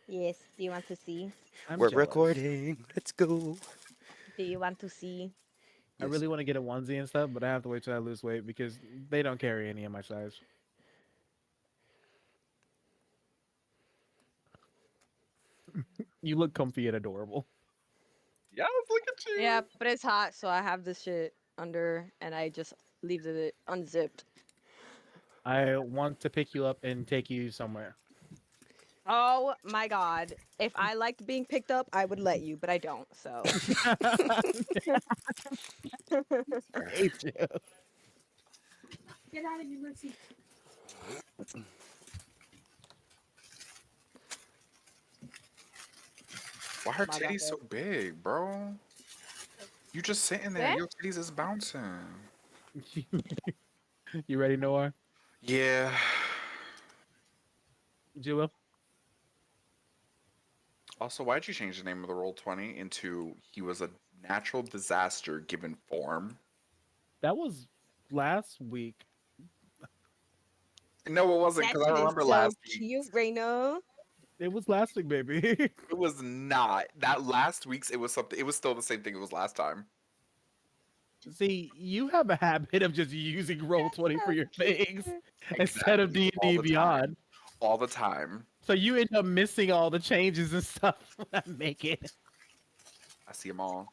Yes. Do you want to see? I'm We're jealous. recording. Let's go. Do you want to see? I Yes. really want to get a onesie and stuff, but I have to wait till I lose weight because they don't carry any of my size. You look comfy and adorable. Yes, look at Yeah, you. but it's hot, so I have this shit under, and I just leave it unzipped. I want to pick you up and take you somewhere. Oh my god! If I liked being picked up, I would let you, but I don't. So. I hate you. Get out of your seat. Why Oh her my god. titties so big, bro? You just sitting there. Eh? Your titties is bouncing. You ready, Noah? Yeah. Jewel? Also, why'd you change the name of the roll 20 into he was a natural disaster given form? That was last week. No, it wasn't That because I shit is remember so last week. cute, Reno. It was last week, baby. It was not. That last week's it was something it was still the same thing it was last time. See, you have a habit of just using roll That's 20 for so your things cute. instead of Exactly. All D&D the time. Beyond. All the time. So you end up missing all the changes and stuff when I make it. I see them all.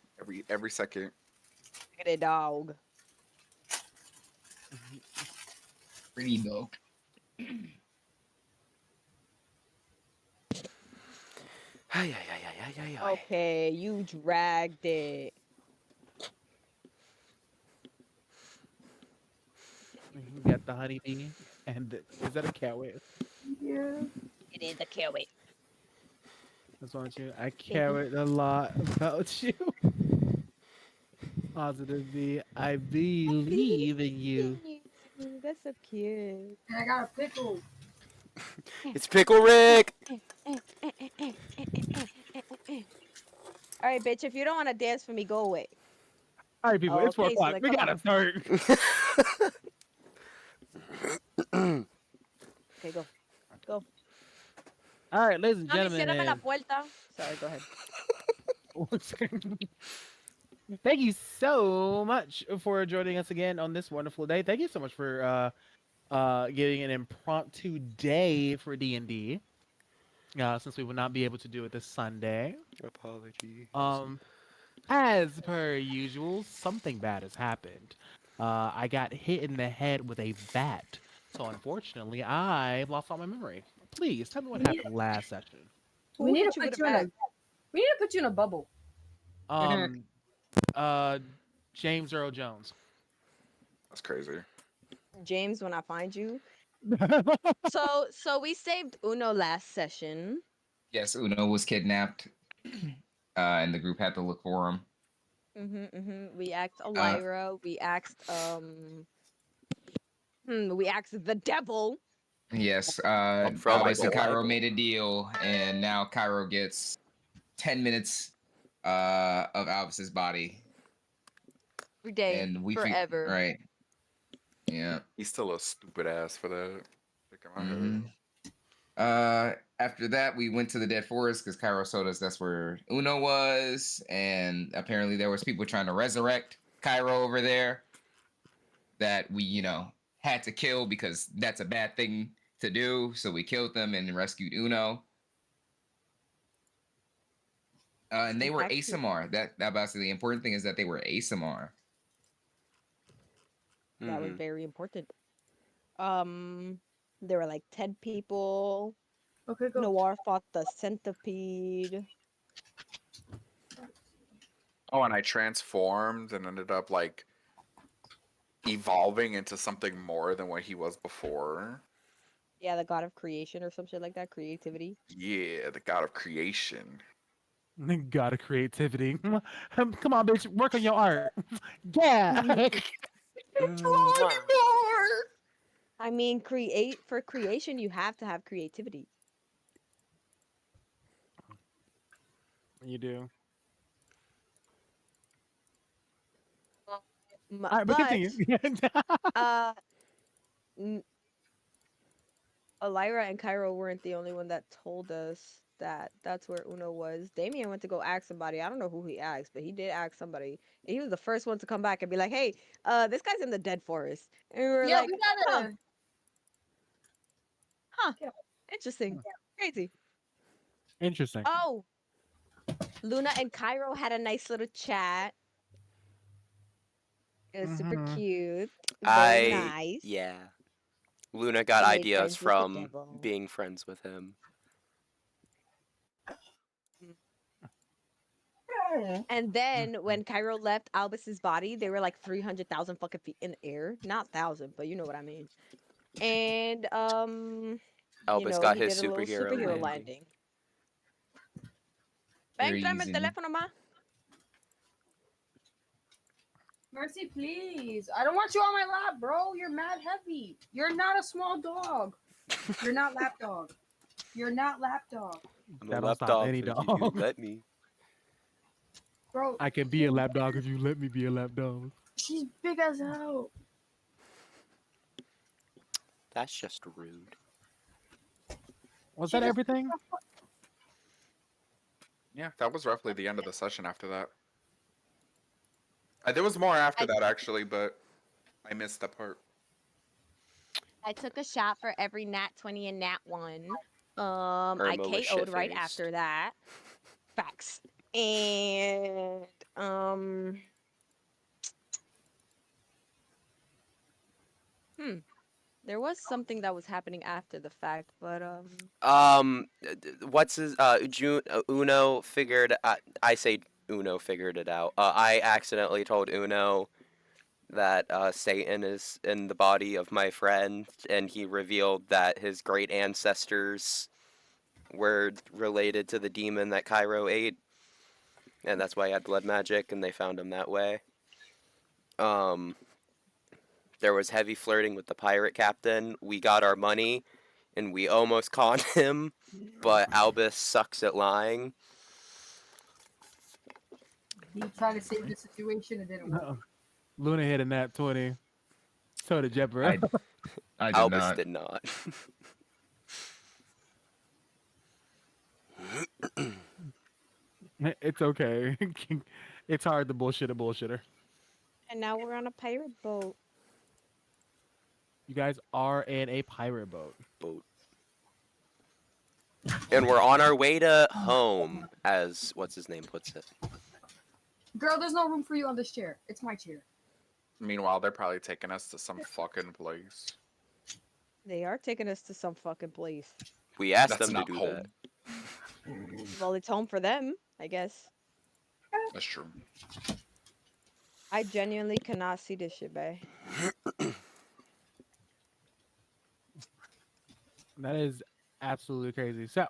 Every second. Look at that dog. Pretty dope. Ay, ay, ay, ay, ay, ay, ay. Okay, you dragged it. You got the honeybee, and is that a cat? Wait, Yeah. It is a carrot. that's what you. I cared a lot about you. Positive B. I believe in you. That's so cute. And I got a pickle. It's Pickle Rick. All right, bitch. If you don't want to dance for me, go away. All right, people, Oh, it's four okay, so o'clock. then We come on. gotta start. Okay, go. Go. All right, ladies and Mami, gentlemen, ciérrame la and puerta. Sorry, go ahead. thank you so much for joining us again on this wonderful day. Thank you so much for giving an impromptu day for D&D. Since we will not be able to do it this Sunday. Apologies. Um, as per usual, something bad has happened. I got hit in the head with a bat, so unfortunately, I lost all my memory. Please tell me what We need happened last session. we Who need to hit you with put a you in a bat? we need to put you in a bubble. Um, uh, James Earl Jones. That's crazy. James, when I find you. So we saved Uno last session. Yes, Uno was kidnapped, and the group had to look for him. We asked Uh, Elira. We asked the devil. yes, I'm from I the like Albus and that one. Cairo devil. made a deal, and now Cairo gets 10 minutes of Albus's body, Every day, and we think forever. right, yeah. He's still a stupid ass for that. Shaking my hmm head. After that, we went to the Dead Forest because Cairo told us that's where Uno was, and apparently there was people trying to resurrect Cairo over there that we, had to kill because that's a bad thing to do. So we killed them and rescued Uno. And they We were have to. ASMR. That basically the important thing is that they were ASMR. That was Mm-hmm. very important. There were like 10 people. Okay, go. Noir fought the centipede. Oh, and I transformed and ended up like evolving into something more than what he was before. Yeah, the god of creation or some shit like that. Creativity. Yeah, the god of creation. God of creativity. Come on, bitch, work on your art. Yeah. Mwah. I mean, for creation, you have to have creativity. You do. All right, but But continue. uh, n- Elira and Cairo weren't the only one that told us that that's where Uno was. Damien went to go ask somebody. I don't know who he asked, but he did ask somebody. And he was the first one to come back and be like, "Hey, this guy's in the dead forest." And we were Yeah, like, we "Huh, gotta. huh, Yeah. interesting, crazy." Interesting. Oh, Luna and Cairo had a nice little chat. It was super Hmm. cute, very I nice. yeah. Luna got They made ideas friends with the from devil. being friends with him. And then when Cairo left Albus's body, they were like 300,000 fucking feet in the air. Not thousand, but you know what I mean. And Elvis got he his did a little superhero superhero landing. landing. Ven, Very tráeme el easy. teléfono más. Mercy, please. I don't want you on my lap, bro. You're mad heavy. You're not a small dog. You're not lap dog. You're not lap dog. I'm a That'll lap stop dog any if you dog. let me. Bro, I can be a lap dog if you let me be a lap dog. she's big as hell. That's just rude. Was She that just everything? Yeah, that was roughly the end of the session after that. There was more after I, that actually, but I missed that part. I took a shot for every nat 20 and nat 1. I Irma was KO'd right shit-faced. after that. Facts. And hmm, there was something that was happening after the fact, but What's his Uno figured I say Uno figured it out. I accidentally told Uno that Satan is in the body of my friend, and he revealed that his great ancestors were related to the demon that Cairo ate, and that's why he had blood magic, and they found him that way. Um, there was heavy flirting with the pirate captain. We got our money, and we almost caught him, but Albus sucks at lying. He tried to save the situation and didn't work. No. Luna hit a nat 20. So did Jepper. I did Albus not. did not. It's okay. It's hard to bullshit a bullshitter. and now we're on a pirate boat. You guys are in a pirate boat. Boat. And we're on our way to home, as what's his name puts it. Girl, there's no room for you on this chair. It's my chair. Meanwhile, they're probably taking us to some fucking place. They are taking us to some fucking place. We asked That's them to not do home. that. Well, it's home for them, I guess. That's true. I genuinely cannot see this shit, babe. That is absolutely crazy. So,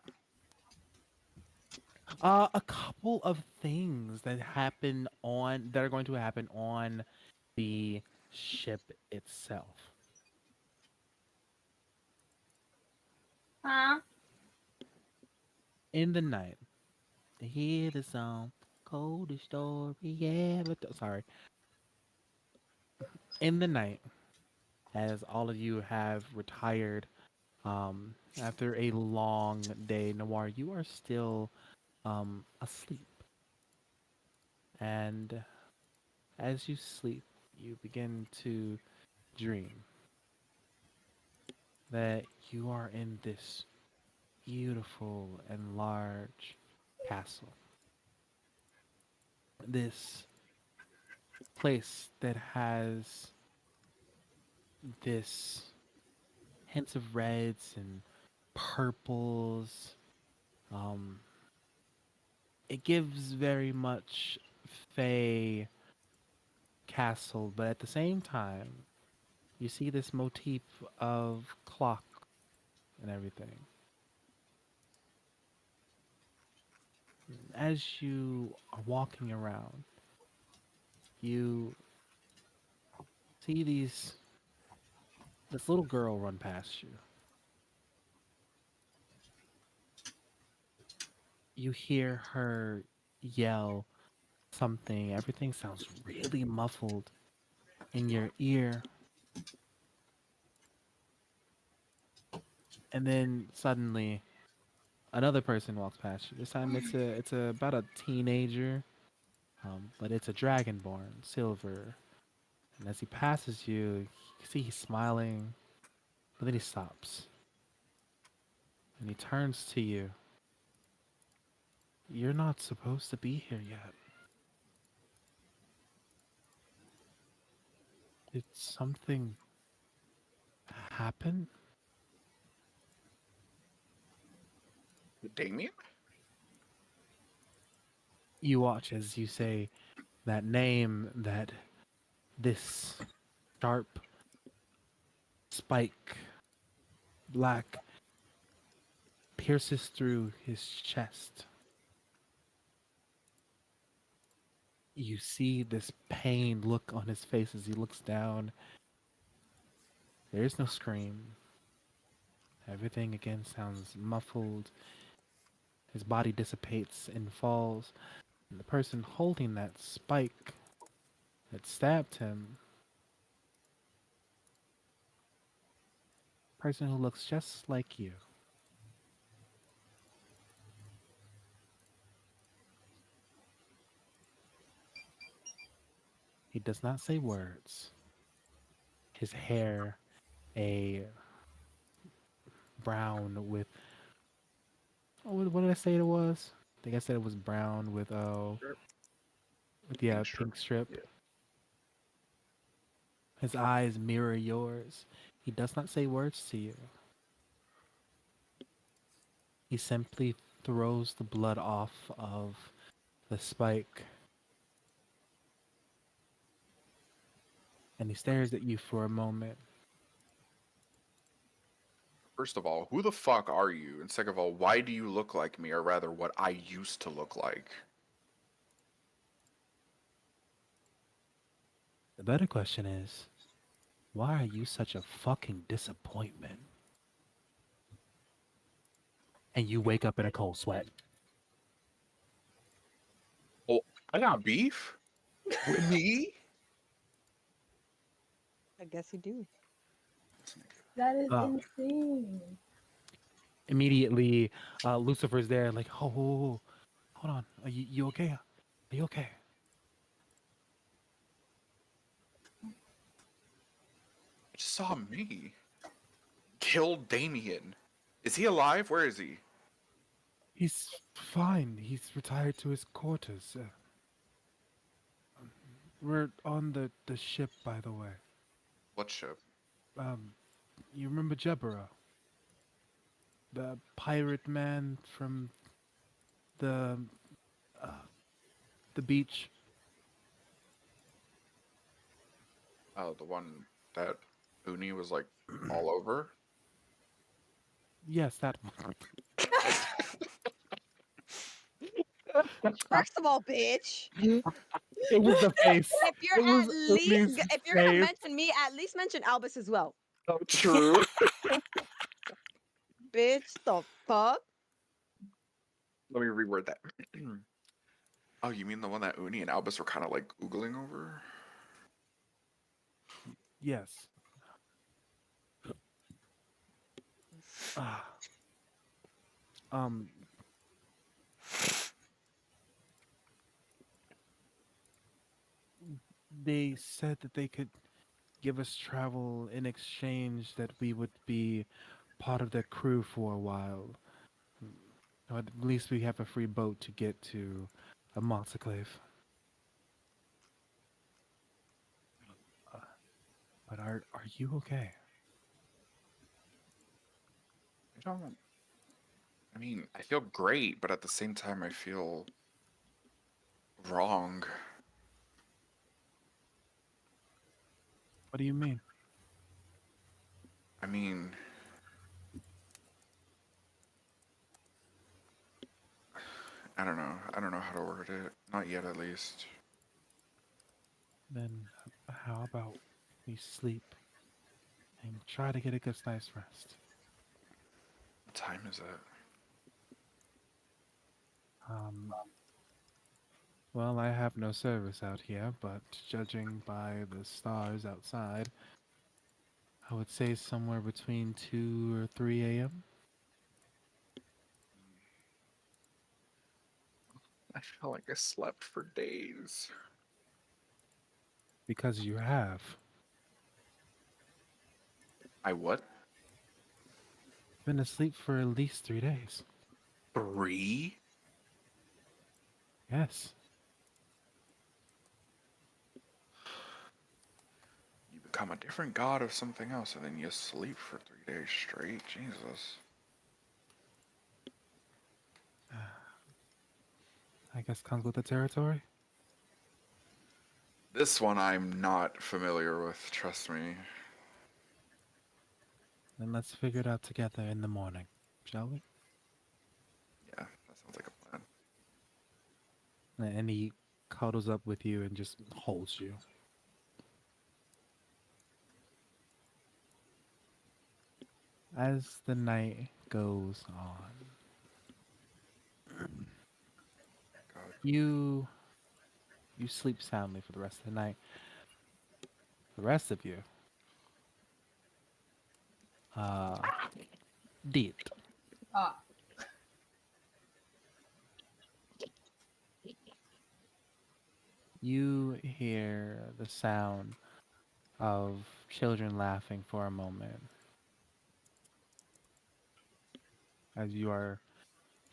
a couple of things that are going to happen on the ship itself. Huh? In the night, hear the song, coldest story ever. Sorry. In the night, as all of you have retired, after a long day, Noir, you are still asleep. And as you sleep, you begin to dream that you are in this beautiful and large castle. This place that has this hints of reds and purples. Um, it gives very much Fey castle, but at the same time, you see this motif of clock and everything. As you are walking around, you see this little girl run past you. You hear her yell something. Everything sounds really muffled in your ear. And then suddenly Another person walks past you. This time it's about a teenager, but it's a dragonborn, silver. And as he passes you, you see he's smiling, but then he stops and he turns to you. You're not supposed to be here yet. Did something happen? Damien? You watch as you say that name, that this sharp spike, black, pierces through his chest. You see this pained look on his face as he looks down. There is no scream. Everything again sounds muffled. His body dissipates and falls. And the person holding that spike that stabbed him, person who looks just like you. He does not say words. His hair, a brown with, oh, what did I say it was? I think I said it was brown with Pink pink strip. strip. Yeah. His eyes mirror yours. He does not say words to you. He simply throws the blood off of the spike and he stares at you for a moment. First of all, who the fuck are you? And second of all, why do you look like me, or rather, what I used to look like? The better question is, why are you such a fucking disappointment? And you wake up in a cold sweat. Oh, I got beef with me. I guess you do. That is Uh, insane. Immediately, Lucifer's there, like, oh, hold on, are you okay? Are you okay? I just saw me kill Damien. Is he alive? Where is he? He's fine. He's retired to his quarters. We're on the ship, by the way. What ship? Um, you remember Jebera, the pirate man from the uh, the beach? Oh, the one that Uni was like all over. Yes, that one. First of all, bitch, It was the face. if you're It was at least Uni's if you're gonna face. mention me, at least mention Albus as well. Oh, true. Bitch, the fuck? Let me reword that. Oh, you mean the one that Uni and Albus were kind of like oogling over? Yes. Ah, um, they said that they could give us travel in exchange that we would be part of their crew for a while. Or at least we have a free boat to get to a Montclave. Uh, but are you okay? I don't. I mean, I feel great, but at the same time, I feel wrong. What do you mean? I mean, I don't know. I don't know how to word it. Not yet, at least. Then how about we sleep and try to get a good night's rest? What time is it? Um, well, I have no service out here, but judging by the stars outside, I would say somewhere between 2 or 3 a.m. felt like I slept for days. Because you have I what? been asleep for at least 3 days. 3? Yes. You become a different god of something else, and then you sleep for 3 days straight. Jesus. I guess comes with the territory. This one I'm not familiar with, trust me. Then let's figure it out together in the morning, shall we? Yeah, that sounds like a plan. And he cuddles up with you and just holds you. As the night goes on, God. you you sleep soundly for the rest of the night. The rest of you, uh, did. Ah, You hear the sound of children laughing for a moment as you are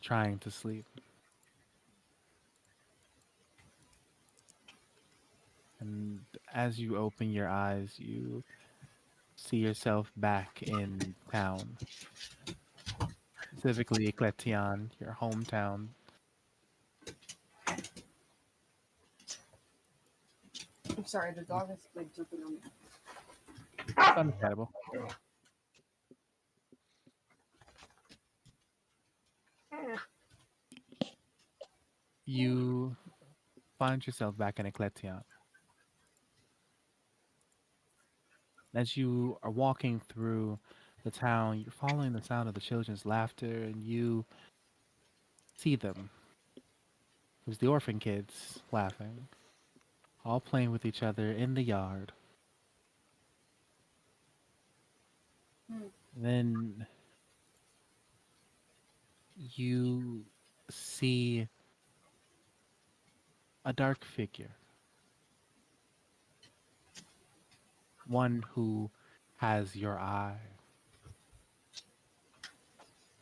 trying to sleep. And as you open your eyes, you see yourself back in town, specifically Ecletion, your hometown. I'm sorry, the dog is like jumping on me. It's understandable. You find yourself back in Ecletion. As you are walking through the town, you're following the sound of the children's laughter, and you see them. There's the orphan kids laughing, all playing with each other in the yard. Hmm. Then you see a dark figure, one who has your eye.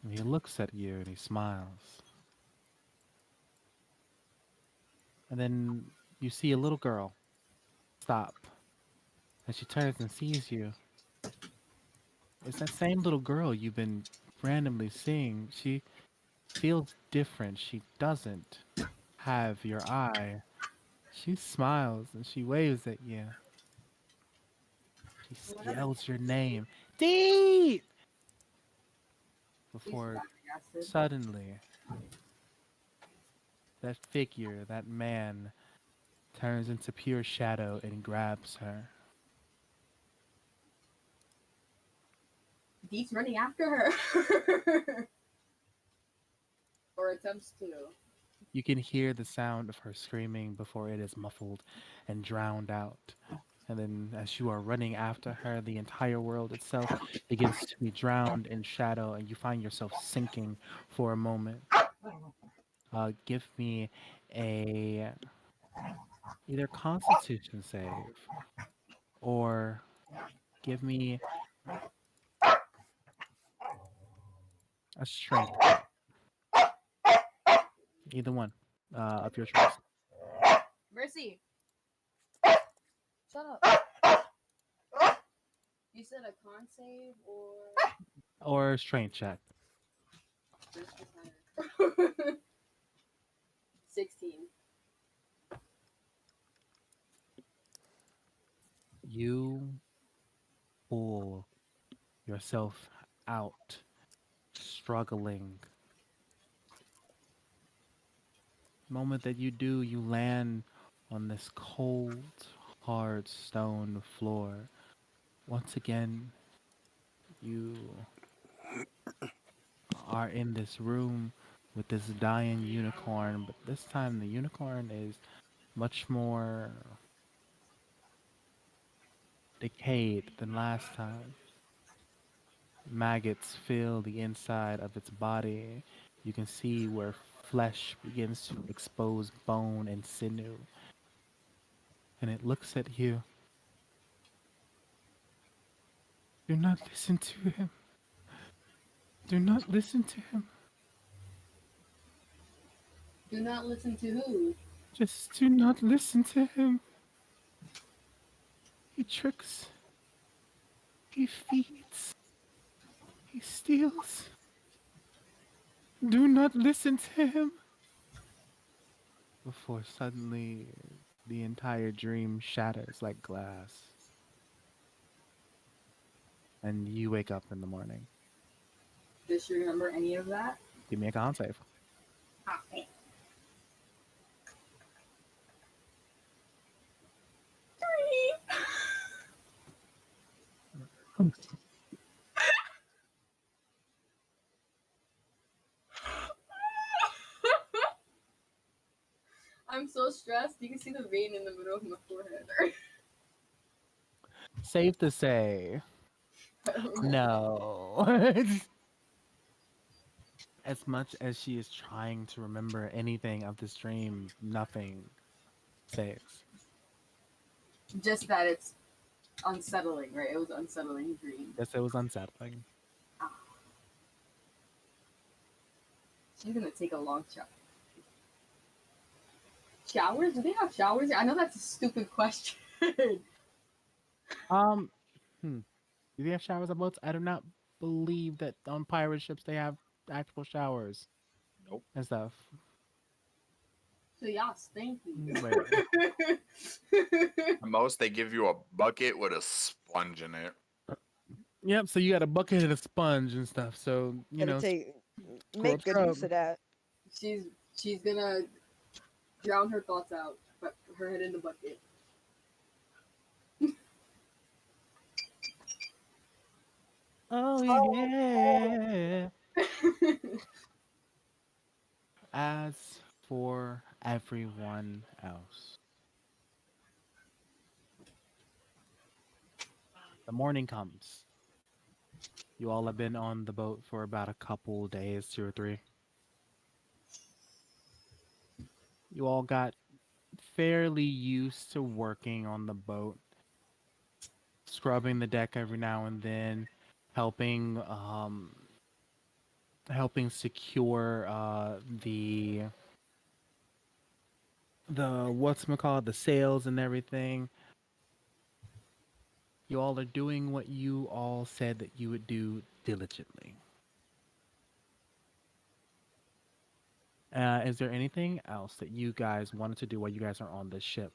And he looks at you and he smiles. And then you see a little girl stop, and she turns and sees you. It's that same little girl you've been randomly seeing. She feels different. She doesn't have your eye. She smiles and she waves at you. She Oh my god, yells your name, Deep! he's Before flabbergasted. suddenly that figure, that man, turns into pure shadow and grabs her. Dee's running after her. Or attempts to. You can hear the sound of her screaming before it is muffled and drowned out. And then, as you are running after her, the entire world itself begins to be drowned in shadow, and you find yourself sinking for a moment. Give me a either Constitution save or give me a Strength check. Either one of your choice, Mercy, shut up. You said a con save or or Strength check. first is higher. 16. You pull yourself out, struggling. The moment that you do, you land on this cold, hard stone floor. Once again, you are in this room with this dying unicorn, but this time the unicorn is much more decayed than last time. Maggots fill the inside of its body. You can see where flesh begins to expose bone and sinew, and it looks at you. Do not listen to him. Do not listen to him. Do not listen to who? Just do not listen to him. He tricks. He feeds. He steals. Do not listen to him. Before suddenly the entire dream shatters like glass, and you wake up in the morning. Does she remember any of that? Give me a con save. Ah, damn. I'm so stressed. You can see the vein in the middle of my forehead. Safe to say, I don't remember. no. As much as she is trying to remember anything of this dream, nothing saves. Just that it's unsettling, right? It was an unsettling dream. Yes, it was unsettling. Ah, she's gonna take a long shower. Showers? Do they have showers? I know that's a stupid question. Um, hmm. Do they have showers on boats? I do not believe that on pirate ships they have actual showers Nope. and stuff. So yes, thank you. Wait. At most, they give you a bucket with a sponge in it. Yep. So you got a bucket and a sponge and stuff. So you Gotta know, take scrub, make good scrub. use of that. she's she's gonna drown her thoughts out, but her head in the bucket. Oh Oh, yeah. As for everyone else, the morning comes. You all have been on the boat for about a couple days, 2 or 3. You all got fairly used to working on the boat, scrubbing the deck every now and then, helping helping secure the what's called the sails and everything. You all are doing what you all said that you would do diligently. Is there anything else that you guys wanted to do while you guys are on this ship?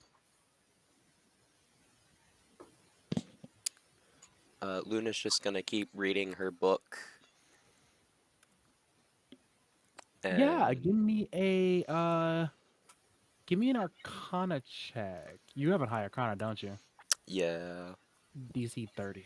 Luna's just gonna keep reading her book, Yeah, and give me an Arcana check. You have a high Arcana, don't you? yeah. DC 30.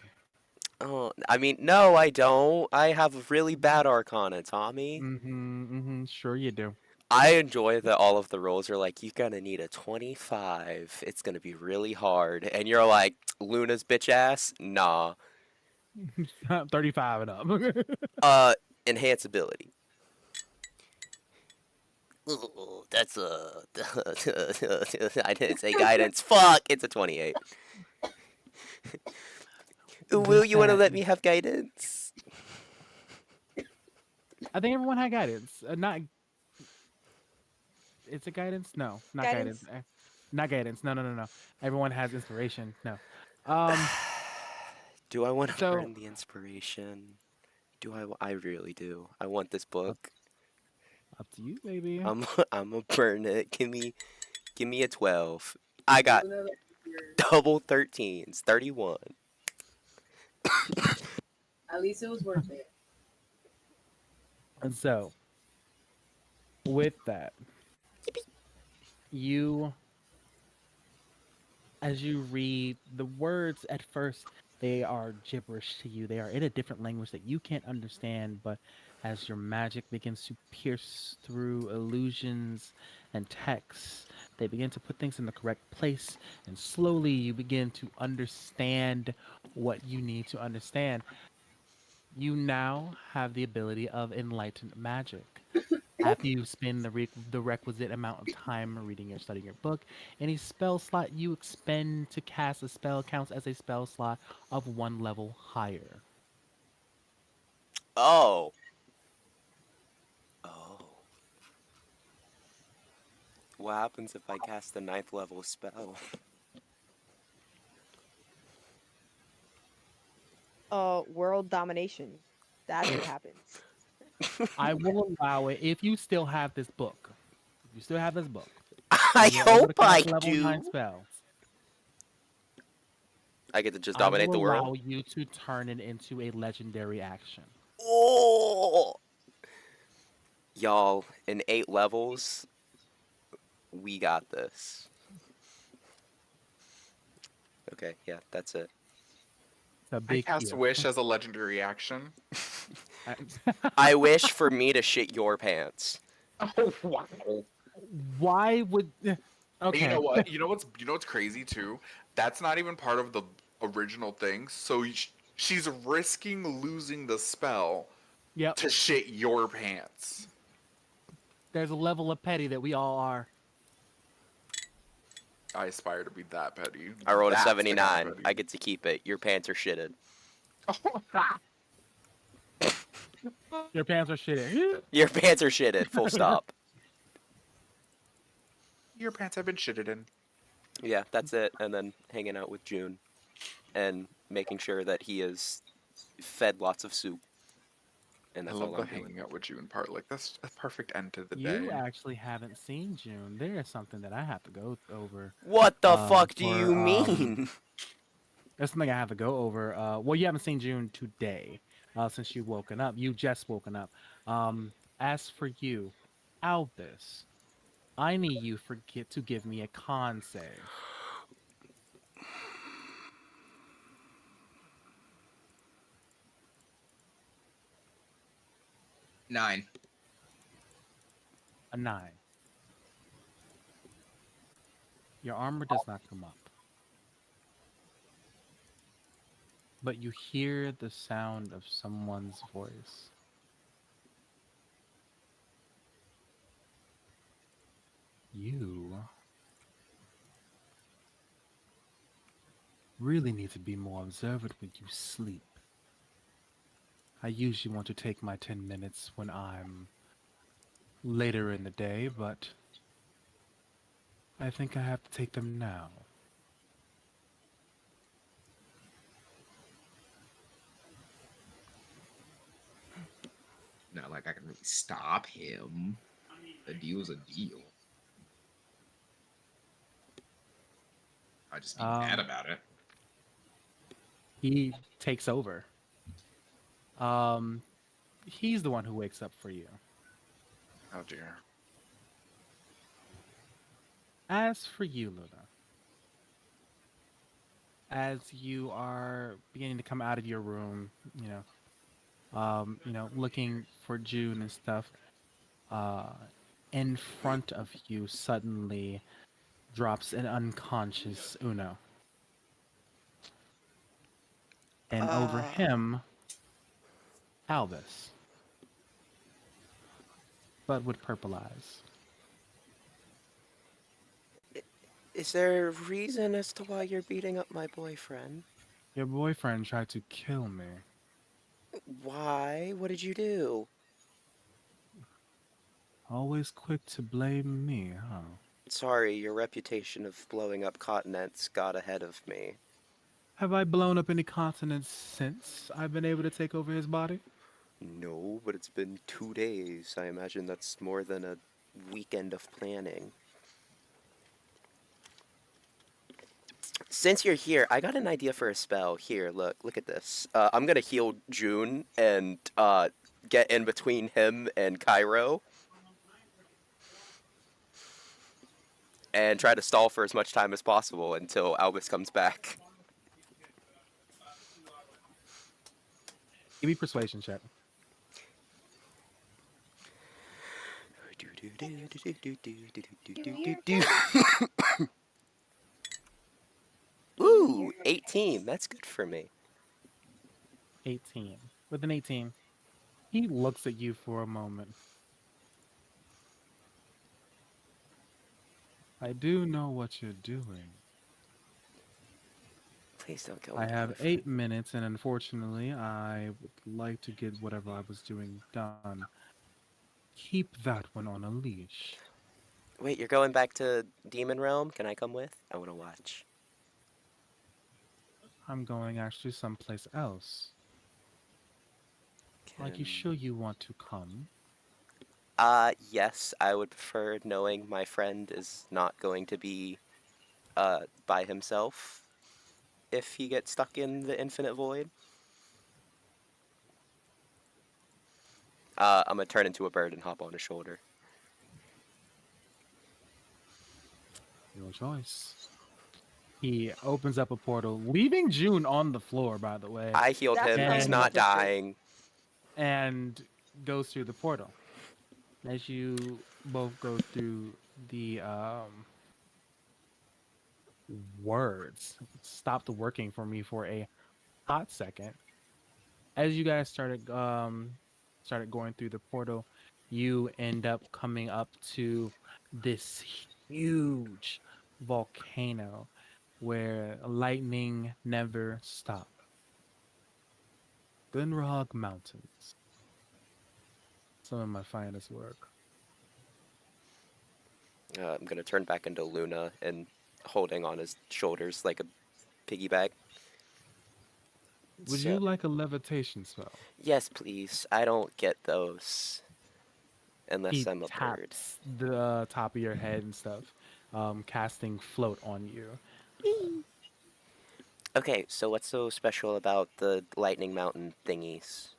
Oh, I mean, no, I don't. I have a really bad Arcana, Tommy. Mm-hmm. Mm-hmm. Sure you do. I enjoy that all of the rolls are like, you're gonna need a 25. It's gonna be really hard. And you're like, Luna's bitch ass? Nah. 35 and up. Uh, Enhance ability. Ooh, that's a. I didn't say guidance. Fuck! It's a 28. Will With you want to that, let me have guidance? I think everyone had guidance. Not It's a guidance? No, not guidance. guidance. Not guidance. No, no, no, no. Everyone has inspiration. No. Um. Do I want to So burn the inspiration? Do I? I really do. I want this up, book. up to you, baby. I'm I'm gonna burn it. Give me a 12. I got Luna, you're- double 13s, 31. at least it was worth it. And so, with that, you as you read the words at first, they are gibberish to you. They are in a different language that you can't understand, but as your magic begins to pierce through illusions and texts, they begin to put things in the correct place, and slowly you begin to understand what you need to understand. You now have the ability of enlightened magic. After you spend the requisite amount of time reading or studying your book, any spell slot you expend to cast a spell counts as a spell slot of one level higher. Oh. Oh. What happens if I cast a ninth level spell? World domination. That's what happens. I will allow it if you still have this book. If you still have this book, I and you're able to hope I cast level 9 do. spells, I get to just I dominate will the world? allow you to turn it into a legendary action. Oh! Y'all, in 8 levels, we got this. Okay, yeah, that's it. It's a I big cast if. Wish as a legendary action. I wish for me to shit your pants. Oh wow! Why would? You Okay. know what? You know what's crazy too? That's not even part of the original thing. So she's risking losing the spell Yep. to shit your pants. There's a level of petty that we all are. I aspire to be that petty. I rolled a That's the kind of 79. petty. I get to keep it. Your pants are shitted. Your pants are shitty. Your pants are shitted, full stop. Your pants have been shitted in. Yeah, that's it. And then hanging out with June and making sure that he is fed lots of soup. And I that's love all the I'm doing. hanging out with June part. Like that's a perfect end to the You day. actually haven't seen June. There is something that I have to go over. What the fuck do For you mean? There's something I have to go over. Well, you haven't seen June today, since you've woken up. You just woken up. As for you, Albus, I need you forget to give me a con save. 9. A 9. Your armor does not come up, but you hear the sound of someone's voice. You really need to be more observant when you sleep. I usually want to take my 10 minutes when I'm later in the day, but I think I have to take them now. Not like I can really stop him. A deal's a deal. I just be mad Um, about it. he takes over. Um, he's the one who wakes up for you. Oh dear. As for you, Luna, as you are beginning to come out of your room, looking for June and stuff, uh, in front of you suddenly drops an unconscious Uno, and over Uh, him, Albus, but with purple eyes. is there a reason as to why you're beating up my boyfriend? Your boyfriend tried to kill me. Why? What did you do? Always quick to blame me, huh? Sorry, your reputation of blowing up continents got ahead of me. Have I blown up any continents since I've been able to take over his body? No, but it's been 2 days. I imagine that's more than a weekend of planning. Since you're here, I got an idea for a spell. Here, look at this. I'm gonna heal June and get in between him and Cairo and try to stall for as much time as possible until Albus comes back. Give me persuasion check. You hear that? You Ooh, hear 18. That's good for me. 18. With an 18, he looks at you for a moment. I do know what you're doing. Please don't kill I my have poor friend. 8 minutes, and unfortunately, I would like to get whatever I was doing done. Keep that one on a leash. Wait, you're going back to Demon Realm? Can I come with? I want to watch. I'm going actually someplace else. Are you Can. sure you want to come? Yes, I would prefer knowing my friend is not going to be, by himself if he gets stuck in the infinite void. I'm gonna turn into a bird and hop on his shoulder. Your choice. He opens up a portal, leaving June on the floor, by the way, I healed That's him. He's probably and not sufficient. dying. and goes through the portal. As you both go through, the words stopped working for me for a hot second. As you guys started going through the portal, you end up coming up to this huge volcano where lightning never stops. Glenrog Mountains. Some of my finest work. I'm gonna turn back into Luna and holding on his shoulders like a piggyback. Would So, you like a levitation spell? yes, please. I don't get those unless He I'm a bird. taps the top of your head and stuff, casting float on you. Okay, so what's so special about the Lightning Mountain thingies?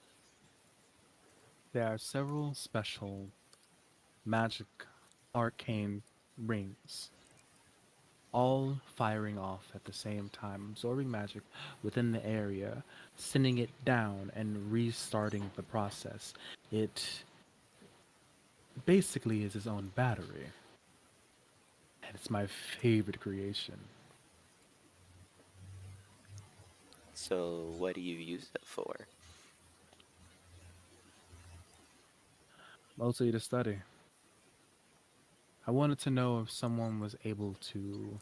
There are several special magic arcane rings, all firing off at the same time, absorbing magic within the area, sending it down and restarting the process. It basically is its own battery, and it's my favorite creation. So, what do you use it for? Mostly to study. I wanted to know if someone was able to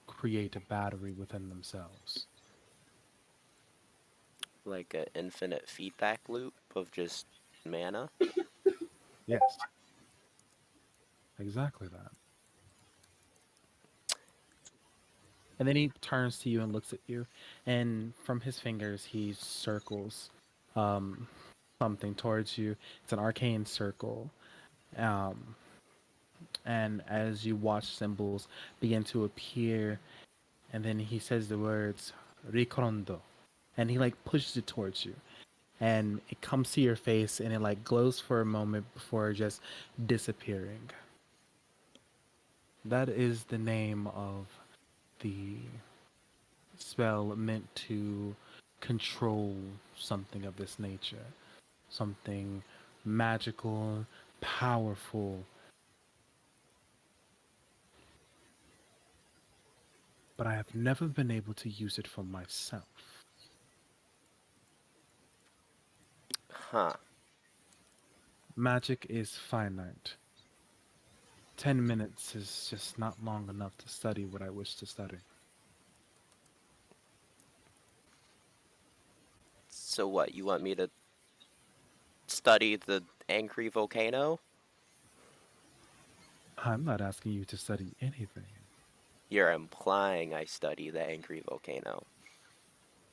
create a battery within themselves. Like an infinite feedback loop of just mana? Yes, exactly that. And then he turns to you and looks at you, and from his fingers he circles um, something towards you. It's an arcane circle, um, and as you watch symbols begin to appear, and then he says the words "Ricrondo," and he like pushes it towards you, and it comes to your face, and it like glows for a moment before just disappearing. That is the name of the spell meant to control something of this nature, something magical, powerful, but I have never been able to use it for myself. Huh. Magic is finite. 10 minutes is just not long enough to study what I wish to study. So, what? You want me to study the angry volcano? I'm not asking you to study anything. You're implying I study the angry volcano.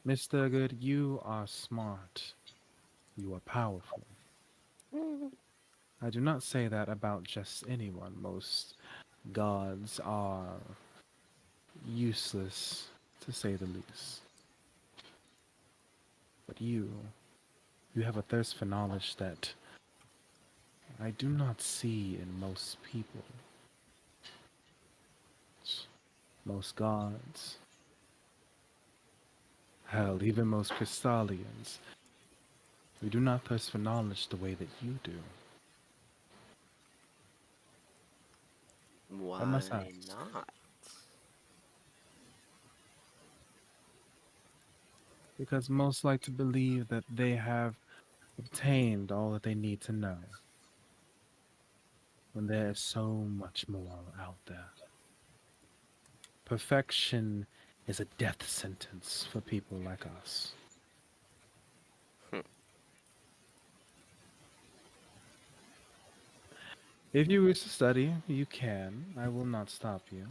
Mr. Good, you are smart. You are powerful. I do not say that about just anyone. Most gods are useless, to say the least. But you have a thirst for knowledge that I do not see in most people, most gods, hell, even most Crystallians. We do not thirst for knowledge the way that you do. I must Why ask, not? because most like to believe that they have obtained all that they need to know, when there is so much more out there. Perfection is a death sentence for people like us. Hmm. If you wish to study, you can. I will not stop you.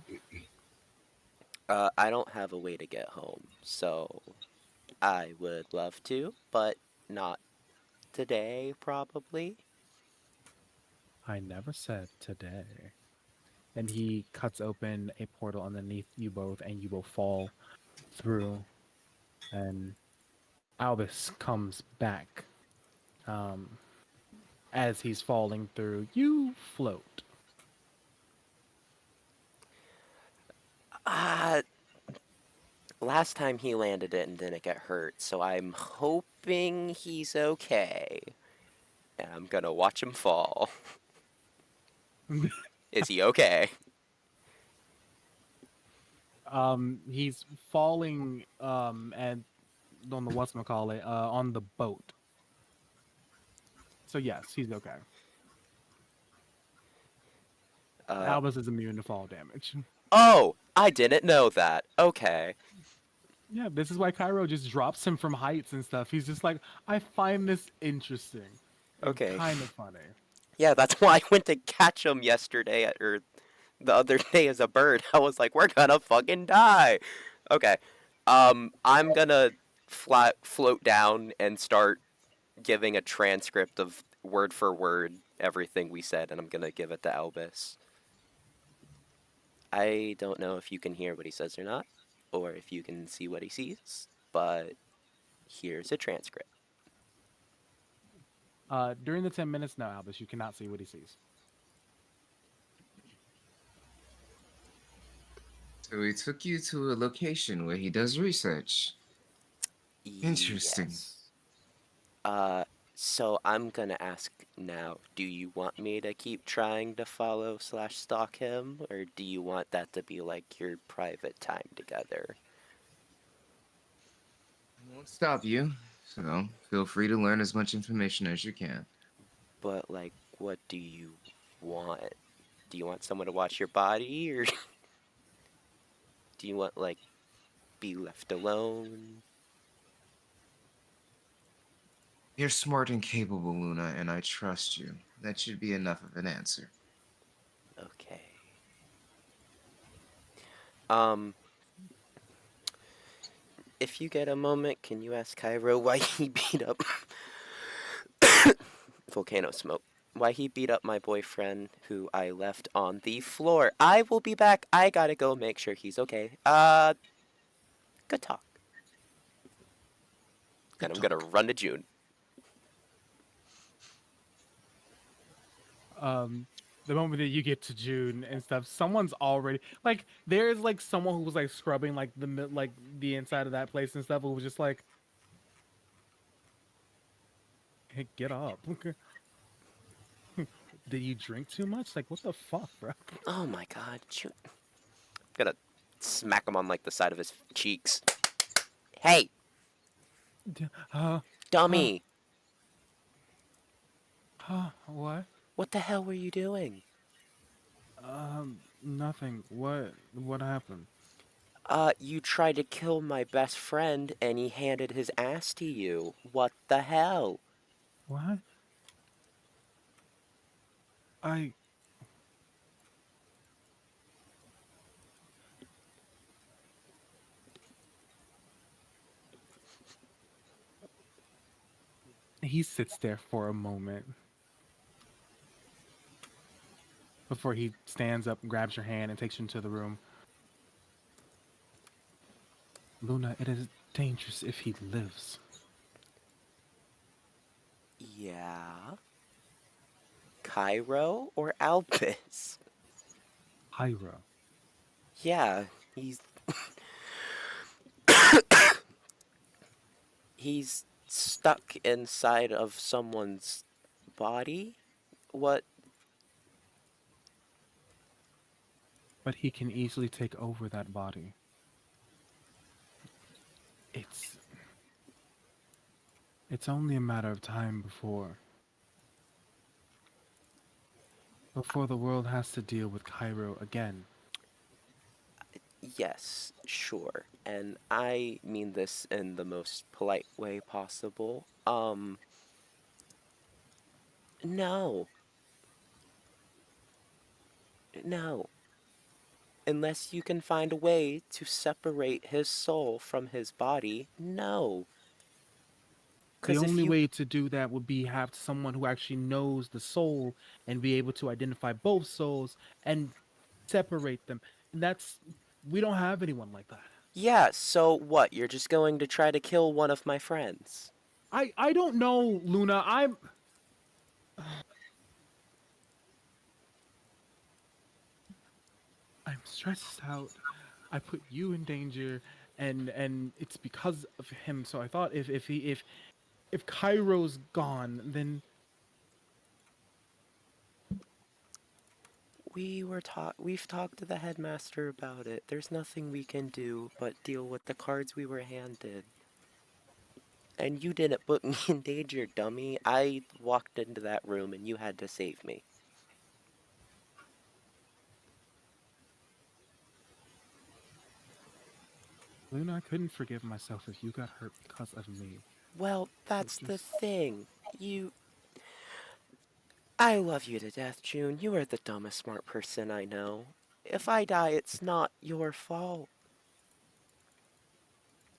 I don't have a way to get home, so I would love to, but not today, probably. I never said today. And he cuts open a portal underneath you both, and you both fall through. And Albus comes back. Um, as he's falling through, you float. Uh, Last time he landed it and didn't get hurt, so I'm hoping he's okay. And I'm gonna watch him fall. Is he okay? He's falling and on the whatchamacallit, on the boat. So yes, he's okay. Uh, Albus is immune to fall damage. oh, I didn't know that. Okay. Yeah, this is why Cairo just drops him from heights and stuff. He's just like, I find this interesting and Okay. kind of funny. Yeah, that's why I went to catch him yesterday, or the other day as a bird. I was like, we're gonna fucking die. Okay. I'm gonna float down and start giving a transcript of word for word everything we said, and I'm gonna give it to Albus. I don't know if you can hear what he says or not, or if you can see what he sees, but here's a transcript. During the 10 minutes, no, Albus, you cannot see what he sees. So he took you to a location where he does research. Interesting. Yes. Uh, so I'm gonna ask now, do you want me to keep trying to follow slash stalk him, or do you want that to be like your private time together? I won't stop you, so feel free to learn as much information as you can. But like, what do you want? Do you want someone to watch your body, or do you want like be left alone? You're smart and capable, Luna, and I trust you. That should be enough of an answer. Okay. Um, if you get a moment, can you ask Cairo why he beat up volcano smoke? Why he beat up my boyfriend who I left on the floor. I will be back. I gotta go make sure he's okay. Good talk. And Good I'm gonna talk. run to June. Um, the moment that you get to June and stuff, someone's already like there's like someone who was like scrubbing like like the inside of that place and stuff who was just like, hey, get up. Did you drink too much? Like what the fuck, bro? Oh my god, June. I'm gonna smack him on like the side of his cheeks. Hey, Uh, huh, dummy. what? What the hell were you doing? Nothing. What happened? You tried to kill my best friend and he handed his ass to you. What the hell? What? I He sits there for a moment before he stands up and grabs your hand and takes you into the room. Luna, it is dangerous if he lives. Yeah. Cairo or Albus? Hyra. Yeah, he's he's stuck inside of someone's body. What? But he can easily take over that body. It's it's only a matter of time before the world has to deal with Cairo again. Yes, sure. And I mean this in the most polite way possible. No. No. Unless you can find a way to separate his soul from his body, no. The Because if only you. way to do that would be have someone who actually knows the soul and be able to identify both souls and separate them. And that's we don't have anyone like that. Yeah, so what? You're just going to try to kill one of my friends? I don't know, Luna. I'm stressed out. I put you in danger, and it's because of him. So I thought if Cairo's gone, then We've talked to the headmaster about it. There's nothing we can do but deal with the cards we were handed. And you didn't put me in danger, dummy. I walked into that room and you had to save me. Luna, I couldn't forgive myself if you got hurt because of me. Well, So that's the just thing. I love you to death, June. You are the dumbest smart person I know. If I die, it's not your fault.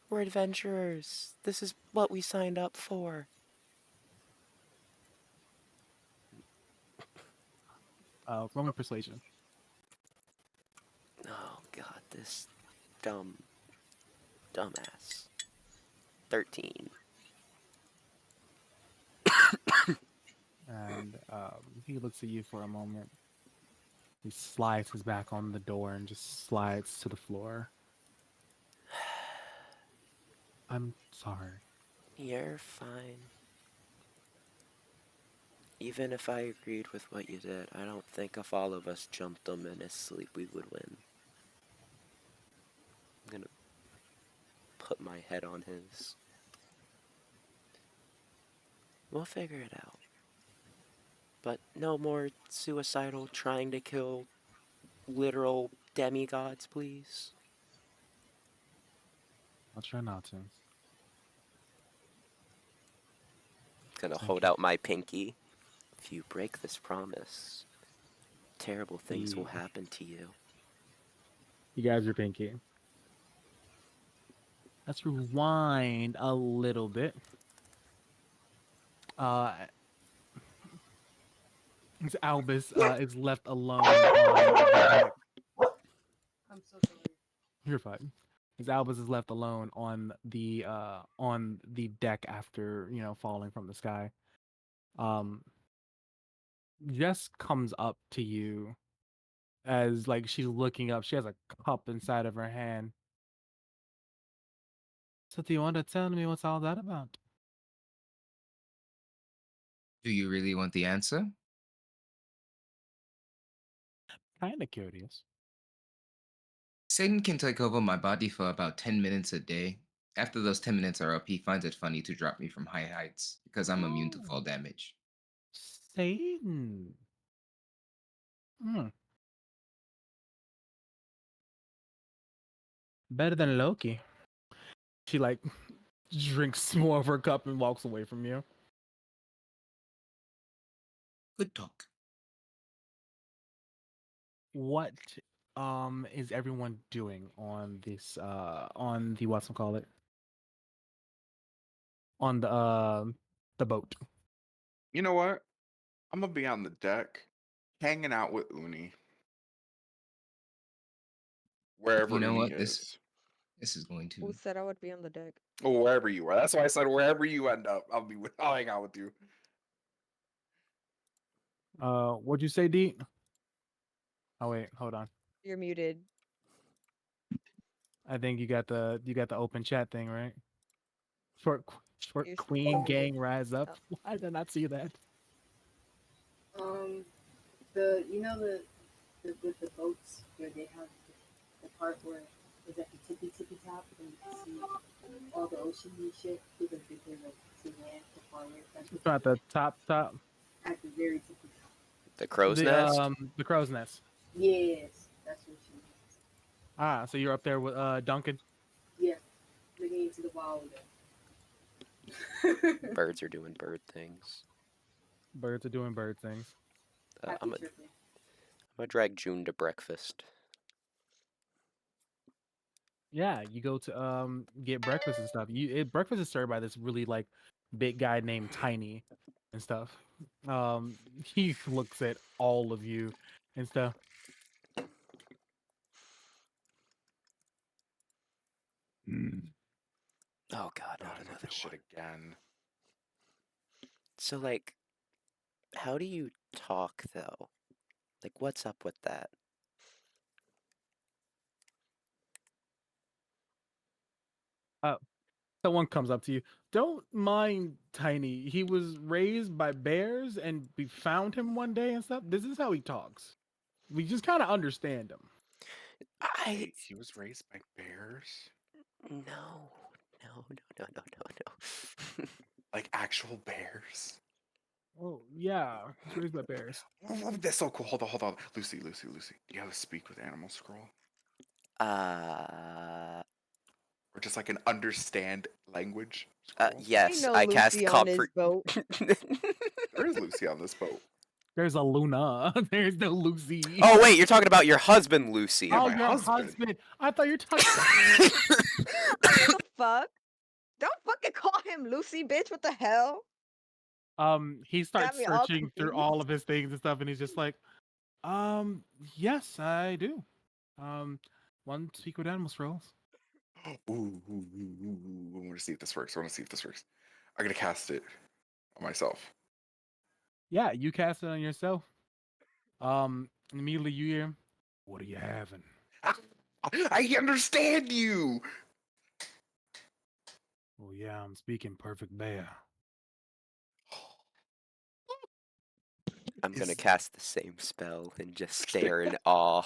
We're adventurers. This is what we signed up for. Roman persuasion. Oh, God, this dumb, dumbass. 13. And he looks at you for a moment. He slides his back on the door and just slides to the floor. I'm sorry. You're fine. Even if I agreed with what you did, I don't think if all of us jumped him in his sleep, we would win. I'm gonna put my head on his. We'll figure it out. But no more suicidal trying to kill literal demigods, please. I'll try not to. Gonna Thank hold you. out my pinky. If you break this promise, terrible things will He happen to you. you guys are pinky. Let's rewind a little bit. Uh, Albus is left alone on the deck. I'm so sorry. You're fine. As Albus is left alone on the deck after falling from the sky. Um, Jess comes up to you as like she's looking up. She has a cup inside of her hand. So do you want to tell me what's all that about? Do you really want the answer? Kind of curious. Satan can take over my body for about 10 minutes a day. After those 10 minutes are up, he finds it funny to drop me from high heights because I'm immune to Oh, fall damage. Satan. Hmm. Better than Loki. She like drinks more of her cup and walks away from you. Good talk. What is everyone doing on this on the what's call it on the boat? You know what? I'm gonna be on the deck, hanging out with Uni, You wherever know Uni what? This is. this is going Who to said I would be on the deck? Or wherever you are. That's why I said wherever you end up, I'll hang out with you. What'd you say, D? Oh wait, hold on. You're muted. I think you got the open chat thing, right? Short You're still Queen muted. gang rise up. Oh, Why did I not see that? Um, the you know the with the boats where they have the part where it's at the tippy top and you can see all the ocean and shit because they put like to land the farther. That's what At the top, at the very tippy top. The crow's nest? the crow's nest. Yes, that's what she means. Ah, so you're up there with Duncan. Yeah, looking into the wild again. Birds are doing bird things. Birds are doing bird things. I'm Happy gonna tripping. drag June to breakfast. Yeah, you go to get breakfast and stuff. Breakfast is served by this really like big guy named Tiny and stuff. He looks at all of you and stuff. Mm. Oh God, Oh, not not another this shit one. again. So like, how do you talk though? Like, what's up with that? Uh, Someone comes up to you. Don't mind Tiny. He was raised by bears, and we found him one day and stuff. This is how he talks. We just kind of understand him. I Wait, he was raised by bears? no, no, no, no, no, no, no. Like actual bears? Oh yeah, he's raised by bears. Oh, that's so cool. Hold on. Lucy, Lucy, Lucy. Do you have a speak with animal scroll? uh, Or just like an understand language scroll? Ain't yes, no I cast Lucy on this comfort. boat. There is Lucy on this boat. There's a Luna. There's no Lucy. Oh wait, you're talking about your husband, Yeah, Lucy. Oh, my your husband. husband. I thought you were talking. The fuck? Don't fucking call him Lucy, bitch. What the hell? He Got starts me all searching through all confused. of his things and stuff, and he's just like, yes, I do. Um, one speak with animal scrolls. Ooh. I want to see if this works. I'm gonna cast it on myself. Yeah, you cast it on yourself. Immediately you hear, what are you having? Ah, I understand you. Oh yeah, I'm speaking perfect bear. I'm gonna Is cast the same spell and just stare in awe.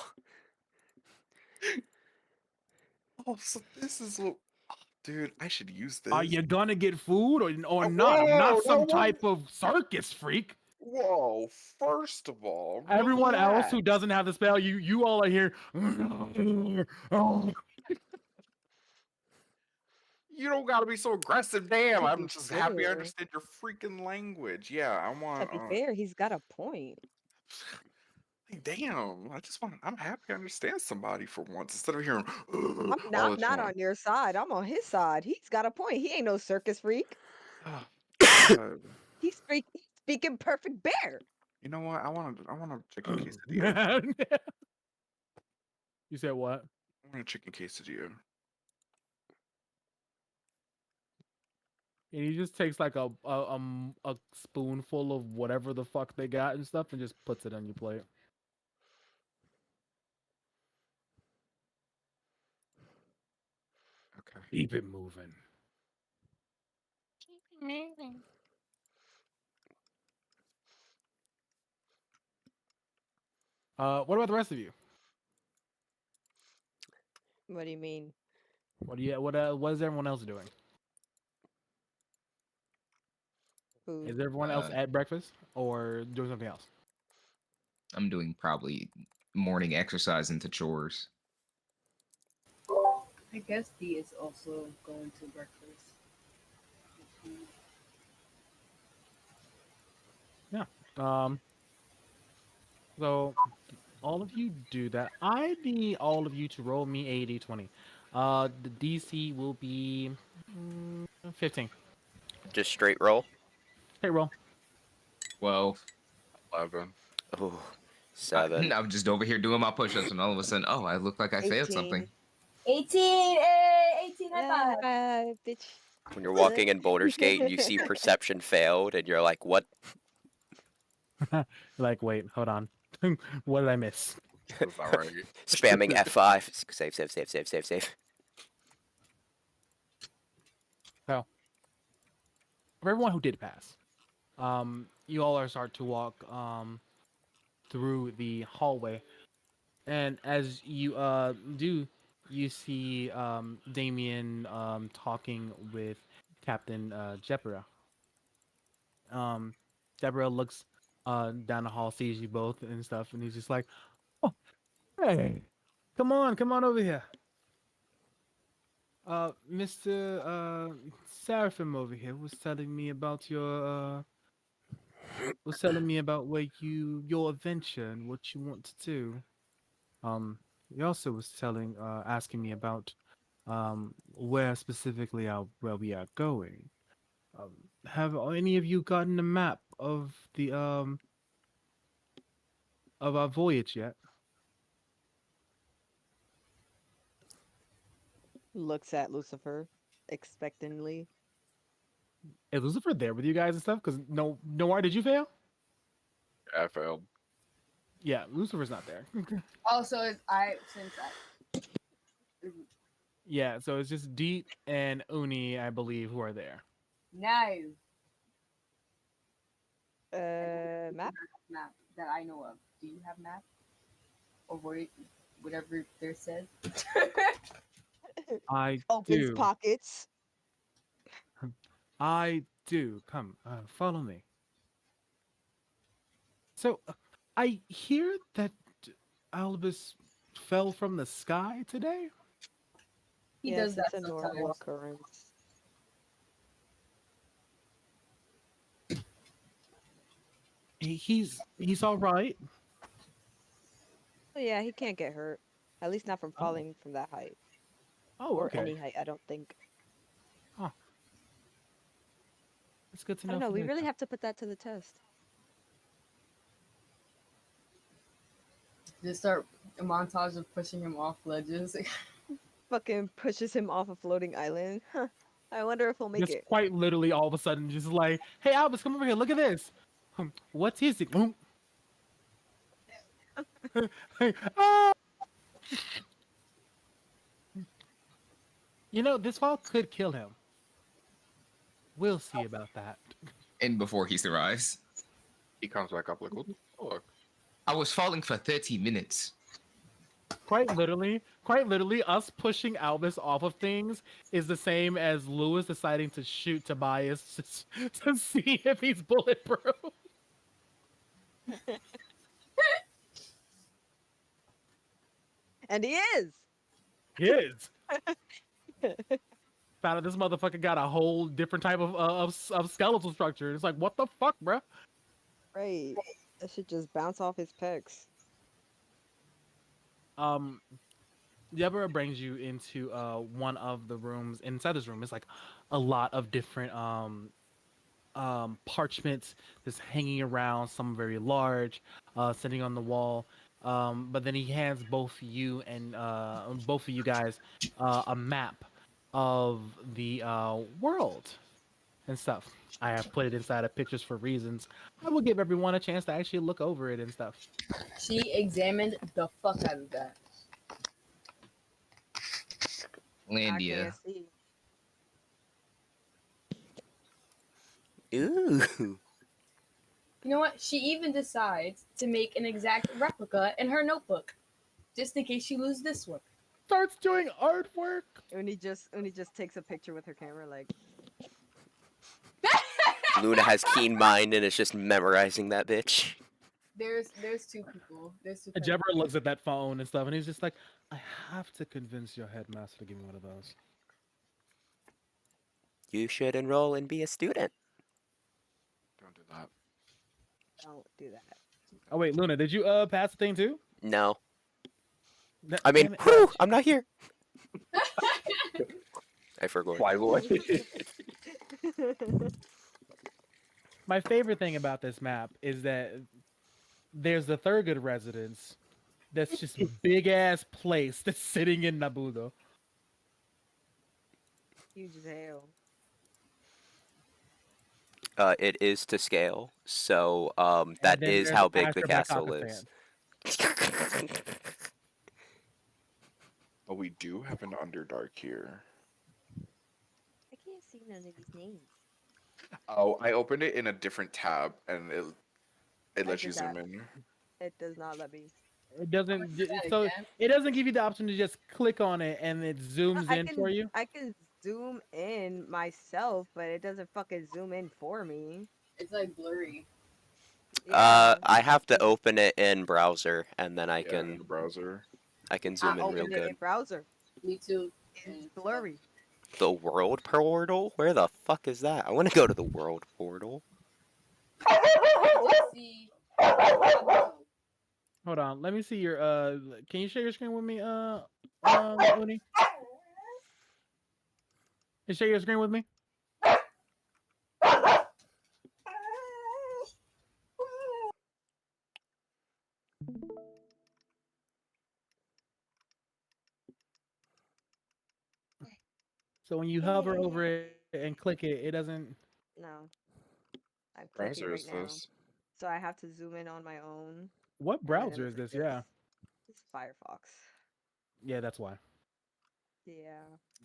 oh, so this is what, dude. I should use Are this. you gonna get food or not? I'm not Whoa, some type of circus freak. whoa! First of all, Everyone else relax. who doesn't have the spell, you all are here. You don't gotta be so aggressive. Damn, To I'm be just happy I fair, understand your freaking language. Yeah, I to want. be fair, he's got a point. Like, damn, I just want. I'm happy I understand somebody for once instead of hearing all I'm the not time. on your side. I'm on his side. He's got a point. He ain't no circus freak. Oh, God. He's speaking perfect bear. You know what? I want a chicken quesadilla. You said what? I want a chicken quesadilla. And he just takes like a spoonful of whatever the fuck they got and stuff, and just puts it on your plate. Okay. Keep it moving. What about the rest of you? What do you mean? What is everyone else doing? Food? Is everyone else Uh, at breakfast or doing something else? I'm doing probably morning exercise into chores. I guess D is also going to breakfast. Yeah. Um. So all of you do that. I need all of you to roll me a d20. The DC will be 15. Just straight roll. Hey, roll. 12. 11. Oh, I, 7. I'm just over here doing my push-ups, and all of a sudden, oh, I look like I failed something. 18. 18! Hey, 18 high High five! five, bitch. When you're walking in Boulder's Gate and you see perception failed, and you're like, "What?" Like, wait, hold on. What did I miss? That's not right. Spamming F5. Save, save, save, save, save, save. So, for everyone who did pass, you all are start to walk through the hallway, and as you do, you see Damien talking with Captain Jepera. Um, Deborah looks down the hall, sees you both and stuff, and he's just like, "Oh, hey, Come on over here. Mr. Seraphim over here was telling me about was telling me about where your adventure and what you want to do. He also was asking me about where specifically where we are going. Um, have any of you gotten a map of our voyage yet? Looks at Lucifer expectantly. Is Lucifer there with you guys and stuff? Because no, why did you fail? I failed. Yeah, Lucifer's not there. Also, since Yeah, so it's just Deet and Uni, I believe, who are there. no, I don't Map? have map that I know of. Do you have map or whatever there says? I Opens do. pockets. I do. Come, follow me. So, I hear that Albus fell from the sky today. He Yes, does it's that a normal sometimes. occurrence. He's all right. Oh yeah, he can't get hurt. At least not from Oh, falling from that height. oh, Or okay. any height, I don't think. Oh, it's good to I don't know know, for we really later. have to put that to the test. Just start a montage of pushing him off ledges. Fucking pushes him off a floating island. Huh. I wonder if he'll make Just it. quite literally, all of a sudden, just like, hey, Albus, come over here. Look at this. What is it? Ah! You know, this fall could kill him. We'll see about that. And before he survives, He comes back up like, what? Oh, look. I was falling for 30 minutes. Quite literally, us pushing Albus off of things is the same as Lewis deciding to shoot Tobias to see if he's bulletproof. And he is! He is. Found out this motherfucker got a whole different type of skeletal structure. It's like, what the fuck, bruh? Right. That should just bounce off his pecs. Um, Deborah brings you into one of the rooms. Inside this room is like a lot of different parchments just hanging around, some very large, sitting on the wall. But then he hands both of you guys a map of the world and stuff. I have put it inside of pictures for reasons. I will give everyone a chance to actually look over it and stuff. She examined the fuck out of that. I can't Landia. see. Ooh. You know what? She even decides to make an exact replica in her notebook, just in case she loses this one. Starts doing artwork. Uni just takes a picture with her camera, like, Luna has keen mind and is just memorizing that bitch. There's two people. There's two. Jebber looks at that phone and stuff, and he's just like, "I have to convince your headmaster to give me one of those." You should enroll and be a student. Don't do that. don't do that. Oh wait, Luna, did you pass the thing too? No. I mean, Damn it. whew, I'm not here. I forgot. Plywood. My favorite thing about this map is that there's the Thurgood residence. That's just a big ass place that's sitting in Nabudo. Huge as hell. It is to scale, so And that then is there's how a big the Pastor castle is. Blackakistan. But we do have an Underdark here. I can't see none of these names. Oh, I opened it in a different tab, and it I lets you did that. zoom in. It does not let me. It doesn't. that So again. it doesn't give you the option to just click on it and it zooms I in for can you. I can zoom in myself, but it doesn't fucking zoom in for me. It's like blurry. Yeah. I have to open it in browser, and then I Yeah, in can. the browser. I can I zoom in real Opened opened it it. in good. browser. Me too. It's And stuff. blurry. The world portal? Where the fuck is that? I want to go to the world portal. I just see Kabuto. Hold on. Let me see your can you share your screen with me, Uni? Can you share your screen with me? So when you hover over it and click it doesn't. No, I'm clicking Browser right is now. this? So I have to zoom in on my own, What and then it browser is looks like this? this. Yeah. It's Firefox. Yeah, that's why. Yeah.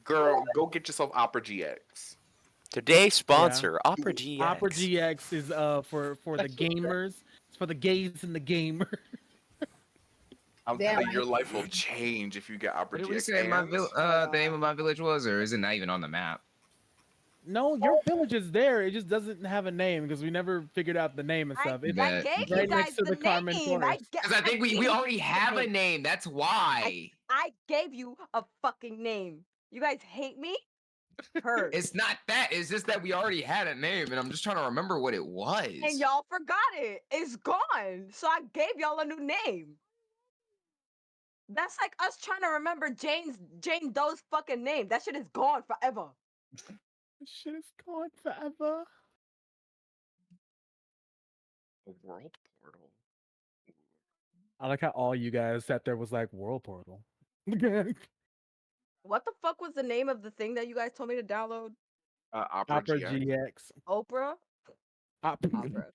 Girl, go get yourself Opera GX. Today's Yeah. sponsor, Opera Opera GX. GX is for the gamers. It's for the gays and the gamer. I'm Damn, telling you, your life will change if you get Opera What did we GX. say And Hold the name of on. my village was, or is it not even on the map? No, your village is there. It just doesn't have a name because we never figured out the name and stuff. It's I That gave you right next guys to the the Carmen name. Forest. because I think we gave already you a have a name. name. That's I why. I gave you a fucking name. You guys hate me? Heard. It's not that. It's just that we already had a name, and I'm just trying to remember what it And was. y'all forgot it. It's gone. So I gave y'all a new name. That's like us trying to remember Jane Doe's fucking name. That shit is gone forever. This shit is gone forever. a world portal. I like how all you guys sat there was like World Portal. What the fuck was the name of the thing that you guys told me to download? Opera Opera GX. GX. Oprah? Op- Opera.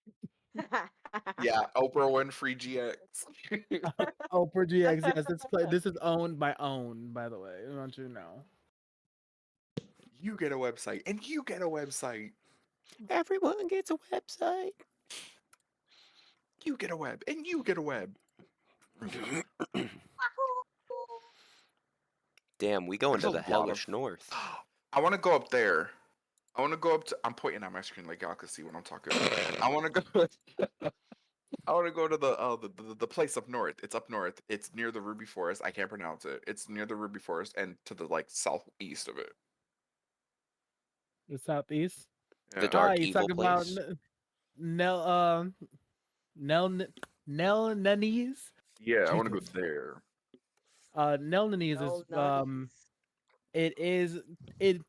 Yeah, Oprah Winfrey GX. Oprah GX. Yes, this is owned by Own, by the way. Don't you know? You get a website, and you get a website. Everyone gets a website. You get a web, and you get a web. Damn, we go There's into a the lot of. hellish north. I want to go up there. I want to go up to. I'm pointing at my screen like y'all can see what I'm talking about. I want to go. I want to go to the place up north. It's up north. It's near the Ruby Forest. I can't pronounce it. It's near the Ruby Forest and to the like southeast of it. The southeast. The Yeah. Ah, dark you evil talking about place. Nel Nel Nel Nannies? Yeah, I want to go Jesus. there. Nel Nannies is No nutties. it is it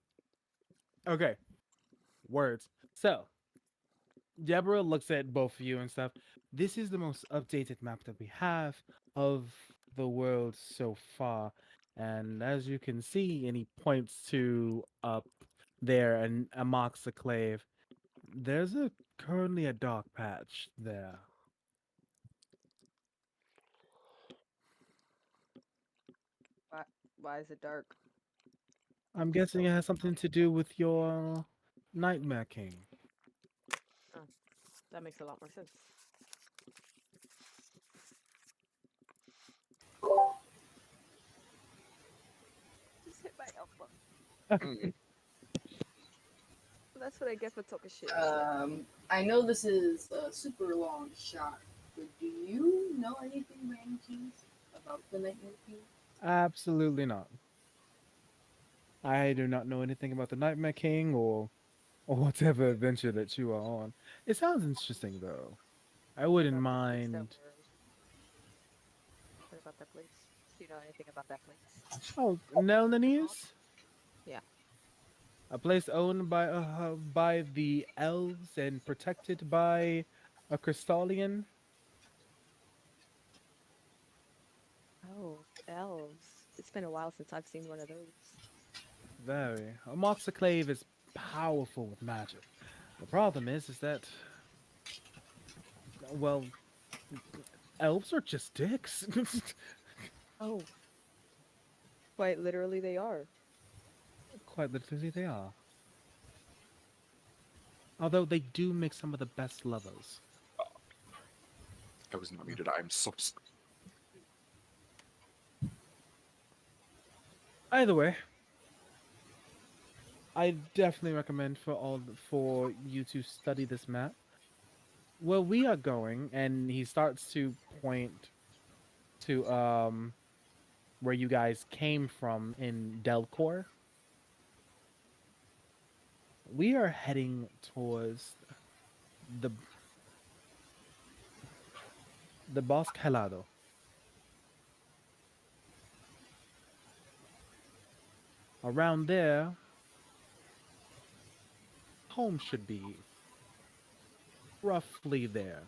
okay. Words. So Deborah looks at both of you and stuff. This is the most updated map that we have of the world so far. And as you can see, and he points to up there and amongst the clave, there's a currently a dark patch there. Why, why is it dark? I'm guessing it has something to do with your Nightmare King. Oh, that makes a lot more sense. Just hit my elbow. Mm. That's what I get for talking shit. I know this is a super long shot, but do you know anything by any chance about the Nightmare King? Absolutely not. I do not know anything about the Nightmare King or whatever adventure that you are on. It sounds interesting though. I What wouldn't about the place that mind. we're? What about that place? Do you know anything about that place? Oh, Nelnanies? Yeah. A place owned by the elves and protected by a Crystallian. Oh, elves. It's been a while since I've seen one of those. Very. A Moxiclave is powerful with magic. The problem is that well, elves are just dicks. Oh, quite literally, they are. Quite literally, they are. Although they do make some of the best lovers. I was not muted. I'm so sorry. Either way, I definitely recommend for you to study this map. Where we are going, and he starts to point to where you guys came from in Delcor. We are heading towards the the Bosque Helado. Around there, home should be roughly there,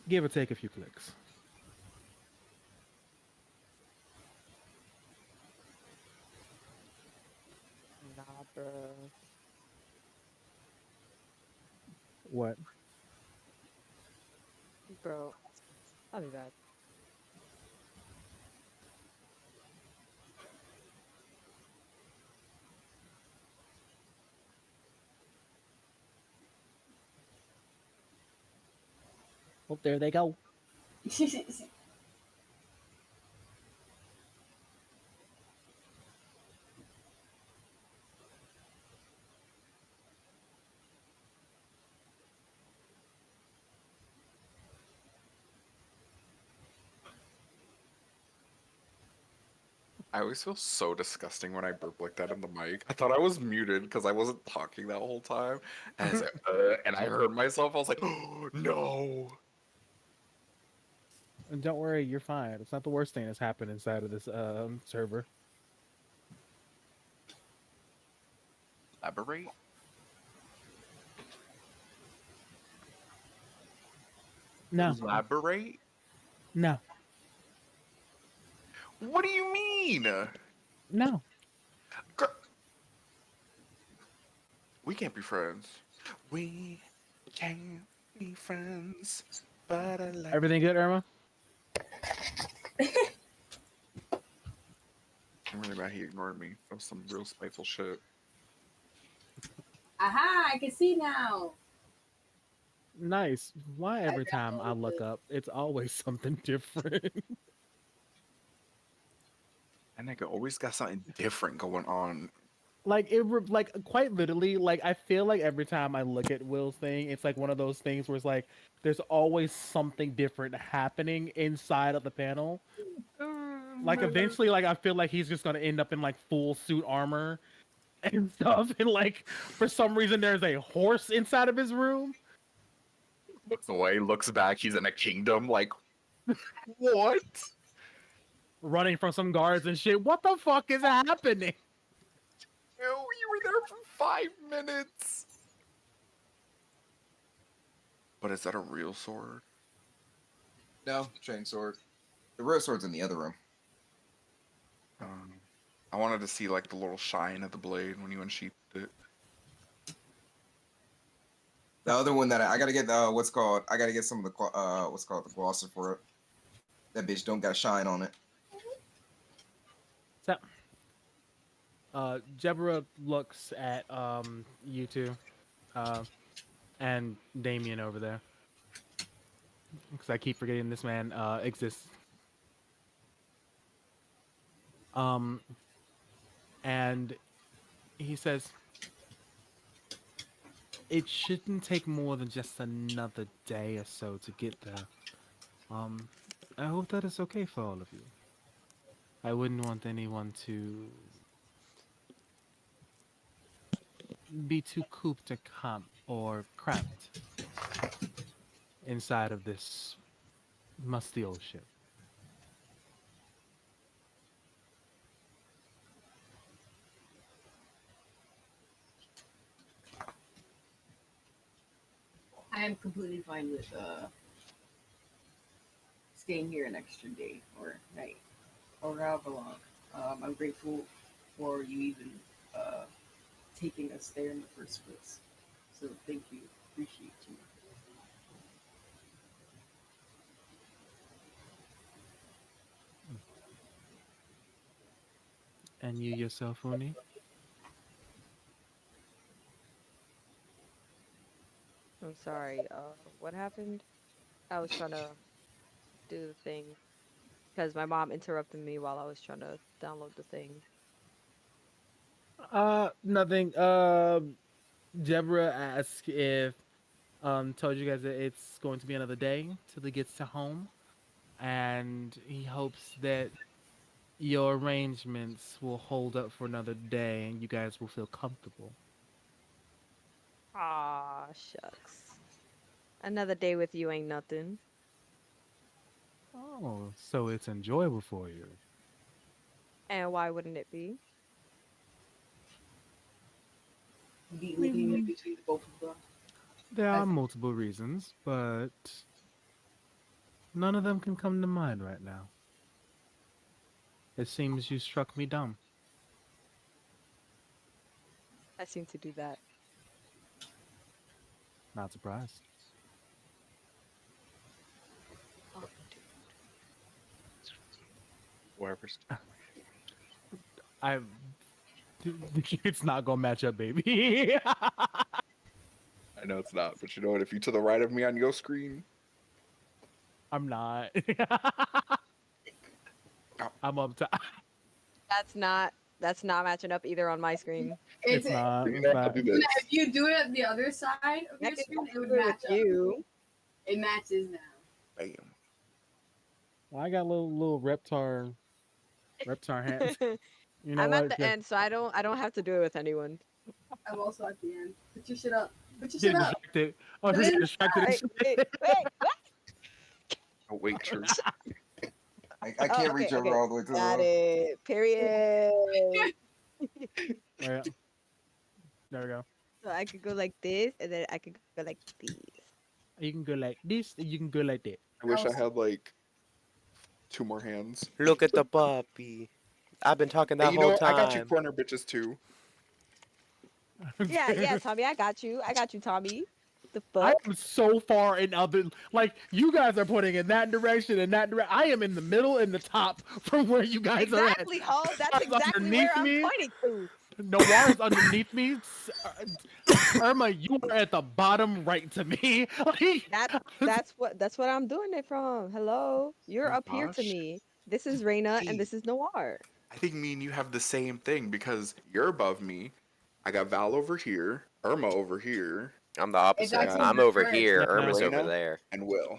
give or take a few clicks. Nah, bro. What? Bro, I'll be back. Oh, there they go. I always feel so disgusting when I burp like that in the mic. I thought I was muted because I wasn't talking that whole time, and I said, and I heard myself. I was like, oh no. And don't worry, you're fine. It's not the worst thing that's happened inside of this server. Elaborate. No, Elaborate. no, What do you mean? no. We can't be friends. We can't be friends, but I like. Everything good, Irma? I'm really mad he ignored me. That was some real spiteful shit. Aha! I can see now. Nice. Why I every grabbed time all I of look the. up, it's always something different? And nigga always got something different going on. Like like quite literally, like I feel like every time I look at Will's thing, it's like one of those things where it's like there's always something different happening inside of the panel. Like eventually, like I feel like he's just gonna end up in like full suit armor and stuff, and like for some reason there's a horse inside of his room. Looks away, looks back. He's in a kingdom. Like, what? Running from some guards and shit. What the fuck is happening? Ew, you were there for 5 minutes. But is that a real sword? No, chain sword. The real sword's in the other room. Um, I wanted to see like the little shine of the blade when you unsheathed it. The other one that I gotta get what's called I gotta get some of the what's called the glosser for it. That bitch don't got shine on it. So, Jebra looks at you two, uh, and Damien over there, because I keep forgetting this man exists. Um, and he says, "It shouldn't take more than just another day or so to get there. Um, I hope that is okay for all of you. I wouldn't want anyone to be too cooped or or cramped inside of this musty old ship." I am completely fine with staying here an extra day or night or however long. I'm grateful for you even uh, taking us there in the first place. So thank you. Appreciate you. And you yourself, Uni? I'm sorry. What happened? I was trying to do the thing because my mom interrupted me while I was trying to download the thing. Nothing. Deborah asked if told you guys that it's going to be another day till he gets to home, and he hopes that your arrangements will hold up for another day and you guys will feel comfortable. Aw, shucks. Another day with you ain't nothing. Oh, so it's enjoyable for you. And why wouldn't it be? Be I living in mean, between the both of them. there are As multiple reasons, but none of them can come to mind right now. It seems you struck me dumb. I seem to do that. Not surprised. Oh, dude. Whatever's. I it's not gonna match up, baby. I know it's not, but you know what? If you to the right of me on your screen, I'm not. oh, I'm up to. That's not matching up either on my screen. it's It's not. you're It's gonna have not. to do this. if you do it on the other side of I your can screen, it would do it with match up. you. It matches now. Bam. Well, I got little reptar hands. You know I'm at what? the end, so I don't have to do it with anyone. I'm also at the end. Put your shit up. Put your shit Getting up. distracted. Oh, Put just it get in the distracted and Wait, shit. wait, what? Oh wait, true. I Oh, can't okay, reach over okay. all the way to the Got road. it. Period. Yeah, there we go. So I could go like this, and then I could go like this. You can go like this, and you can go like that. I wish I Also, had like two more hands. Look at the puppy. I've been talking Hey, that you know whole what? I got you time. corner bitches too. Yeah, yeah, Tommy, I got you. I got you, Tommy. The I fuck? am so far in other, like you guys are putting in that direction and that direction. I am in the middle and the top from where you guys are at. Exactly, Ho. That's That's exactly where underneath I'm me. pointing to. Noir is underneath me. Irma, you are at the bottom right to me. That that's what I'm doing it from. Hello, Oh you're my up here to gosh. me. This is Reina, and Hey, this is Noir. I think me and you have the same thing because you're above me. I got Val over here, Irma over here. I'm the it's I opposite. actually got I'm over reversed. here. Yeah, Irma's no, over Reina there. and Will.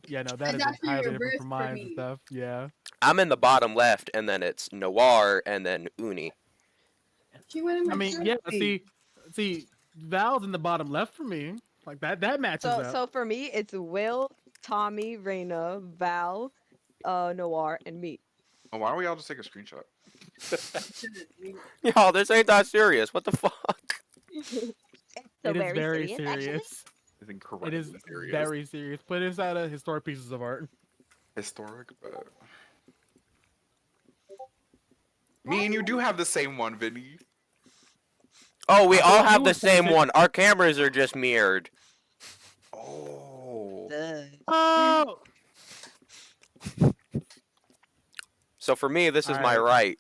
yeah, no, that It's is actually entirely different reversed from for mine and me. stuff. Yeah. I'm in the bottom left, and then it's Noir, and then Uni. She went in I my mean, yeah. tree. See, Val's in the bottom left for me. Like that matches So up. so for me, it's Will, Tommy, Reina, Val, Noir, and me. Oh, why don't we all just take a screenshot? Y'all, this ain't that serious. What the fuck? It's so It is very very serious, actually. serious. It's It is incredibly serious. very serious. Put it out of historic pieces of art. Historic, but me and you do have the same one, Vinny. Oh, we I all thought you have the were same pointing. one. Our cameras are just mirrored. Oh. Ugh. Oh, So for me, this all is my right.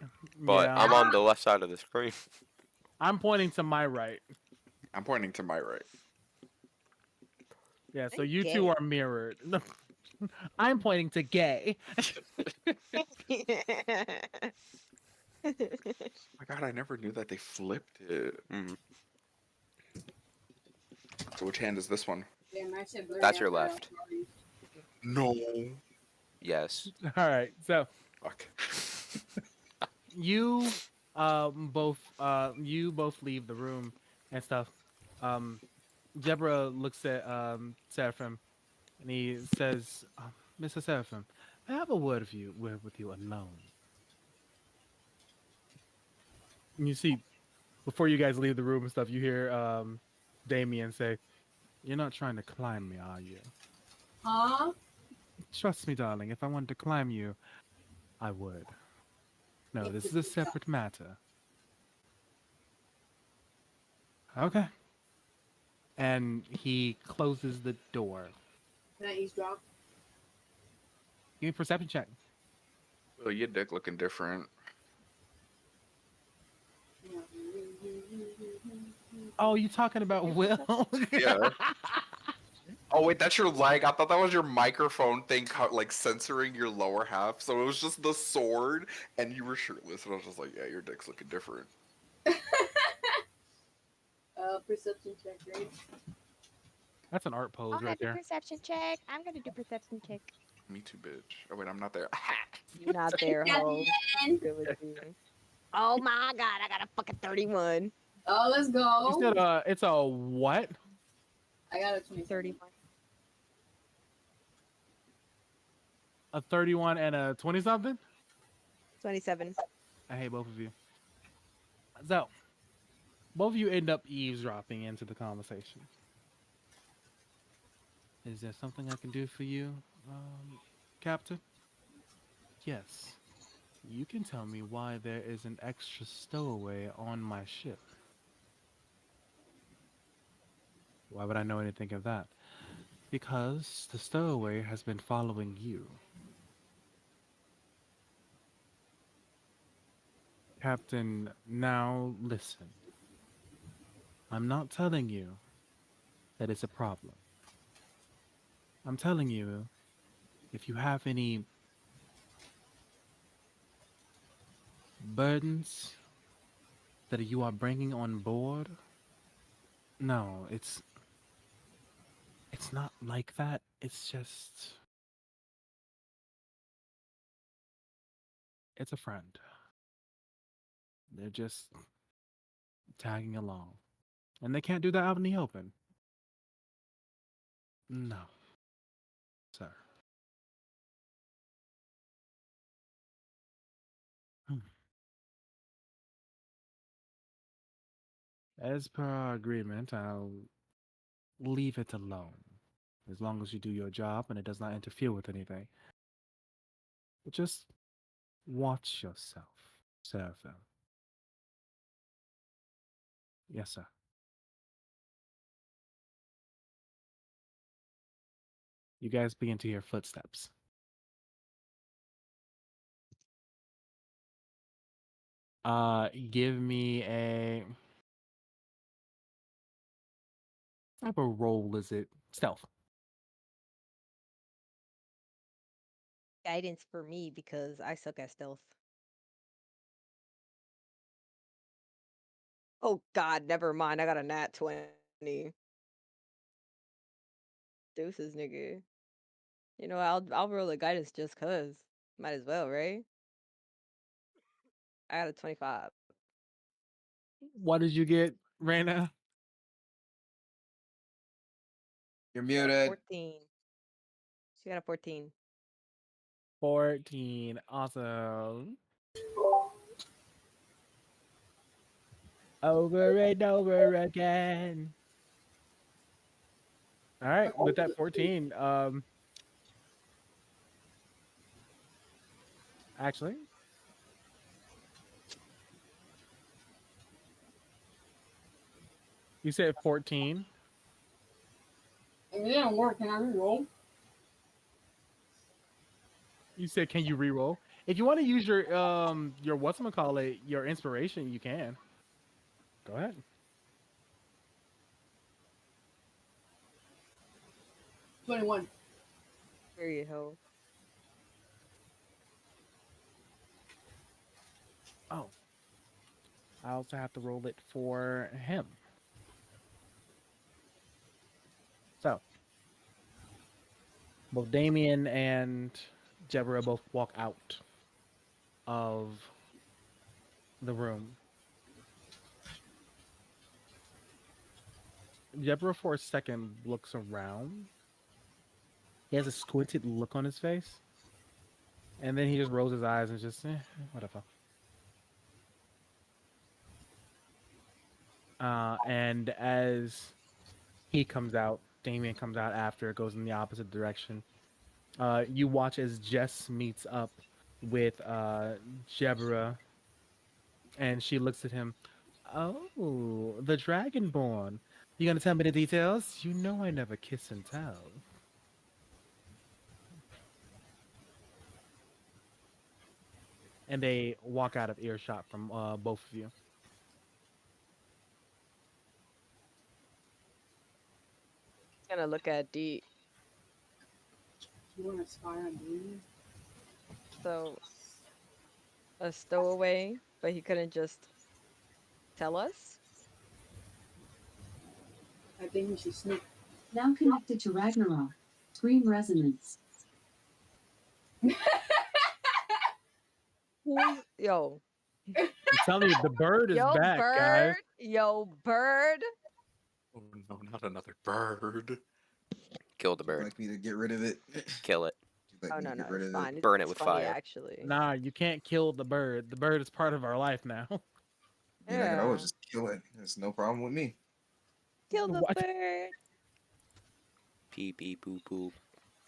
right, but Yeah, I'm on the left side of the screen. I'm pointing to my right. I'm pointing to my right. Yeah, so I'm you two gay. are mirrored. I'm pointing to gay. Oh my god, I never knew that they flipped it. Mhm. So which hand is this one? Yeah, my shit blurry That's your after left. sorry. No. Yes. All right, so Fuck. you you both leave the room and stuff. Um, Deborah looks at Seraphim and he says, "Mr. Seraphim, may I have a word with you alone?" And you see, before you guys leave the room and stuff, you hear Damien say, "You're not trying to climb me, are you?" Huh? "Trust me, darling. If I wanted to climb you, I would. No, this is a separate matter." "Okay." And he closes the door. Can I eavesdrop? Give me a perception check. Well, your dick looking different. Oh, you talking about Will? Yeah. Oh wait, that's your leg. I thought that was your microphone thing, like censoring your lower half. So it was just the sword, and you were shirtless, and I was just like, yeah, your dick's looking different. Perception check, right? That's an art I'm pose gonna right do there. perception check. I'm gonna do perception check. Me too, bitch. Oh wait, I'm not there. You not there, ho. Italian. Good with you. Oh my god, I got a fucking 31. Oh, let's You go. said it's a what? I got a 27. 31. A 31 and a 20 something? 27. I hate both of you. So, both of you end up eavesdropping into the conversation. Is there something I can do for you, Captain? Yes. You can tell me why there is an extra stowaway on my ship. Why would I know anything of that? Because the stowaway has been following you. Captain, now listen. I'm not telling you that it's a problem. I'm telling you, if you have any burdens that you are bringing on board, no, it's not like that. It's just it's a friend. They're just tagging along. And they can't do that out in the open. No, sir. Hmm. As per our agreement, I'll leave it alone. As long as you do your job and it does not interfere with anything. But just watch yourself, Seraphim. Yes, sir. You guys begin to hear footsteps. Give me a type of roll is it? Stealth. Guidance for me because I suck at stealth. Oh god, never mind. I got a nat 20. Deuces, nigga. You know, I'll roll a guidance just cuz. Might as well, right? I got a 25. What did you get, Raina? You're I got a muted. 14. She got a 14. 14. Awesome. Over and over again. All right, with that 14, actually, you said 14. If it didn't work, can I reroll? You said, can you re-roll? If you want to use your whatchamacallit, your inspiration, you can. Go ahead. 21. Period, ho. Oh, I also have to roll it for him. So both Damien and Jebra both walk out of the room. Jebra for a second looks around. He has a squinted look on his face, and then he just rolls his eyes and just whatever. And as he comes out, Damien comes out after, goes in the opposite direction. You watch as Jess meets up with Jebra, and she looks at him. Oh, the Dragonborn. You gonna tell me the details? You know I never kiss and tell. And they walk out of earshot from both of you. Gonna look at D. You want to spy on me? So, a stowaway, but he couldn't just tell us? I think we should snoop. Now connected to Ragnarok. Screen resonance. Yo, I'm telling you, the bird is yo, back, guys. bird, yo, bird. Oh no, not another bird. Kill the Would you bird. like me to get rid of it? Kill it. Would you like Oh me to no, get no, rid it's of it? fine. Burn it It's with funny fire. actually. Nah, you can't kill the bird. The bird is part of our life now. I mean, I could always Yeah, just kill it. There's no problem with me. kill the What? bird. Pee pee poo poo. This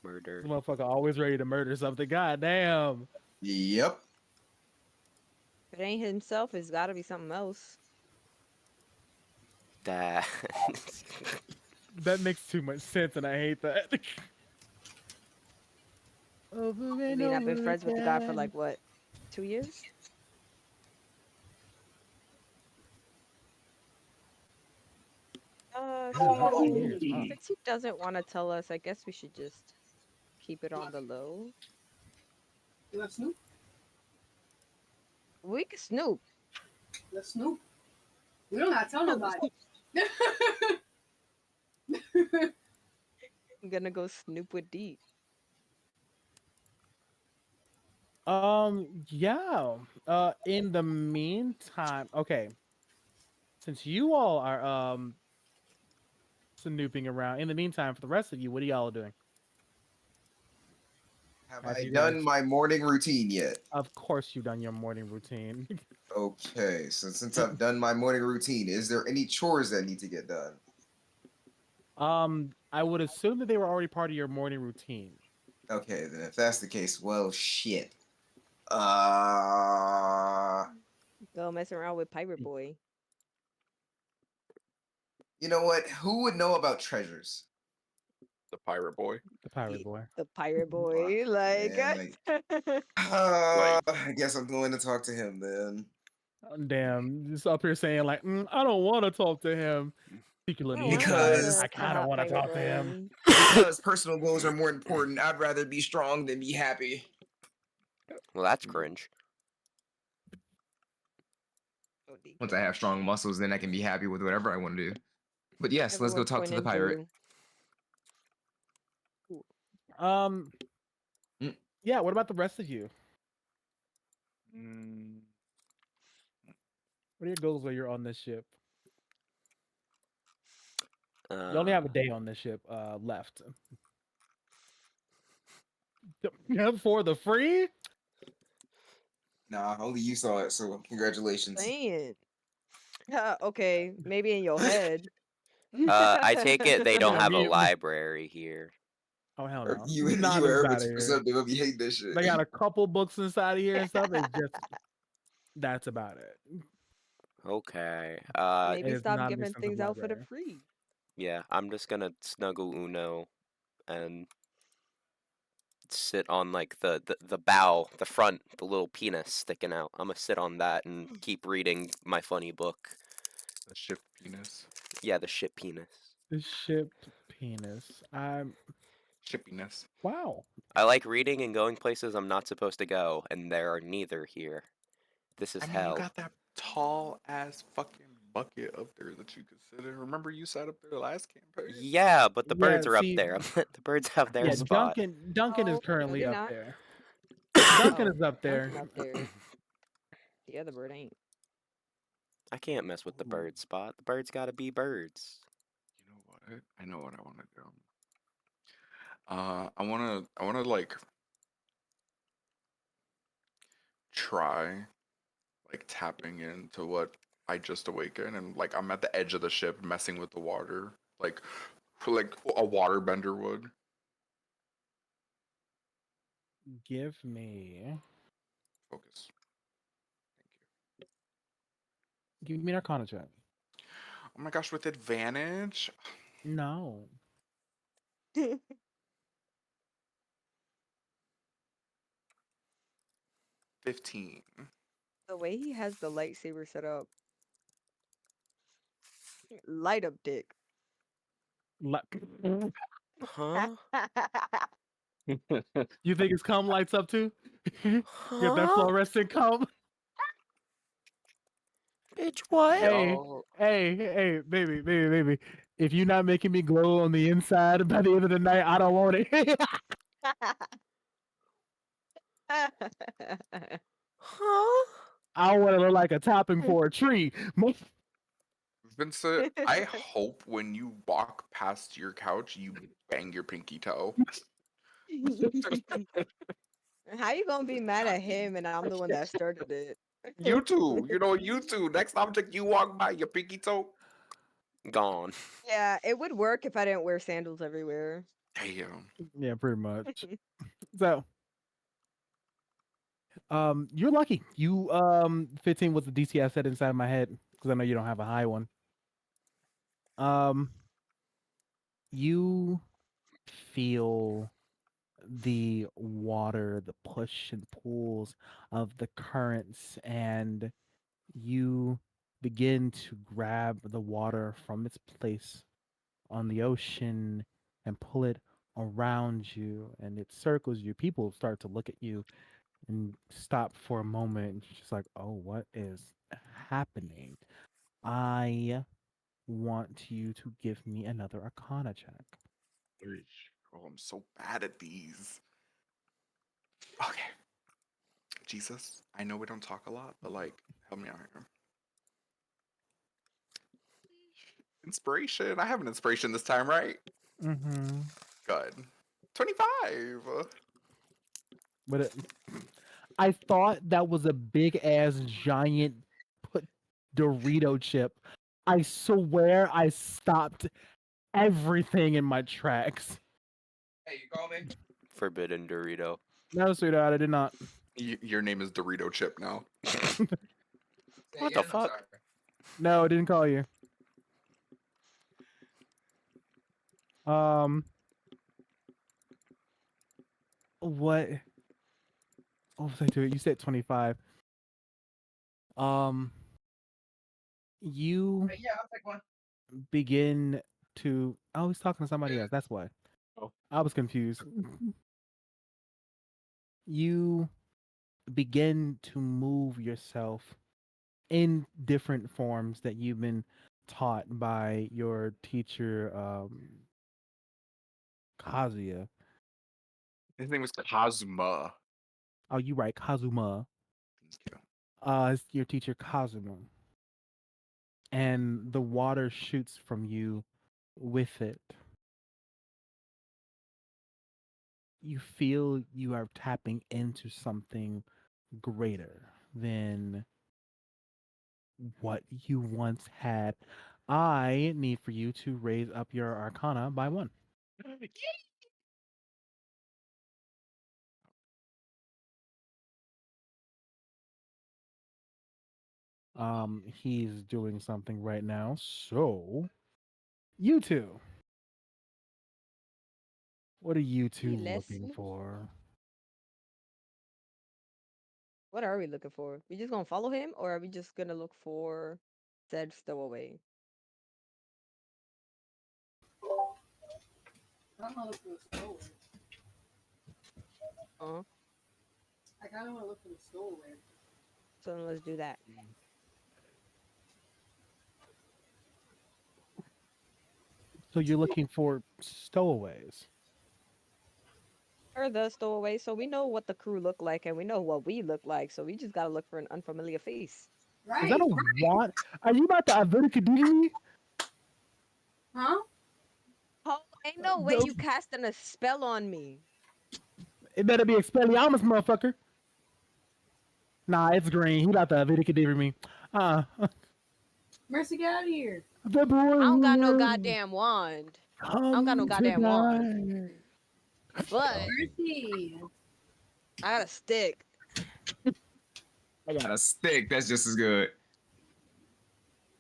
Murder. motherfucker always ready to murder something. God damn. Yep. If it ain't himself, it's got to be something else. That. That makes too much sense, and I hate that. Over I and mean, I've been over friends with the guy for again. like what, 2 years? Damn, not 2 years. Wow. Since he doesn't want to tell us, I guess we should just keep it on the low. You want Snoop? We can snoop. Let's Snoop. We don't gotta tell nobody. I'm gonna go snoop with D. Yeah. In the meantime, okay. Since you all are snooping around, in the meantime, for the rest of you, what are y'all doing? Have Have I you done guys? my morning routine yet? Of course, you've done your morning routine. Okay, so since I've done my morning routine, is there any chores that need to get done? I would assume that they were already part of your morning routine. Okay, then if that's the case, well, shit. Uh, Go mess around with Pirate Boy. you know what? Who would know about treasures? The pirate boy. The pirate boy. The Pirate Fuck, Boy, like. man, like, Like, I guess I'm going to talk to him then. Damn, just up here saying like, I don't want to talk to him. I Secretly don't want to talk inside, Because I to kind of Hot want to Pirate talk to him. Boy. because personal goals are more important. I'd rather be strong than be happy. Well, that's cringe. Oh, D Once I have cringe. strong muscles, then I can be happy with whatever I want to do. But yes, let's go Everyone's talk going to the pirate. into. Ooh. Um, Mm. yeah. What about the rest of you? mm, What are your goals while you're on this ship? You only Uh, have a day on this ship left. For the free? Nah, only you saw it, so congratulations. Saying. Okay, maybe in your head. I take it they don't Yeah, have a me. library here. Oh hell Or no, you not you are ever inside too of here. perceptive. I'll be hating that shit. They got a couple books inside of here and stuff. It's just that's about it. Okay. It Maybe is stop not an giving extensive things out for the library. free. Yeah, I'm just gonna snuggle Uno and sit on like the bow, the front, the little penis sticking out. I'm gonna sit on that and keep reading my funny book. the ship penis. Yeah, the shit penis. The ship penis. Shippiness. Wow. I like reading and going places I'm not supposed to go, and there are neither here. This is I mean, you hell. got that tall ass fucking bucket up there that you could sit in. Remember you sat up there last campaign? Yeah, but the birds Yeah. are up See. there. The birds have their Yeah. spot. Duncan is Oh, no, currently they're up not. there. Duncan Oh, is up there. Duncan up there. The other bird ain't. I can't mess with the Ooh, bird spot. The birds gotta be birds. you know what? I know what I want to do. I wanna like try like tapping into what I just awakened, and like I'm at the edge of the ship messing with the water, like a waterbender would. Give me. Focus. Thank Give me an Arcana check. you. Oh my gosh, with advantage. No. 15. The way he has the lightsaber set up, light up dick. Li- Huh? You think his cum lights up too? Get that Huh? fluorescent cum. Bitch, what? Hey, Y'all, hey, baby. If you're not making me glow on the inside by the end of the night, I don't want it. Huh? I want to look like a topping for a tree. Vincent, I hope when you walk past your couch, you bang your pinky toe. How you gonna be mad at him and I'm the one that started it? You too. You know, you too. Next object you walk by, your pinky toe. Gone. Yeah, it would work if I didn't wear sandals everywhere. Damn. Yeah, pretty much. So, you're lucky. You 15 was the DC I set inside my head because I know you don't have a high one. Um, you feel the water, the push and pulls of the currents, and you begin to grab the water from its place on the ocean and pull it around you, and it circles you. People start to look at you and stop for a moment. And just like, oh, what is happening? I want you to give me another Arcana check. Oh, I'm so bad at these. Okay. Jesus, I know we don't talk a lot, but like, help me out here. Inspiration. I have an inspiration this time, right? Mm-hmm. Good. 25. But I thought that was a big ass giant put Dorito chip. I swear I stopped everything in my tracks. Hey, you call me? Forbidden Dorito. No, sweetheart, I did not. Your name is Dorito Chip now. Say What again? the I'm fuck? sorry. No, I didn't call you. Um, what? What was I doing? You said 25. Um, you Hey, yeah, I'll take one. begin to. I was talking to somebody else. That's why. Oh. I was confused. You begin to move yourself in different forms that you've been taught by your teacher, Kazuya. His name was Cosma. Oh, you right, Kazuma. Thank you. It's your teacher Kazuma, and the water shoots from you with it. You feel you are tapping into something greater than what you once had. I need for you to raise up your Arcana by one. He's doing something right now. So, you two, what are you two Hey, let's looking move. for? What are we looking for? We just gonna follow him, or are we just gonna look for said stowaway? I don't want to look for the stowaway. Uh, I kind of want to look for the stowaway. so then let's do that. So, you're looking for stowaways. Or the stowaway, so we know what the crew look like, and we know what we look like. So we just gotta look for an unfamiliar face. Is that Right. a want? Are you about to Avericadini me? Huh? Oh, ain't no way No, you casting a spell on me. it better be Expelliarmus, motherfucker. Nah, it's green. He about to Avericadini me. Uh, Mercy, get out of here. the boy I don't got no who will goddamn wand. I don't got no come to goddamn wand. die. But Mercy. I got a stick. I got a stick. That's just as good.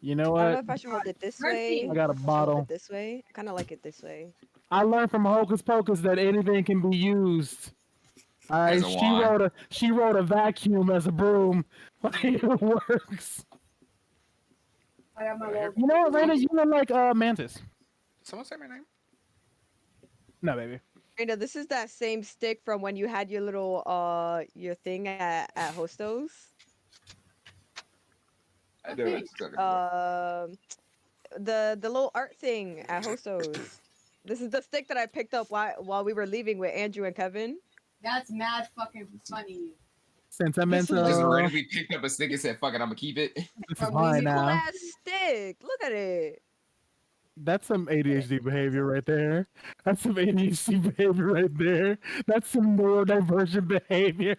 You know I don't know what? if I should hold it this Mercy. way I got a or if I should hold it bottle. this way. I kind of like it this way. I learned from Hocus Pocus that anything can be used. All As right, a wand. she wrote a vacuum as a broom. Like it works. I got my Did I hear? little. You know what, Raina? You look like Mantis. Did someone say my name? No, baby. You know, this is that same stick from when you had your little your thing at Hostos. I What do thing? it. Um, the little art thing at Hoso's. This is the stick that I picked up while we were leaving with Andrew and Kevin. That's mad fucking funny. This You just Sentimental. randomly picked up a stick and said, "Fuck it, I'm gonna keep it." This is Bro, we It's mine a used cool now. ass stick. Look at it. That's some ADHD behavior right there. That's some ADHD behavior right there. That's some neurodivergent behavior.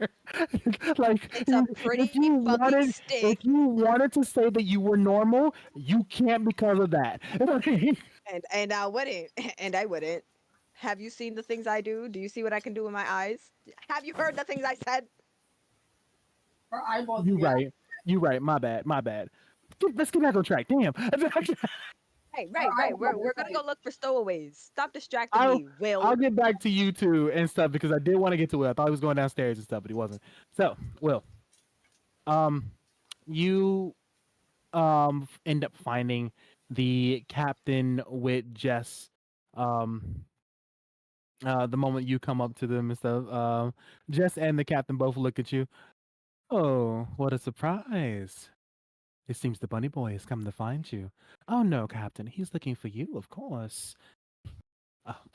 Like It's a pretty fucking if stick, you wanted to say that you were normal, you can't because of that. and I wouldn't, and I wouldn't. Have you seen the things I do? Do you see what I can do with my eyes? Have you heard the things I said? our eyeballs in You the eye. right. You right. My bad. My bad. Let's get back on track. Damn. Right, Our right, right. eyeballs We're is gonna like, go look for stowaways. Stop distracting I'll me, I'll Will. get back to you two and stuff because I did want to get to Will. I thought he was going downstairs and stuff, but he wasn't. So, Will, um, you end up finding the captain with Jess. Um, the moment you come up to them and stuff, Jess and the captain both look at you. Oh, what a surprise! It seems the bunny boy has come to find you. Oh no, Captain, he's looking for you, of course.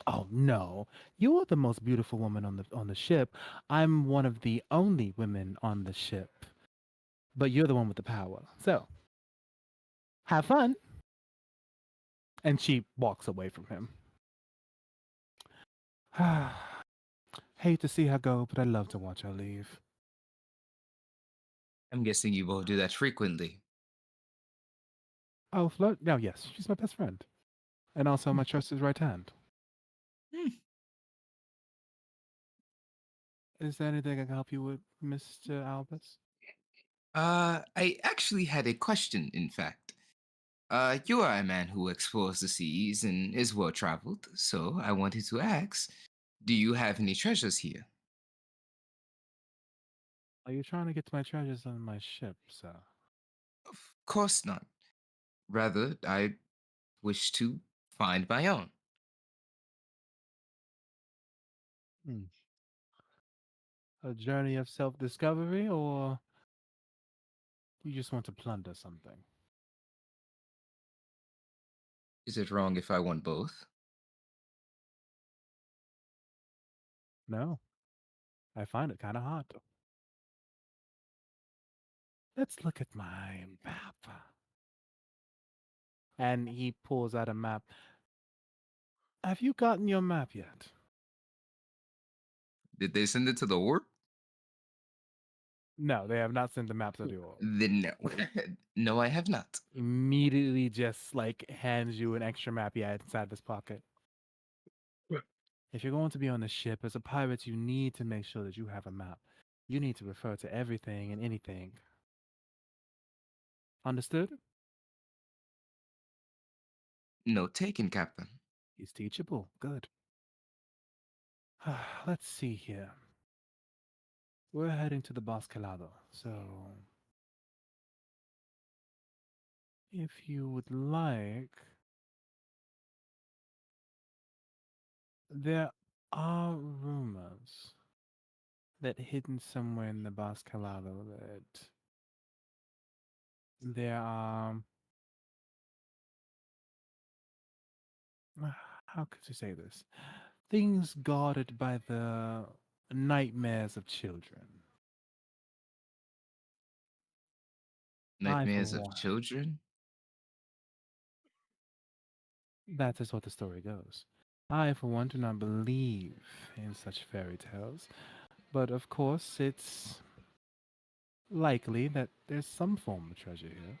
Oh no, you are the most beautiful woman on the ship. I'm one of the only women on the ship, but you're the one with the power. So have fun. And she walks away from him. Hate to see her go, but I love to watch her leave. I'm guessing you both do that frequently. Oh, Flirt? No, yes, she's my best friend, and also my trusted right hand. Hmm. Is there anything I can help you with, Mr. Albus? I actually had a question, in fact. You are a man who explores the seas and is well traveled, so I wanted to ask, do you have any treasures here? Are you trying to get to my treasures on my ship, sir? Of course not. Rather, I wish to find my own. Hmm. A journey of self-discovery, or you just want to plunder something? Is it wrong if I want both? No, I find it kind of hard. Let's look at my map. And he pulls out a map. Have you gotten your map yet? Did they send it to the warp? No, they have not sent the map to the orb. Then no. No, I have not. Immediately just like hands you an extra map he had inside of his pocket. If you're going to be on the ship as a pirate, you need to make sure that you have a map. You need to refer to everything and anything. Understood? No taken, Captain. He's teachable. Good. Let's see here. We're heading to the Boscalado, so if you would like, there are rumors that hidden somewhere in the Boscalado that there are how could you say this? Things guarded by the nightmares of children. I, for Nightmares of one, children? that is what the story goes. I, for one, do not believe in such fairy tales, but of course, it's likely that there's some form of treasure here.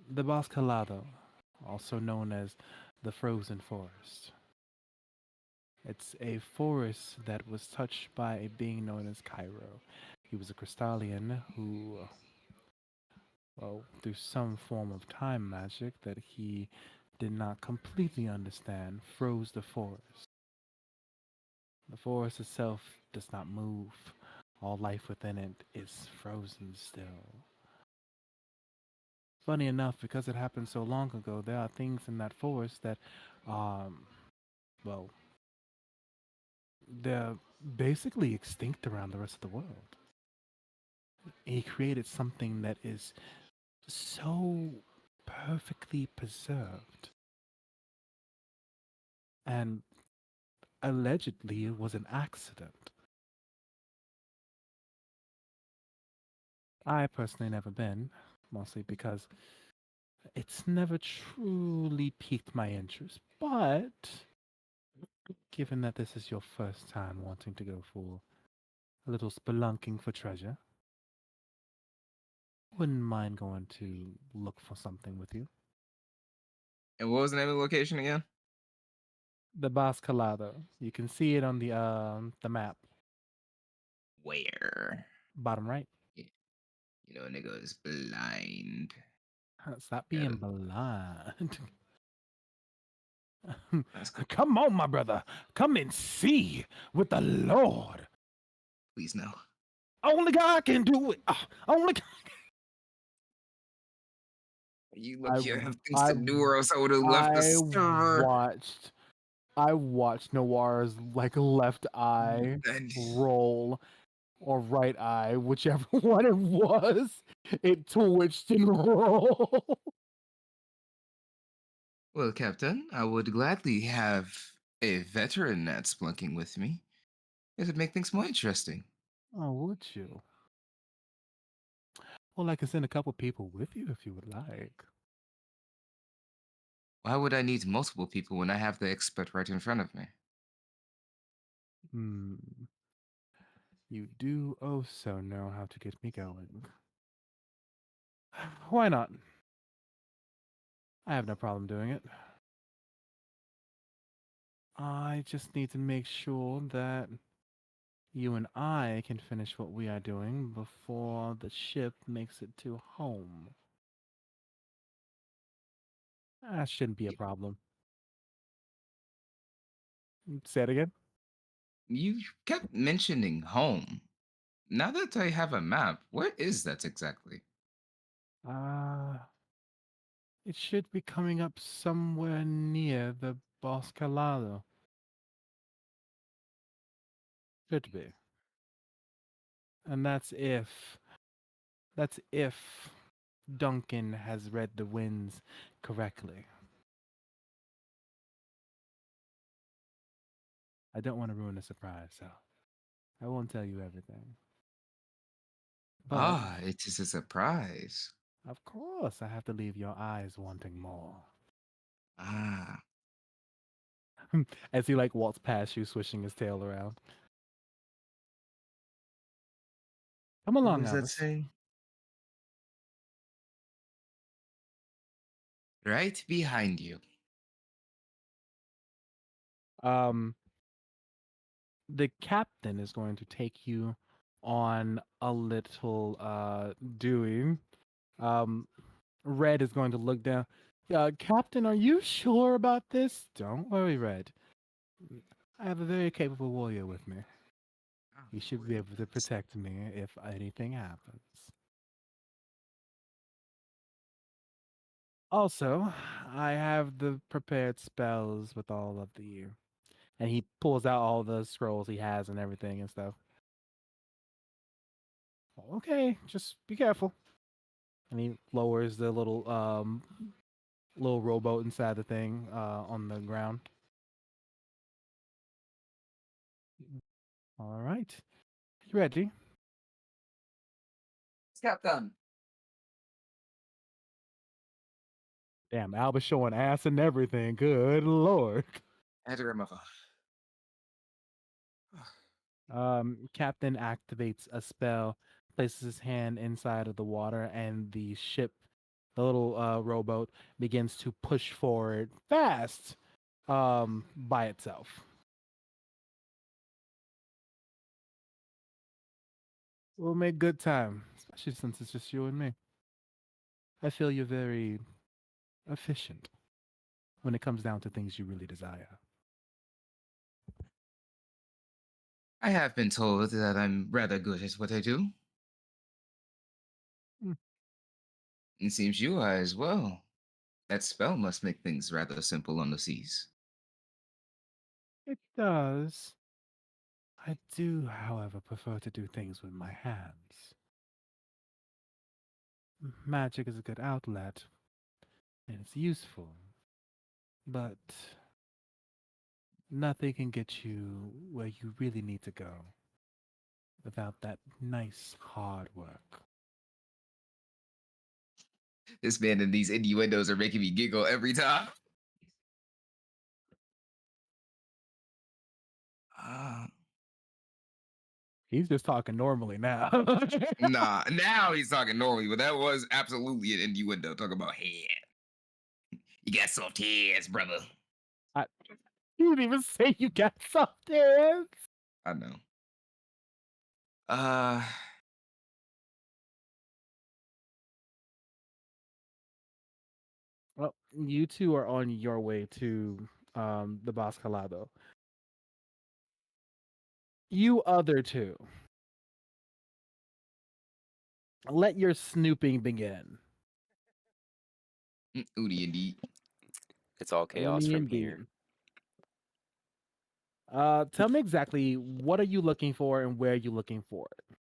The Boscalado, also known as the Frozen Forest. It's a forest that was touched by a being known as Cairo. He was a Crystallian who, well, through some form of time magic that he did not completely understand, froze the forest. The forest itself does not move. All life within it is frozen still. Funny enough, because it happened so long ago, there are things in that forest that, um, well, they're basically extinct around the rest of the world. He created something that is so perfectly preserved. And allegedly it was an accident. I personally never been, mostly because it's never truly piqued my interest. But given that this is your first time wanting to go for a little spelunking for treasure, wouldn't mind going to look for something with you. And what was the name of the location again? The Bascalado. You can see it on the map, Where? bottom right. Yeah, nigga is blind. Stop being Gotta, blind. that's cool. Come on, my brother. Come and see with the Lord. Please no. Only God can do it. Only God. You I look, you have things I to do, or else I would have left the I server. watched I watched Noir's like left eye And, roll or right eye, whichever one it was. It twitched and rolled. well, Captain, I would gladly have a veteran at splunking with me. It would make things more interesting. Oh, would you? Well, I can send a couple people with you if you would like. Why would I need multiple people when I have the expert right in front of me? Hmm. You do also know how to get me going. Why not? I have no problem doing it. I just need to make sure that you and I can finish what we are doing before the ship makes it to home. That shouldn't be a Y- problem. Say it again. You kept mentioning home. Now that I have a map, where is that exactly? Uh, it should be coming up somewhere near the Boscalado. Should be. And that's if Duncan has read the winds correctly. I don't want to ruin the surprise, so I won't tell you everything. But, Ah, it is a surprise. of course, I have to leave your eyes wanting more. Ah, As he like walks past you, swishing his tail around. Come what along, does that Albus. say? Right behind you. Um, the captain is going to take you on a little doing. Um, Red is going to look down. Captain, are you sure about this? Don't worry, Red. I have a very capable warrior with me. Ah, He should be able to protect me if anything happens. Also, I have the prepared spells with all of the, and he pulls out all the scrolls he has and everything and stuff. Okay, just be careful. And he lowers the little rowboat inside the thing on the ground. All right, you ready? Captain. Damn, Albus showing ass and everything. Good lord. I had to grab my phone. Captain activates a spell, places his hand inside of the water, and the ship, the little rowboat, begins to push forward fast by itself. We'll make good time, especially since it's just you and me. I feel you're very efficient when it comes down to things you really desire. I have been told that I'm rather good at what I do. Hmm, It seems you are as well. That spell must make things rather simple on the seas. it does. I do, however, prefer to do things with my hands. Magic is a good outlet, and it's useful, but nothing can get you where you really need to go without that nice hard work. This man and these innuendos are making me giggle every time. Uh, He's just talking normally now. nah, now he's talking normally, but that was absolutely an innuendo. Talking about head. You got soft hands, brother. I, you didn't even say you got soft hands. I know. Uh, Well, you two are on your way to the Boscalado. You other two, let your snooping begin. Udi indeed. It's all chaos Oni from here. indeed. Tell me exactly what are you looking for and where are you looking for it?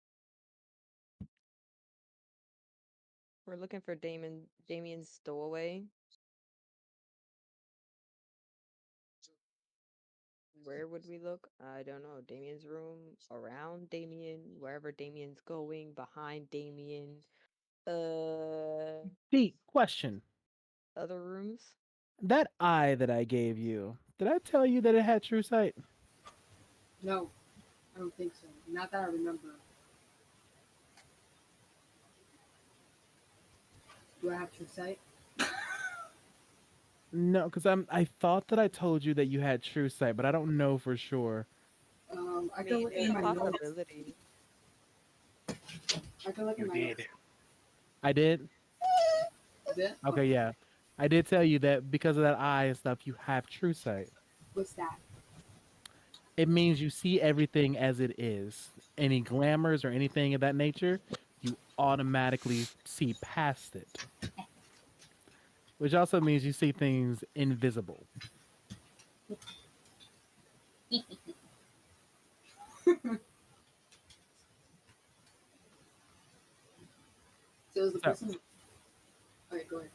We're looking for Damien's stowaway. Where would we look? I don't know. Damien's room, around Damien, wherever Damien's going, behind Damien. Uh, Deep question. Other rooms. That eye that I gave you, did I tell you that it had true sight? No, I don't think so. Not that I remember. Do I have true sight? No, because I thought that I told you that you had true sight, but I don't know for sure. I I can mean, look there's in a my notes. possibility. I can look in You my notes. did. I did? Is it? Okay, Okay. yeah. I did tell you that because of that eye and stuff, you have true sight. What's that? It means you see everything as it is. Any glamours or anything of that nature, you automatically see past it. Which also means you see things invisible. So is the So, person? Okay, go ahead.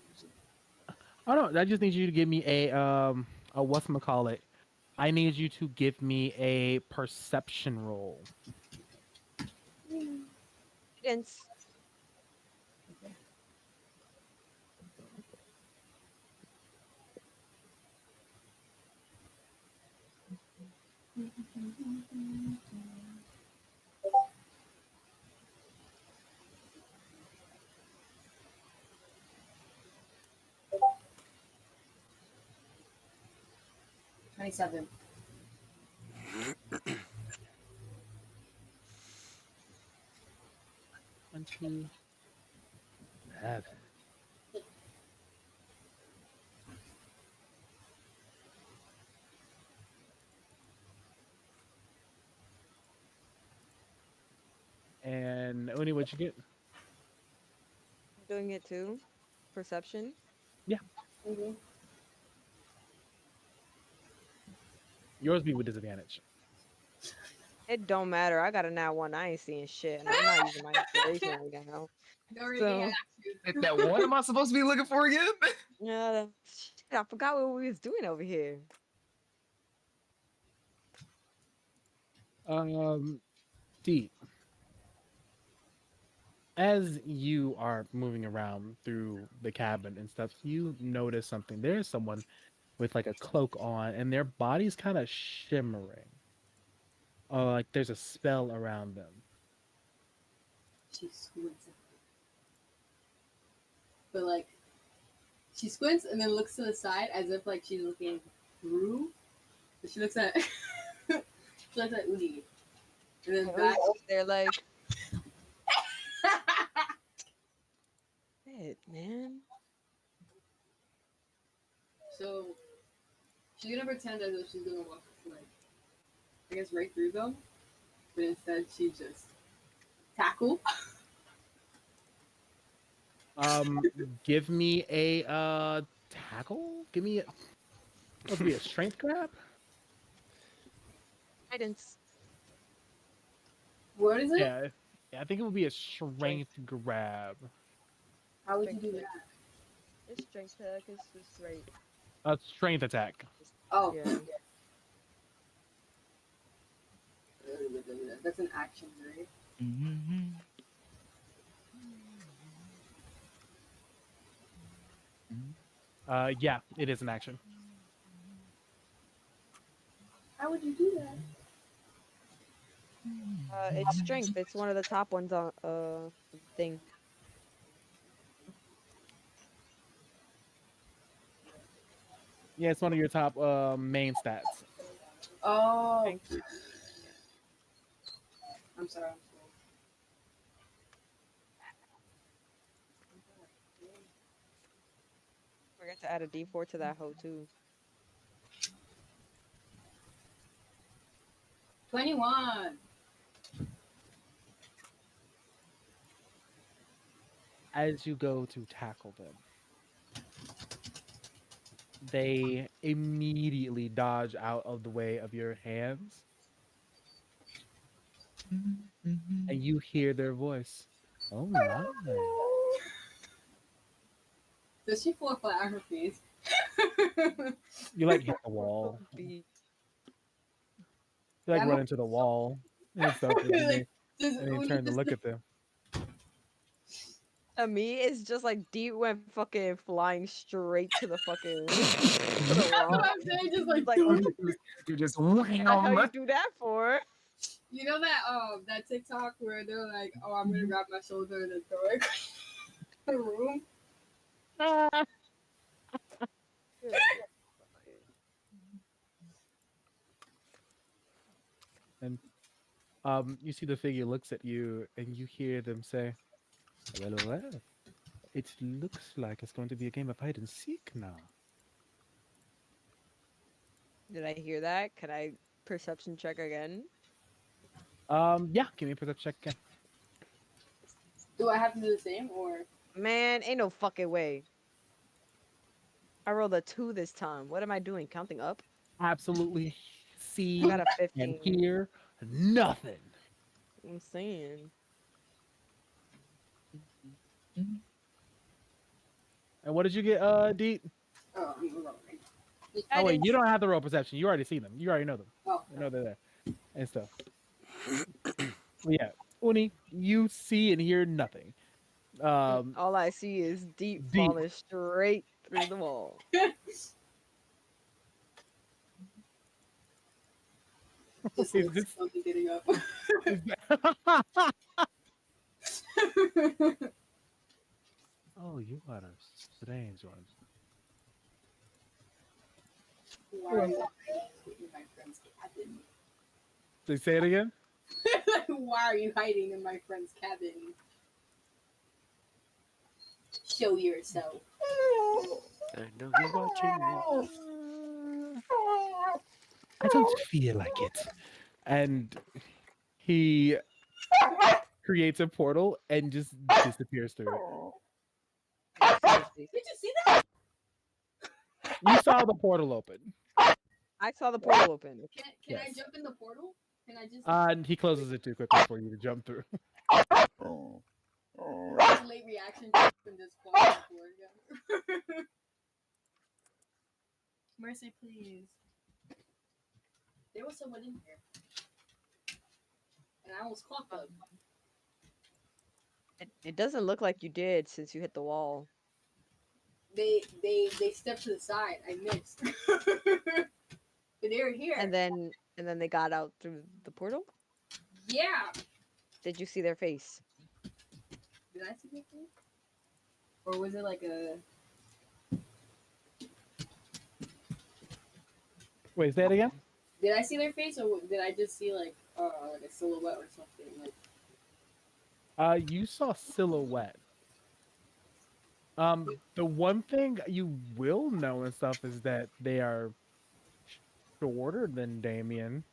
oh no, I just need you to give me a whatchamacallit. I need you to give me a perception roll. Guidance. 27. 27. And Oni, what'd you get? Doing it too. Perception. Yeah, Mm-hmm. yours be with disadvantage. It don't matter. I got a nat one. I ain't seeing shit, and I'm not using my inspiration right now. Don't really So Hit that one am I supposed to be looking for again? yeah, shit, I forgot what we was doing over here. Um, D, as you are moving around through the cabin and stuff, you notice something. There's someone with like a cloak on, and their body's kind of shimmering. Like there's a spell around them. She squints. But like, she squints and then looks to the side as if like she's looking through. But she looks at she looks at Uni and then And back. they're like, shit, man. So she's gonna pretend as if she's gonna walk like I guess right through them, but instead she just tackle. Um, give me a tackle. Give me a. What could be a strength grab? Guidance. What is it? Yeah, I think it would be a Strength. strength grab. How would you Strength do check. that? It's strength check. It's just right. A strength attack. Oh, Yeah. that's an action, right? Yeah, it is an action. How would you do that? It's strength. It's one of the top ones on thing. Yeah, it's one of your top main stats. Oh, Strength. I'm sorry. I'm sorry. Forget to add a D4 to that hoe too. 21. As you go to tackle them, they immediately dodge out of the way of your hands, and you hear their voice. Oh my. Does she fall flat on her face? You like hit the wall. B. You like I'm run into the wall and stuff, and then like, just they Una turn to just look at them. Me, it's just like Deep went fucking flying straight to the fucking to the that's what wall. I'm saying. Just like, Like, dude. You just the hell you wham. do that for? You know that TikTok where they're like, oh, I'm gonna grab my shoulder and then throw it across the room. And you see the figure looks at you, and you hear them say, "Well, well, it looks like it's going to be a game of hide and seek now." Did I hear that? Can I perception check again? Yeah, give me a perception check again. Do I have to do the same or? Man, ain't no fucking way. I rolled a 2 this time. What am I doing? Counting up? Absolutely I see got a and 15. hear nothing. I'm saying. And what did you get, Deet? Oh, I'm wrong. I Oh wait, didn't. you don't have the roll perception. You already see them. You already know them. Oh, You know they're there and stuff. But yeah, Uni, you see and hear nothing. Um, All I see is Deep Deep. falling straight through the wall. just Is like this? slowly getting up. Is that... Oh, you are a strange one. Why are you hiding in my friend's cabin? They say it again. Why are you hiding in my friend's cabin? Show yourself. I know you're watching me. I don't feel like it. And he creates a portal and just disappears through it. Did you see his face? Did you see that? You saw the portal open. I saw the portal open. Can I Yes. jump in the portal? Can I just And he closes it too quickly for you to jump through. late reaction and just fall on the floor again? Mercy, please. There was someone in here, and I almost clocked them. It doesn't look like you did since you hit the wall. They stepped to the side. I missed. But they were here. And then they got out through the portal? Yeah. Did you see their face? Did I see their face? Or was it like a? Wait, say it again? Did I see their face, or did I just see like a silhouette or something? Like You saw silhouette. The one thing you will know and stuff is that they are shorter than Damien.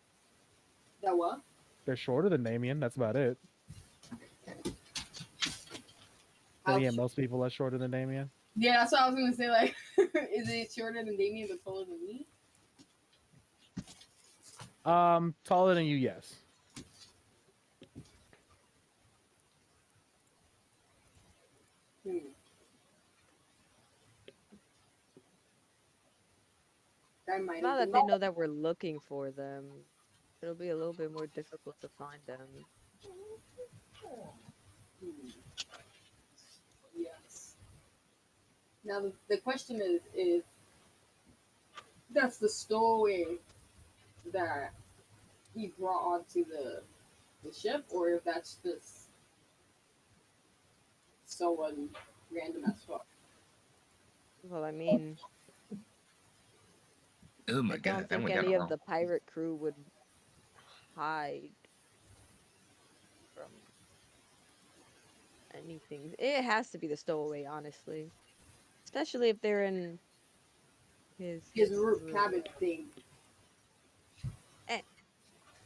that what? They're shorter than Damien. That's about it. How Then yeah, most people are shorter than Damien. Yeah, that's what I was gonna say. Like, is it shorter than Damien but taller than me? Taller than you, yes. Hmm. That might Now have that been. they know that we're looking for them, it'll be a little bit more difficult to find them. Hmm, yes. Now the question is if that's the stowaway that he brought onto the ship, or if that's just someone random as fuck. Well, I mean, Oh I my don't god, that think went down any the of wrong. the pirate crew would hide from anything. It has to be the stowaway, honestly. Especially if they're in his His root room. cabin thing. Eh,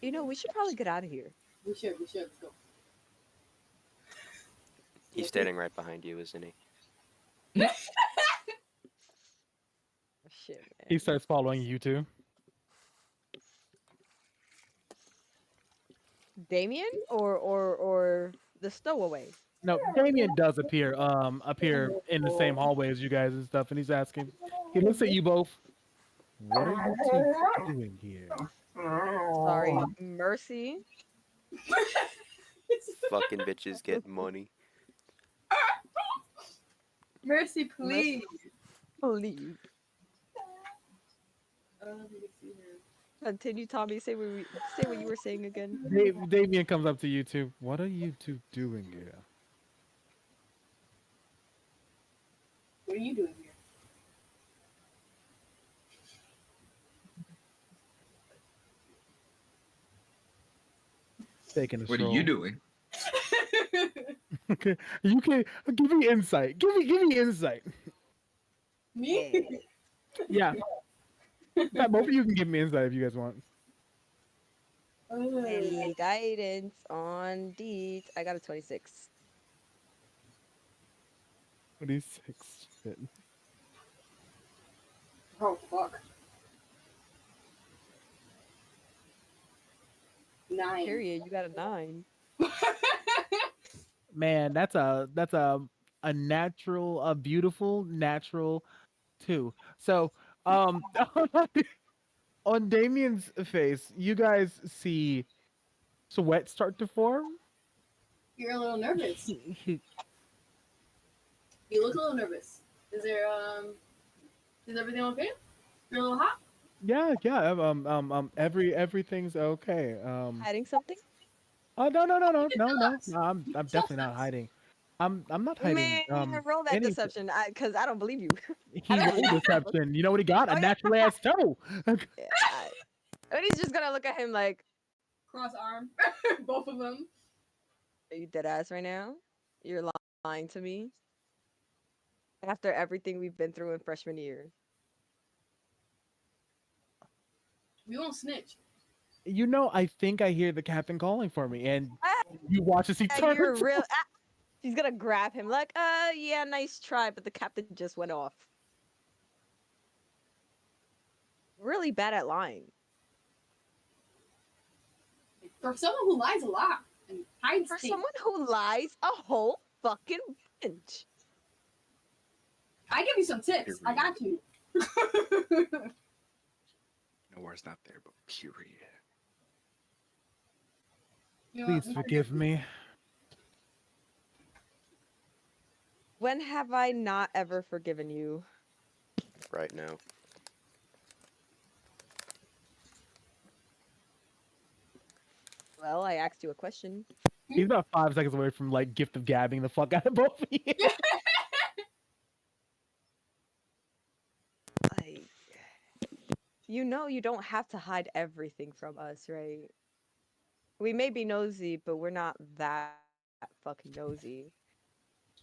we should probably get out of here. We should. Let's go. He's standing right behind you, isn't he? Oh, shit, He man. starts following you too. Damien or the stowaway? No, Damien does appear in the same hallway as you guys and stuff, and he's asking. He looks at you both. What are you two doing here? Sorry, Mercy. Fucking bitches get money. Mercy, Mercy, please. please. I don't know if you can see her. Continue, Tommy. Say what you were saying again. Damien comes up to you two. What are you two doing here? What are you doing here? Taking a What are you stroll. doing? Okay, you can give me insight. Give me insight. Me? Eh, Yeah, in fact, both of you can give me insight if you guys want. any guidance on deeds? I got a 26. 26. Shit. Oh fuck. 9. Period. You got a 9. Man, that's a natural, a beautiful natural two. So, on Damien's face, you guys see sweat start to form. You're a little nervous. He- You look a little nervous. Is there is everything okay? You're a little hot? yeah. Everything's okay. Hiding something? Oh You can tell no. us. I'm You can definitely trust not us. hiding. I'm not hiding. Man, roll that Anything. deception. Cause I don't believe you. I He don't believe rolled you. deception. You know what he got? A Oh yeah. natural ass toe. Yeah. But he's just gonna look at him like, Cross arm. Both of them. "Are you dead ass right now? You're lying to me after everything we've been through in freshman year." We won't snitch. You know, I think I hear the captain calling for me, and you watch as he You're turns. real. She's gonna grab him like, yeah, nice try, but the captain just went off. Really bad at lying. For someone who lies a lot and hides For things. someone who lies a whole fucking bunch. I give you some tips. I got you. Nowhere's not there, but period. You know, Please forgive me. When have I not ever forgiven you? Right now. Well, I asked you a question. He's about 5 seconds away from like gift of gabbing the fuck out of both of you. Like, you don't have to hide everything from us, right? We may be nosy, but we're not that fucking nosy.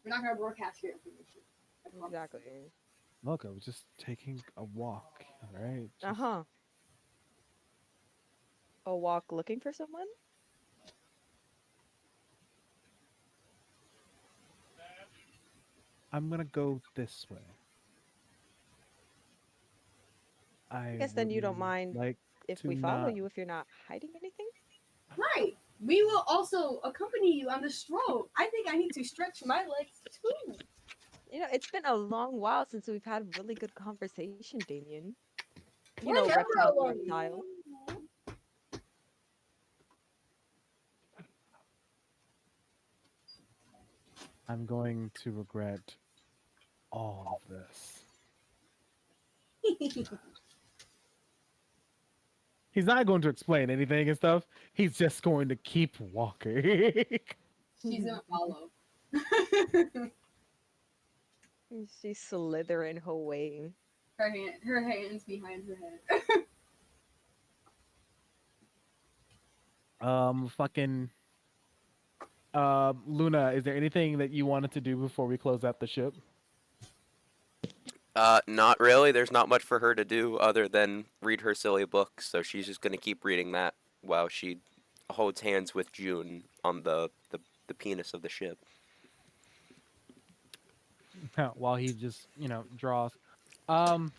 we're not gonna broadcast your information. I promise. Exactly. Look, I was just taking a walk. All right. Uh huh. A walk looking for someone? I'm gonna go this way. I I guess then would you don't mind like if to we follow not. you if you're not hiding anything? Right. We will also accompany you on the stroll. I think I need to stretch my legs too. It's been a long while since we've had really good conversation, Damien. You We're know, never reptile to alone. reptile. I'm going to regret all of this. He's not going to explain anything and stuff. He's just going to keep walking. She's gonna follow. She's slithering her way. Her hands behind her head. Fucking Luna, is there anything that you wanted to do before we close out the ship? Not really. There's not much for her to do other than read her silly book, so she's just gonna keep reading that while she holds hands with June on the penis of the ship. While he just, draws. Um,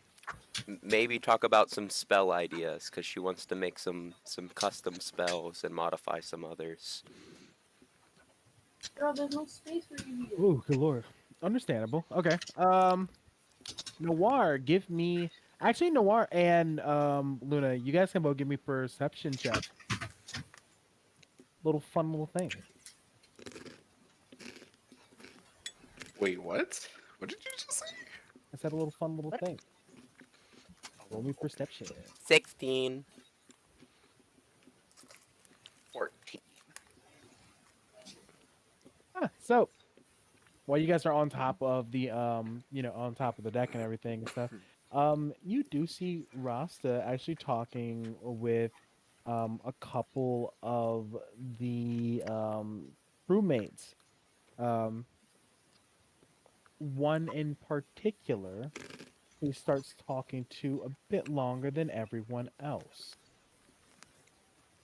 Maybe talk about some spell ideas, because she wants to make some custom spells and modify some others. Girl, there's no space for you here. ooh, good lord. Understandable. Okay. Noir, give me actually Noir and Luna, you guys can both give me perception check. Little fun little thing. Wait, what? What did you just say? I said a little fun little What? thing. Roll me perception. 16. 14. So while you guys are on top of the on top of the deck and everything and stuff, you do see Rasta actually talking with a couple of the crewmates. Um, one in particular who starts talking to a bit longer than everyone else.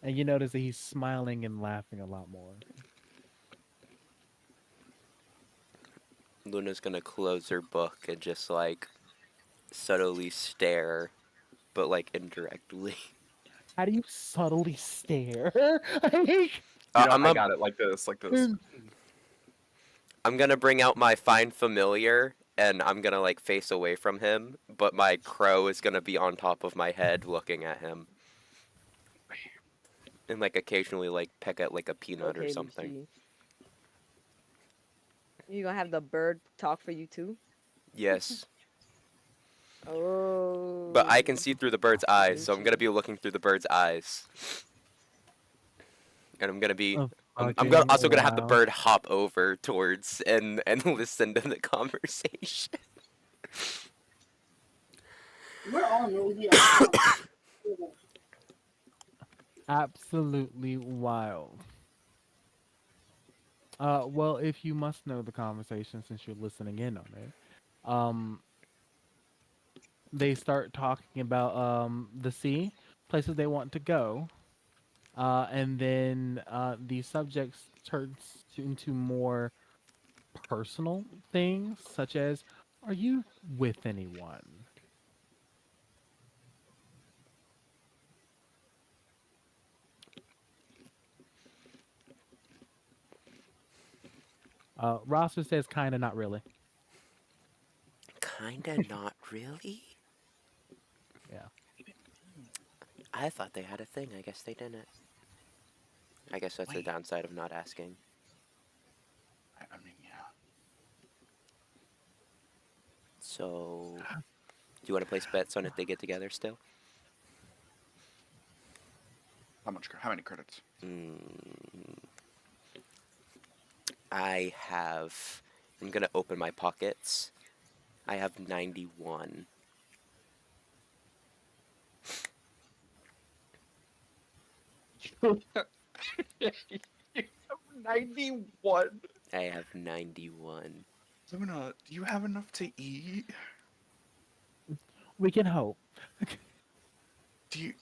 And you notice that he's smiling and laughing a lot more. Luna's gonna close her book and just like subtly stare, but like indirectly. How do you subtly stare? I mean, You know, I'm I a, got it like this, like this. I'm gonna bring out my find familiar and I'm gonna like face away from him, but my crow is gonna be on top of my head looking at him. And like occasionally like peck at like a peanut or Okay, something. Lucy. You gonna have the bird talk for you too? Yes. But I can Oh, see through the bird's eyes, so I'm gonna Lucci. be looking through the bird's eyes. And I'm gonna be oh, I'm gonna fucking also gonna have the wow. bird hop over towards and listen to the conversation. We're all nosy. Absolutely wild. Well, if you must know the conversation since you're listening in on it, um, they start talking about the sea, places they want to go, and then the subjects turns into more personal things, such as, "Are you with anyone?" Rosser says, "Kinda, not really." Kinda not really. Yeah. I thought they had a thing. I guess they didn't. I guess that's the Wait. downside of not asking. I mean, yeah. So, do you want to place bets on if they get together still? How much? How many credits? Mm, I have. I'm gonna open my pockets. I have 91. You have 91. I have 91. Luna, do you have enough to eat? We can hope. Do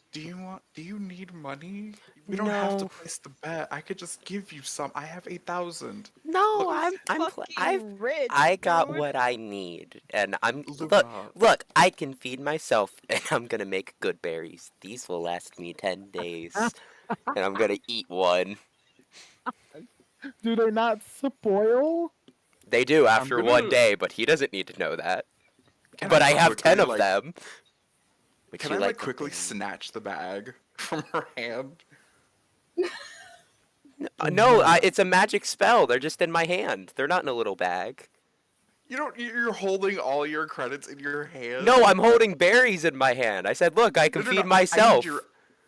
you need money? We don't have to No, place the bet. I could just give you some. I have 8,000. no, Look, Fucking rich, I got dude. what I need, and Luna. look. I can feed myself, and I'm gonna make good berries. These will last me 10 days, and I'm gonna eat one. Do they not spoil? They do I'm after one gonna day, but he doesn't need to know that. Can I But I have 10 quickly of like them. Like Can she I like liked the quickly bang. snatch the bag from her hand? No, What? it's a magic spell. They're just in my hand. They're not in a little bag. You don't. You're holding all your credits in your hand. No, I'm holding berries in my hand. I said, look, I can No. feed I need your. myself.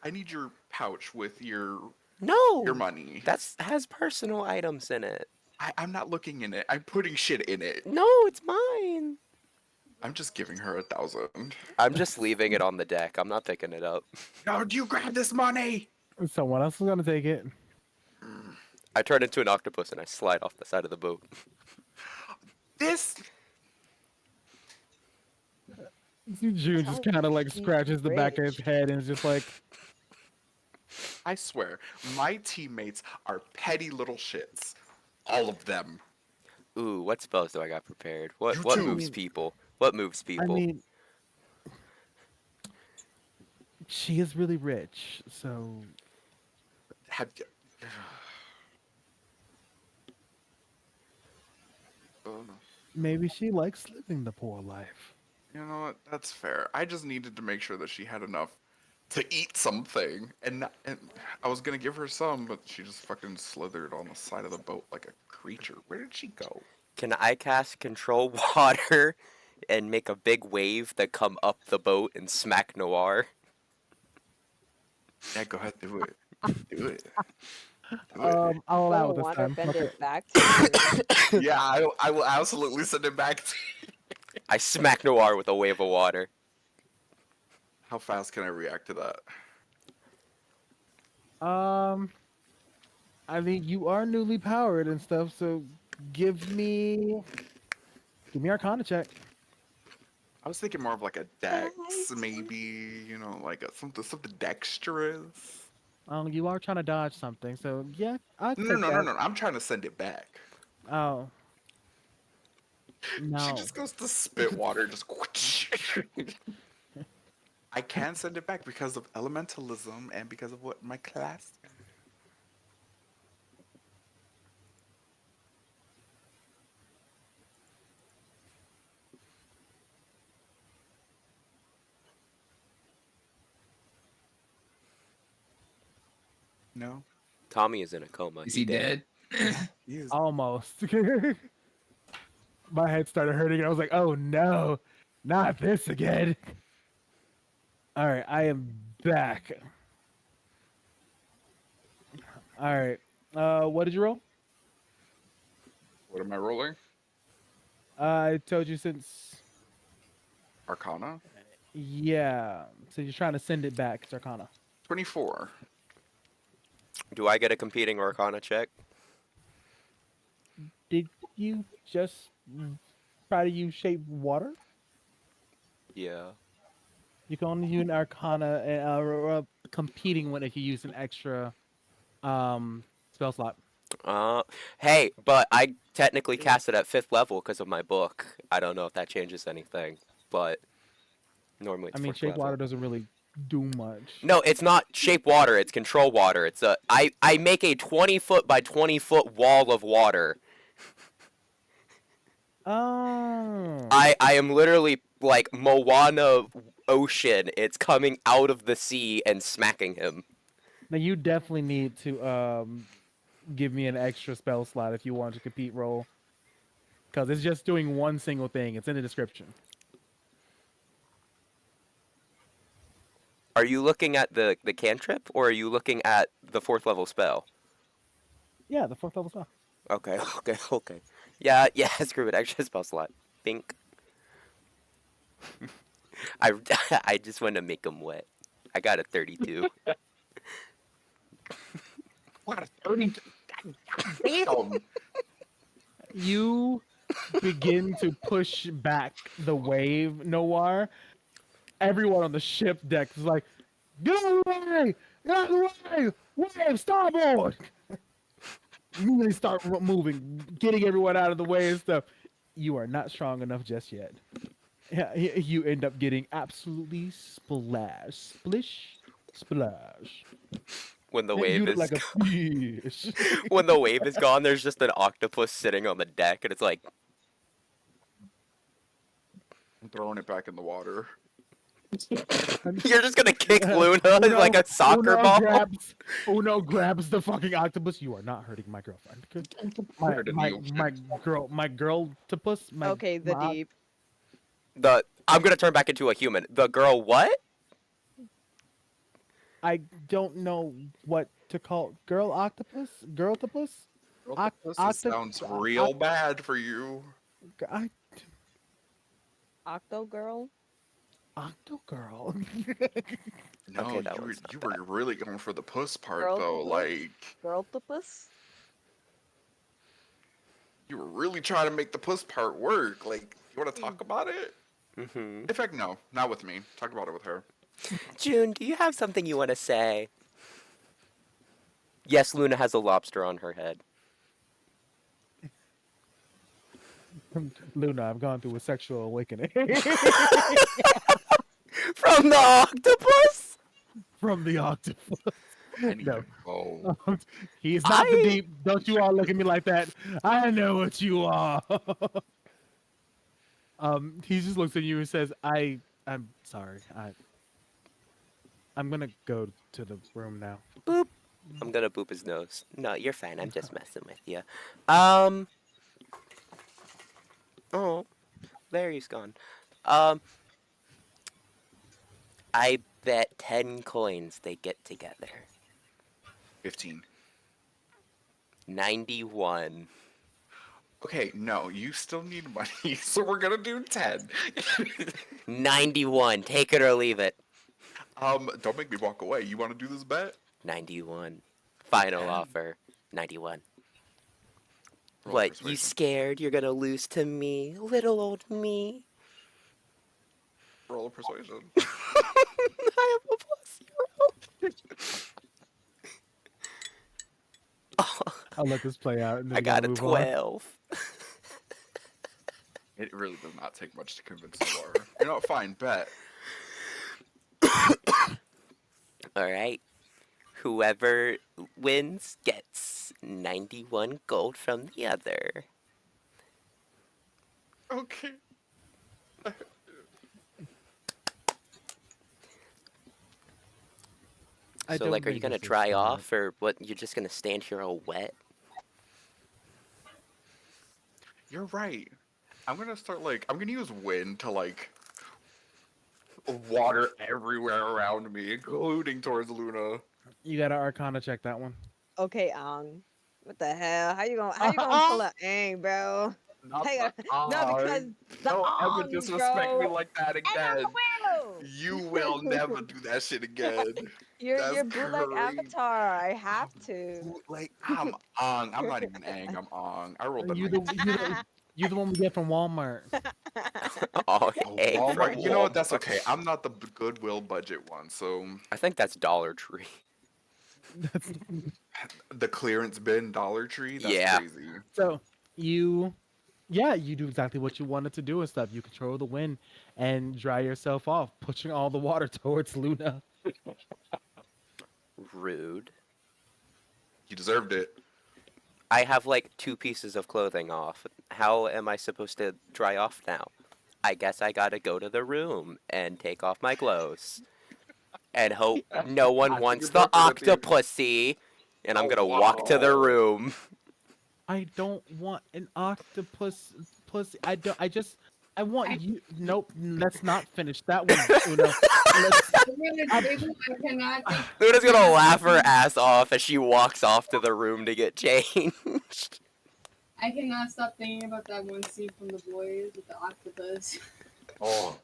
I need your pouch with your No, money. that's has personal items in it. I'm not looking in it. I'm putting shit in it. No, it's mine. I'm just giving her 1,000. I'm just leaving it on the deck. I'm not picking it up. No, you grab this money. Someone else is gonna take it. I turn into an octopus and I slide off the side of the boat. This. June just kind of like He's scratches the back of his rich. head and is just like, I swear, my teammates are petty little shits. All of them. Ooh, what spells do I got prepared? You What too. moves people? What moves I people? mean, she is really rich, so Have you... Oh, no. maybe she likes living the poor life. You know what? That's fair. I just needed to make sure that she had enough to eat something, and I was gonna give her some, but she just fucking slithered on the side of the boat like a creature. Where did she go? Can I cast control water and make a big wave that come up the boat and smack Noir? Yeah, go ahead, do it. Do it. Do it. I'll allow Gonna it this want to time. send Okay. it back to you. Yeah, I will absolutely send it back to you. I smack Noir with a wave of water. How fast can I react to that? I mean, you are newly powered and stuff, so give me Arcana check. I was thinking more of like a dex, maybe, you know, like something dexterous. You are trying to dodge something, so yeah, I'll No, take no, no, no, that. no. I'm trying to send it back. Oh She no. just goes to spit water, just. I can send it back because of elementalism and because of what my class. No, Tommy is in a coma. Is he dead? he is. Almost. My head started hurting, and I was like, "Oh no, not this again!" All right, I am back. All right, what did you roll? What am I rolling? I told you since. Arcana. Yeah, so you're trying to send it back, it's Arcana. 24. Do I get a competing Arcana check? Did you just try to use shape water? Yeah. You can only use an Arcana or a competing one if you use an extra spell slot. Hey, but I technically cast it at 5th level because of my book. I don't know if that changes anything, but normally I it's mean, 4th shape level. water doesn't really do much. No, it's not shape water. It's control water. It's I make a 20-foot by 20-foot wall of water. Oh. I am literally like Moana ocean. It's coming out of the sea and smacking him. Now you definitely need to give me an extra spell slot if you want to compete roll. Because it's just doing one single thing. It's in the description. Are you looking at the cantrip or are you looking at the 4th level spell? Yeah, the 4th level spell. Okay, okay. Yeah, screw it. Extra spell slot. Bink. I, I just want to make them wet. I got a 32. What a 32. Damn. You begin to push back the wave, Noir. Everyone on the ship deck is like, "Get out of the way! Get out of the way! Wave, starboard!" Immediately start moving, getting everyone out of the way and stuff. You are not strong enough just yet. Yeah, you end up getting absolutely splash, splish, splash. When the You wave look is like a fish. when the wave is gone, there's just an octopus sitting on the deck, and it's like, I'm throwing it back in the water. You're just gonna kick Luna like a soccer Uno ball? grabs the fucking octopus. You are not hurting my girlfriend. Put it in the ocean. My girl topus. Okay, the deep. I'm gonna turn back into a human. The girl what? I don't know what to call girl octopus. Girl topus. Octopus sounds real bad for you. Octo girl. Octo girl. No, Okay, that one's you not were really going for the puss part Girl though. topus? Like Girltopus. you were really trying to make the puss part work. Like you want to talk about it? Mm-hmm. In fact, no, not with me. Talk about it with her. June, do you have something you want to say? Yes, Luna has a lobster on her head. Luna, I've gone through a sexual awakening From the octopus? from the octopus. I need No. to go. He's not the I- deep. Don't you all look at me like that. I know what you are. He just looks at you and says, I'm sorry. I'm gonna go to the room now. Boop. I'm gonna boop his nose. No, you're fine. I'm just messing with you. Oh, Larry's gone. Um. I bet 10 coins they get together. 15. 91. Okay, no, you still need money, so we're gonna do 10. 91. Take it or leave it. Don't make me walk away. You want to do this bet? 91. Final offer. 91. Roll What, you persuasion. scared you're gonna lose to me? Little old me? Roll a persuasion. I have a +0. Oh, I'll let this play out. And then I got a move on. 12. It really does not take much to convince Laura. You know what? Fine, bet. Alright. Whoever wins gets 91 gold from the other. Okay. I So, don't like, are you think gonna this is dry smart. off, or what? You're just gonna stand here all wet? You're right. I'm gonna start I'm gonna use wind to water everywhere around me, including towards Luna. You gotta Arcana check that one. Okay, what the hell? How you gonna pull a ang, bro? Not Hey, the no, because the Don't ever ong, disrespect me bro. like that And I again. will. You will never do that shit again. You're That's bootleg crazy. avatar. I have to. I'm on. I'm not even ang. I'm on. I rolled a You nice. you the one we get from Walmart. Oh, Oh, A from Walmart. You know what? That's Walmart. okay. I'm not the Goodwill budget one, so I think that's Dollar Tree. the clearance bin Dollar Tree. That's Yeah. crazy. So you do exactly what you wanted to do and stuff. You control the wind and dry yourself off, pushing all the water towards Luna. Rude. You deserved it. I have like 2 pieces of clothing off. How am I supposed to dry off now? I guess I gotta go to the room and take off my clothes. And hope no one I wants think the you're working with octopussy. And I'm Oh, gonna walk to the wow. room. I don't want an octopus pussy. I want you. Nope. Let's not finish that one, Una. Let's, I cannot take Luna's gonna laugh her ass off as she walks off to the room to get changed. I cannot stop thinking about that one scene from The Boys with the octopus. Oh,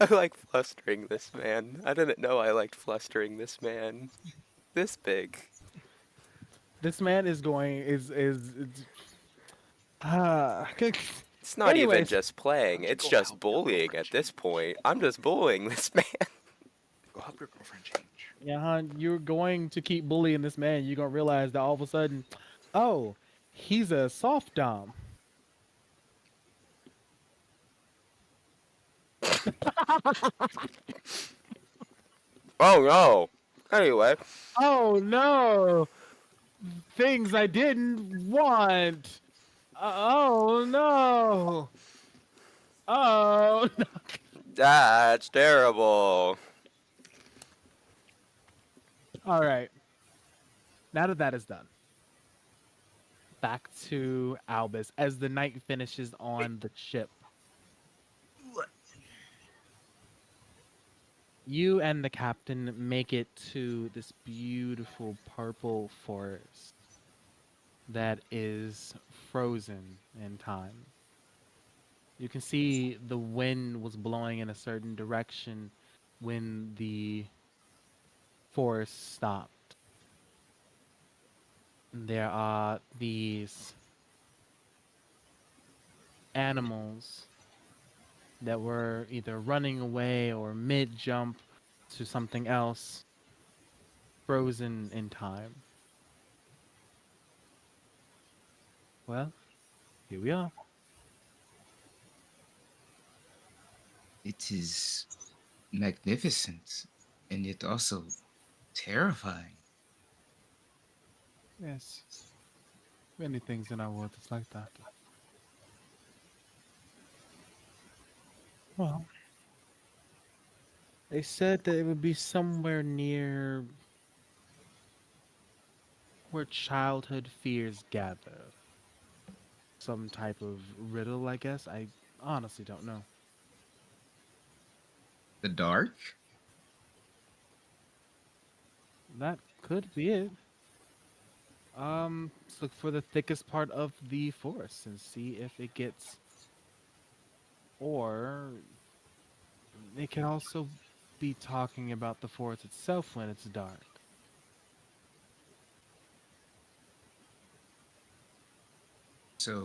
I like flustering this man. I didn't know I liked flustering this man. This big. this man is going is uh, It's not even Anyways. just playing, Why don't you it's go just help your bullying girlfriend at this change? point. I'm just bullying this man. go help your girlfriend change. yeah, hon, you're going to keep bullying this man. You're gonna realize that all of a sudden, oh, he's a soft dom. Oh no. Anyway, Oh no, things I didn't want. Oh no. Oh no. That's terrible. All right. Now that that is done, back to Albus as the night finishes on the ship. You and the captain make it to this beautiful purple forest that is frozen in time. You can see the wind was blowing in a certain direction when the forest stopped. There are these animals that were either running away or mid jump to something else, frozen in time. Well, here we are. It is magnificent and yet also terrifying. Yes, many things in our world is like that. Well, they said that it would be somewhere near where childhood fears gather. Some type of riddle, I guess. I honestly don't know. The dark? That could be it. Let's look for the thickest part of the forest and see if it gets, or it can also be talking about the forest itself when it's dark. So,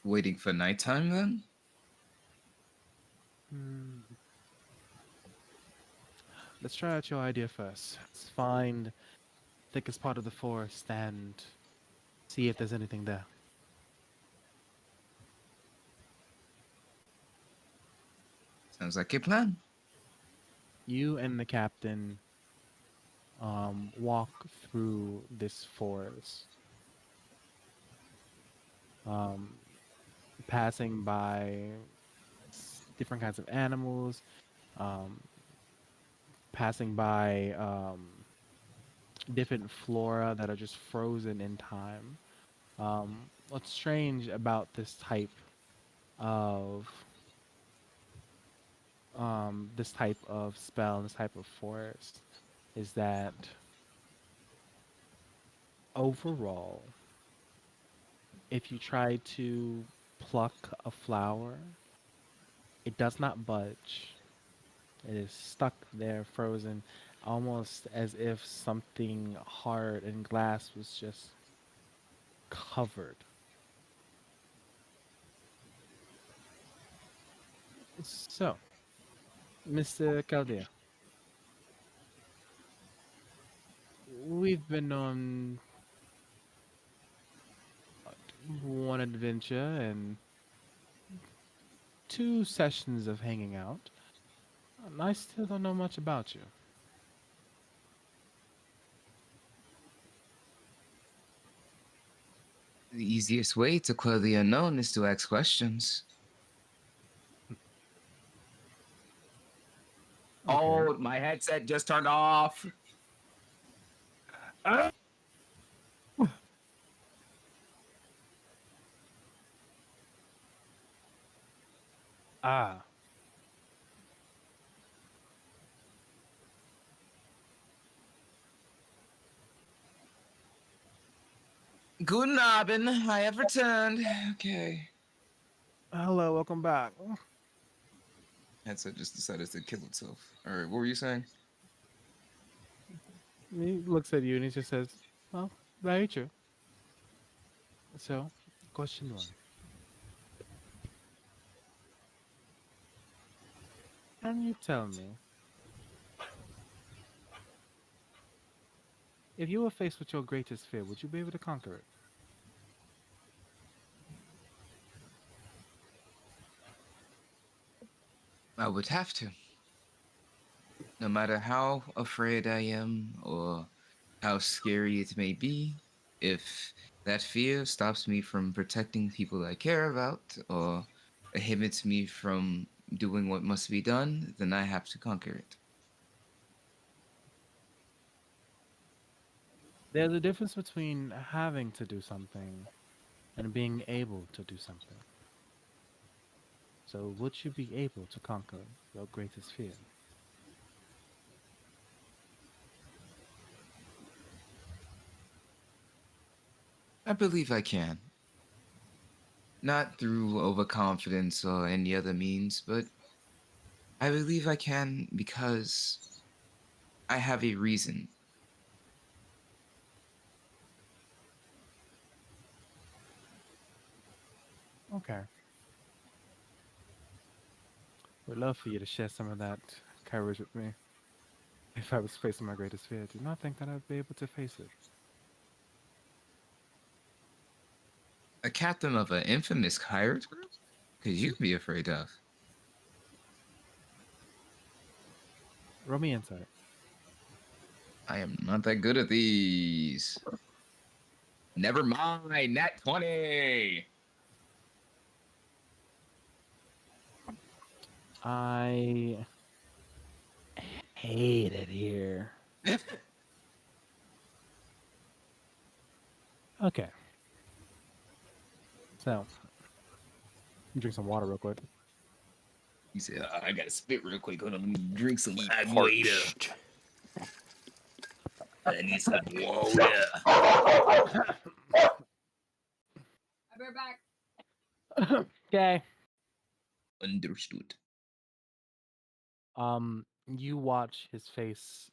waiting for nighttime then? Hmm. Let's try out your idea first. Let's find thickest part of the forest and see if there's anything there. Sounds like a plan. You and the captain walk through this forest, um, passing by different kinds of animals, um, passing by different flora that are just frozen in time. What's strange about of this type of spell, this type of forest, is that overall, if you try to pluck a flower, it does not budge. It is stuck there, frozen, almost as if something hard and glass was just covered. So, Mr. Caldea, we've been on one adventure and two sessions of hanging out, and I still don't know much about you. The easiest way to quell the unknown is to ask questions. Okay. Oh, my headset just turned off. Ah! Ah, Guten Abend. I have returned. Okay. hello, welcome back. Headset just decided to kill itself. All right, what were you saying? He looks at you and he just says, well, very true. So, question one. Can you tell me, if you were faced with your greatest fear, would you be able to conquer it? I would have to. No matter how afraid I am or how scary it may be, if that fear stops me from protecting people I care about or inhibits me from doing what must be done, then I have to conquer it. There's a difference between having to do something and being able to do something. So, would you be able to conquer your greatest fear? I believe I can. Not through overconfidence or any other means, but I believe I can because I have a reason. Okay. Would love for you to share some of that courage with me. If I was facing my greatest fear, I do not think that I'd be able to face it. A captain of an infamous pirate group? Could you be afraid of? Roll me insight. I am not that good at these. Never mind, nat 20. I hate it here. Okay, so drink some water real quick. He said, I gotta spit real quick. Hold on, let me drink some He agüita. parched. I need some water. I'll be right back. Okay. Understood. You watch his face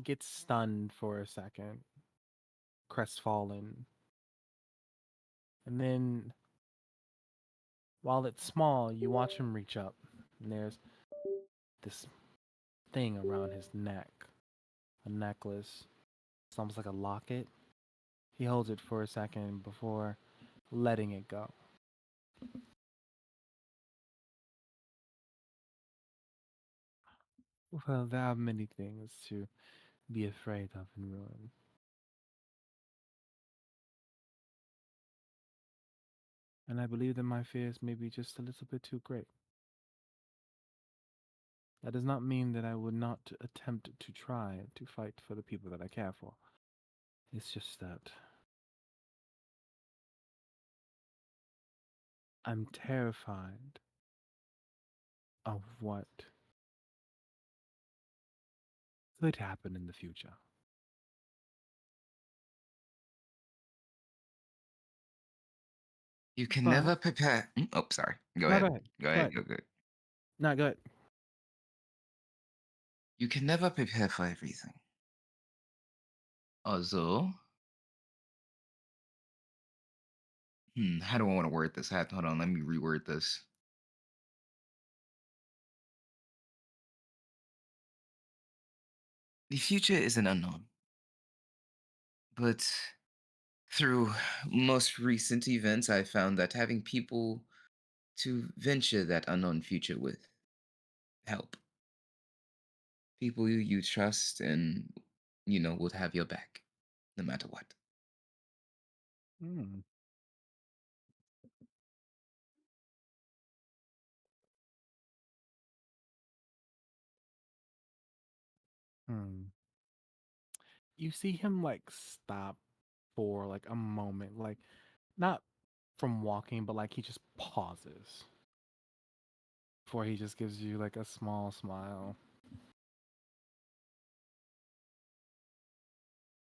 get stunned for a second, crestfallen, and then while it's small, you watch him reach up, and there's this thing around his neck, a necklace. It's almost like a locket. He holds it for a second before letting it go. Well, there are many things to be afraid of in ruin. And I believe that my fears may be just a little bit too great. That does not mean that I would not attempt to try to fight for the people that I care for. It's just that I'm terrified of what could happen in the future. You can But, never prepare. Oh, sorry. Go no, go ahead. ahead. Go Go ahead. ahead. Go good. No, go ahead. You can never prepare for everything. Also, how do I want to word this? Hold on, let me reword this. The future is an unknown, but through most recent events, I found that having people to venture that unknown future with help. People you trust and, would have your back no matter what. Hmm. Hmm. You see him like stop for like a moment, like not from walking, but like he just pauses before he just gives you like a small smile.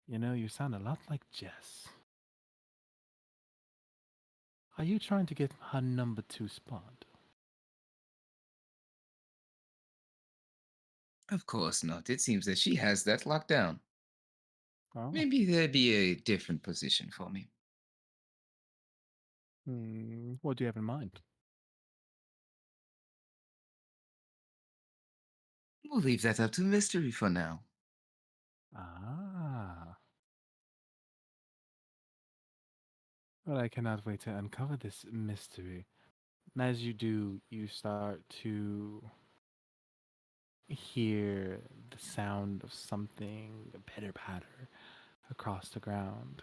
You know, you sound a lot like Jess. Are you trying to get her number two spot? Of course not. It seems that she has that locked down. Oh. Maybe there'd be a different position for me. What do you have in mind? We'll leave that up to mystery for now. Ah. Well, I cannot wait to uncover this mystery. And as you do, you start to hear the sound of something pitter patter across the ground.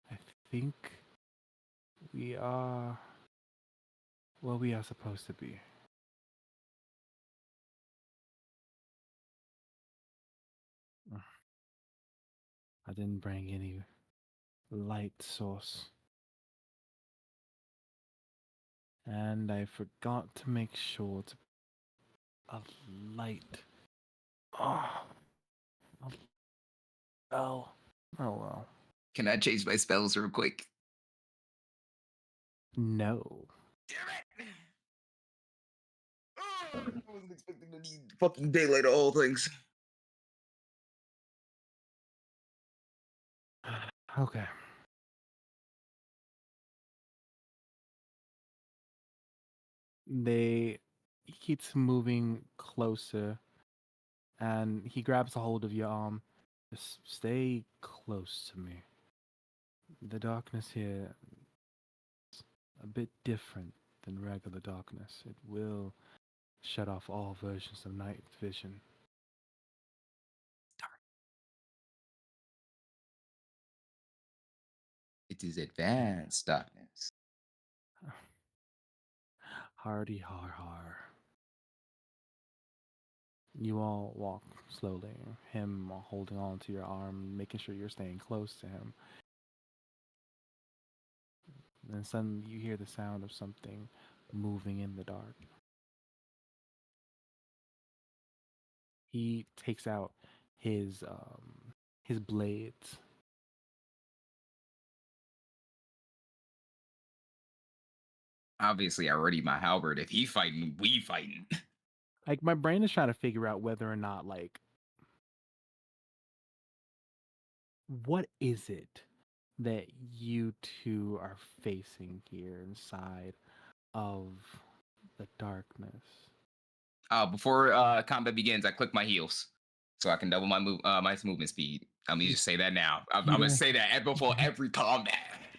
I think we are where we are supposed to be. I didn't bring any light source. And I forgot to make sure to a light. Oh, oh, oh well. Can I change my spells real quick? No. Damn it! I wasn't expecting to need fucking daylight of all things. Okay. They he keeps moving closer and he grabs a hold of your arm. Just stay close to me. The darkness here is a bit different than regular darkness. It will shut off all versions of night vision. It is advanced darkness. Hardy har har. You all walk slowly, him holding on to your arm, making sure you're staying close to him. Then suddenly you hear the sound of something moving in the dark. He takes out his blades. Obviously, I already my halberd. If he fighting, we fighting. Like my brain is trying to figure out whether or not like what is it that you two are facing here inside of the darkness. Before combat begins, I click my heels so I can double my my movement speed. I'm gonna You, just say that now. I'm you gonna don't say that before every combat.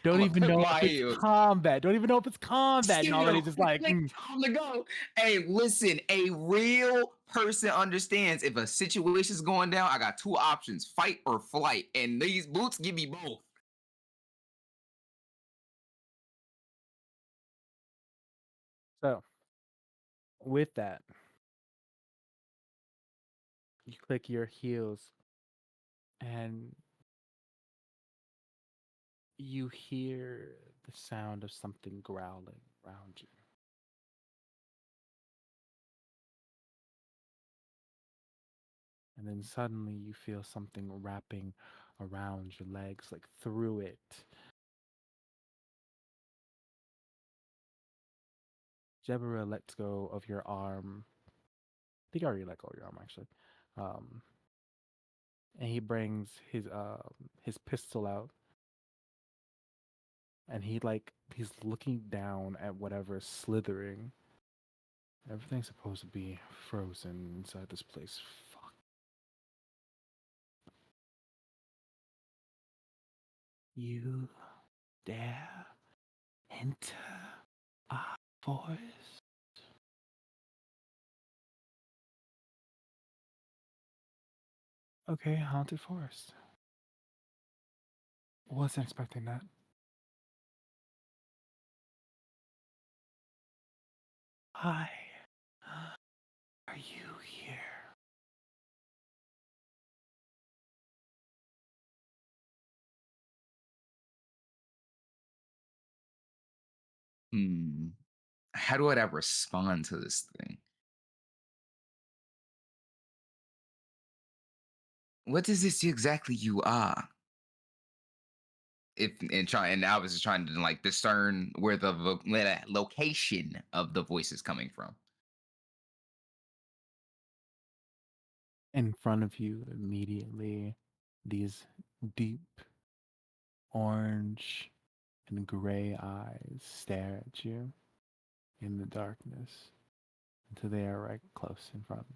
I'm don't gonna even click know my if it's heels. combat. Don't even know if it's combat, Just and give me a already just quick like click. Time to go. Hey, listen, a real person understands if a situation's going down, I got two options: fight or flight, and these boots give me both. so. With that, you click your heels, and you hear the sound of something growling around you. And then suddenly you feel something wrapping around your legs, like through it. Jebera lets go of your arm. I think I already let go of your arm actually. Um, and he brings his pistol out, and he's looking down at whatever's slithering. Everything's supposed to be frozen inside this place. Fuck. You dare enter our forest? Okay, haunted forest. Wasn't expecting that. Why are you here? Hmm. How do I respond to this thing? What is this exactly you are? If and try and I was just trying to like discern where the location of the voice is coming from. In front of you, immediately, these deep orange and gray eyes stare at you in the darkness until they are right close in front.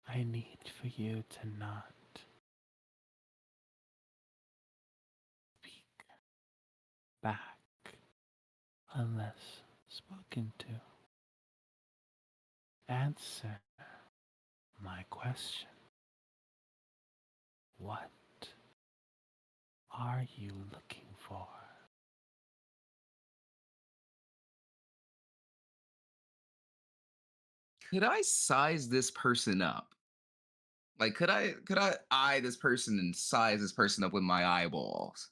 I need for you to not speak back unless spoken to. Answer my question. What are you looking for? Could I size this person up? Like, could I eye this person and size this person up with my eyeballs?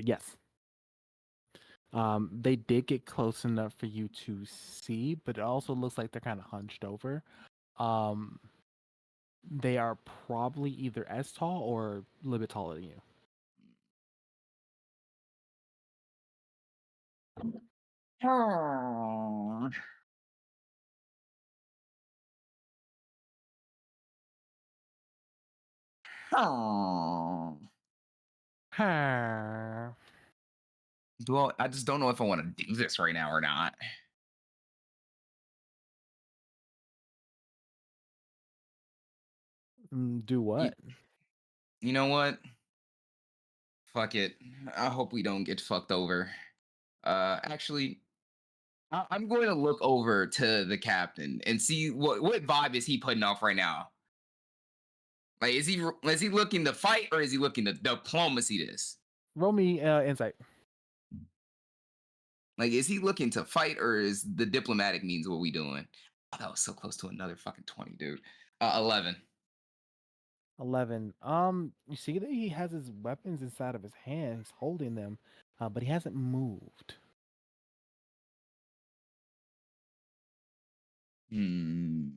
Yes. They did get close enough for you to see, but it also looks like they're kind of hunched over. Um, they are probably either as tall or a little bit taller than you. Hmm. Hmm. Huh. I just don't know if I want to do this right now or not. Do You, what? you know what? Fuck it. I hope we don't get fucked over. Actually, I'm going to look over to the captain and see what vibe is he putting off right now. Like, is he looking to fight or is he looking to diplomacy this? Roll me insight. Like, is he looking to fight or is the diplomatic means what we doing? Oh, that was so close to another fucking 20, dude. 11. 11. You see that he has his weapons inside of his hand. He's holding them, but he hasn't moved. Hmm.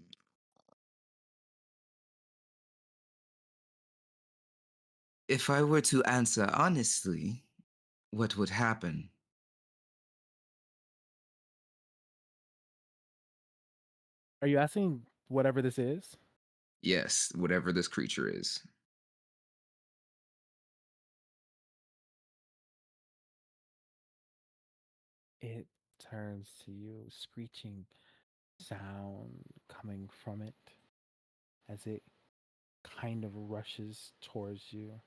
If I were to answer honestly, what would happen? Are you asking whatever this is? Yes, whatever this creature is. It turns to you, screeching sound coming from it as it kind of rushes towards you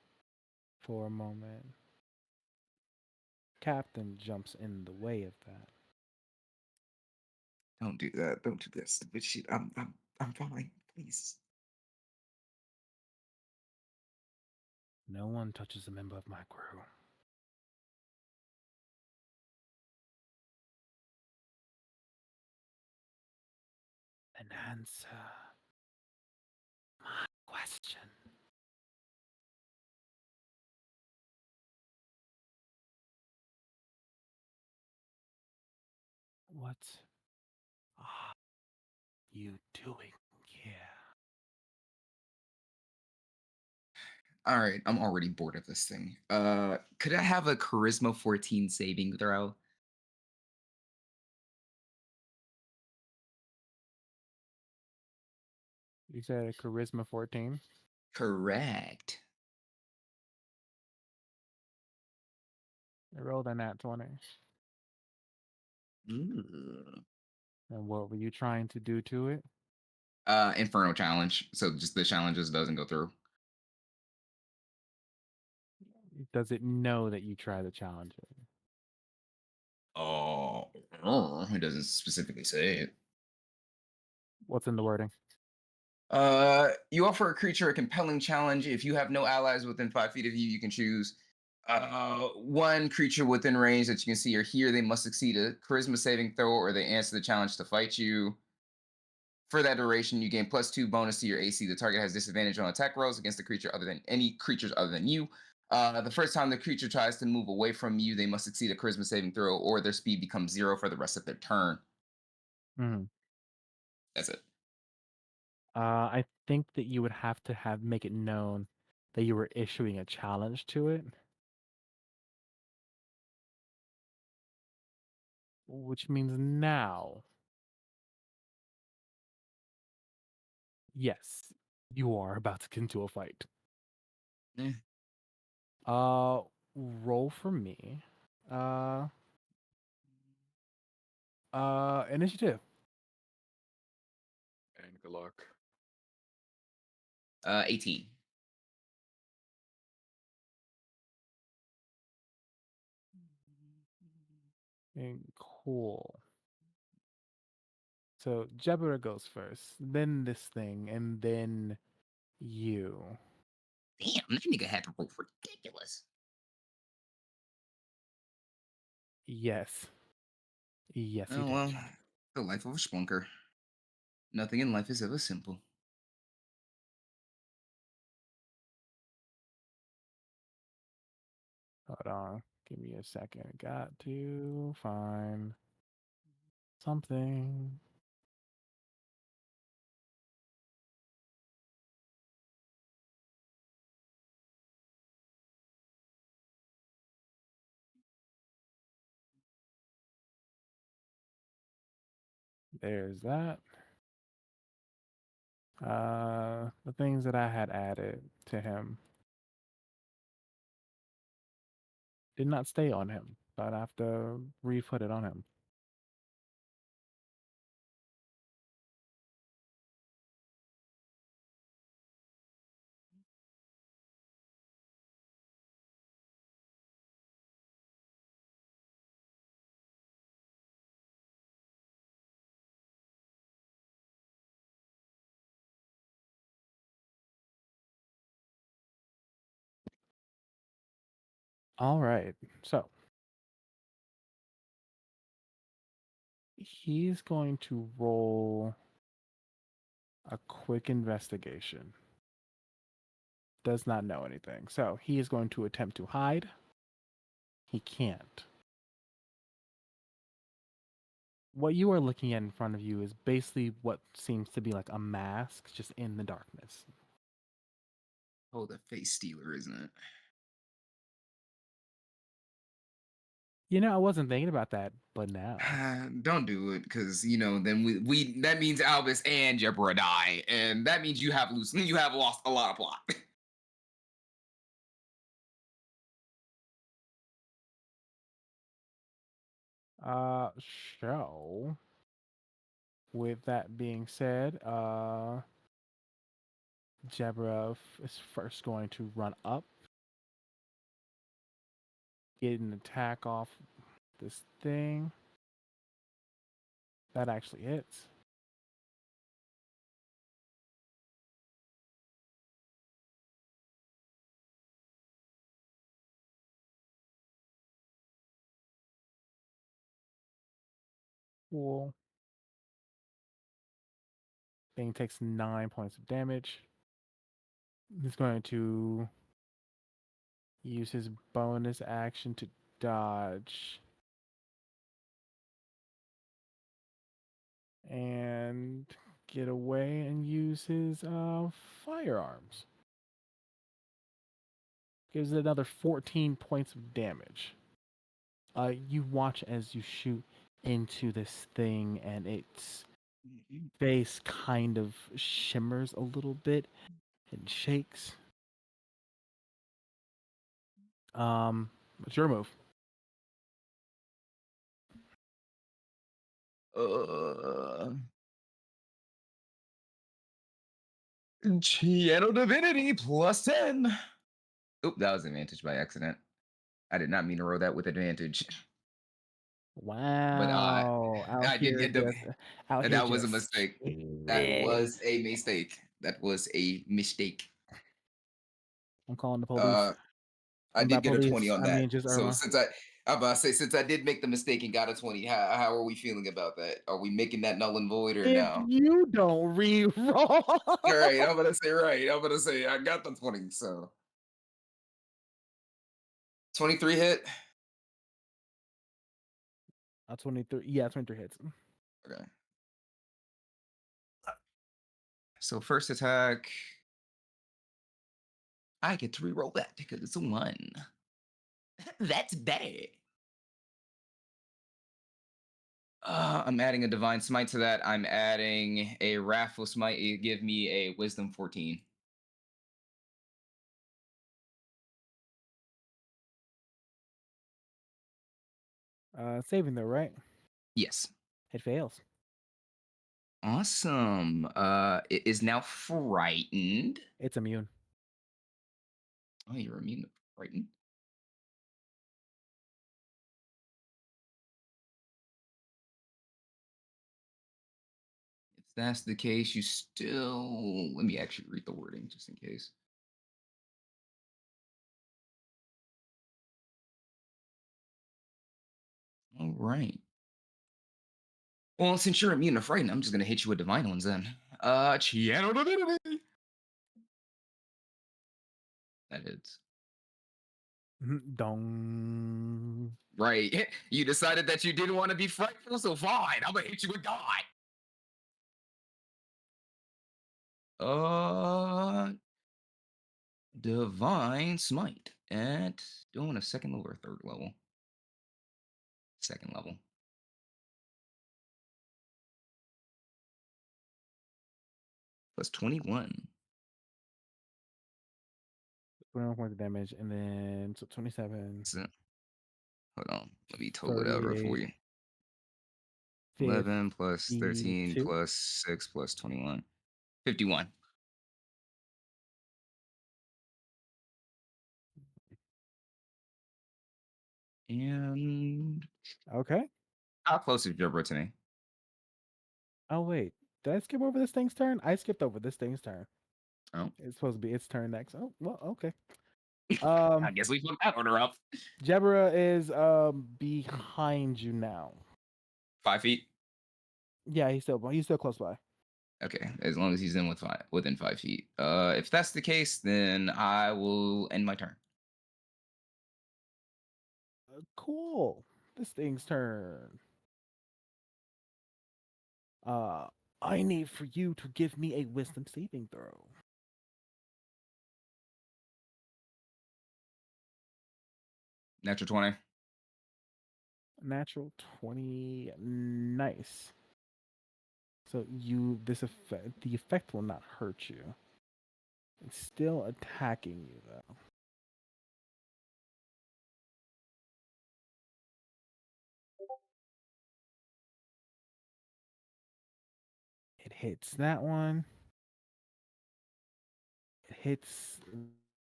for a moment. Captain jumps in the way of that. Don't do that. Don't do that stupid shit. I'm fine. Please. No one touches a member of my crew. And answer my question. What are you doing here? All right, I'm already bored of this thing. Could I have a charisma 14 saving throw? You said a charisma 14. Correct. I rolled a nat 20. Ooh. And what were you trying to do to it? Inferno challenge. So just the challenge just doesn't go through. Does it know that you try to challenge it? Oh, it doesn't specifically say it. What's in the wording? You offer a creature a compelling challenge. If you have no allies within 5 feet of you, you can choose one creature within range that you can see or hear. They must succeed a charisma saving throw, or they answer the challenge to fight you. For that duration, you gain +2 bonus to your AC. The target has disadvantage on attack rolls against the creature other than any creatures other than you. The first time the creature tries to move away from you, they must succeed a charisma saving throw, or their speed becomes 0 for the rest of their turn. Mhm. That's it. I think that you would have to make it known that you were issuing a challenge to it, which means now, yes, you are about to get into a fight. Eh. Uh, roll for me. Uh, initiative. And good luck. 18. And cool. So Jebera goes first, then this thing, and then you. Damn, that nigga had to roll ridiculous. Yes. Yes, he Oh did. well, the life of a splunker. Nothing in life is ever simple. Hold on. Give me a second. Got to find something. There's that. The things that I had added to him did not stay on him. So I'd have to re-put it on him. All right. So he's going to roll a quick investigation. Does not know anything. So he is going to attempt to hide. He can't. What you are looking at in front of you is basically what seems to be like a mask just in the darkness. Oh, the face stealer, isn't it? I wasn't thinking about that, but now. Don't do it, because then we that means Albus and Jebra die, and that means you have lost a lot of plot. Uh, so with that being said, Jabra is first going to run up, get an attack off this thing. That actually hits. Cool. Thing takes 9 points of damage. He's going to use his bonus action to dodge and get away and use his firearms. Gives it another 14 points of damage. You watch as you shoot into this thing, and its face kind of shimmers a little bit and shakes. It's your move. uh, Channel Divinity +10. Oop, that was advantage by accident. I did not mean to roll that with advantage, but Wow, out I did here get the. just, out here That was a just mistake. That killing. was a mistake. That was a mistake. I'm calling the police. Uh, I And by did get a 20 police, on I that. mean just So Irma. I'm about to say, since I did make the mistake and got a 20, how are we feeling about that? Are we making that null and void or If no? you don't re-roll, All right, I'm gonna say right. I'm gonna say I got the 20. So 23 hit. a 23, yeah, 23 hits. Okay. So first attack, I get to reroll that because it's a 1. That's bad. I'm adding a divine smite to that. I'm adding a wrathful smite. You give me a wisdom 14. Saving though, right? Yes. It fails. Awesome. It is now frightened. It's immune. Oh, you're immune to frightened. If that's the case, you still. Let me actually read the wording just in case. All right. Well, since you're immune to frighten, I'm just gonna hit you with divine ones then. Channel divinity. That is Dong. right. You decided that you didn't want to be frightful, so fine. I'm gonna hit you with God. Uh, divine smite at doing a second level or third level. Second level. Plus 21. 21 points of damage, and then so 27, So, hold on. Let me total it over for 38, you. 11 plus 13 52. plus 6 plus 21. 51. And Okay. how close is Jabra to me? Oh wait, did I skip over this thing's turn? I skipped over this thing's turn. Oh, It's supposed to be its turn next. Oh well, okay. I guess we put that order up. Jebra is behind you now. 5 feet. Yeah, he's still close by. Okay, as long as he's within 5 feet. If that's the case, then I will end my turn. Cool. This thing's turn. Uh, I need for you to give me a wisdom saving throw. Natural 20. Natural 20. Nice. So the effect will not hurt you. It's still attacking you though. It hits that one. It hits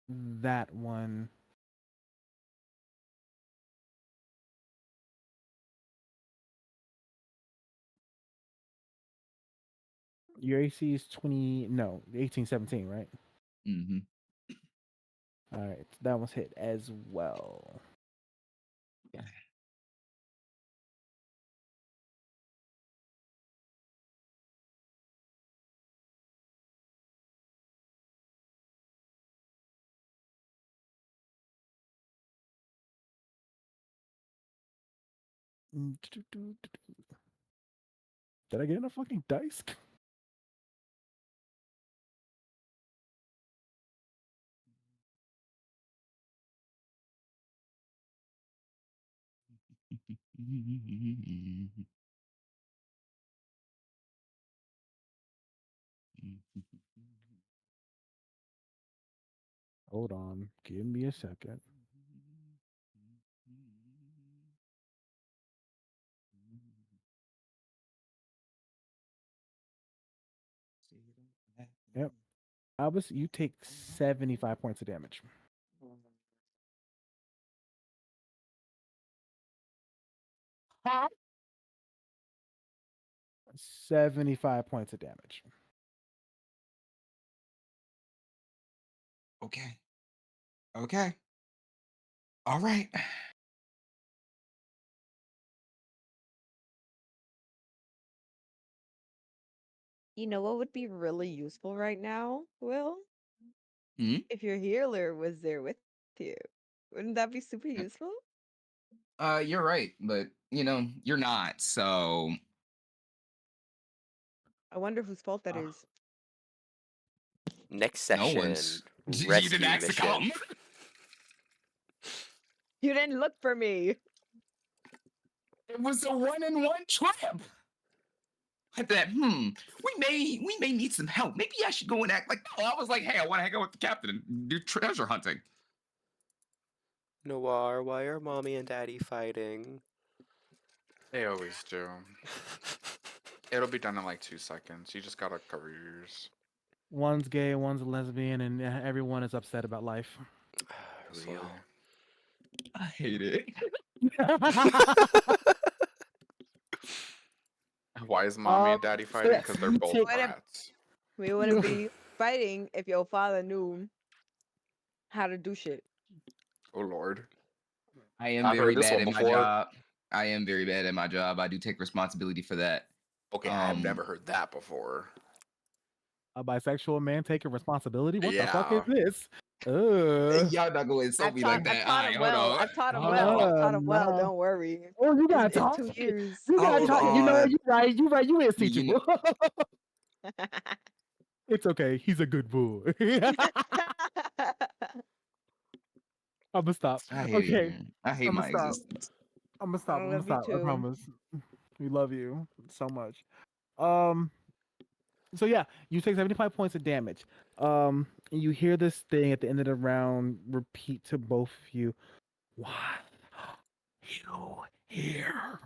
that one. Your AC is 20, no, 18, 17, right? Mm-hmm. All right, that one's hit as well. Yeah. Did I get enough fucking dice? Hold on, give me a second. Yep, Albus, you take 75 points of damage. 75 points of damage. Okay. Okay. All right. You know what would be really useful right now, Will? Hmm? If your healer was there with you. Wouldn't that be super useful? You're right, but you're not. So I wonder whose fault that uh, is. Next no session, one's. You didn't rescue ask to come. mission. You didn't look for me. It was a one-in-one trip. I thought, we may need some help. Maybe I should go and act like. No, I was like, hey, I want to hang out with the captain and do treasure hunting. Noir, why are mommy and daddy fighting? They always do. It'll be done in like 2 seconds. You just gotta cover your ears. One's gay, one's a lesbian, and everyone is upset about life. Honestly. Real. I hate it. Why is mommy and daddy So fighting? yes, Because they're you both take. Wouldn't brats. we wouldn't be fighting if your father knew how to do shit. Oh lord. I am I've heard very this bad one at my before. job. I am very bad at my job. I do take responsibility for that. Okay, I have never heard that before. A bisexual man taking responsibility? What the fuck is Yeah. this? Uh, Y'all not going to insult me like I that. All taught right, him hold well. on. I taught him Hold well. I on. taught him well. no. Don't worry. Oh, you gotta It's talk. 2 years. You gotta Hold talk. You know what? on. You right. You right. You is You, teachable. It's okay. He's a good boy. I'm gonna stop. I hate Okay. you. I hate I'm gonna my stop. existence. I'm gonna stop. I I'm gonna love you stop. I too. promise. We love you so much. Um. So yeah, you take 75 points of damage. And you hear this thing at the end of the round repeat to both of you. What you hear?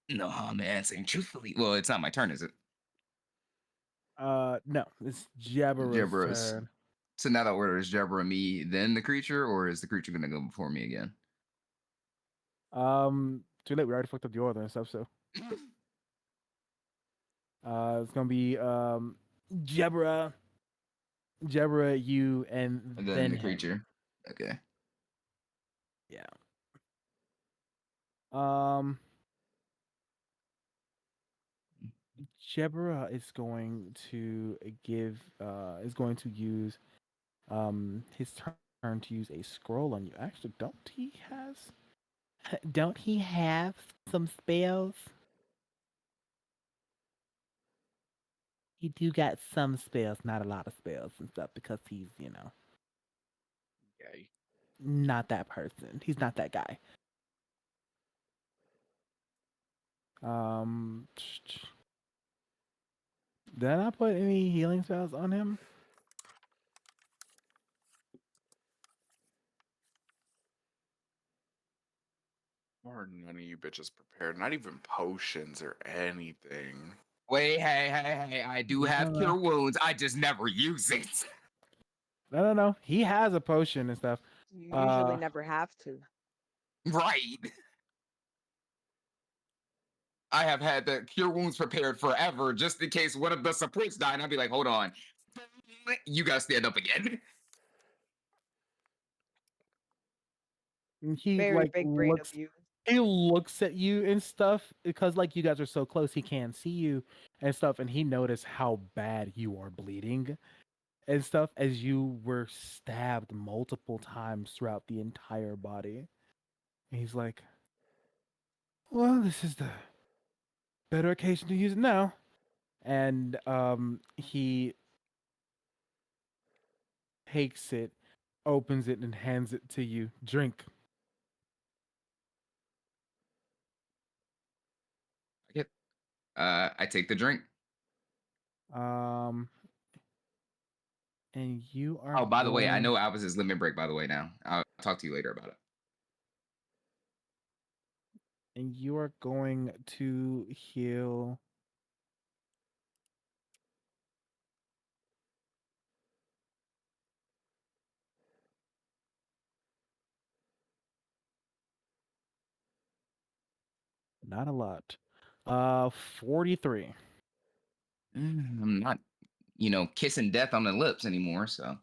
No, I'm answering truthfully. Well, it's not my turn, is it? No, it's Jabber's Jabberus. turn. So now the order is Jabber and me, then the creature, or is the creature going to go before me again? Too late. We already fucked up the order and stuff. So, it's gonna be Jabra, Jabra, you, and And then then the him. creature. Okay. Yeah. Um, Jabra is going to is going to use his turn to use a scroll on you. Actually, don't he have some spells? He do got some spells, not a lot of spells and stuff, because he's, Okay. not that person. He's not that guy. Um, did I not put any healing spells on him? Why are none of you bitches prepared? Not even potions or anything. Wait, hey. I do have No, cure wounds. I just never use it. no. He has a potion and stuff. You usually Uh, never have to. Right. I have had the cure wounds prepared forever, just in case one of the supports die, and I'd be like, hold on. You gotta stand up again. he Very like big brain of looks. you. He looks at you and stuff because like you guys are so close, he can't see you and stuff, and he noticed how bad you are bleeding and stuff as you were stabbed multiple times throughout the entire body. And he's like, "Well, this is the better occasion to use it now." And he takes it, opens it, and hands it to you. Drink. I get I take the drink. Um, and you are Oh, by the way, I going, know Albus's limit break, by the way, now. I'll talk to you later about it. to heal. Not a lot. 43. I'm not, kissing death on the lips anymore, so.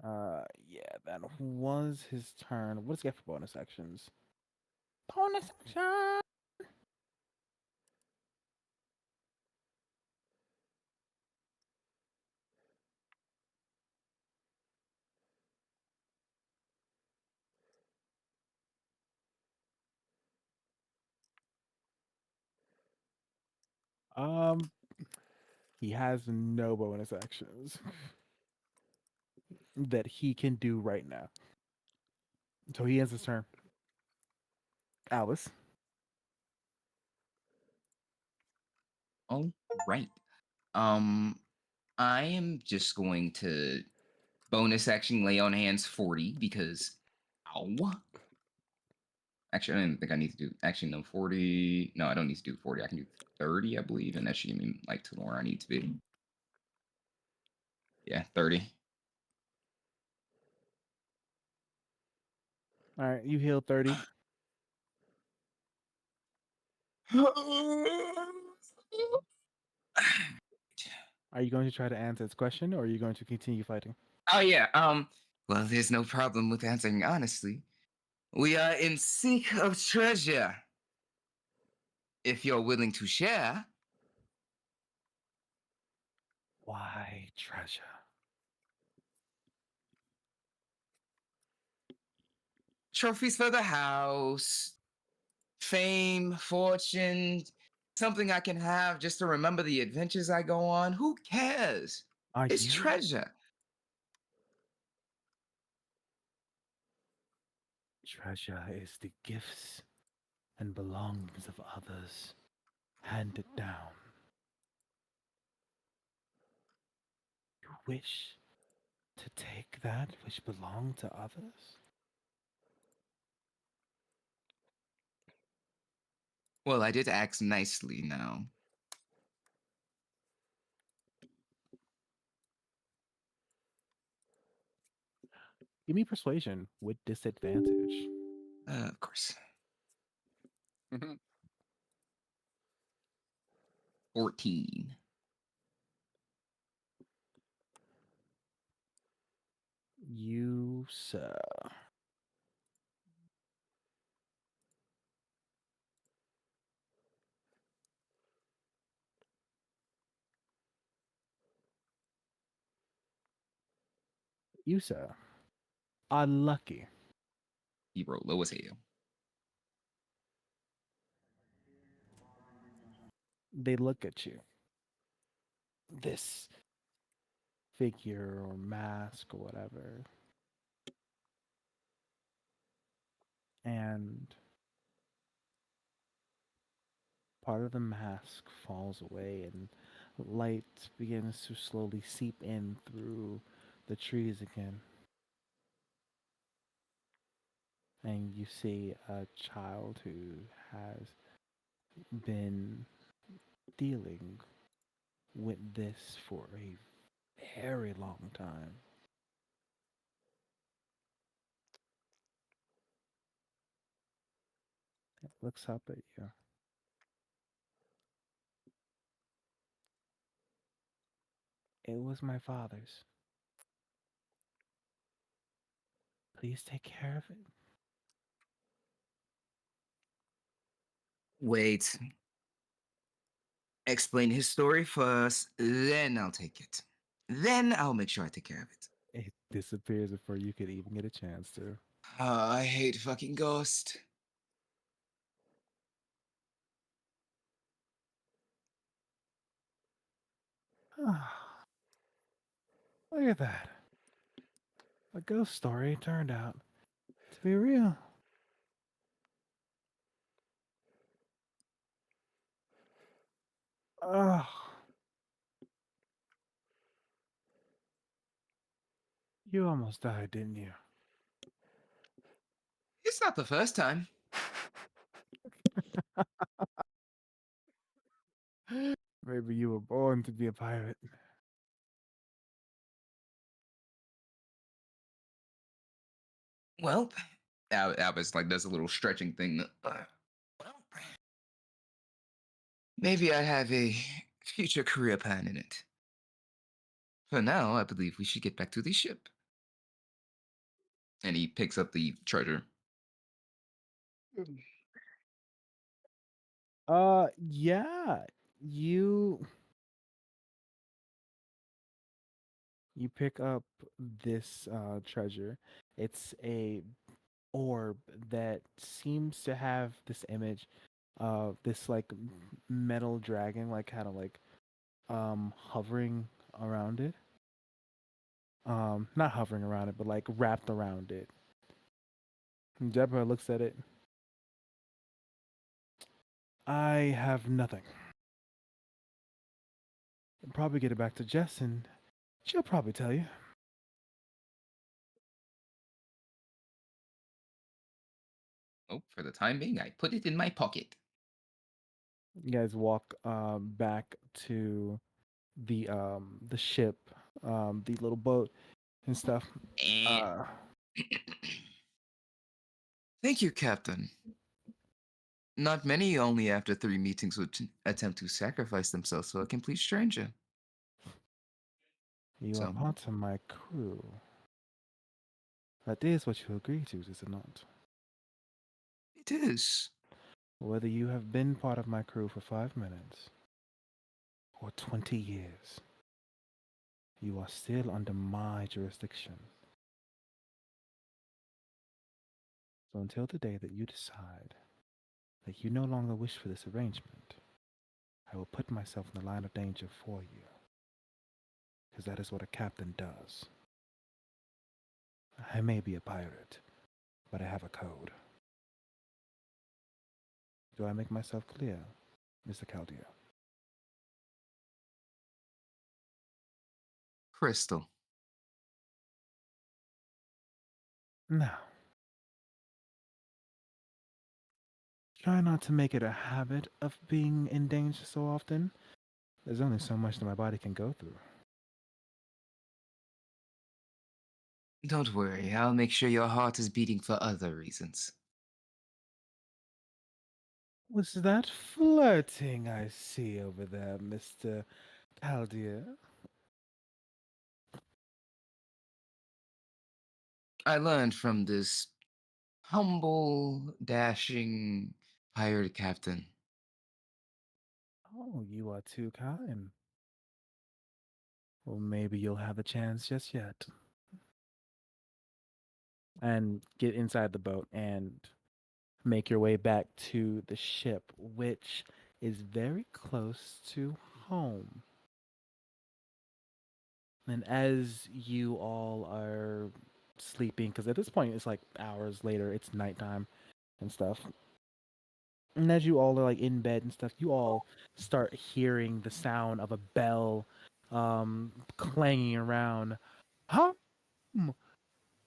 Yeah, that was his turn. What does he get for bonus actions? Bonus action. Um, he has no bonus actions that he can do right now. So he ends his turn. Alice. All right. Um, I am just going to bonus action lay on hands 40 because, ow. Actually, I don't even think I need to do, actually, no, 40. No, I don't need to do 40. I can do 30, I believe, and that should give me like to where I need to be. Yeah, 30. All right, you heal 30. Are you going to try to answer this question, or are you going to continue fighting? Oh yeah. Well, there's no problem with answering honestly. We are in seek of treasure. If you're willing to share, Why treasure? trophies for the house, fame, fortune, something I can have just to remember the adventures I go on. Who cares? Are It's you? treasure. Treasure is the gifts and belongings of others handed down. You wish to take that which belonged to others? Well, I did ask nicely now. Give me persuasion with disadvantage. Of course. 14. You, sir. You, sir, are lucky. He wrote low as hell. They look at you. This figure or mask or whatever. And part of the mask falls away and light begins to slowly seep in through the trees again. And you see a child who has been dealing with this for a very long time. It looks up at you. It was my father's. Please take care of it. Wait. Explain his story first, then I'll take it. Then I'll make sure I take care of it. It disappears before you could even get a chance to. I hate fucking Ghost. Look at that. A ghost story turned out to be real. Oh, you almost died, didn't you? It's not the first time. Maybe you were born to be a pirate. Well, Albus like does a little stretching thing. Well, maybe I have a future career plan in it. For now, I believe we should get back to the ship. And he picks up the treasure. Yeah. You you pick up this treasure. It's a orb that seems to have this image of this like metal dragon like kind of like hovering around it. Not hovering around it, but like wrapped around it. And Deborah looks at it. I have nothing. Probably get it back to Jess and she'll probably tell you. Oh, for the time being, I put it in my pocket. You guys walk back to the ship, the little boat and stuff. Eh. Uh Thank you, Captain. Not many only after 3 meetings would attempt to sacrifice themselves to a complete stranger. You are So, part of my crew. That is what you agree to, is it not? it is. Whether you have been part of my crew for 5 minutes or 20 years, you are still under my jurisdiction. So until the day that you decide that you no longer wish for this arrangement, I will put myself in the line of danger for you, because that is what a captain does. I may be a pirate, but I have a code. Do I make myself clear, Mr. Caldia? Crystal. Now, try not to make it a habit of being in danger so often. There's only so much that my body can go through. Don't worry, I'll make sure your heart is beating for other reasons. Was that flirting I see over there, Mr. Caldia? I learned from this humble, dashing pirate captain. Oh, you are too kind. Well, maybe you'll have a chance just yet. And get inside the boat and make your way back to the ship, which is very close to home. And as you all are sleeping, because at this point it's like hours later, it's nighttime and stuff. And as you all are like in bed and stuff, you all start hearing the sound of a bell clanging around. Hum,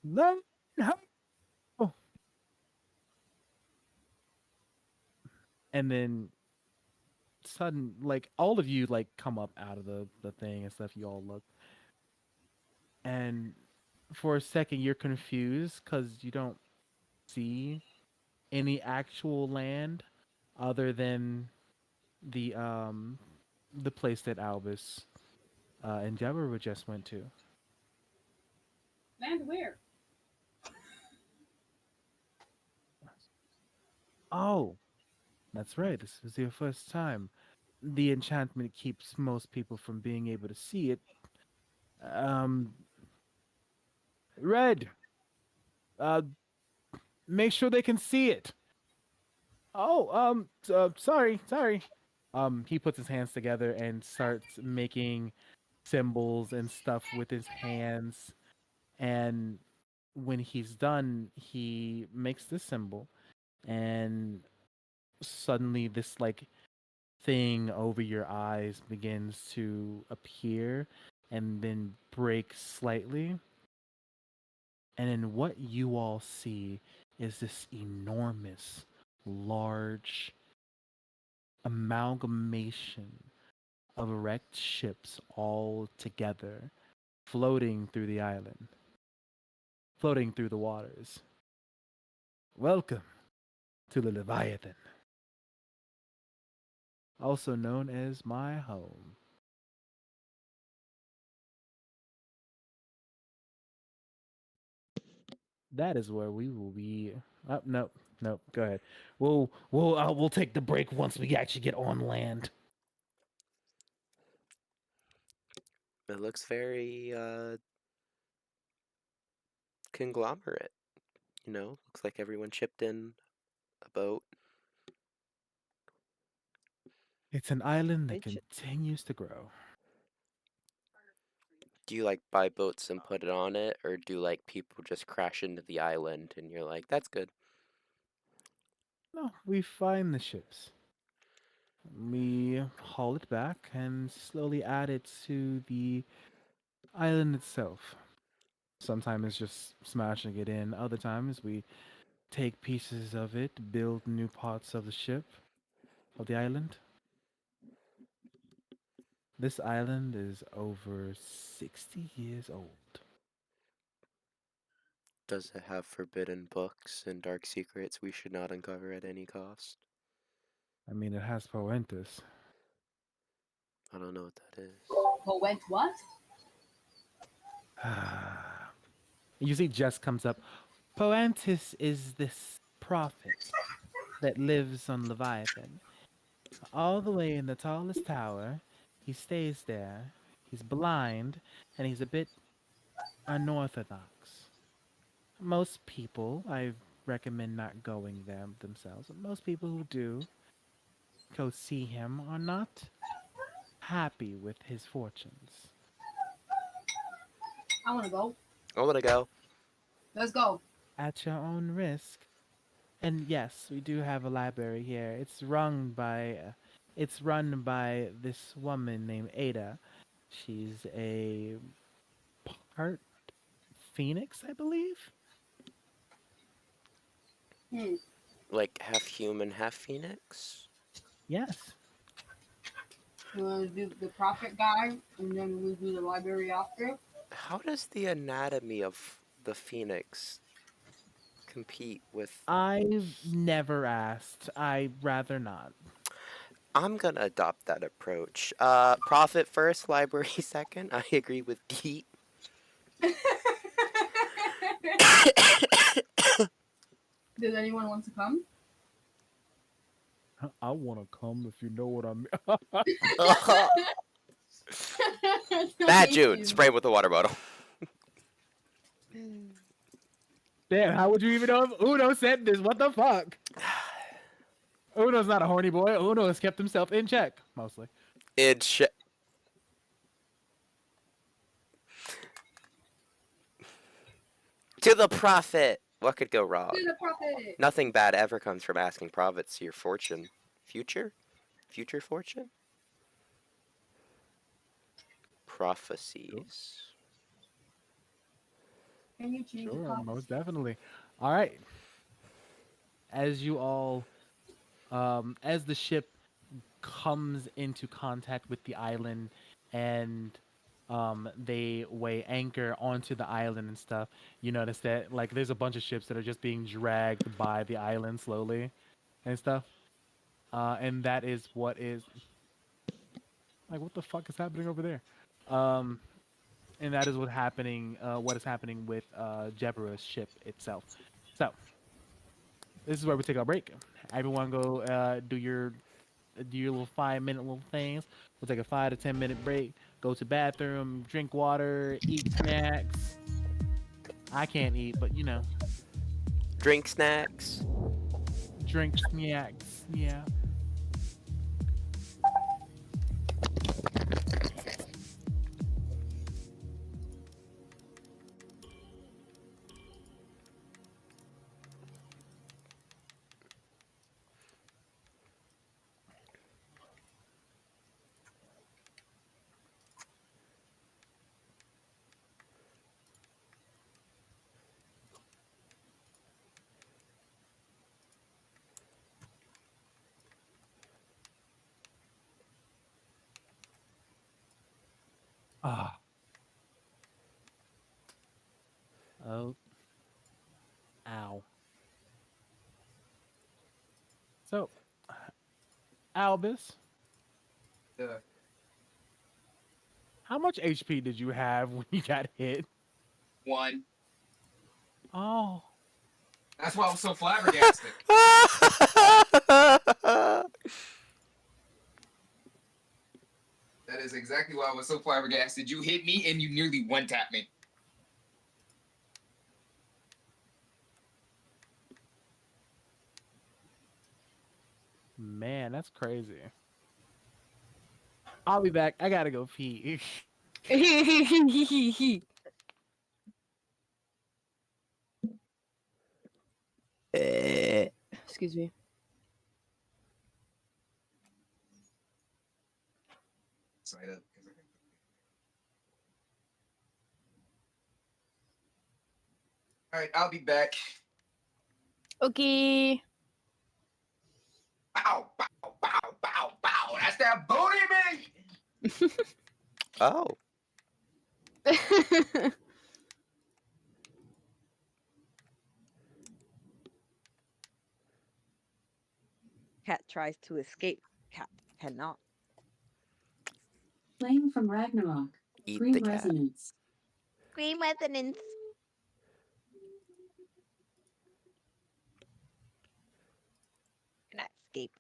learn how. And then sudden, like all of you like come up out of the thing and stuff. You all look, and for a second you're confused because you don't see any actual land other than the um the place that Albus and Deborah just went to. Land where? Oh, that's right. This was your first time. The enchantment keeps most people from being able to see it. Um, Red, uh, make sure they can see it. Oh, sorry. He puts his hands together and starts making symbols and stuff with his hands. And when he's done, he makes this symbol, and suddenly this like thing over your eyes begins to appear and then break slightly. And then what you all see is this enormous, large amalgamation of wrecked ships all together, floating through the island, floating through the waters. Welcome to the Leviathan, also known as my home. That is where we will be. Oh, no, no, go ahead. We'll take the break once we actually get on land. It looks very conglomerate. You know, looks like everyone chipped in a boat. It's an island that They ch- continues to grow. Do you like buy boats and put it on it, or do like people just crash into the island and you're like, that's good? No, we find the ships. We haul it back and slowly add it to the island itself. Sometimes it's just smashing it in. Other times we take pieces of it, build new parts of the ship, of the island. This island is over 60 years old. Does it have forbidden books and dark secrets we should not uncover at any cost? I mean, it has Poentis. I don't know what that is. But went what? You see, Jess comes up. Poentis is this prophet that lives on Leviathan. All the way in the tallest tower. He stays there. He's blind, and he's a bit unorthodox. Most people, I recommend not going there themselves, but most people who do go see him are not happy with his fortunes. I want to go. I want to go. Let's go. At your own risk. And yes, we do have a library here. It's run by this woman named Ada. She's a part phoenix, I believe. Hmm. Like half human, half phoenix. Yes. We want to do the prophet guy, and then we do the library after. How does the anatomy of the phoenix compete with? I've never asked. I rather not. I'm gonna adopt that approach. Profit first, library second. I agree with Pete. Does anyone want to come? I want to come if you know what I mean. Bad Thank June. you. Spray with the water bottle. Damn, how would you even know if Uno said this? What the fuck? Uno's not a horny boy. Uno has kept himself in check, mostly. It's to the prophet. What could go wrong? Do the prophet. Nothing bad ever comes from asking prophets your fortune. Future fortune? Prophecies. Can you change the Sure, prophecy? most definitely. All right. As you all, as the ship comes into contact with the island and they weigh anchor onto the island and stuff, you notice that like there's a bunch of ships that are just being dragged by the island slowly and stuff. And that is what is like what the fuck is happening over there? Um, and that is what is happening with Jebera's ship itself. So this is where we take our break. Everyone go do your little 5 minute little things. We'll take a 5 to 10 minute break. Go to bathroom, drink water, eat snacks. I can't eat, but you know, Drink snacks. drink snacks. Yeah. Ah. Oh. Ow. So, Albus, Uh, how much HP did you have when you got hit? one. Oh. That's why I was so flabbergasted. That is exactly why I was so flabbergasted. You hit me and you nearly one tapped me. Man, that's crazy. I'll be back. I gotta go pee. Excuse me. Side up. All right, I'll be back. Okay. Bow, bow, bow, bow, bow. That's that booty me. Oh. Cat tries to escape. Cat cannot. Playing from Ragnarok. Eat the Scream cat. resonance. Scream resonance. Cannot escape.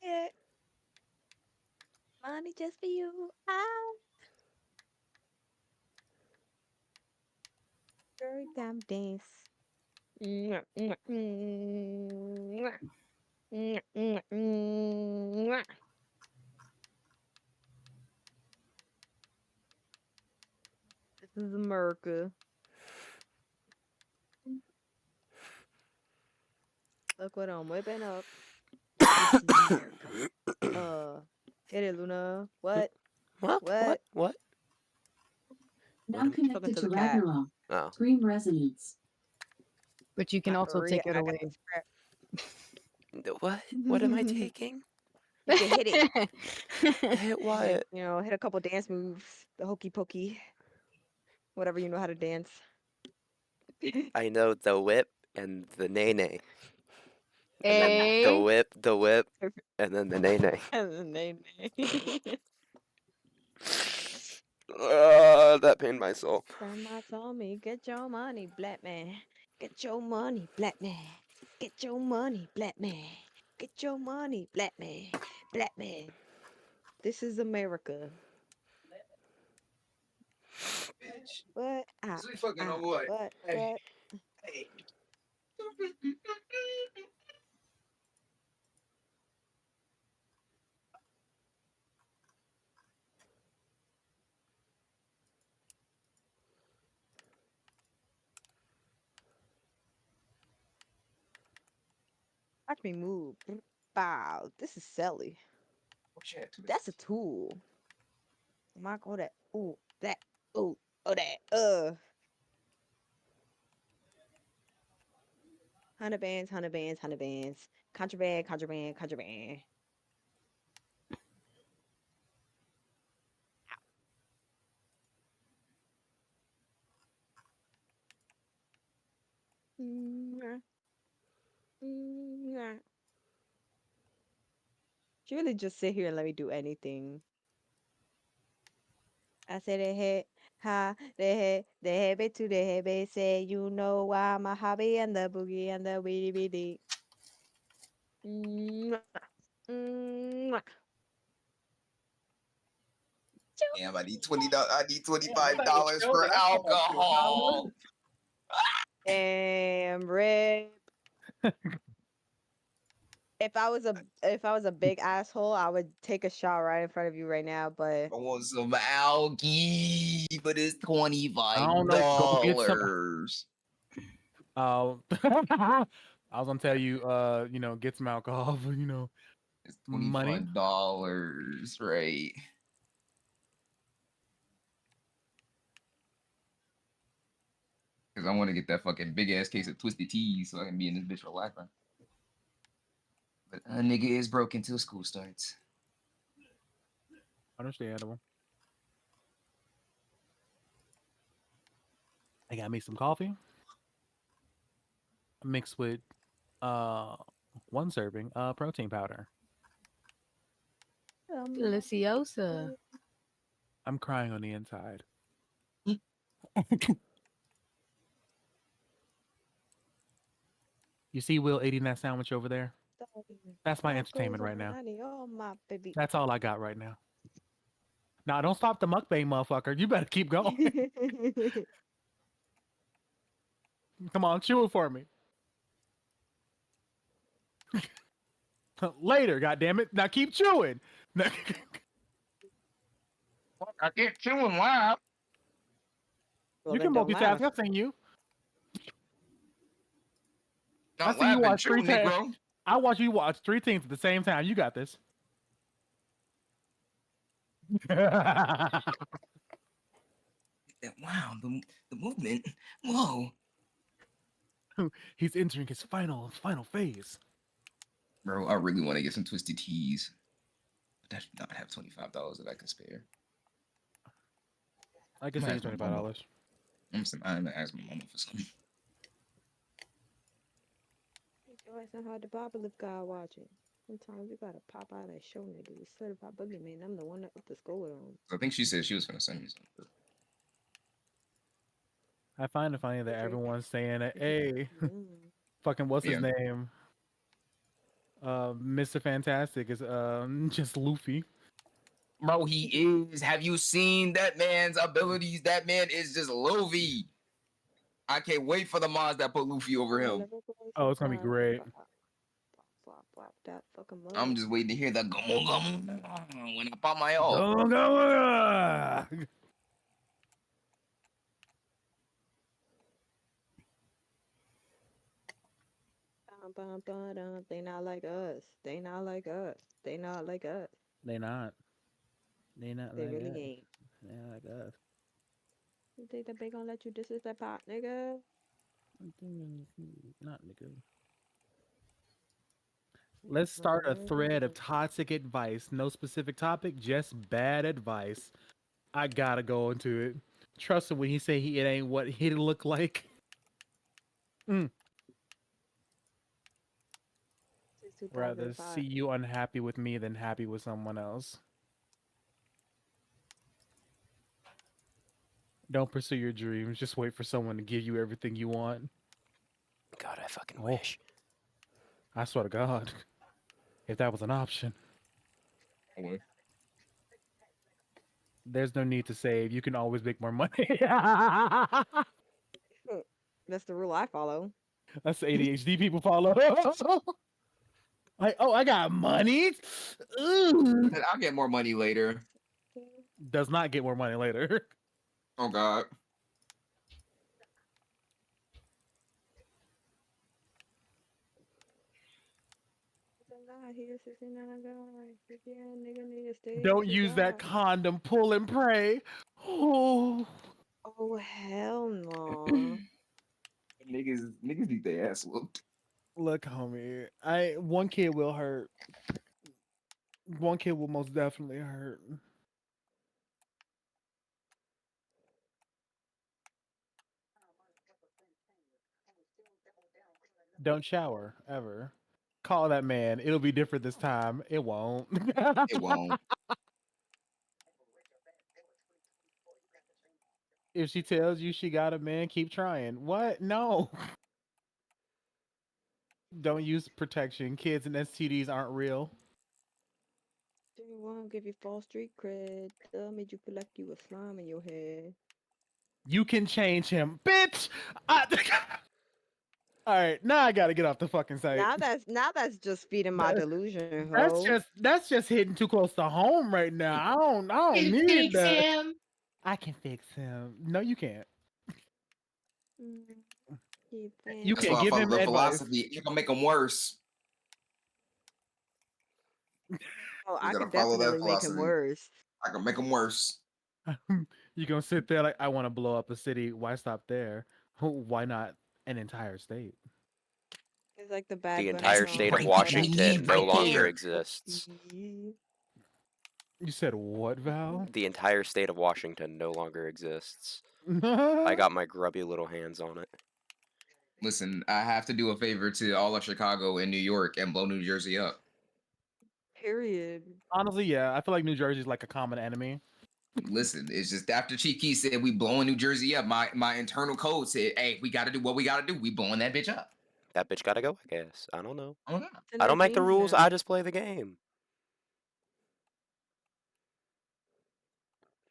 Yeah, money just for you. Ah, very damn dance. Mwah, mwah, mwah, mwah, mwah, mwah. This is America. Look what I'm whipping up. This is America. Hit it, Luna. What? What? What? What? What? Now Talking connected to to the cat. Ragnarok. Oh. Scream resonance. But you can also take it I got away. the scrap. What? What am I taking? You can hit it. Hit You can, what? hit a couple dance moves. The hokey pokey. Whatever you know how to dance. I know the whip and the nay nay. And then A. the whip, and then the nay nay. And then they That pained my soul. Grandma told me, get your money, black man. Get your money, black man. Get your money, black man. Get your money, black man. Black man. This is America. Bitch. What? So we fucking on what? What? Hey. What? Hey. Watch me move. Bow. This is Sally. What you had to That's a tool. Mark all that. Ooh, that. Ooh, oh that. 100 bands, 100 bands, 100 bands. Contraband, contraband, contraband. Mwah, mwah. She really just sit here and let me do anything. I said they had they had it to the head, they say, you know why my hobby and the boogie and the weedy weedy. Mwah, mwah. Damn, I need $20. I need Yeah, you better $25 chill, for 'cause that's how much your alcohol. Damn, Rip. If I was a big asshole, I would take a shot right in front of you right now, but I want some algae, but it's I $25. don't know. Go get some. I was gonna tell you, get some alcohol for It's money. $25, right? Because I want to get that fucking big ass case of twisted tea so I can be in this bitch for life. Man. But a nigga is broke until school starts. Understandable. I got me some coffee mixed with uh one serving protein powder. Deliciosa. I'm crying on the inside. You see Will eating that sandwich over there? That's my what goes entertainment right on? now. I need all my baby. That's all I got right now. Now don't stop the mukbang, motherfucker. You better keep going. Come on, chew it for me. Later, goddammit. Now keep chewing. I can't chewing loud. Well, You then can don't multitask. laugh. I've seen you. I Not see you laughing, watch true, three times. Negro. I watch you watch three things at the same time. You got this. Wow, the movement. Whoa, He's entering his final phase. bro, I really want to get some twisted teas, but I do not have $25 that I can spare. I I'm can gonna send you ask my mama. $25. I'm gonna ask my mama for something. It's always so hard to pop a lip guy watching. Sometimes you gotta pop out and show niggas a certified boogeyman. I'm the one that up the score on. So I think she said she was gonna send me something. I find it funny that Okay. everyone's saying that, hey, Mm. fucking what's his Yeah, name? Mr. Fantastic is just Luffy. bro, he is. Have you seen that man's abilities? That man is just Luffy. I can't wait for the mods that put Luffy over I'll him. never go Oh, so it's gonna be far. great. Flop, flop, flop, flop, that fucking I'm mud. just waiting to hear that gum gum when I pop my ult. Go, go, go. They not like us. They not like us. They not like us. They not. They not They like really us. ain't. They not like us. You think that they gonna let you disrespect pop, nigga? Not nigga. Let's start a thread of toxic advice. No specific topic, just bad advice. I gotta go into it. Trust him when he say it ain't what he look like. Mm. Since Rather see 2005. you unhappy with me than happy with someone else. Don't pursue your dreams. Just wait for someone to give you everything you want. God, I fucking Oh, wish. I swear to God, if that was an option, there's no need to save. You can always make more money. That's the rule I follow. That's the ADHD people follow. Like, oh, I got money. Ooh. I'll get more money later. Does not get more money later. Oh God. Here, 69 guys. Yeah, nigga need to stay Don't use that outside. condom. Pull and pray. Oh, Oh, hell no. Niggas need their ass whooped. look, homie. One kid will hurt. One kid will most definitely hurt. Don't shower ever. Call that man. It'll be different this time. It won't. It won't. If she tells you she got a man, keep trying. What? No. Don't use protection. Kids and STDs aren't real. They won't give you false street cred. They'll make you feel like you a slime in your head. You can change him, bitch. I... All right, now I gotta get off the fucking site. Now that's just feeding my That- delusion, That's ho. just hitting too close to home right now. I don't need Fix that. him. I can fix him. No, you can't. Mm, keep You That's can't why I give follow him the advice. philosophy. You can make them worse. Oh, You I gotta could follow that definitely make him philosophy. worse. I can make them worse. You gonna sit there like I want to blow up a city. Why stop there? Why not an entire state? It's like the The Bad Bunny entire song. state of Right All there, that Washington nigga, no right longer there. exists. pussy. You said what, Val? The entire state of Washington no longer exists. I got my grubby little hands on it. Listen, I have to do a favor to all of Chicago and New York and blow New Jersey up. Period. Honestly, yeah, I feel like New Jersey's like a common enemy. Listen, it's just after Chief Keef said we blowing New Jersey up, my internal code said, hey, we gotta do what we gotta do. We blowing that bitch up. That bitch gotta go, I guess. I don't know. Oh no. It's in I their don't make the genes rules, I now. just play the game.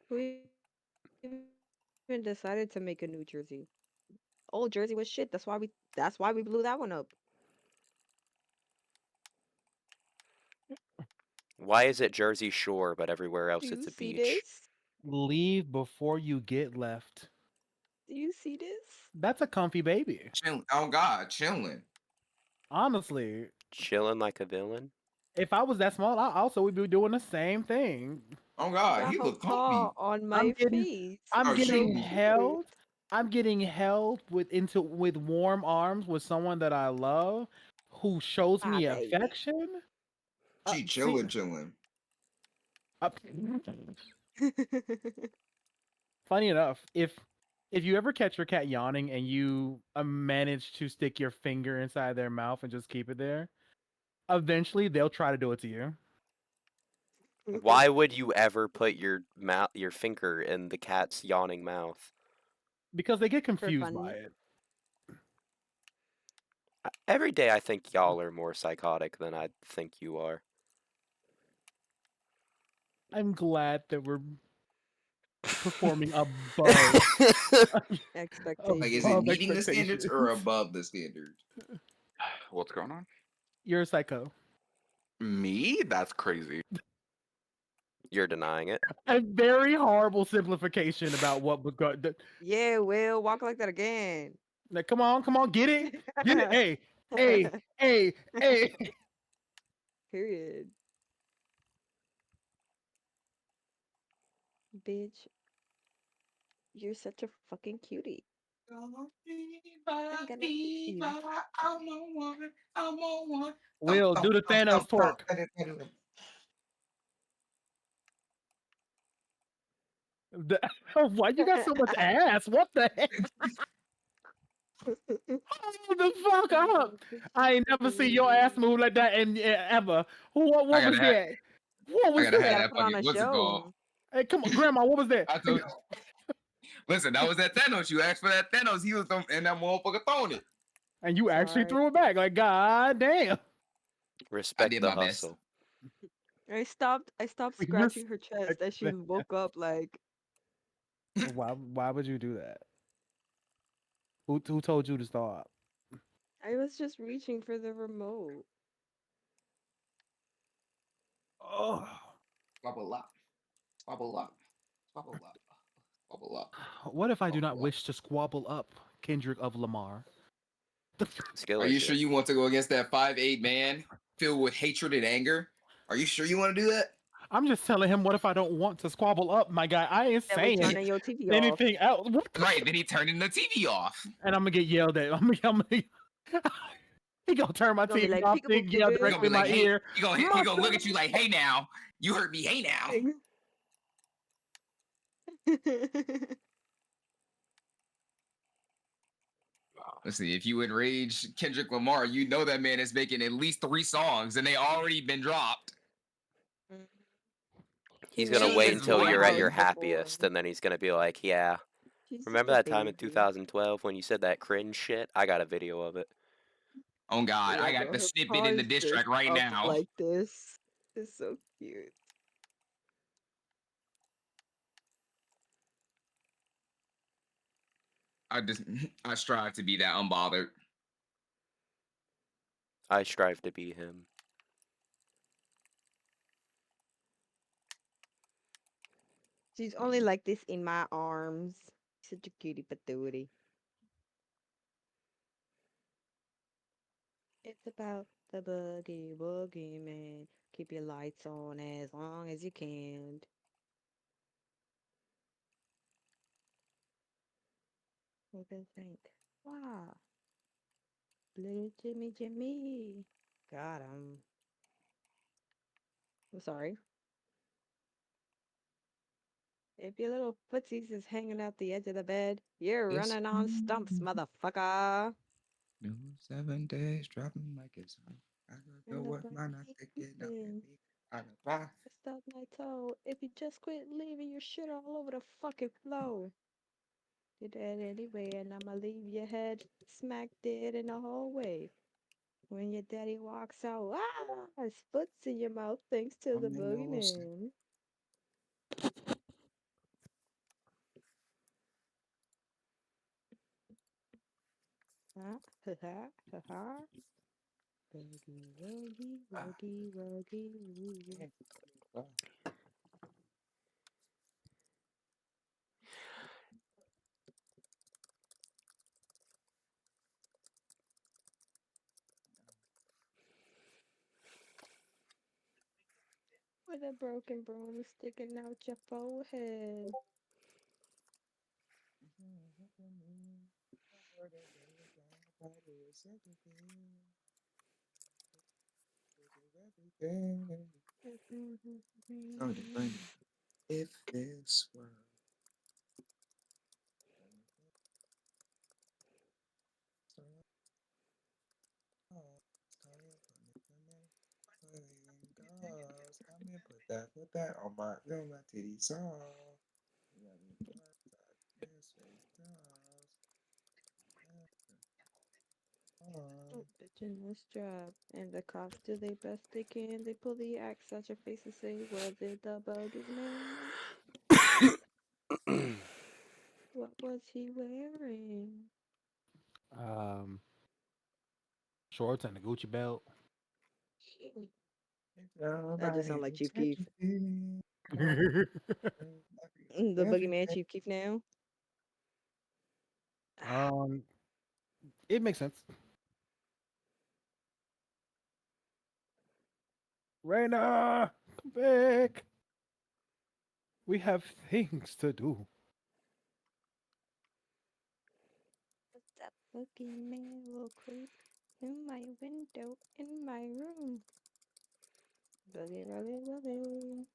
Who even decided to make a New Jersey? Old Jersey was shit. That's why we blew that one up. Why is it Jersey Shore, but everywhere Do else it's you a see beach? this? Leave before you get left. Do you see this? That's a comfy baby. Oh God, chilling. Honestly, Chilling like a villain. if I was that small, I also would be doing the same thing. Oh Look God, at he how look comfy. tall on I'm my getting, face. I'm Oh, It's so getting shoot. cute. held. I'm getting held with warm arms with someone that I love, who shows Ah, me baby. affection. She See, chilling. uh, funny enough, if you ever catch your cat yawning and you manage to stick your finger inside their mouth and just keep it there, eventually they'll try to do it to you Why would you ever put your finger in the cat's yawning mouth? because they get For confused by fun. it. Every day I think y'all are more psychotic than I think you are. I'm glad that we're performing above Like, is it Expectations. above meeting the standards or expectations. above the standards? What's going on? You're a psycho. Me? That's crazy. You're denying it. A very horrible simplification about what would go. Yeah, Will, walk like that again. Like, come on, get it, get it. Hey, hey, hey, hey. Period. Bitch, you're such a fucking cutie. I'm gonna eat you. I'm on one. Thump, Will thump, do the thump, Thanos thump, thump. twerk. The- Why you got so much ass? What the heck? Hold the fuck up! I ain't never seen your ass move like that in ever. I What gotta was have, that? What I was gotta You have gotta that? that put on fucking, a what's it called? show. Hey, come on, Grandma, what was that? I told listen, that was that Thanos. You asked for that Thanos. He was and that motherfucker throwing it. And you actually Sorry. threw it back. Like, god damn. I Respect did the my best. hustle. I stopped scratching her chest Respect as she that. woke up like Why would you do that? Who told you to stop? I was just reaching for the remote. Oh. Bubble up, bubble up, bubble up, bubble up, What if I do not bubble up. wish to squabble up Kendrick of Lamar? Skill Are you sure issue. you want to go against that 5'8" man filled with hatred and anger? Are you sure you want to do that? I'm just telling him, what if I don't want to squabble up, my guy? I ain't Then we saying turning your TV off. anything else. What the Right, then he turned the TV off. And I'm gonna get yelled at. He gonna turn my You're gonna be TV like off, peekaboo then yell He stupid. gonna directly be in my like, hey, ear. he gonna look at you like, hey now, you hurt me, hey now. Let's see, if you enrage Kendrick Lamar, you know that man is making at least 3 songs and they already been dropped. He's He gonna See already wait his been to until my you're at house your volume. before. happiest, and then he's gonna be like, "Yeah, She's such remember a that time in baby. 2012 when you said that cringe shit? I got a video of it." Oh God, I Yeah, got bro. the Her snippet in the paws diss just track right up now. like this. It's so cute. I just I strive to be that unbothered. I strive to be him. She's only like this in my arms. Such a cutie patootie. It's about the boogie woogie man. Keep your lights on as long as you can. What do you think? Wow. Little Jimmy Jimmy. God, I'm sorry. If your little footsies is hanging out the edge of the bed, you're This running on stumps, motherfucker. new 7 days dropping like it's hot. I gotta And go the with my not bunny thinking of eating. baby. I gotta I stubbed my toe. If you just quit leaving your shit all over the fucking floor. Did that anyway, and I'ma leave your head smack dead in the hallway. When your daddy walks out, his foot's in your mouth thanks to the I'm in your sleep. boogeyman. Ha ha ha ha ha. Boogie woogie woogie woogie woo. With a broken broom sticking out your forehead. If this were come and put that on my titty song. Bitch in this job. And the cops do their best they can. They pull the axe at your face and say, was it the bogus man? What was he wearing? Um, Shorts and a Gucci belt. That just sounds like Chief Keef. um, The boogeyman Chief Keef now. Ah, it makes sense. Raina, come back. We have things to do. the boogeyman will creep in my window in my room. Boogie, boogie, boogie.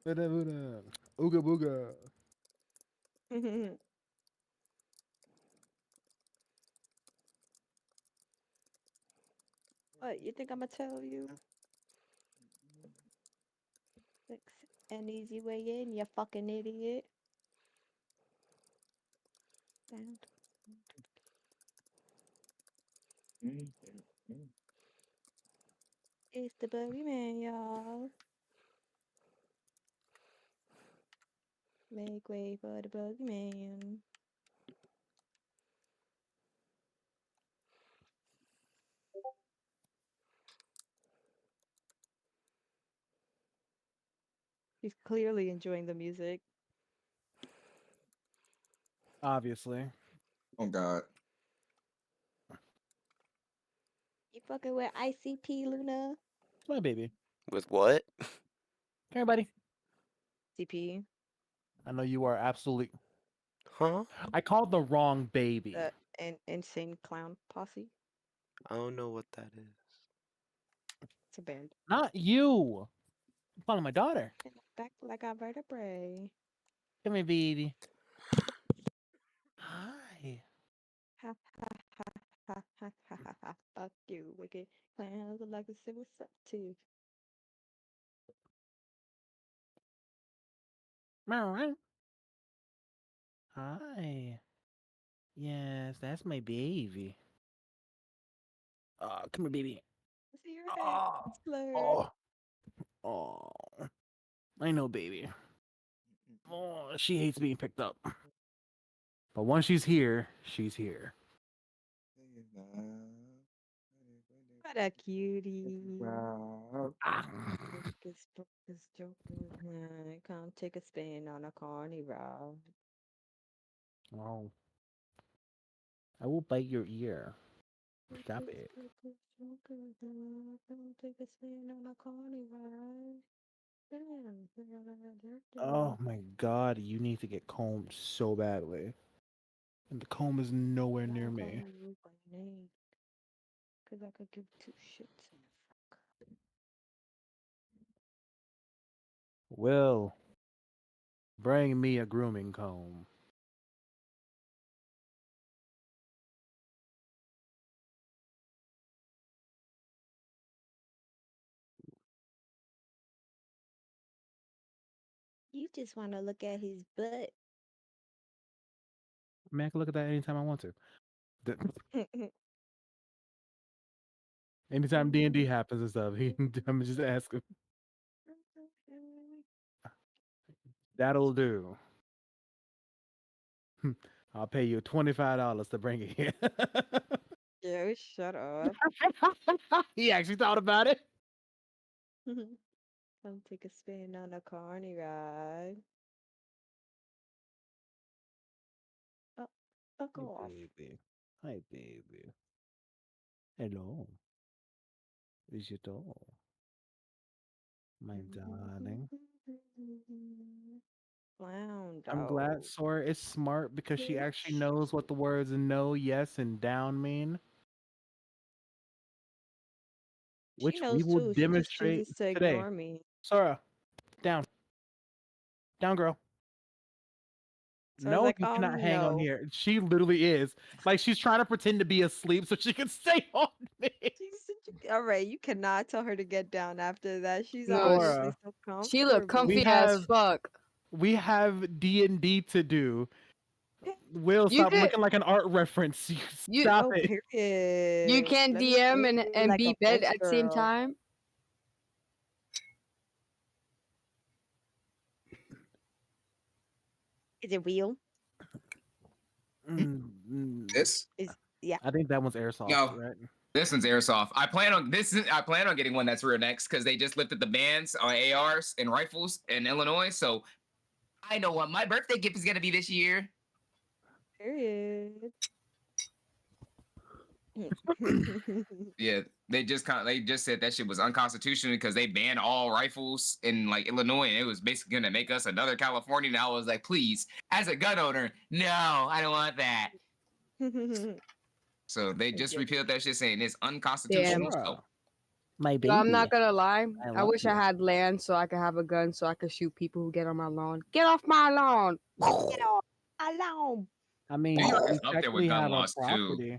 Bada bada. Ooga booga. What, you think I'm gonna tell you? Fix an easy way in, you fucking idiot. And it's the boogeyman, y'all. Make way for the boogeyman. He's clearly enjoying the music. Obviously. Oh God. You fucking with ICP, Luna? It's my baby. With what? Come here, buddy. CP, I know you are absolutely. Huh? I called the wrong baby. the insane clown posse. I don't know what that is. It's a band. Not you. I'm calling my daughter. And back like a vertebrae. Come here, baby. Hi. Ha ha ha ha ha ha ha ha. Fuck you, wicked clowns. I'd like to say what's up to. Meow. Hi. Yes, that's my baby. Come here, baby. See your hands Oh, flirt. oh, oh. I know, baby. Oh, she hates being picked up. But once she's here, she's here. What a cutie. Ah. Focus, focus, joker. Come take a spin on a carnival. Oh, I will bite your ear. Stop Focus, it. focus, joker. Come take a spin on a carnival. Damn. Oh my god, you need to get combed so badly. And the comb is nowhere But I near don't call me. you by name. Cause I could give two shits in the fuck. Will, bring me a grooming comb. You just want to look at his butt. I mean, I can look at that anytime I want to. The- Anytime D&D happens and stuff, I'm just asking. That'll do. I'll pay you $25 to bring it here. Yo, shut up. He actually thought about it. Come take a spin on a carny ride. Oh, fuck Hi, off. baby. Hi, baby. Hello. is your doll, my darling. Clown I'm dog. glad Sora is smart because she actually knows what the words no, yes, and down mean, She which we knows will too. She just demonstrate chooses to today. ignore me. Sora, down, down, girl. So I was No, like, you cannot hang on no. here. She literally is. Like she's trying to pretend to be asleep so she can stay on me. All right, you cannot tell her to get down after that. She's No, obviously Sora, so she look we comfy comfortable. as have fuck. D&D to do. Will, You stop could looking like an art reference. you Stop Oh, it. you period. can Let me DM be and like be a bed French at the same girl. time. Is it real? This? Is yeah. I think that one's airsoft, No, right? this one's airsoft. I plan on getting one that's real next because they just lifted the bans on ARs and rifles in Illinois. So I know what my birthday gift is gonna be this year. Period. Yeah, they just said that shit was unconstitutional because they banned all rifles in like Illinois, and it was basically gonna make us another California. And I was like, please, as a gun owner, no, I don't want that. So they I just get it. repealed that shit saying it's Damn. unconstitutional. So Sora, my No, I'm not baby. gonna lie. I I love wish I you. had land so I could have a gun so I could shoot people who get on my lawn. Get off my lawn. Get off alarm. I New mean, York we is up there with technically gun have our laws too. property.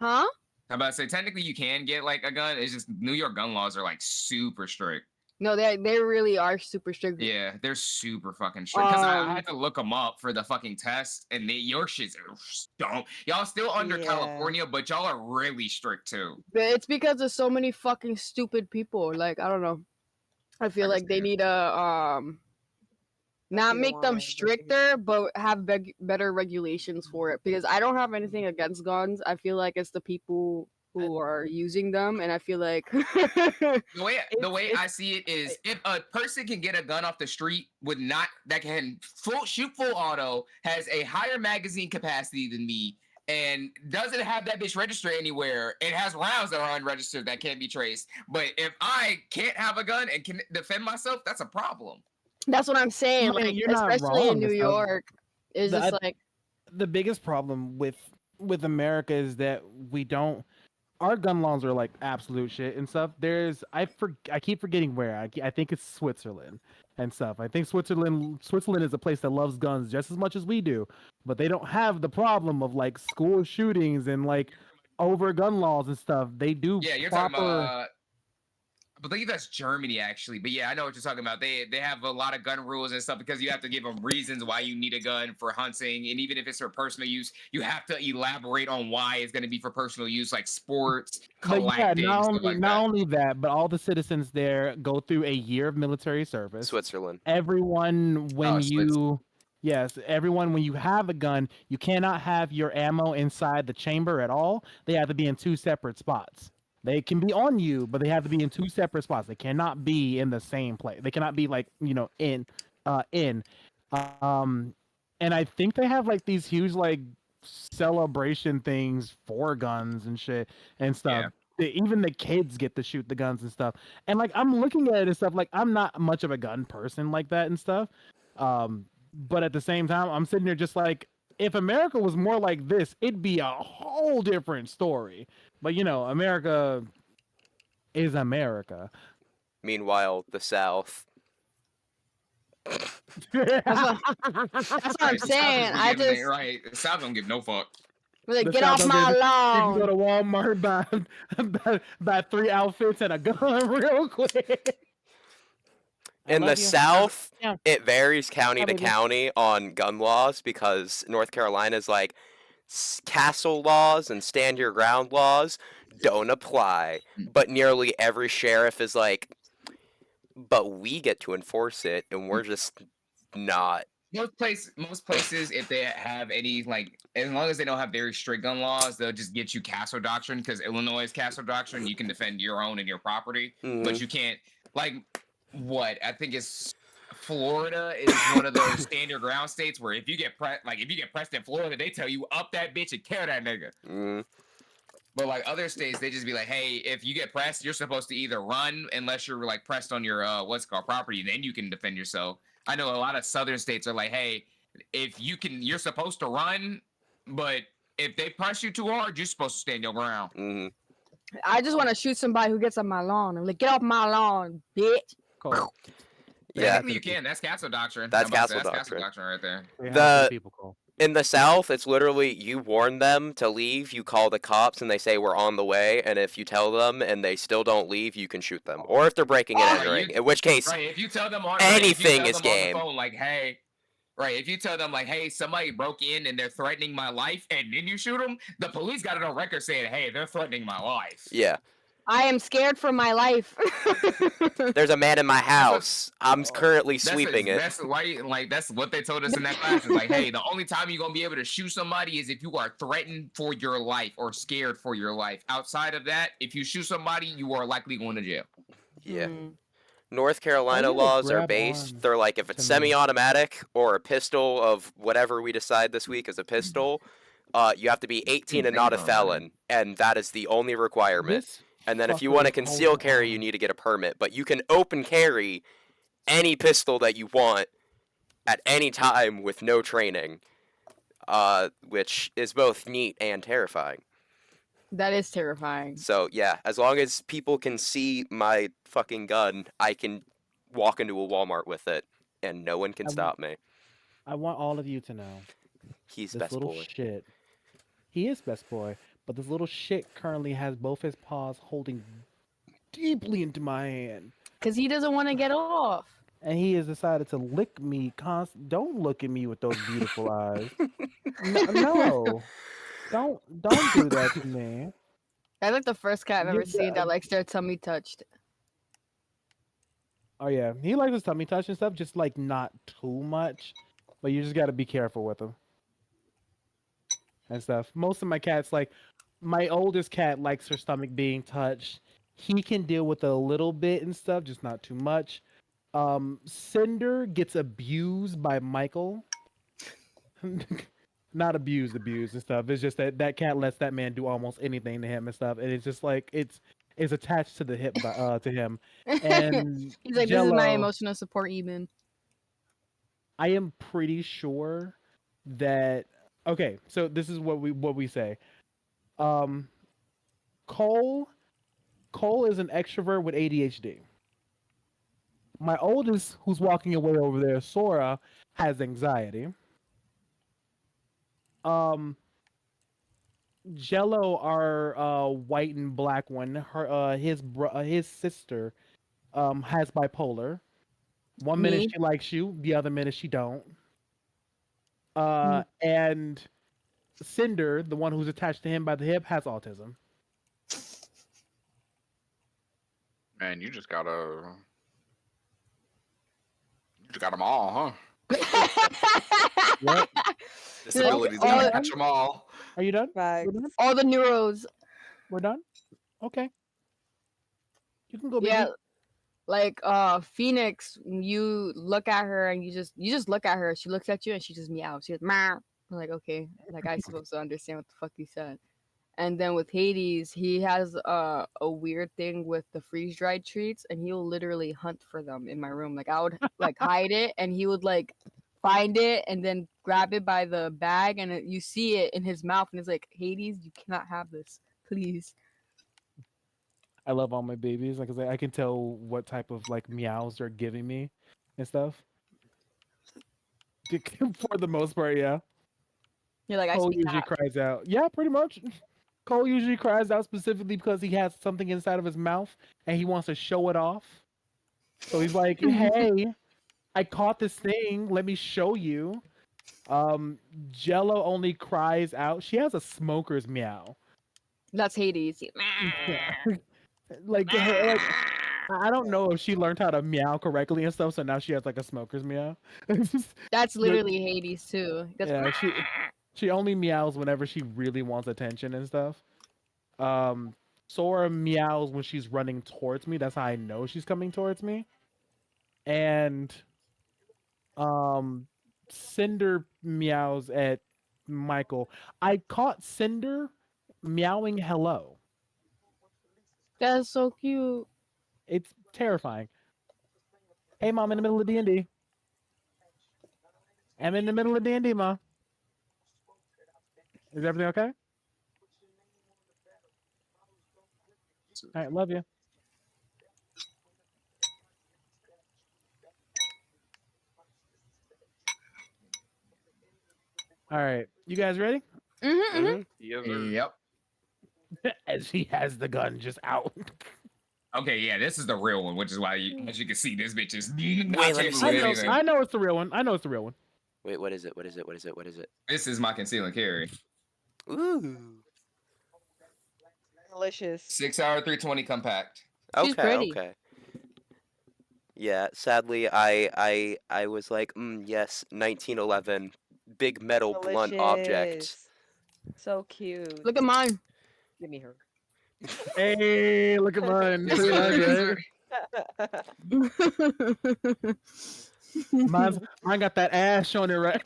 Huh? How about to say technically you can get like a gun? It's just New York gun laws are like super strict. No, they really are super strict. Yeah, they're super fucking strict. Because I Um, had to look them up for the fucking test, and your shits don't. Y'all still under Yeah. California, but y'all are really strict too. but it's because of so many fucking stupid people. Like I don't know. I I feel can like see they it. need to That'd not be the make them one. stricter, but have better regulations for it. Because I don't have anything against guns. I feel like it's the people I- who are using them, and I feel like The way It's I see it is, if a person can get a gun off the street with not that can shoot full auto, has a higher magazine capacity than me, and doesn't have that bitch registered anywhere, it has rounds that are unregistered that can't be traced. But if I can't have a gun and can defend myself, that's a problem. that's what I'm saying. I mean, Like you're not especially in wrong New and stuff. York, it's The just I, like the biggest problem with America is that we don't. Our gun laws are like absolute shit and stuff. I keep forgetting where. I think it's Switzerland and stuff. I think Switzerland is a place that loves guns just as much as we do, but they don't have the problem of like school shootings and like over gun laws and stuff. They do Yeah, you're talking proper. about. I believe that's Germany actually, but yeah, I know what you're talking about. They have a lot of gun rules and stuff because you have to give them reasons why you need a gun for hunting, and even if it's for personal use, you have to elaborate on why it's going to be for personal use, like sports, But yeah, collecting, stuff like not that. only that, but all the citizens there go through a year of military service. Switzerland. Everyone Oh, when you Yes, everyone when you have a gun, you cannot have your ammo inside the chamber at all. They have to be in two separate spots. They can be on you, but they have to be in two separate spots. They cannot be in the same place. They cannot be like, in. Um and I think they have like these huge like celebration things for guns and shit and stuff. Yeah. Even the kids get to shoot the guns and stuff. And like I'm looking at it and stuff, like I'm not much of a gun person like that and stuff. But at the same time, I'm sitting there just like, if America was more like this, it'd be a whole different story. But America is America. Meanwhile, the South. that's what I'm Right, the South is saying. be I giving it just right. The South don't give no fuck. like The get South off don't my get. You can go lawn. to Walmart, buy 3 outfits and a gun real quick. I In the love you. South, Yeah. it varies county Hi, to baby. county on gun laws because North Carolina's like castle laws and stand your ground laws don't apply. But nearly every sheriff is like, but we get to enforce it and we're just not. Most places, if they have any like, as long as they don't have very strict gun laws, they'll just get you castle doctrine because Illinois is castle doctrine. You can defend your own and your property, but you can't like what I think is Florida is one of those stand your ground states where if you get pressed in Florida, they tell you up that bitch and kill that nigga. Mm. But like other states, they just be like, hey, if you get pressed, you're supposed to either run unless you're like pressed on your what's it called property, then you can defend yourself. I know a lot of southern states are like, hey, if you can, you're supposed to run, but if they press you too hard, you're supposed to stand your ground. Hmm. I just want to shoot somebody who gets on my lawn. I'm like, get off my lawn, bitch. Cole. Yeah, Technically, you can. That's castle doctrine. that's I'm about to say, castle that's castle doctrine. doctrine right there. Say hi to the The people, Cole. In the South, it's literally you warn them to leave, you call the cops, and they say we're on the way. And if you tell them and they still don't leave, you can shoot them, or if they're breaking and Right, entering. In which case, right. If you tell them on anything is on the game. phone, like, hey, right. If you tell them like, hey, somebody broke in and they're threatening my life, and then you shoot them, the police got it on record saying, hey, they're threatening my life. Yeah. I am scared for my life. There's a man in my That's what. house. I'm currently That's sweeping it. that's why like that's what they told us in that class. Is like, hey, the only time you're gonna be able to shoot somebody is if you are threatened for your life or scared for your life. Outside of that, if you shoot somebody, you are likely going to jail. Yeah. Mm. North Oh, Carolina yeah, laws are grab based. arms They're like if it's to me. semi-automatic or a pistol of whatever we decide this week is a pistol, you have to be 18 and Thank you not a for reminding. felon, and that is the only requirement. This And then if you want to fucker conceal holds carry, you need to get a permit. But you can open carry any pistol that you want at any time with no training, which is both neat and terrifying. That is terrifying. So yeah, as long as people can see my fucking gun, I can walk into a Walmart with it, and no one can I, stop me. I want all of you to know He's this best little boy. shit. He is best boy, but this little shit currently has both his paws holding deeply into my hand. Because he doesn't want to get off. And he has decided to lick me Don't look at me with those beautiful eyes. No. Don't do that to me. That's like the first cat I've You ever seen got- that likes their tummy touched. Oh yeah, he likes his tummy touch and stuff, just like not too much, but you just got to be careful with him and stuff. Most of my cats, like my oldest cat, likes her stomach being touched. He can deal with a little bit and stuff, just not too much. Cinder gets abused by Michael. Not abused and stuff. It's just that cat lets that man do almost anything to him and stuff, and it's just like it's attached to the hip to him. And He's like, this is my Jello, emotional support even. I am pretty sure that okay. So this is what we say. Um, Cole is an extrovert with ADHD. My oldest, who's walking away over there, Sora, has anxiety. Um, Jello, our white and black one, his sister, has bipolar. One minute Me? she likes you, the other minute she don't. Mm. And Cinder, the one who's attached to him by the hip, has autism. Man, you just got them all, huh? What? Disabilities, all- gotta catch them all. Are you done? Facts. We're done? All the neuros. We're done? Okay. You can go, baby. Yeah, like Phoenix, you look at her and you just look at her. She looks at you and she just meows. She goes meow. I'm like, okay, like I supposed to understand what the fuck you said. And then with Hades, he has a weird thing with the freeze dried treats, and he'll literally hunt for them in my room. Like I would like hide it, and he would like find it and then grab it by the bag, and you see it in his mouth, and it's like, Hades, you cannot have this, please. I love all my babies. Like I can tell what type of like meows they're giving me and stuff. For the most part, yeah. You're like, I Cole speak usually that. cries out. Yeah, pretty much. Cole usually cries out specifically because he has something inside of his mouth and he wants to show it off. So he's like, "Hey, I caught this thing. Let me show you." Jello only cries out. She has a smoker's meow. That's Hades. Like I don't know if she learned how to meow correctly and stuff, so now she has like a smoker's meow. That's But, literally Hades too. He goes, yeah, she only meows whenever she really wants attention and stuff. Sora meows when she's running towards me. That's how I know she's coming towards me. And Cinder meows at Michael. I caught Cinder meowing hello. That's so cute. It's terrifying. Hey, mom, in the middle of D&D. I'm in the middle of D&D, ma. Is everything okay? All right, love you. All right, you guys ready? Mm-hmm. Yes, sir. Yep. As he has the gun just out. Okay, yeah, this is the real one, which is why, as you can see, this bitch is not Wait, let me changing see, I with let me know, see. anything. I know it's the real one. I know it's the real one. Wait, what is it? What is it? What is it? What is it? This is my conceal and carry. Ooh. Delicious. 6 hour 320 compact. She's Okay, pretty. okay. Yeah, sadly, I was like, yes, 1911, big metal blunt object. Delicious. So cute. Look at mine. Give me her. Hey, look at mine. Yes, Pretty much, sir. right? Mine got that ash on it, right?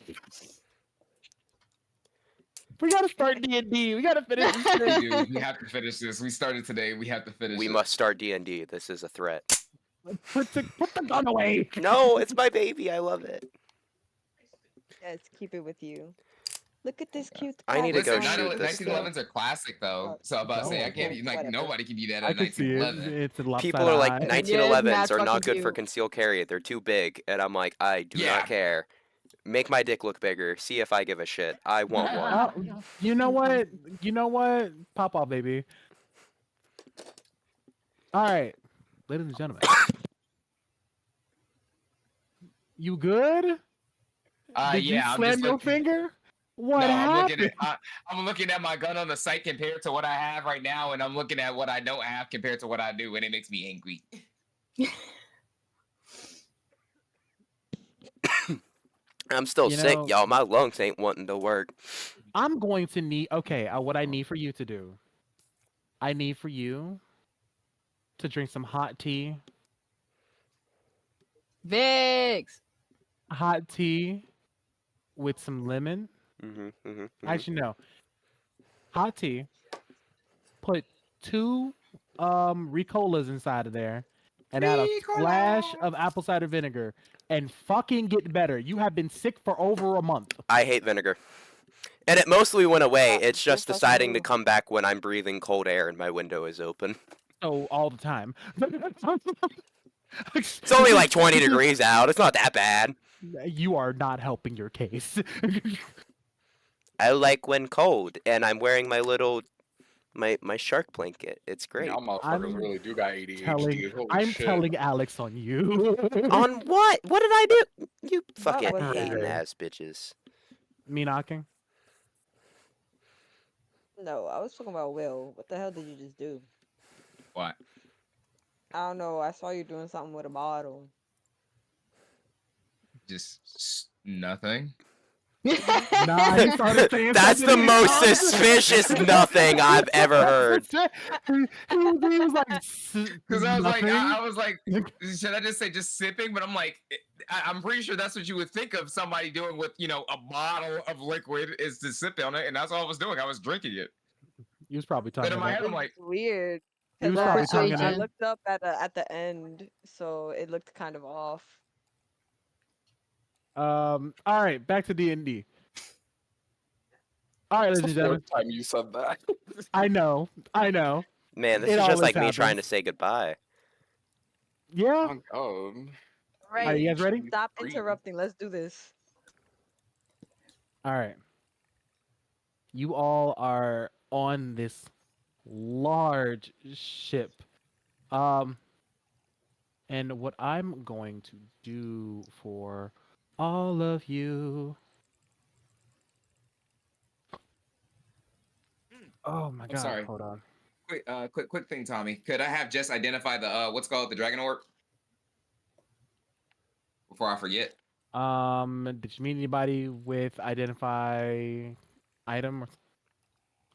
We gotta start D&D. We gotta finish this We shit. do. We have to finish this. We started today. We have to finish We it. must start D&D. This is a threat. Put the gun away. No, it's my baby. I love it. Yes, keep it with you. Look at this cute I need to cat go Listen, on shoot the this thing. 1911s are classic though. So I'm about to say I No. can't like Whatever. nobody can be that I at can see it. 1911. It's a People lopsided are like, eye. Yeah, it's 1911s mad are fucking not good for cute. concealed carry. They're too big. And I'm like, I do Yeah. not care. Make my dick look bigger. See if I give a shit. I want one. Oh, you know what? You know what? Pop off, baby. All right, ladies and gentlemen. You good? Did you Yeah, I'm slam just your looking. finger? What No, happened? I'm looking at my gun on the site compared to what I have right now, and I'm looking at what I don't have compared to what I do, and it makes me angry. I'm still You sick, know, y'all. My lungs ain't wanting to work. I'm going to need. Okay, what I need for you to do. I need for you to drink some hot tea. Vix. Hot tea with some lemon. Actually, no. Hot tea. Put 2 Ricolas inside of there, and add a splash of apple cider vinegar, and fucking get better. You have been sick for over a month. I hate vinegar. And it mostly went away. Ah, It's just yes, deciding to do. come back when I'm breathing cold air and my window is open. So all the time. It's only like 20 degrees out. It's not that bad. You are not helping your case. I like when cold, and I'm wearing my little my shark blanket. It's great. Y'all motherfuckers I'm really do got ADHD. Holy I'm shit. telling Alex on you. On what? What did I do? You What fucking was that? hating ass bitches. Me knocking. No, I was talking about Will. What the hell did you just do? What? I don't know. I saw you doing something with a bottle. Just nothing. Nah, he started saying That's something the in most tongues. suspicious nothing I've ever heard. He was like, Because I was like, nothing. I was like, should I just say just sipping? But I'm like, I'm pretty sure that's what you would think of somebody doing with, a bottle of liquid is to sip on it, and that's all I was doing. I was drinking it. He was probably But tonguing in my it. head, I'm like, It's weird He was because probably I tonguing it. looked up at the end, so it looked kind of off. All right, back to D&D. All right, It's ladies and the gentlemen. fourth time you said that. I know. Man, this It is just always like me trying to happens. say goodbye. Yeah. Oh god. Are you guys ready? Stop Breathe. interrupting. Let's do this. All right. You all are on this large ship. And what I'm going to do for all of you. Oh my god. sorry. Hold on. quick thing, Tommy. Could I have Jess identify the what's called the dragon orb before I forget? Did you meet anybody with identify item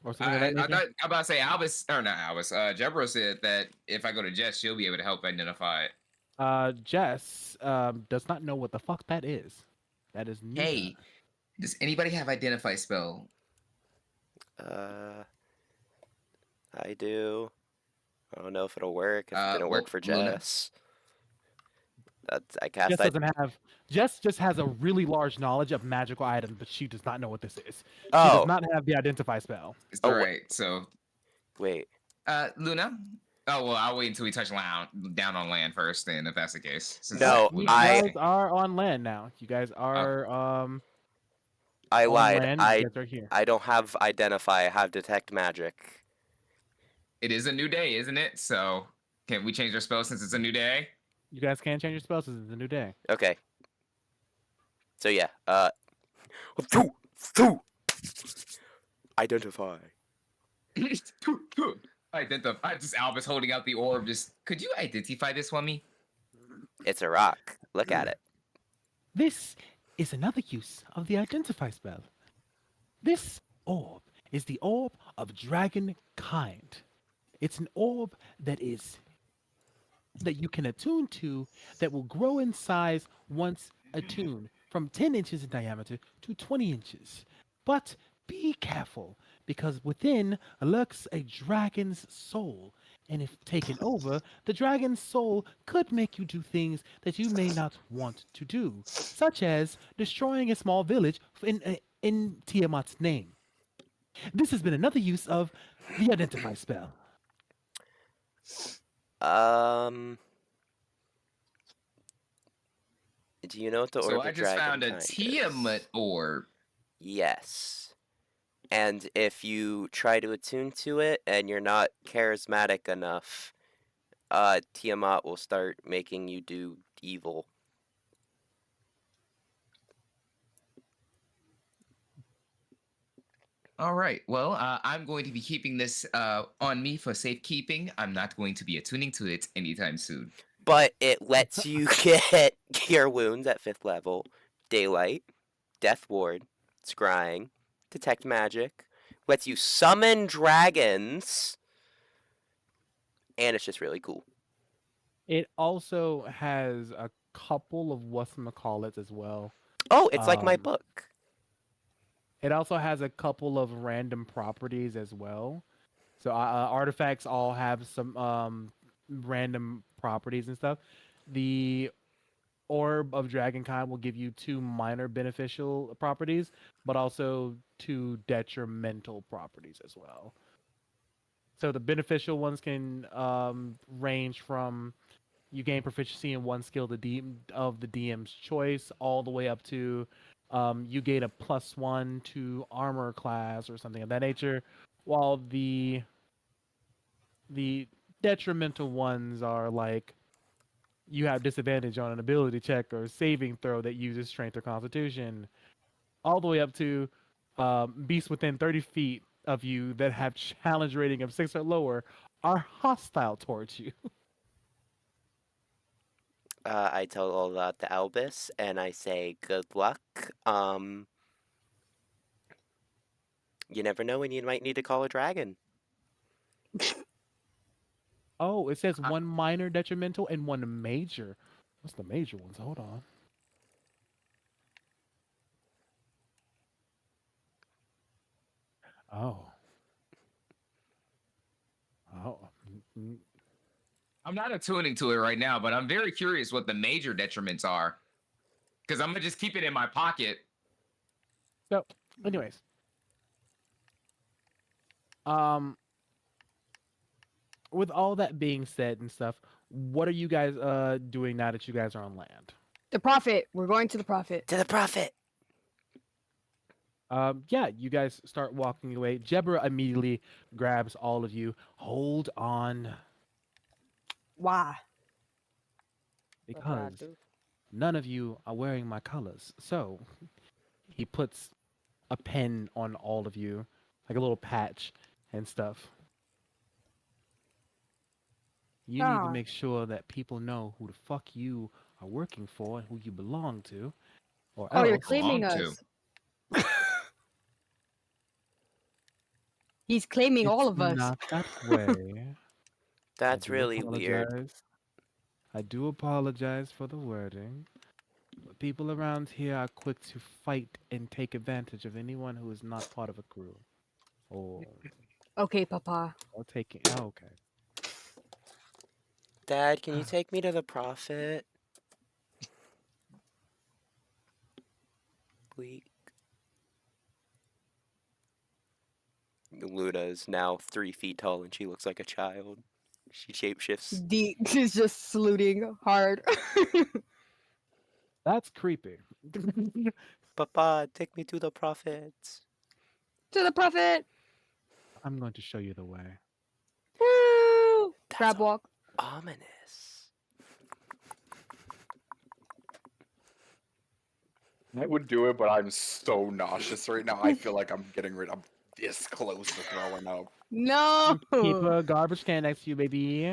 or something of that I nature? thought I'm about to say Albus or not Albus. Jebro said that if I go to Jess, she'll be able to help identify it. Jess does not know what the fuck that is. That is new. Hey, does anybody have identify spell? I do. I don't know if it'll work. If it didn't work Well, for Luna. Jess, I cast Jess that. doesn't have. Jess just has a really large knowledge of magical items, but she does not know what this is. She does Oh, not have the identify spell. It's oh, all right. So, wait. Luna. Oh well, I'll wait until we touch down on land first. Then, if that's the case, since No, You Luna didn't I guys say. are on land now. You guys Oh, are I on lied. land. You guys are here. I don't have identify. I have detect magic. it is a new day, isn't it? So, can we change our spell since it's a new day? You guys can change your spells. This is a new day. Okay. So yeah. Phew, phew. Identify. Identify. Just Albus holding out the orb. Just could you identify this for me? It's a rock. Look at it. This is another use of the identify spell. This orb is the orb of dragon kind. It's an orb that you can attune to that will grow in size once attuned from 10 inches in diameter to 20 inches. But be careful because within lurks a dragon's soul. And if taken over, the dragon's soul could make you do things that you may not want to do, such as destroying a small village in Tiamat's name. This has been another use of the identify spell. Um. Do you know what the So orb I of just dragon found a kind Tiamat is? orb. Yes. And if you try to attune to it and you're not charismatic enough, Tiamat will start making you do evil. All right. Well, I'm going to be keeping this on me for safekeeping. I'm not going to be attuning to it anytime soon. But it lets you get cure wounds at 5th level, daylight, death ward, scrying, detect magic, lets you summon dragons, and it's just really cool. It also has a couple of whatchamacallits as well. Oh, it's like my Um, book. it also has a couple of random properties as well. So artifacts all have some random properties and stuff. The Orb of Dragonkind will give you 2 minor beneficial properties, but also 2 detrimental properties as well. So the beneficial ones can range from you gain proficiency in one skill of the DM's choice, all the way up to you gain a +1 to armor class or something of that nature. While the detrimental ones are like you have disadvantage on an ability check or saving throw that uses strength or constitution, all the way up to beasts within 30 feet of you that have challenge rating of 6 or lower are hostile towards you. I tell all that to Albus, and I say good luck. You never know when you might need to call a dragon. Oh, it says I, 1 minor detrimental and 1 major. What's the major ones? Hold on. Oh. Oh. I'm not attuning to it right now, but I'm very curious what the major detriments are. Because I'm gonna just keep it in my pocket. So, anyways, um, with all that being said and stuff, what are you guys doing now that you guys are on land? The prophet. We're going to the prophet. To the prophet! Yeah, you guys start walking away. Jebra immediately grabs all of you. Hold on, Why? What did I because do? none of you are wearing my colors. So he puts a pen on all of you, like a little patch and stuff. You need to Ah. make sure that people know who the fuck you are working for and who you belong to, or Oh, you're else claiming Belong to. us. He's claiming all it's of us. not that way. I That's do really weird. apologize. I do apologize for the wording. But people around here are quick to fight and take advantage of anyone who is not part of a crew. Or Okay, Papa. I'll take it. Oh, okay. Dad, can you take me to the prophet? Please. Luna is now 3 feet tall and she looks like a child. She shapeshifts. She's just saluting hard. That's creepy. Papa, take me to the prophets. To the prophet. I'm going to show you the way. Woo! That's Crab walk. ominous. I would do it, but I'm so nauseous right now. I feel like I'm this close to throwing up. No. Keep a garbage can next to you, baby.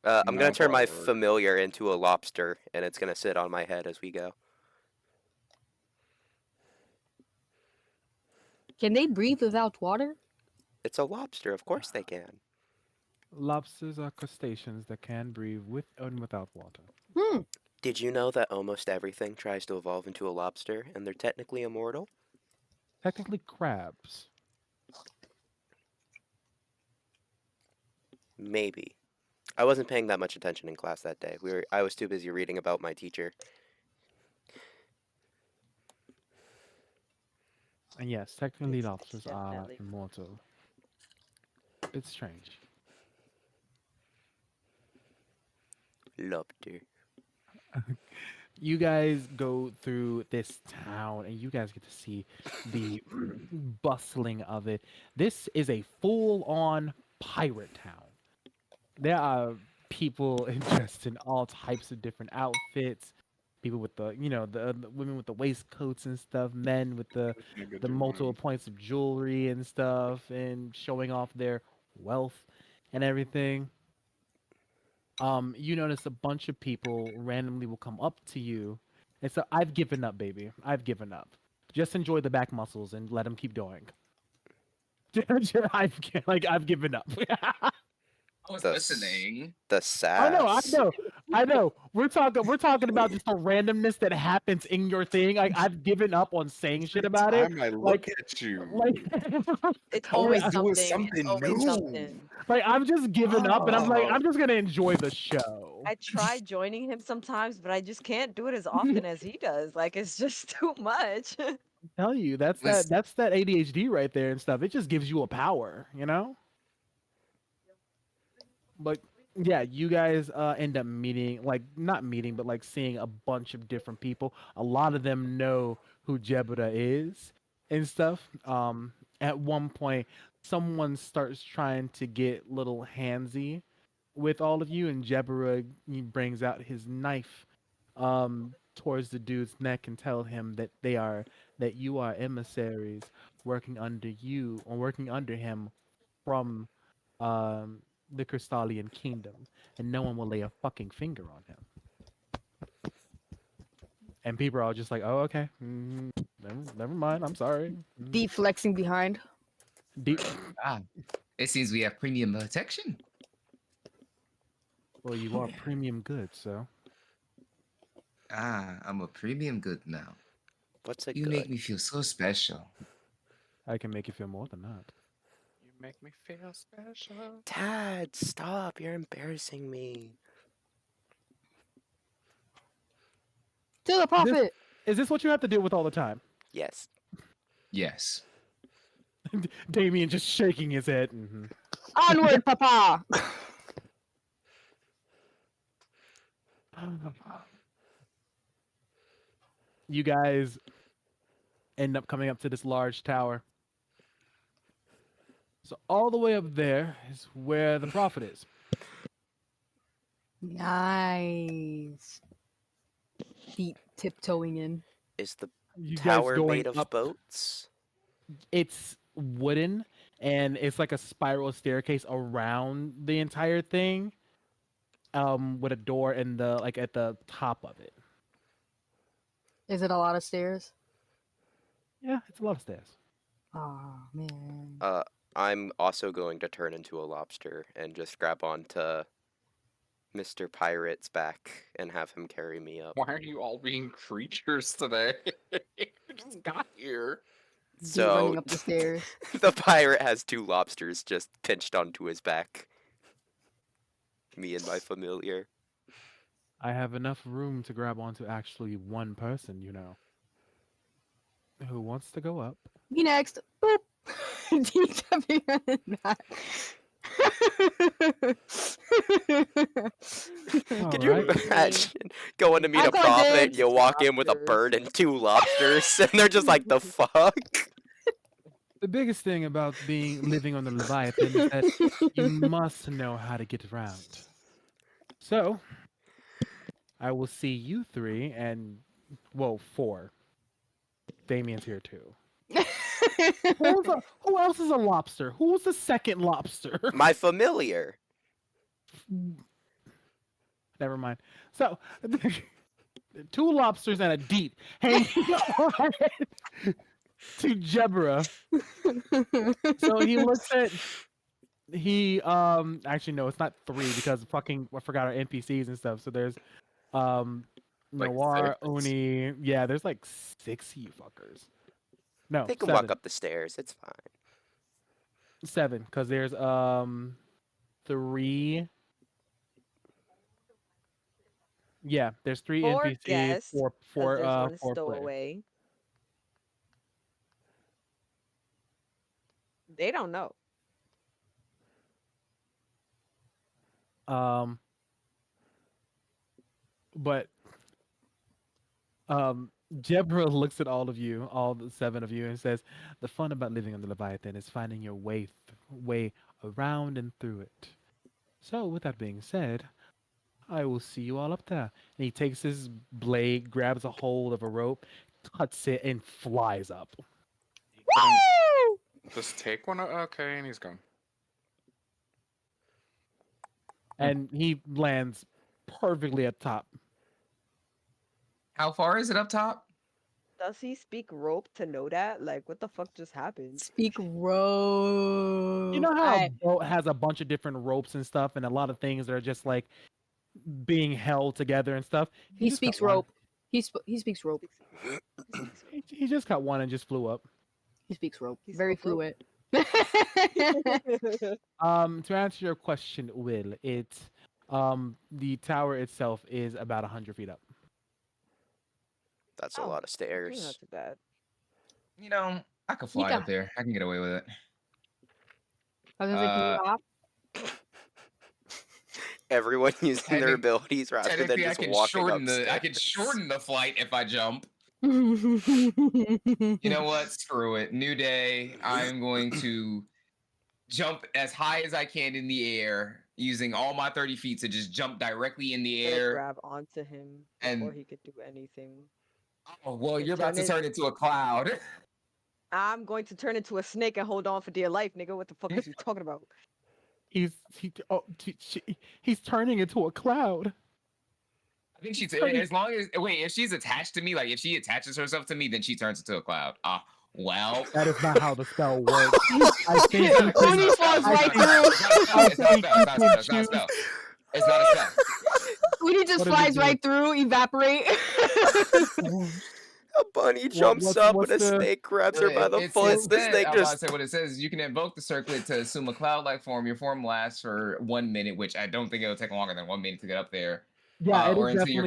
I'm gonna No, turn my Lord. familiar into a lobster, and it's gonna sit on my head as we go. Can they breathe without water? It's a lobster, of course they can. Lobsters are crustaceans that can breathe with and without water. Hmm. Did you know that almost everything tries to evolve into a lobster, and they're technically immortal? Technically, crabs. Maybe. I wasn't paying that much attention in class that day. I was too busy reading about my teacher. And yes, technically, It's lobsters are definitely immortal. It's strange. Lobster. You guys go through this town and you guys get to see the bustling of it. This is a full-on pirate town. There are people dressed in all types of different outfits. People with the women with the waistcoats and stuff, men with Nigga the multiple doing. points of jewelry and stuff, and showing off their wealth and everything. You notice a bunch of people randomly will come up to you and so I've given up, baby. I've given up. Just enjoy the back muscles and let them keep going. I've given up. I was The s- listening. the I know, I sass. know, I know. We're talking about just the randomness that happens in your thing. Like I've given up on saying shit Every about it. time I look Like, at you, like, it's all like, always you do is something. It's something always new. something. I'm just giving up, and I'm like, Oh, I'm just gonna enjoy the show. I try joining him sometimes, but I just can't do it as often as he does. Like it's just too much. Tell you that's that Listen, that's that ADHD right there and stuff. It just gives you a power, But yeah, you guys end up meeting, like not meeting, but like seeing a bunch of different people. A lot of them know who Jebediah is and stuff. At one point, someone starts trying to get little handsy with all of you, and Jebediah he brings out his knife towards the dude's neck and tell him that you are emissaries working under you or working under him from um, the Crystallian Kingdom, and no one will lay a fucking finger on him. And people are all just like, "Oh, okay, never mind. I'm sorry." Deep flexing behind. Deep, ah, it seems we have premium protection. well, you are premium goods, so Ah, I'm a premium good now. What's a You good? make me feel so special. I can make you feel more than that. you make me feel special. Dad, stop! You're embarrassing me. To the This prophet. is this what you have to deal with all the time? Yes. Yes. Damien just shaking his head. Onward, Papa. You guys end up coming up to this large tower. So all the way up there is where the prophet is. Nice. Feet tiptoeing in. Is the You guys tower going made of up. boats? It's wooden and it's like a spiral staircase around the entire thing. With a door in the like at the top of it. Is it a lot of stairs? Yeah, it's a lot of stairs. Oh man. Uh, I'm also going to turn into a lobster and just grab onto Mr. Pirate's back and have him carry me up. Why are you all being creatures today? We just got here. running So up the stairs. the pirate has 2 lobsters just pinched onto his back. Me and my familiar. I have enough room to grab onto actually one person, you know. Who wants to go up? Me next. Boop. DW running back. Could you Alright. imagine going to meet I a got prophet? dibs. You walk in with a Lobsters. bird and 2 lobsters, and they're just like, the fuck? The biggest thing about living on the Leviathan is that you must know how to get around. So, I will see you 3 and, well, 4. Damien's here too. Who else is a lobster? Who was the second lobster? My familiar. Never mind. So, 2 lobsters and a deep hanging on to Jebra. So he looks at actually no, it's not 3 because fucking I forgot our NPCs and stuff. So there's Like Noir, 6? Uni. Yeah, there's like 6 of you fuckers. No, They can 7. walk up the stairs. It's fine. 7 because there's 3. Yeah, there's 3 4 NPCs, guests, 4 because there's 1 4 players. stowaway. They don't know. But Jebra looks at all of you, all the 7 of you, and says, "The fun about living on the Leviathan is finding your way around and through it." So, with that being said, I will see you all up there. And he takes his blade, grabs a hold of a rope, cuts it, and flies up. Just take one. Okay, and he's gone. And he lands perfectly at top. How far is it up top? Does he speak rope to know that? Like, what the fuck just happened? Speak rope. You know how a boat has a bunch of different ropes and stuff, and a lot of things that are just like being held together and stuff. He just speaks got one. rope. He speaks rope. He just got one and just flew up. He speaks rope. He Very spoke fluent. To answer your question, Will, it's the tower itself is about 100 feet up. That's a Oh, lot of okay, not stairs. too bad. You know, I could fly got- up there. I can get away with it. I was gonna say, can you hop? Everyone using their Technic- abilities rather than Technically, I just can walking shorten upstairs. I can shorten the flight if I jump. You You know what? Screw it. New day. I'm going to jump as high as I can in the air, using all my 30 feet to just jump directly in the Gonna air. grab onto him before And- he could do anything. Oh well, and you're about to turn turn into a cloud. I'm going to turn into a snake and hold on for dear life, nigga. What the fuck is you talking about? He's turning into a cloud. I think she's as long as if she's attached to me, like if she attaches herself to me, then she turns into a cloud. Well, That is not how the spell works. I think you Oni can- falls I right think- through. It's not a spell. It's not a spell. Uni just What does it flies do? right through, evaporate. A bunny jumps up and a snake grabs her by the foot. The snake I'm about to just. say what it says is you can invoke the circlet to assume a cloud-like form. Your form lasts for 1 minute, which I don't think it'll take longer than 1 minute to get up there. Yeah, or until you're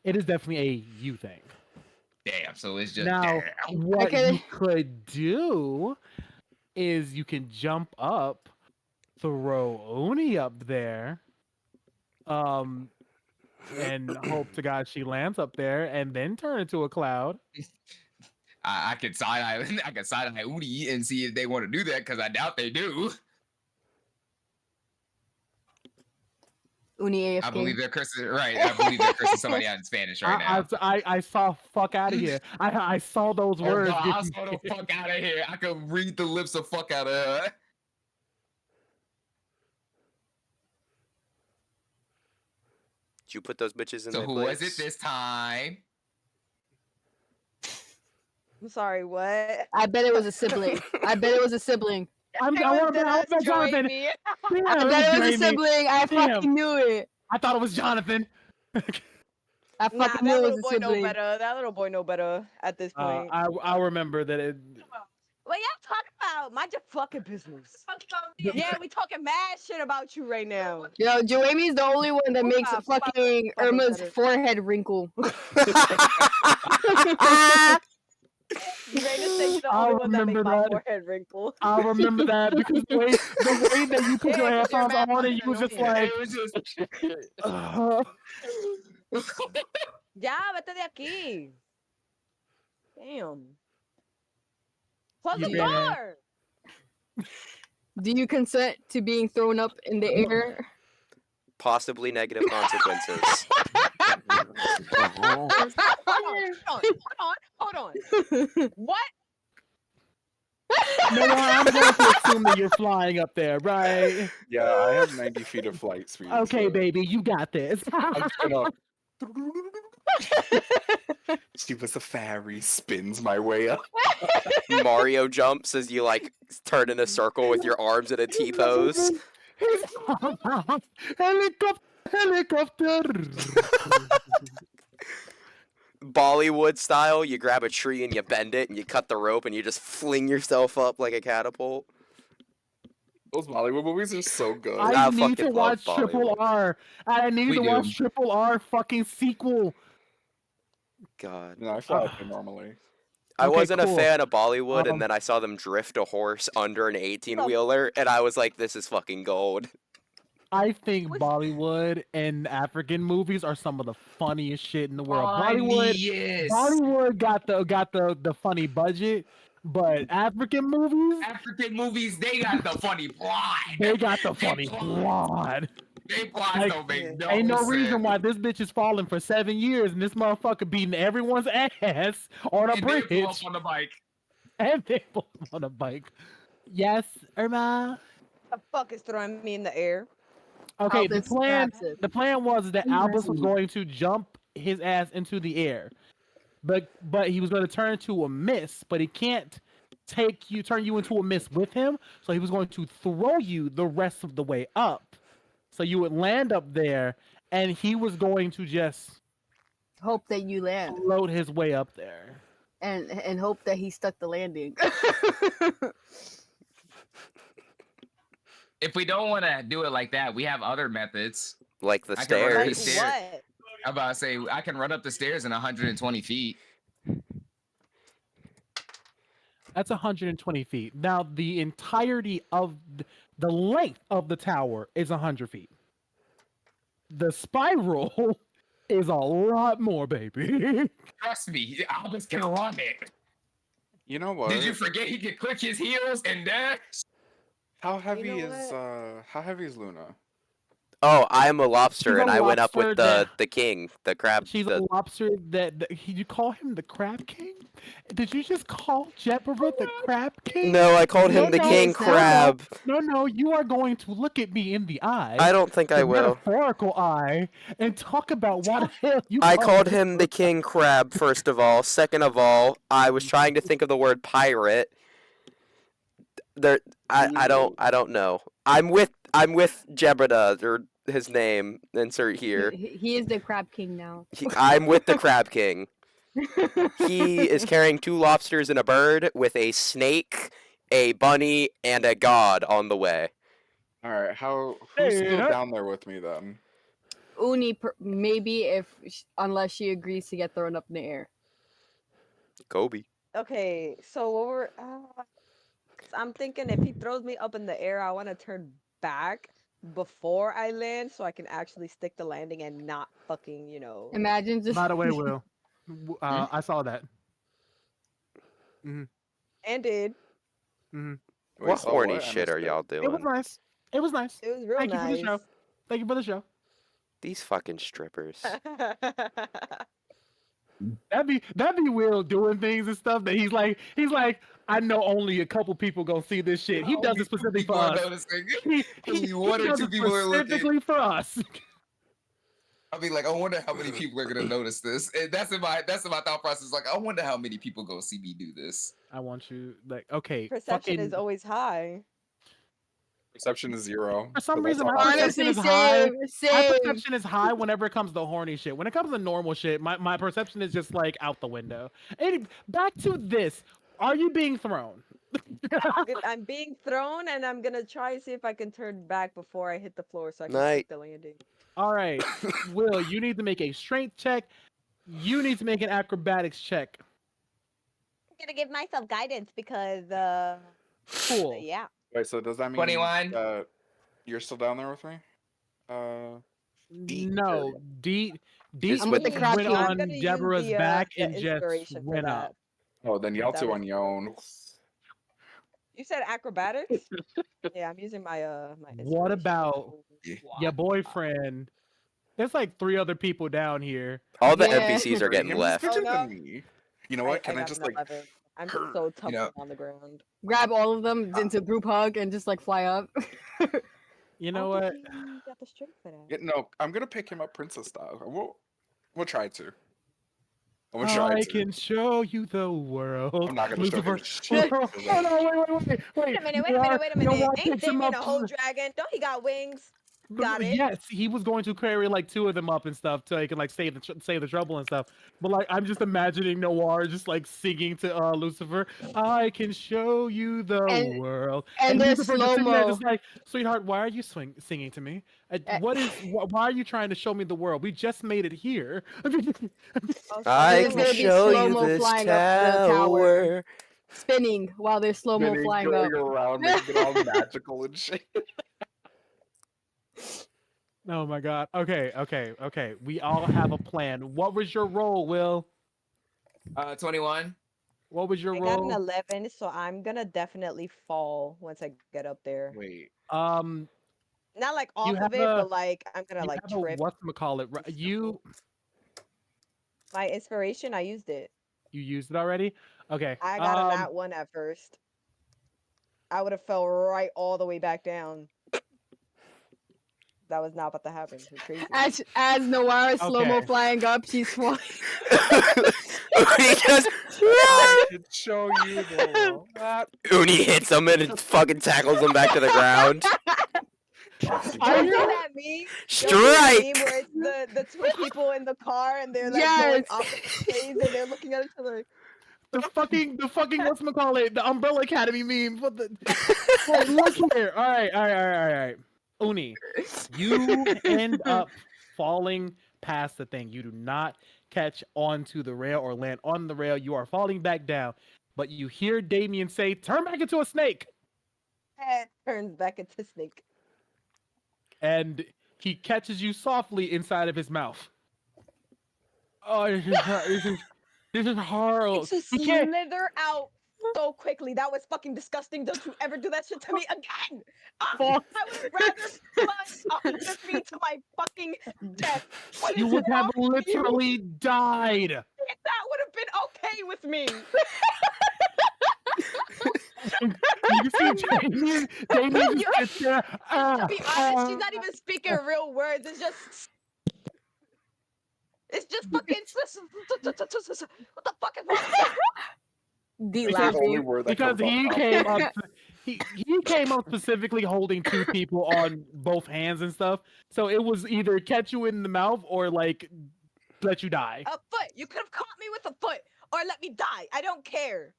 it is definitely a you thing. Damn, so it's just Now, damn. what Okay. you could do is you can jump up, throw Oni up there, and hope to God she lands up there, and then turn into a cloud. I could side eye Udi and see if they want to do that because I doubt they do. Uni AFK. I believe they're cursing right. I believe they're cursing somebody out in Spanish right now. I saw fuck out of here. I saw those words. Oh, I saw the fuck out of here. I could read the lips of fuck out of her. Did you put those bitches in So their who place? was it this time? I'm sorry, what? I bet it was a sibling. I bet it was a sibling. I want to bet Jonathan. Me. Damn, I bet it was a Jamie. sibling. I Damn. fucking knew it. I thought it was Jonathan. I Nah, fucking knew that it was little a boy know sibling. better. That little boy know better at this point. I remember that it. What y'all talking about? Mind your fucking business. The, Yeah, we talking mad shit about you right now. Yo, Joami's the only one that makes Poopa, Poopa fucking fucking Irma's better. forehead wrinkle. Raina said you're the I only one that make remember my that. forehead wrinkle. I remember that because the way that you put Yeah, your 'cause you're headphones mad on and fucking you was just annoying. like, It was just. Ya, vete de aquí. Damn. Close you the being a door. Do you consent to being thrown up in the air? Possibly negative consequences. Hold on. What? No, I'm going to assume that you're flying up there, right? Yeah, I have 90 feet of flight speed. Okay, so baby, you got this. I'm just gonna. She was a fairy, spins my way up. Mario jumps as you like turn in a circle with your arms in a T pose. Helicopter, helicopter. Bollywood style, you grab a tree and you bend it and you cut the rope and you just fling yourself up like a catapult. Those Bollywood movies are so good. I I need to fucking love watch Triple Bollywood. R. I need We to do. watch Triple R fucking sequel. God. No, I fly up there normally. I Okay, wasn't a cool. fan of Bollywood, and Um, then I saw them drift a horse under an 18-wheeler, and I was like, this is fucking gold. I think Which- Bollywood and African movies are some of the funniest shit in the world. Yes. Bollywood got the funny budget, but African movies, African movies, they got the funny plot. they got the They funny plot. plot. They plots Like, don't make no Ain't no sense. reason why this bitch is falling for 7 years and this motherfucker beating everyone's ass on a And they pull up bridge. on the bike. And they pull him on a bike. Yes, Irma. The fuck is throwing me in the air? Okay, Albus grabs it. the plan was that You Albus was resonate. going to jump his ass into the air. But he was going to turn into a miss, but he can't turn you into a miss with him. So he was going to throw you the rest of the way up. So you would land up there and he was going to just Hope that you land float his way up there. and hope that he stuck the landing. If we don't want to do it like that, we have other methods. Like the I can run up Like the stairs. stairs. what? I'm about to say I can run up the stairs in 120 feet. That's 120 feet. Now the entirety of the length of the tower is 100 feet. The spiral is a lot more, baby. Trust me, Albus can run it. You know what? Did you forget he could click his heels and dash? How heavy know how heavy is Luna? Oh, I'm a lobster, She's a and I went up with lobster the king, the crab. She's a The, lobster you call him the Crab King? Did you just call Jebra the Crab King? no, I called him No, the no, king no, crab. No, you are going to look at me in the eye. I don't think I the will. metaphorical eye, and talk about what the hell you I call called him the king crab, first of all. Second of all, I was trying to think of the word pirate. I don't know. I'm with Jebediah, or his name, insert here. He is the crab king now. I'm with the crab king. He is carrying 2 lobsters and a bird with a snake, a bunny, and a god on the way. All right, who's Hey, still that- down there with me then? Uni, maybe unless she agrees to get thrown up in the air. Kobe. Okay, so what we're 'cause I'm thinking if he throws me up in the air, I want to turn back before I land so I can actually stick the landing and not fucking, Imagine just. By the way, Will, I saw that. and did. Wait, What so horny what? I shit missed are it. y'all It was doing? nice. It was nice. It was real Thank you for the nice. show. Thank you for the show. These fucking strippers. That'd be Will doing things and stuff that he's like, I know only a couple people gonna see this shit. He does it specifically for us. He Only one or does two it people are looking. specifically for us. I'll be like, I wonder how many people are gonna notice this. And that's in my thought process. Like, I wonder how many people go see me do this. I want you okay. Perception fucking, is always high. Perception is 0. For some but that's reason, all my I got. perception Honestly, is high. same, My same. perception is high whenever it comes to horny shit. When it comes to normal shit, my perception is just like out the window. And back to this. Are you being thrown? I'm being thrown, and I'm gonna try to see if I can turn back before I hit the floor, so I can Night. stick the landing. All right. Will, you need to make a strength check. You need to make an acrobatics check. I'm gonna give myself guidance because, Cool. yeah. Wait, so does that mean 21. that you're still down there with me? D. No, D Just I'm with the with- crap went here. I'm on gonna use Deborah's back the and just inspiration for went that. up. Oh, then y'all That two was on your own. You said acrobatics? Yeah, I'm using my my What inspiration. about Yeah. your boyfriend? There's like 3 other people down here. All the Yeah. NPCs are getting Him left. Oh, switcher no. than me. You know what? Can I got just an like 11. I'm hurt, so you tumbled know? on the ground. Grab all of them into group hug and just like fly up. You I know don't what? think he got the strength for that. No, I'm gonna pick him up princess style. We'll try to. I'm gonna try I to. can show you the world. I'm not gonna show Lucifer. him shit. Oh, no, wait. Wait a minute, wait a minute. Ain't Damien a whole dragon? Don't he got wings? Got it. Yes, he was going to carry like 2 of them up and stuff so he can like save the trouble and stuff. But like I'm just imagining Noir just like singing to Lucifer, "I can show you the And- world," and there's Lucifer just sitting there slow-mo. just like, "Sweetheart, why are you singing to me? Why are you trying to show me the world? We just made it here." Oh, I There's can gonna be show you slow-mo this flying up the tower. tower. Spinning while there's slow-mo Spinning, flying going up. around, making it all magical and shit. Oh my god. Okay. We all have a plan. What was your role, Will? 21. What was your I got an role? 11, so I'm gonna definitely fall once I get up there. Wait. Um, Not like you off have of it, a but like I'm gonna you like have a trip. whatchamacallit, and you My inspiration, I used it. you used it already? Okay. I got a nat 1 at first. I would have fell right all the way back down. That was not about to happen. You're crazy. As Noir is slow-mo Okay. flying up, she's flying. Uni just I can show you the world. Uni hits him and it fucking tackles him back to the ground. Y'all see that meme? Y'all see that Strike! meme where it's the 2 people in the car and they're like Yes. going opposite ways and they're looking at each other. The fucking whatchamacallit, the Umbrella Academy meme. What the Wait, look here. All right. Uni, you end up falling past the thing. You do not catch onto the rail or land on the rail. You are falling back down. But you hear Damien say, "Turn back into a snake." Head turns back into snake. And he catches you softly inside of his mouth. Oh, this is horrible. It's just He can't. slither out so quickly. That was fucking disgusting. Don't you ever do that shit to me again. Fuck. I would rather plunge with me to my fucking death. What You is would have wrong with you? literally died. That would have been okay with me. You see Damien just sits there. To be honest, she's not even speaking real words. It's just fucking. What the fuck is wrong? D Because- The only laughing. word that Because comes he out. came up, he came up specifically holding 2 people on both hands and stuff. So it was either catch you in the mouth or like let you die. A foot. You could have caught me with a foot or let me die. I don't care.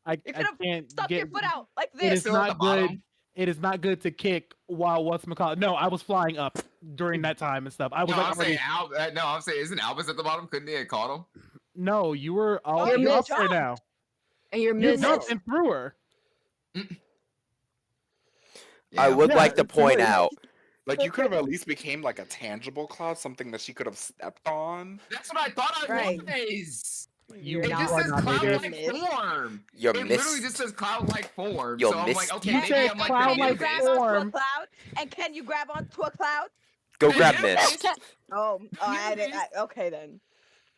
I You could have can't stuck get. your foot out like It is this. Still at the not good. bottom. It is not good to kick while whatchamacallit. No, I was flying up during that time and stuff. I was No, like I'm saying already. I'm saying isn't Albus at the bottom? Couldn't they have caught him? No, you were all Oh, you're you up there jumped. now. And you're You missing. jumped and threw her. I would Yeah, like to it's point like- out. Like you could have at least became like a tangible cloud, something that she could have stepped on. That's what I thought I Right. was. You It You're just are says not cloud-like maybe. form. You're It literally just says cloud-like form. You're So I'm like, missed. okay, You maybe said I'm like cloud-like Can you the grab Davis. onto a form. cloud? And can you grab onto a cloud? Go grab Yeah. Mist. Oh, okay then.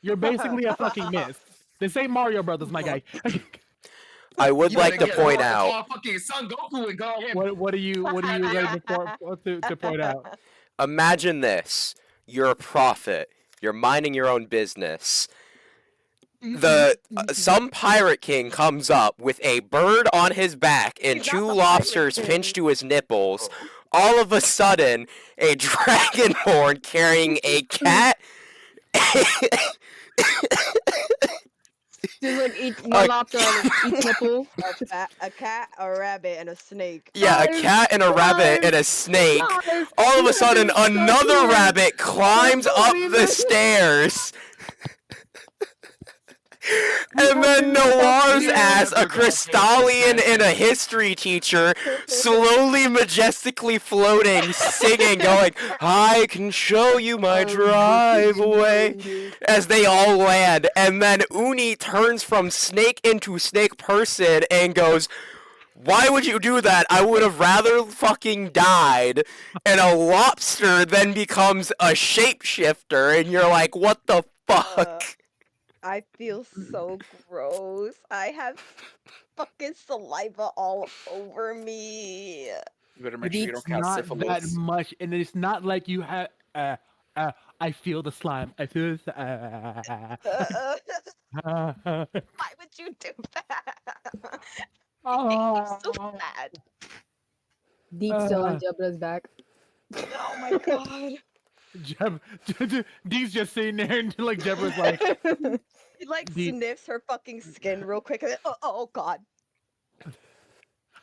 You're basically a fucking miss. This ain't Mario Brothers, my guy. I would You like better to get point Lord to out. call fucking Son Goku and go him. what are you ready to point out? Imagine this. You're a prophet. You're minding your own business. the some pirate king comes up with a bird on his back and He's not two the lobsters pirate pinched king. to his nipples. All of a sudden, a dragonborn carrying a cat. Just like each Uh, one lobster on each nipple. A cat, a rabbit, and a snake. Yeah, a Guys, cat and a rabbit guys, and a snake. guys, All of you a sudden, haven't stuck another here. rabbit climbs I up can't the believe it. stairs. You And then haven't stuck Noir's here. ass, a Never gonna finish this Crystallian and a sentence. history teacher, slowly, majestically floating, singing, going, I can show you my driveway, as they all land. And then Uni turns from snake into snake person and goes, why would you do that? I would have rather fucking died. And a lobster then becomes a shapeshifter, and you're like, what the fuck? I feel so gross. I have fucking saliva all over me. You better make sure you It's don't catch not that syphilis. much, and it's not like you have. I feel the slime. I feel the. Why would you do that? So bad. Deep still on Jebra's back. Oh my god. Dee's just sitting there, and like Deborah's like, He like Deep. sniffs her fucking skin real quick. And then, oh god.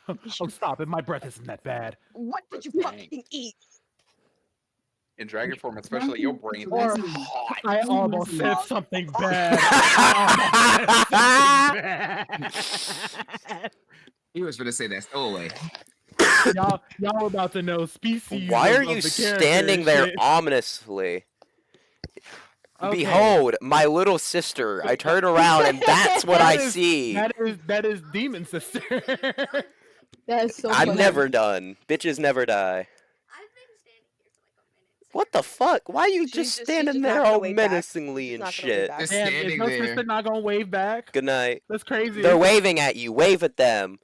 "Oh, stop it! My breath isn't that bad." What did you fucking eat? In dragon form, especially, your brain Or- is hot. I Oh, almost said Leslie. something bad. I almost said something bad. He was gonna say that stowaway. Y'all about to know species. Why of- are of you the character standing and there shit. ominously? Okay. Behold, my little sister. I turn around and that's what I see. That is demon sister. That is so I'm funny. never done. Bitches never die. What the fuck? Why are you She's just just standing not there gonna all wave back. menacingly She's and not gonna wave shit? back. Just Damn, is standing no there. sister not gonna wave back? Good night. That's crazy. They're waving at you. Wave at them.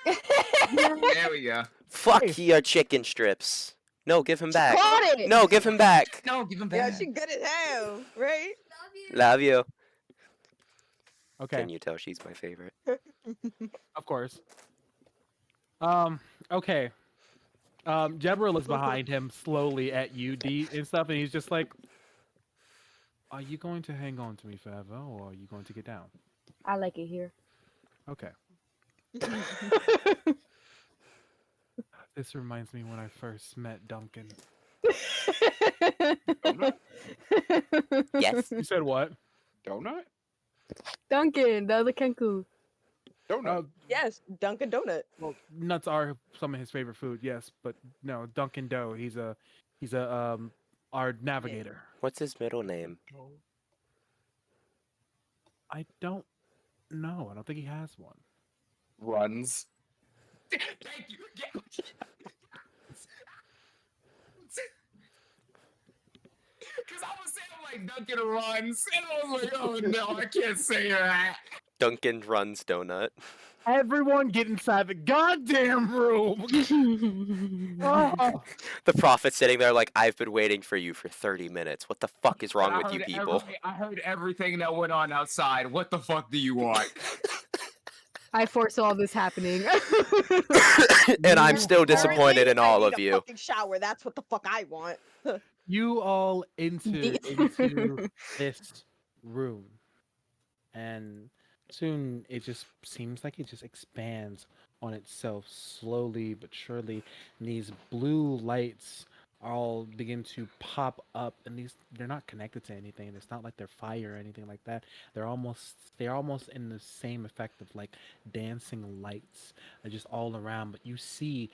There we go. Fuck Hey. your chicken strips. No, give him back. Caught it. No, give him back. No, give him Yeah, back. she good as hell, right? Love you. Okay, Can you tell she's my favorite? of course. Okay. Deborah looks behind him slowly at you, D, and stuff, and he's just like, "Are you going to hang on to me forever, or are you going to get down?" I like it here. Okay. This reminds me when I first met Duncan. Yes. You said what? Donut? Duncan, the other Kenku. Donut. Yes, Dunkin' Donut. Well, nuts are some of his favorite food, yes, but no, Duncan Doe. He's our navigator. What's his middle name? I don't know. I don't think he has one. Runs. Thank you. Because I was saying like Duncan runs, and I was like, oh no, I can't say that. Duncan runs donut. Everyone get inside the goddamn room. Oh. The prophet sitting there like, I've been waiting for you for 30 minutes. What the fuck is wrong I with you heard people? I heard everything that went on outside. What the fuck do you want? I foresaw this happening. And I'm still disappointed Apparently, in I all need of a you. fucking shower. That's what the fuck I want. You all into this room, and soon it just seems like it just expands on itself slowly but surely, and these blue lights all begin to pop up, and they're not connected to anything. It's not like they're fire or anything like that. They're almost in the same effect of like dancing lights, just all around, but you see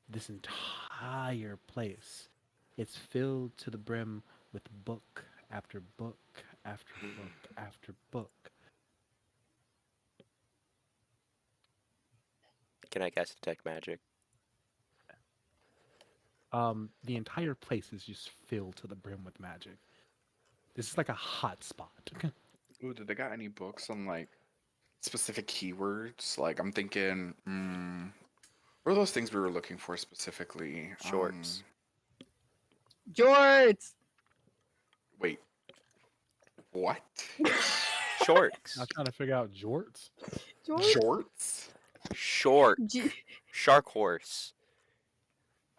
this entire place. It's filled to the brim with book after book after book after book. Can I guess detect magic? The entire place is just filled to the brim with magic. This is like a hot spot. Ooh, did they got any books on like specific keywords? Like I'm thinking, what are those things we were looking for specifically? Shorts. Jorts. Wait. What? Shorts. I'm trying to figure out jorts. George? Jorts? Short. G- Shark horse.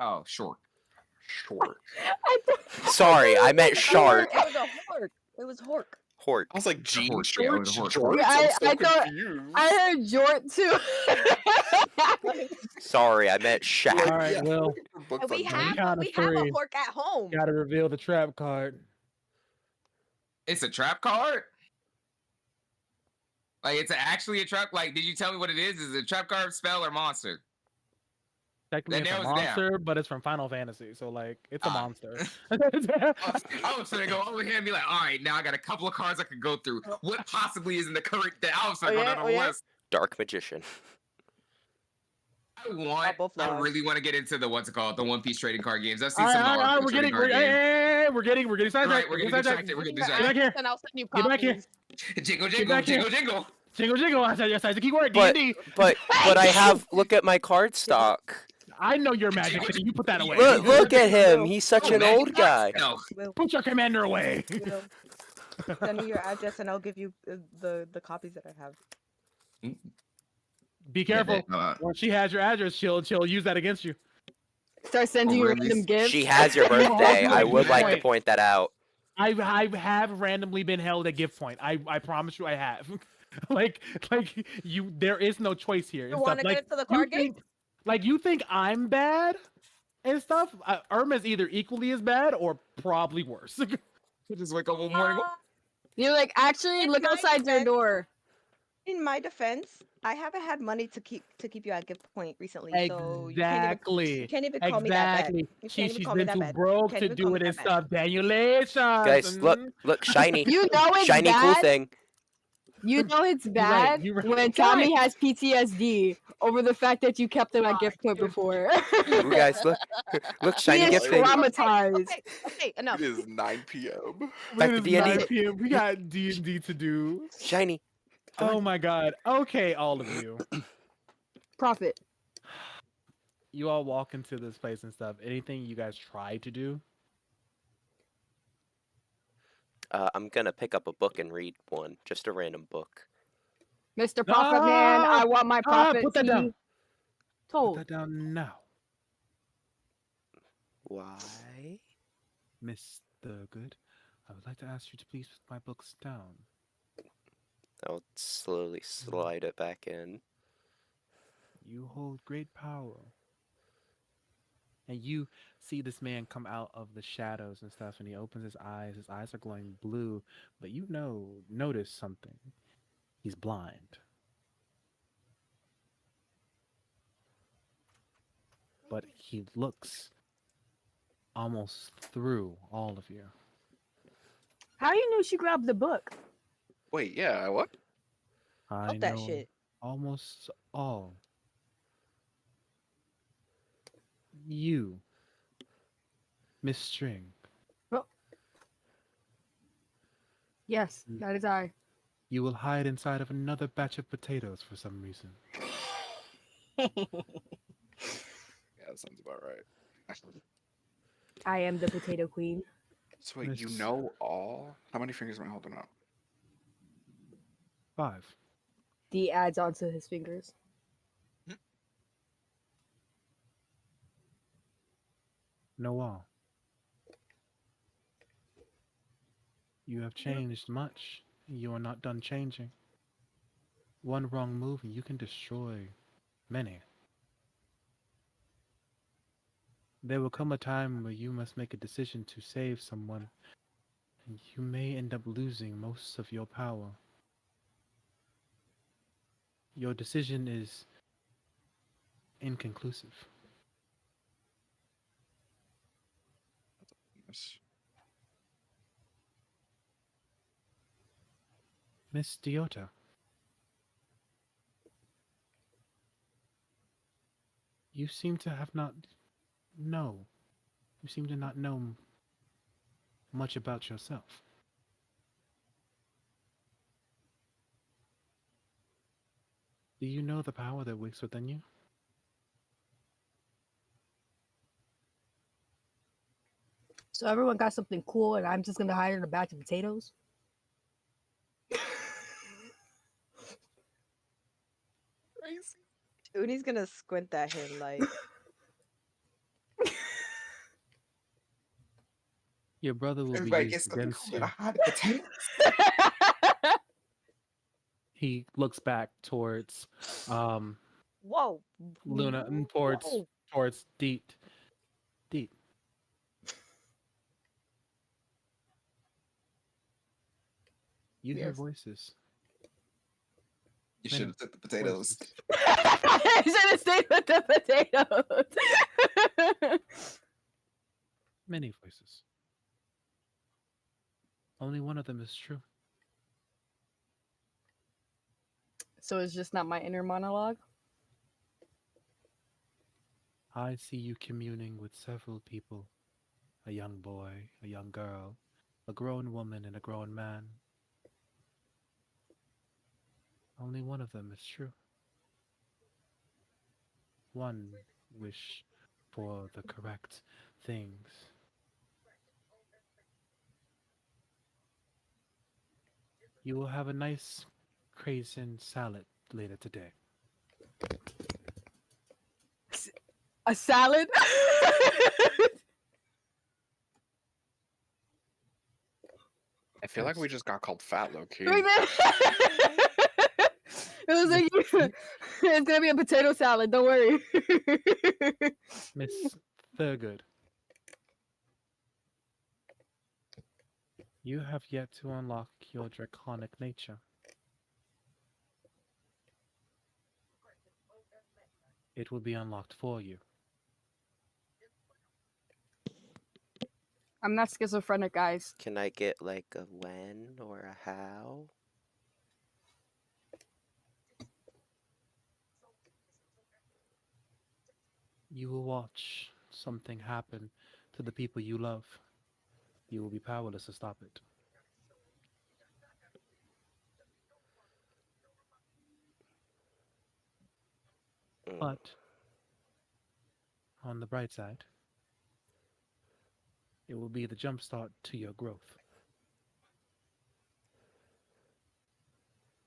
Oh, short. Short. I thought, Sorry, I meant shark. It was a hork. It was hork. Hork. I was like, jean horse, yeah, it was shorts? a horse. Jorts? Yeah, I'm I so thought- confused. I heard Jort too. Sorry, I meant shack. All right, Will. looking for books We on have count a, of we have a three. hork at home. Got to reveal the trap card. It's a trap card? Like, it's actually a trap? Like, did you tell me what it is? Is it a trap card, spell, or monster? Technically, That it's a narrows it down. monster, but it's from Final Fantasy, so like it's a Ah. monster. I was gonna go over here and be like, all right, now I got a couple of cards I could go through. What possibly is in the current that I was gonna go down the list? Dark magician. I really want to get into the what's it called, the One Piece trading card games. I've seen All some of right, the all right, RPG trading card games. we're getting sidetracked. Right, we're getting distracted. We're getting Get back distracted. here. And I'll send you Get back here. copies. Jingle, Get jingle, back here. jingle, jingle. Jingle, jingle. I said yes. That's the key word. But D&D. but I have look at my card stock. I know your magic. So you put that away. Look at him. He's such Oh, an magic old guy. cards? No. Will, Put your commander away. Will, send me your address and I'll give you the copies that I have. Be careful. Uh, Once she has your address, she'll use that against you. Start sending you really? random gifts. She has your birthday. I would like to point that out. I have randomly been held at gift point. I promise you, I have. like you, there is no choice here. You and want stuff. to Like, get it to the you card game? think, like you think I'm bad and stuff. Irma's either equally as bad or probably worse. just wake up one morning. You're like, actually, In look my outside your defense- door. In my defense, I haven't had money to keep you at gift point recently, so Exactly. you can't even call me that bad. Exactly. You She, can't even she's call me been that too bad. broke can't to even do call me it and that bad. stuff. Danielations. Guys, look, shiny. You know it's Shiny bad. cool thing. You know it's right, bad you're right. when Tommy has PTSD over the fact that you kept him at gift point before. Ooh, guys, look. Look, He shiny is gift thing. traumatized. Okay, enough. It is 9 p.m. Back It to is D&D. 9 p.m. We got D&D to do. Shiny. Come Oh on. my god. Okay, all of you. Profit. You all walk into this place and stuff. Anything you guys try to do? I'm gonna pick up a book and read one. Just a random book. Mr. Profit Man, I want my profit. put that down. Put Told. that down now, Why? Mr. Good. I would like to ask you to please put my books down. I'll slowly slide it back in. You hold great power. And you see this man come out of the shadows and stuff, and he opens his eyes. His eyes are glowing blue, but you notice something. He's blind. But he looks almost through all of you. How you knew she grabbed the book? Wait, yeah, what? I Fuck that know shit. almost all. You, Miss String, Yes, that is I. you will hide inside of another batch of potatoes for some reason. Yeah, that sounds about right. I am the potato queen. So wait, you Miss- know all? How many fingers am I holding up? 5. D adds onto his fingers. Know all. You have changed much. You are not done changing. One wrong move and you can destroy many. There will come a time where you must make a decision to save someone, and you may end up losing most of your power. Your decision is inconclusive. Yes. Miss Diota. You seem to have not know. You seem to not know much about yourself. Do you know the power that wakes within you? So everyone got something cool, and I'm just gonna hide in a batch of potatoes. Uni's gonna squint at him like, Your brother will be Everybody used gets something against cool with a you. hot potato. He looks back towards um whoa, Luna and whoa. towards Deet. Deet. You hear Yes. voices. You Many should have took the potatoes. voices. I should have stayed with the potatoes. Many voices. Only one of them is true. So it's just not my inner monologue. I see you communing with several people. A young boy, a young girl, a grown woman, and a grown man. Only one of them is true. One wish for the correct things. You will have a nice craisin salad later today. A salad. I feel like we just got called fat, low key. It was like it's gonna be a potato salad. Don't worry. Miss Thurgood, you have yet to unlock your draconic nature. It will be unlocked for you. I'm not schizophrenic, guys. Can I get like a when or a how? You will watch something happen to the people you love. You will be powerless to stop it. Mm. But on the bright side, it will be the jumpstart to your growth.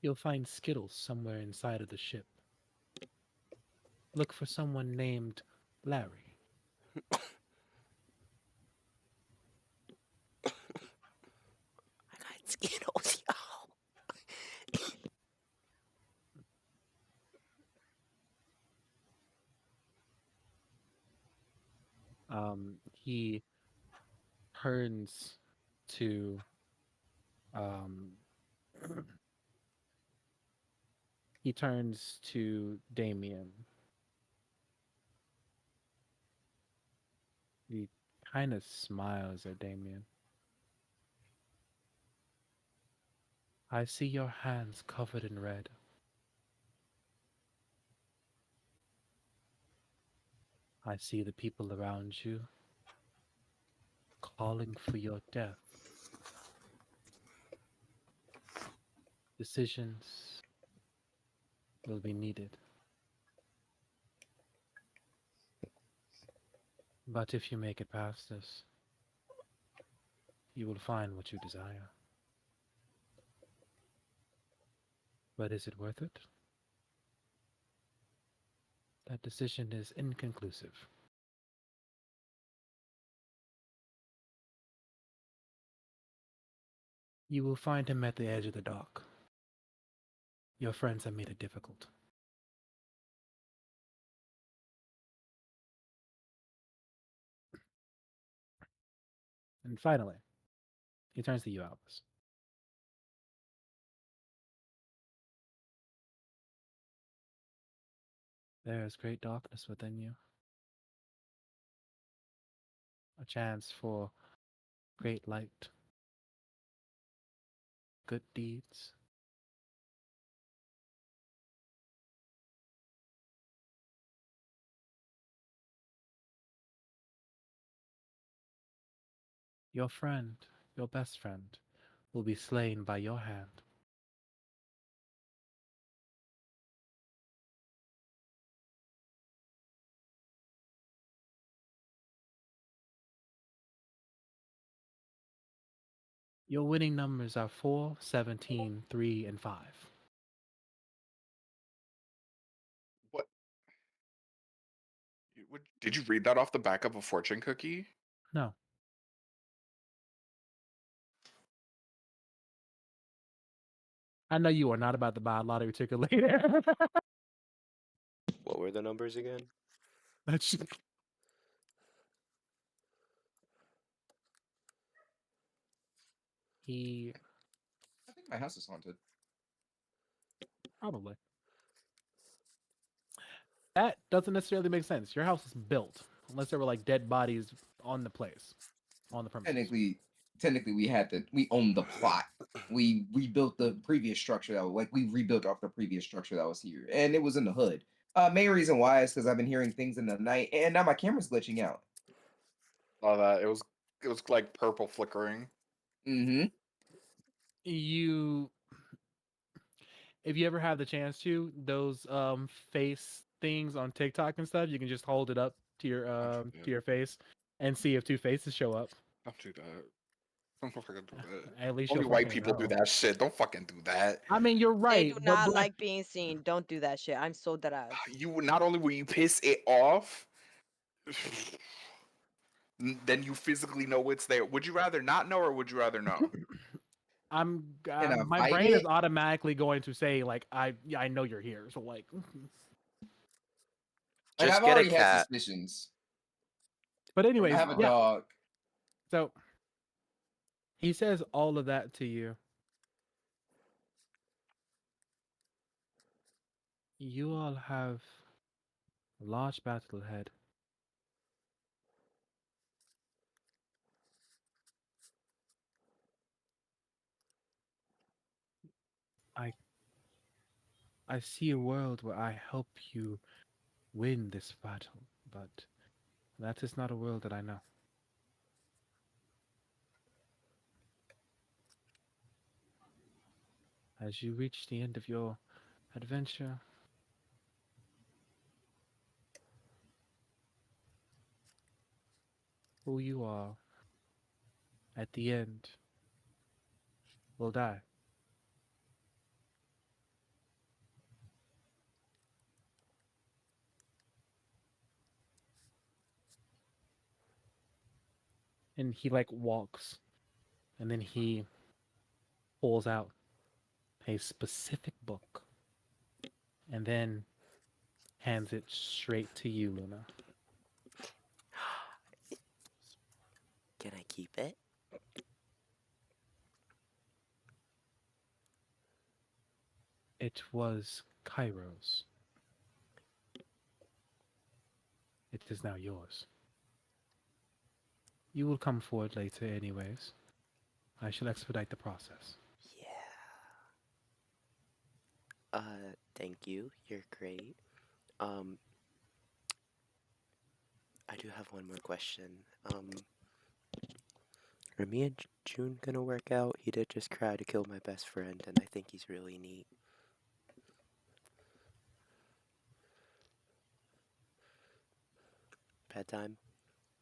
You'll find Skittles somewhere inside of the ship. Look for someone named Larry. I got Skittles, yo. He turns to um, he turns to Damien. He kind of smiles at Damien. I see your hands covered in red. I see the people around you calling for your death. Decisions will be needed. But if you make it past this, you will find what you desire. But is it worth it? That decision is inconclusive. You will find him at the edge of the dock. Your friends have made it difficult. And finally, he turns to you, Albus. There is great darkness within you. A chance for great light, good deeds. Your friend, your best friend, will be slain by your hand. Your winning numbers are 4, 17, 3, and 5. What? Did you read that off the back of a fortune cookie? No. I know you are not about to buy a lottery ticket later. What were the numbers again? That's he I think my house is haunted. probably. That doesn't necessarily make sense. Your house is built, unless there were like dead bodies on the place, on the premises. Technically, we owned the plot. We rebuilt the previous structure we rebuilt off the previous structure that was here, and it was in the hood. Main reason why is because I've been hearing things in the night, and now my camera's glitching out. Saw that. It was like purple flickering. Mm-hmm. You, if you ever have the chance to, those face things on TikTok and stuff, you can just hold it up Don't do to that. your face and see if two faces show up. Don't do that. Don't fucking do that. At least Only you'll white fucking people do know. that shit. Don't fucking do that. I mean, you're They right, do but not black. like being seen. Don't do that shit. I'm so dead ass. You not only will you piss it off, then you physically know it's there. Would you rather not know or would you rather know? And My fight brain is it. automatically going to say like I know you're here, so like. Like Just I've get a already had cat. suspicions. But Like I anyways, have a yeah. dog. So he says all of that to you. You all have a large battle ahead. I I see a world where I help you win this battle, but that is not a world that I know. As you reach the end of your adventure, who you are at the end will die. And he like walks, and then he pulls out a specific book, and then hands it straight to you, Luna. Can I keep it? It was Cairo's. It is now yours. You will come forward later, anyways. I shall expedite the process. Yeah. Thank you. You're great. Um, I do have one more question. Are me and June gonna work out? He did just cry to kill my best friend, and I think he's really neat. Bad time?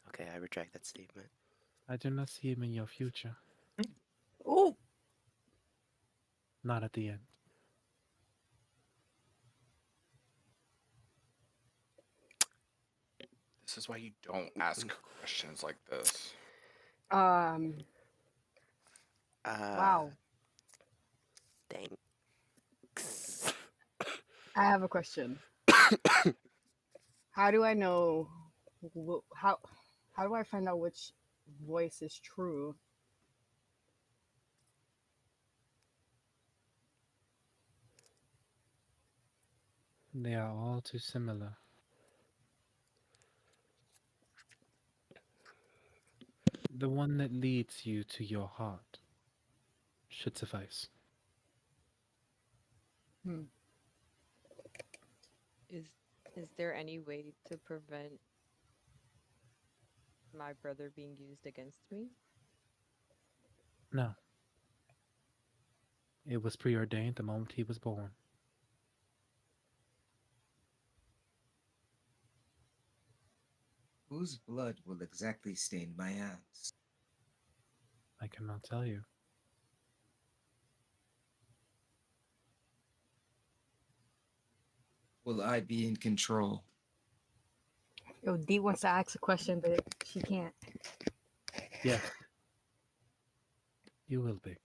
Okay, I retract that statement. I do not see him in your future. Oh, Not at the end. This is why you don't ask questions like this. um, Uh, wow. thanks. I have a question. How do I know how do I find out which voice is true? They are all too similar. The one that leads you to your heart should suffice. Hmm. Is is there any way to prevent my brother being used against me? No, it was preordained the moment he was born. Whose blood will exactly stain my hands? I cannot tell you. Will I be in control? Yo, Dee wants to ask a question, but she can't. Yes, you will be.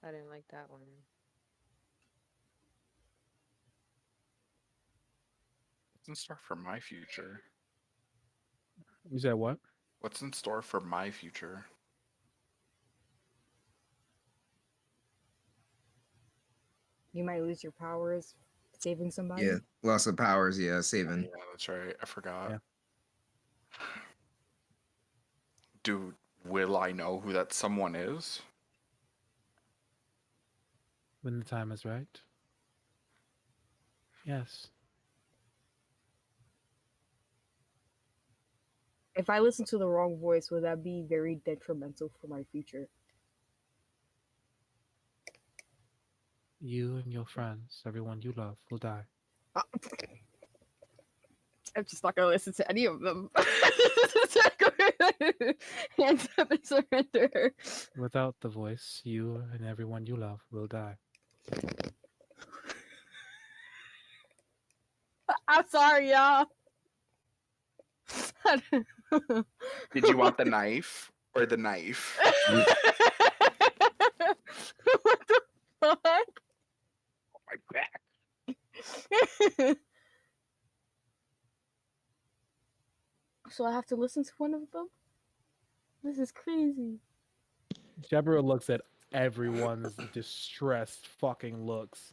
I didn't like that one. What's in store for my future? You said what? What's in store for my future? You might lose your powers saving somebody. Yeah, loss of powers. Yeah, Oh, saving. yeah, that's right. I forgot. Yeah. Dude, will I know who that someone is? When the time is right. Yes. If I listen to the wrong voice, would that be very detrimental for my future? You and your friends, everyone you love, will die. I'm just not gonna listen to any of them. Hands up and surrender. Without the voice, you and everyone you love will die. I'm sorry, y'all. Did you want the knife or the knife? What the fuck? My back. So I have to listen to one of them? This is crazy. Deborah looks at everyone's distressed fucking looks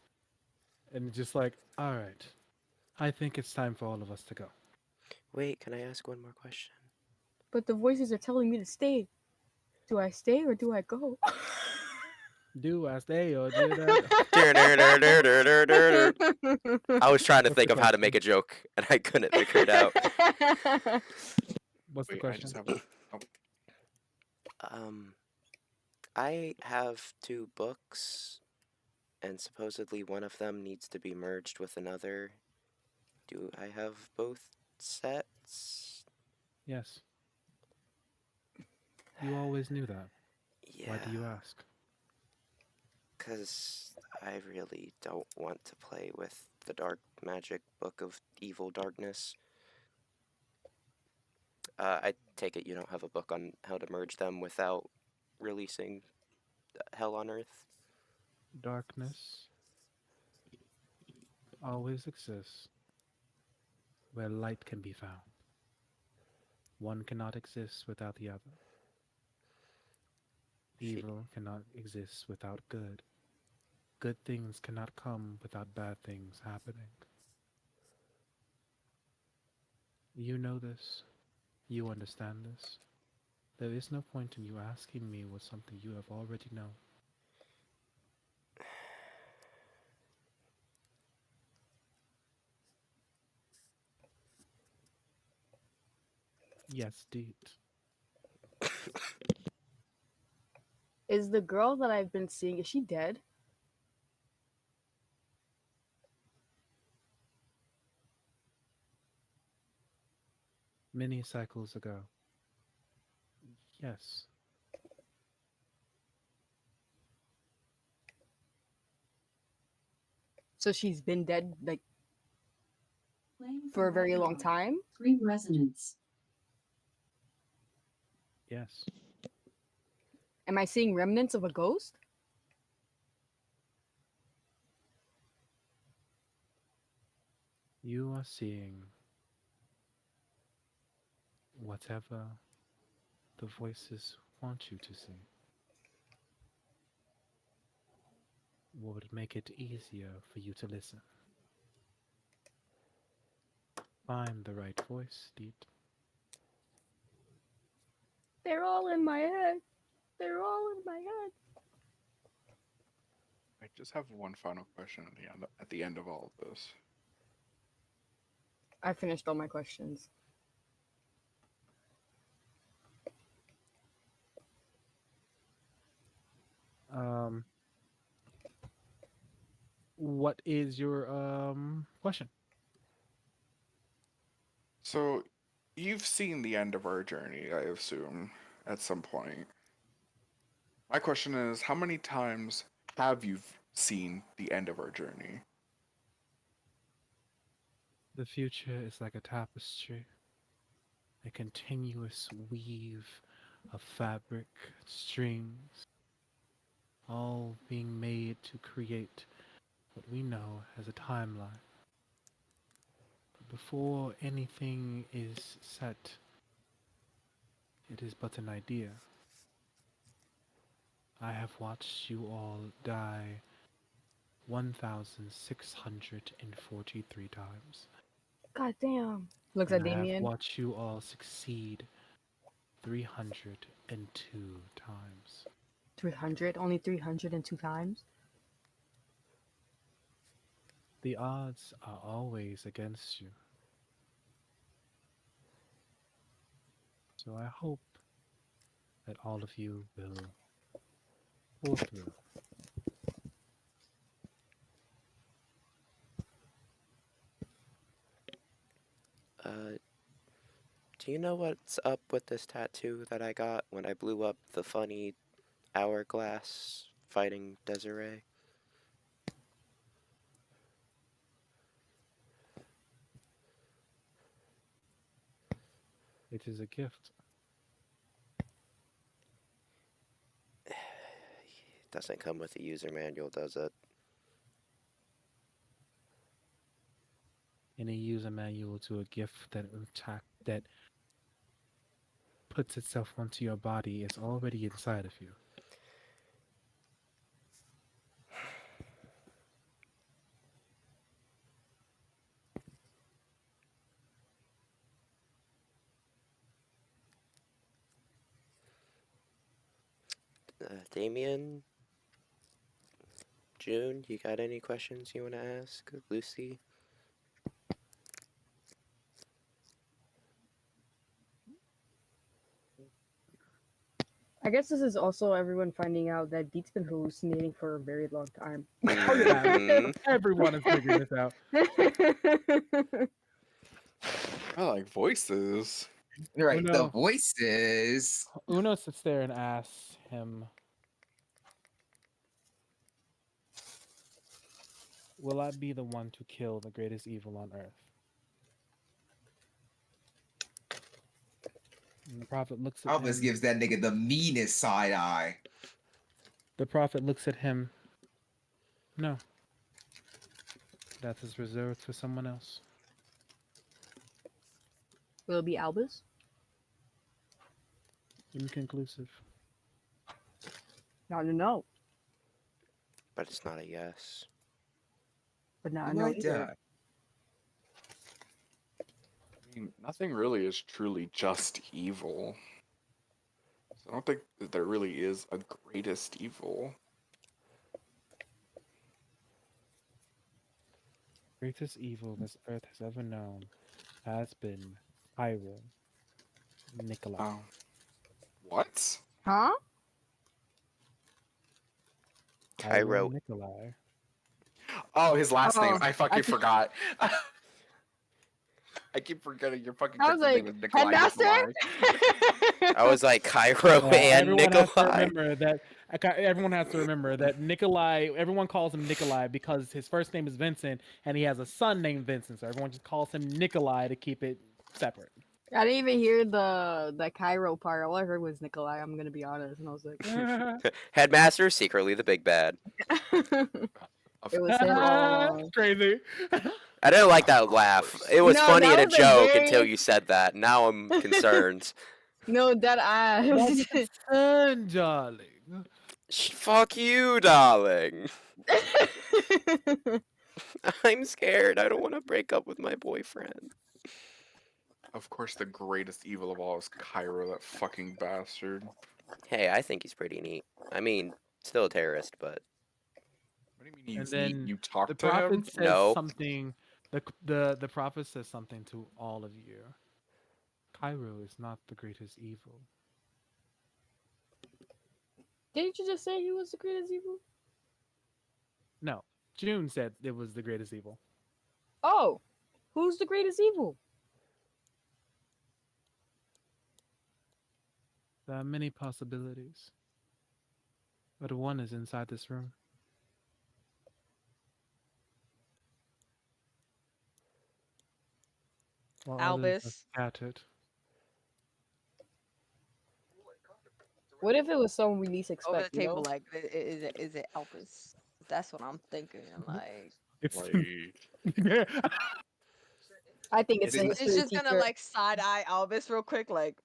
and just like, all right, I think it's time for all of us to go. Wait, can I ask one more question? But the voices are telling me to stay. Do I stay or do I go? Do I stay or did I? I was trying to What's the think of how to make question? a joke, and I couldn't figure it out. What's the Wait, I question? just have a. Oh, Um, I have two books, and supposedly one of them needs to be merged with another. Do I have both sets? Yes. You always knew that. Why do Yeah, you ask? because I really don't want to play with the Dark Magic Book of Evil Darkness. I take it you don't have a book on how to merge them without releasing Hell on Earth? Darkness always exists where light can be found. One cannot exist without the other. She, Evil cannot exist without good. Good things cannot come without bad things happening. You know this. You understand this. There is no point in you asking me what something you have already known. Yes, deed. Is the girl that I've been seeing, is she dead? Many cycles ago. Yes. So she's been dead like Playing for a very long Ragnarok. time? 3 resonance. Yes. Am I seeing remnants of a ghost? You are seeing whatever the voices want you to see. What would make it easier for you to listen? Find the right voice, Deet. They're all in my head. They're all in my head. I just have one final question at the end. At the end of all of this, I finished all my questions. Um, what is your question? so you've seen the end of our journey, I assume, at some point. My question is, how many times have you seen the end of our journey? The future is like a tapestry, a continuous weave of fabric, strings, all being made to create what we know as a timeline. But before anything is set, it is but an idea. I have watched you all die 1,643 times, God damn. Looks and at I have Damien. watched you all succeed 302 times. 300, only 302 times. The odds are always against you, so I hope that all of you will pull through. Uh, do you know what's up with this tattoo that I got when I blew up the funny hourglass fighting Desiree? It is a gift. It doesn't come with a user manual, does it? Any user manual to a gift that puts itself onto your body is already inside of you. Damien, June, you got any questions you want to ask Lucy? I guess this is also everyone finding out that Beat's been hallucinating for a very long time. Oh yeah, Mm-hmm. everyone is figuring this out. I like voices. Right. The Uno, voices. Uno sits there and asks him, "Will I be the one to kill the greatest evil on earth?" And the prophet looks at Albus him. gives that nigga the meanest side eye. The prophet looks at him. No, that is reserved for someone else. Will it be Albus? Inconclusive. I don't know, But it's not a yes. but now You I know might either. die. I mean, nothing really is truly just evil. So I don't think that there really is a greatest evil. Greatest evil this earth has ever known has been Pyro Nikolai. Oh, what? Huh? Pyro Cairo. Nikolai. Oh, his last name. Oh, I I, fucking forgot. I keep forgetting your fucking I was character's name like, is Nikolai headmaster. Nikolai. I was like Cairo and Everyone has to Nikolai. remember that. Everyone has to remember that Nikolai. Everyone calls him Nikolai because his first name is Vincent, and he has a son named Vincent. So everyone just calls him Nikolai to keep it separate. I didn't even hear the Cairo part. All I heard was Nikolai. I'm gonna be honest, and I was like, Headmaster, secretly the big bad. Of it was him all along. Crazy. I didn't like that of laugh. course. It was No, funny that in a was a joke until very you said that. Now I'm concerned. no dead That's ass. his son, darling. Fuck you, darling. I'm scared. I don't want to break up with my boyfriend. Of course, the greatest evil of all is Cairo, that fucking bastard. Hey, I think he's pretty neat. I mean, still a terrorist, but What do you mean And he's neat? then You the talk to him? prophet says no. something. The prophet says something to all of you. Cairo is not the greatest evil. Didn't you just say he was the greatest evil? No, June said it was the greatest evil. Oh, who's the greatest evil? There are many possibilities, but one is inside this room. while others are Albus. scattered. What if it was someone we least Over expect? the You table, know, like, is it Albus? That's what I'm thinking. Like, It's Like, I think it's It the is. it's history just gonna teacher. like side eye Albus real quick. Like,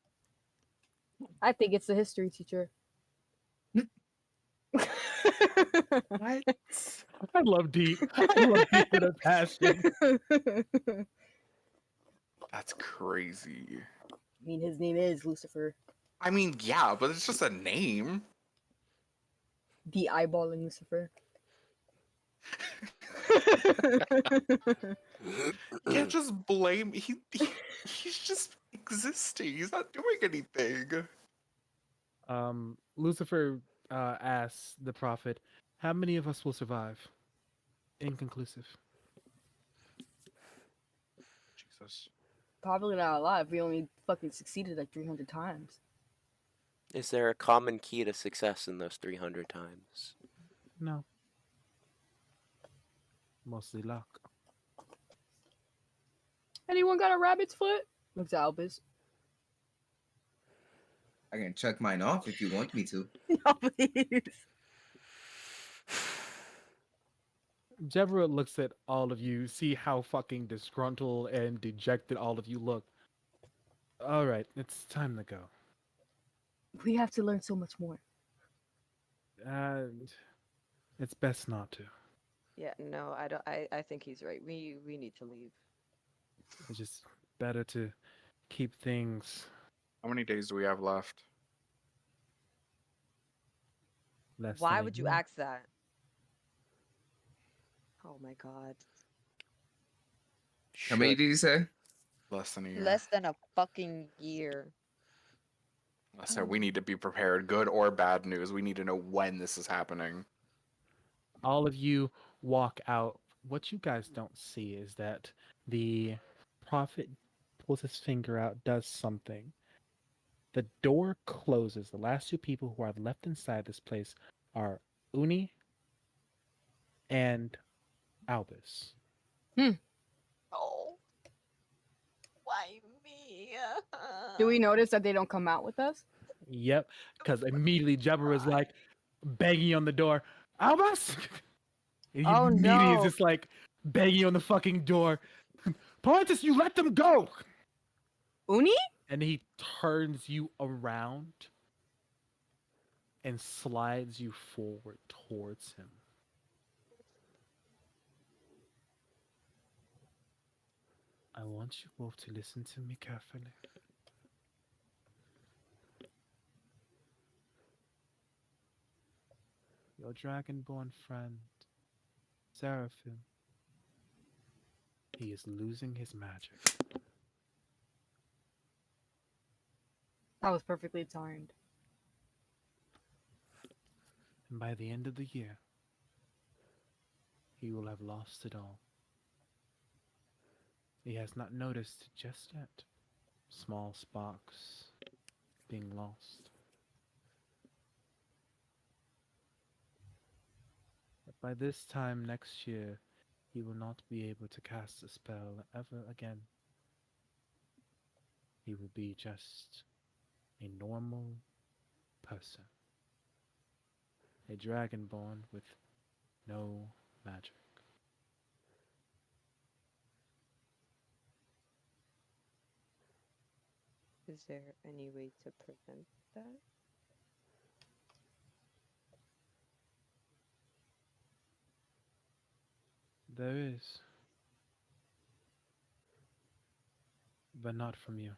I think it's the history teacher. what? I love deep. I love deep with a passion. I that's crazy. mean, his name is Lucifer, I mean, yeah, but it's just a name. the eyeballing Lucifer. You can't just blame he's just existing. He's not doing anything. Lucifer asks the prophet, "How many of us will survive?" Inconclusive. Jesus. Probably not alive. We only fucking succeeded like 300 times. Is there a common key to success in those 300 times? No, mostly luck. Anyone got a rabbit's foot? Looks at Albus. I can check mine off if you want me to. No, please. Jevra looks at all of you, see how fucking disgruntled and dejected all of you look. All right, it's time to go. We have to learn so much more. And it's best not to. yeah, no, I don't. I think he's right. We need to leave. It's just better to keep things How many days do we have left? less Why than a would you year. ask that? Oh my God. How many Should. did you say? Less than a year. Less than a fucking year. I said we need to be prepared, good or bad news. We need to know when this is happening. All of you walk out. What you guys don't see is that the prophet pulls his finger out, does something. The door closes. The last two people who are left inside this place are Uni and Albus. Oh, why me? Do we notice that they don't come out with us? Yep, because immediately Jabber is like banging on the door. Albus! And he Oh immediately is no. just like banging on the fucking door. Pontus, you let them go! Uni? And he turns you around and slides you forward towards him. I want you both to listen to me carefully. Your dragonborn friend, Seraphim, he is losing his magic. That was perfectly timed. And by the end of the year, he will have lost it all. He has not noticed just yet. Small sparks being lost. But by this time next year, he will not be able to cast a spell ever again. He will be just a normal person. A dragonborn with no magic. Is there any way to prevent that? There is, but not from you.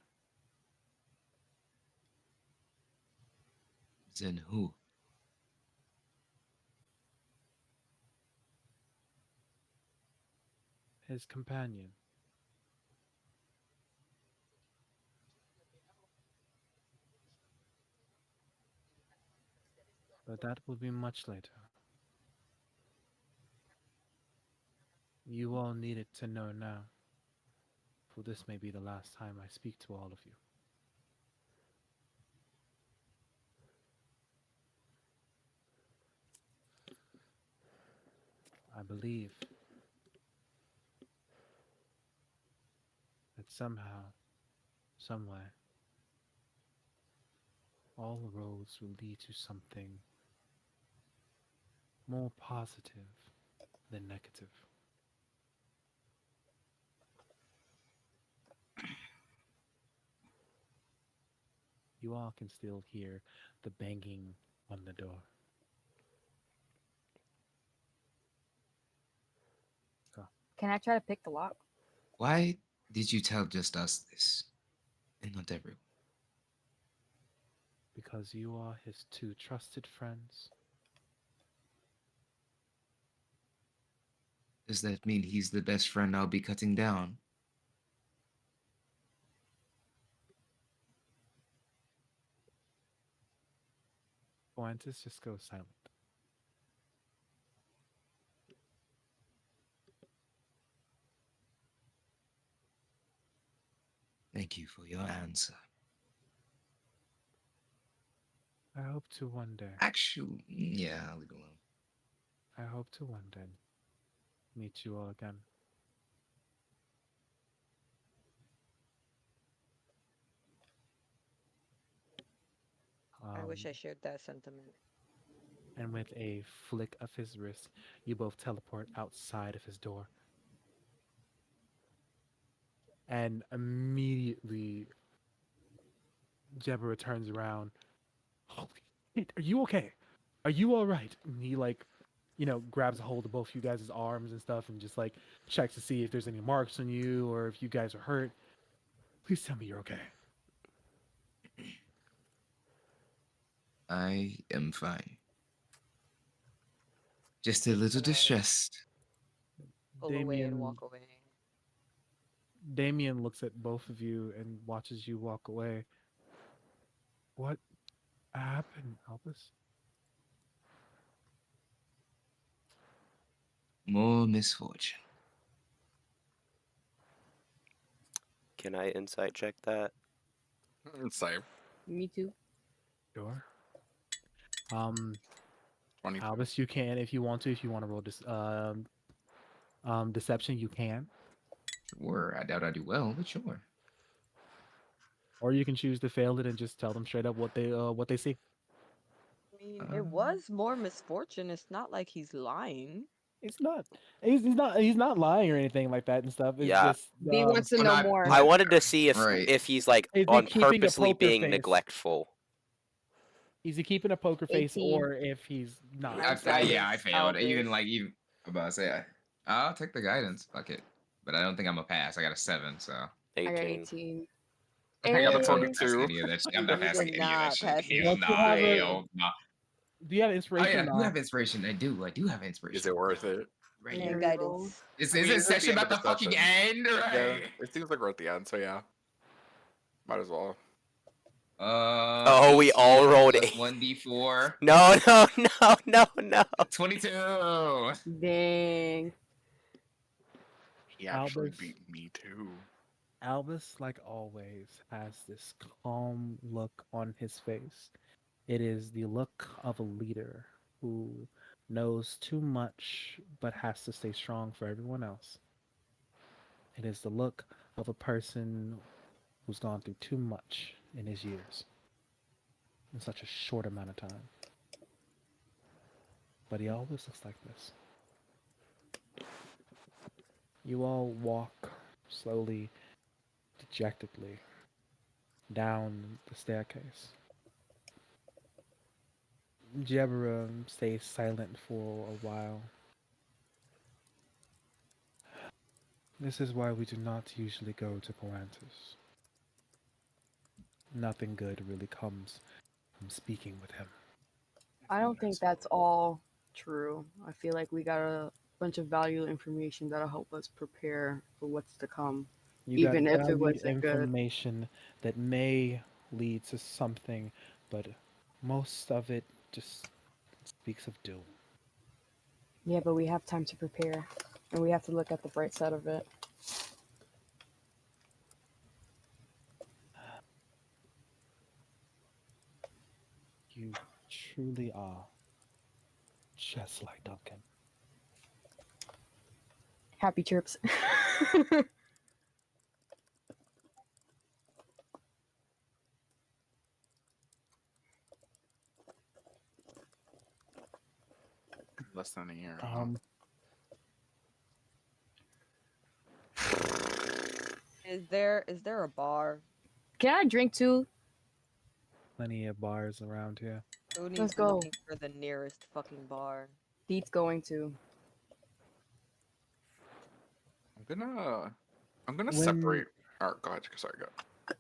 Then who? His companion. But that will be much later. You all need it to know now, for this may be the last time I speak to all of you. I believe that somehow, someway, all roads will lead to something more positive than negative. You all can still hear the banging on the door. So, Can I try to pick the lock? Why did you tell just us this and not everyone? because you are his two trusted friends, Does that mean he's the best friend I'll be cutting down? Fuentes just goes silent. Thank you for your answer. I hope to one day, Actually, yeah, I'll leave it alone. I hope to one day meet you all again. I wish Um, I shared that sentiment. and with a flick of his wrist, you both teleport outside of his door. And immediately, Deborah turns around. Holy shit, are you okay? Are you all right? And he like, grabs a hold of both you guys' arms and stuff, and just like checks to see if there's any marks on you or if you guys are hurt. Please tell me you're okay. I am fine. Just a little And I distressed. pull away and Damien walk away. Damien looks at both of you and watches you walk away. What happened, Albus? More misfortune. Can I insight check that? Same. Me too. Sure. Um, 22. Albus, you can if you want to. If you want to roll this deception, you can, Sure, I doubt I do well, but sure. or you can choose to fail it and just tell them straight up what they see. I mean, it Um, was more misfortune. It's not like he's lying. It's not. He's not lying or anything like that and stuff. It's Yeah, just B wants to well, know not more. I what. wanted to see Right. if he's like is he on keeping a purposely poker being face? neglectful. Is he keeping a poker face, 18. or if he's not? My Yeah, I guidance, failed. Even Albus. like you about to say, I'll take the guidance. Fuck it. But I don't think I'm a pass. I got a 7, so I got 18. 18. I got a I'm not Hey, passing 22. any of that. I'm You not did passing any of that not shit. pass the Hell Don't you nah. have a? shit. Hell nah. Do you have Oh inspiration yeah, or I do not? have inspiration. I do. I do have Is inspiration. it worth it? Right And here. Ariel. guidance. Is I mean, this it's at the session end about of the to fucking session. end? Yeah, Right. it seems like we're at the end, so yeah. Might as well. Oh, we all 18 rolled plus 8. 1d4. No, no, no, no, no. 22. Dang. He actually Albus, beat me too. Albus, like always, has this calm look on his face. It is the look of a leader who knows too much but has to stay strong for everyone else. It is the look of a person who's gone through too much in his years in such a short amount of time. But he always looks like this. You all walk slowly, dejectedly down the staircase. Jebra stays silent for a while. This is why we do not usually go to Coantus. Nothing good really comes from speaking with him. I don't think that's all true. I feel like we got a bunch of valuable information that'll help us prepare for what's to come, You got even if it valued wasn't good. information that may lead to something, but most of it just speaks of doom. Yeah, but we have time to prepare, and we have to look at the bright side of it. You truly are just like Duncan. Happy chirps. Less than a year, huh? Um, Is there a bar? Can I drink too? plenty of bars around here. Let's Uni's go. looking for the nearest fucking bar. Deet's going to. I'm gonna When separate. All right, go ahead. Sorry, go.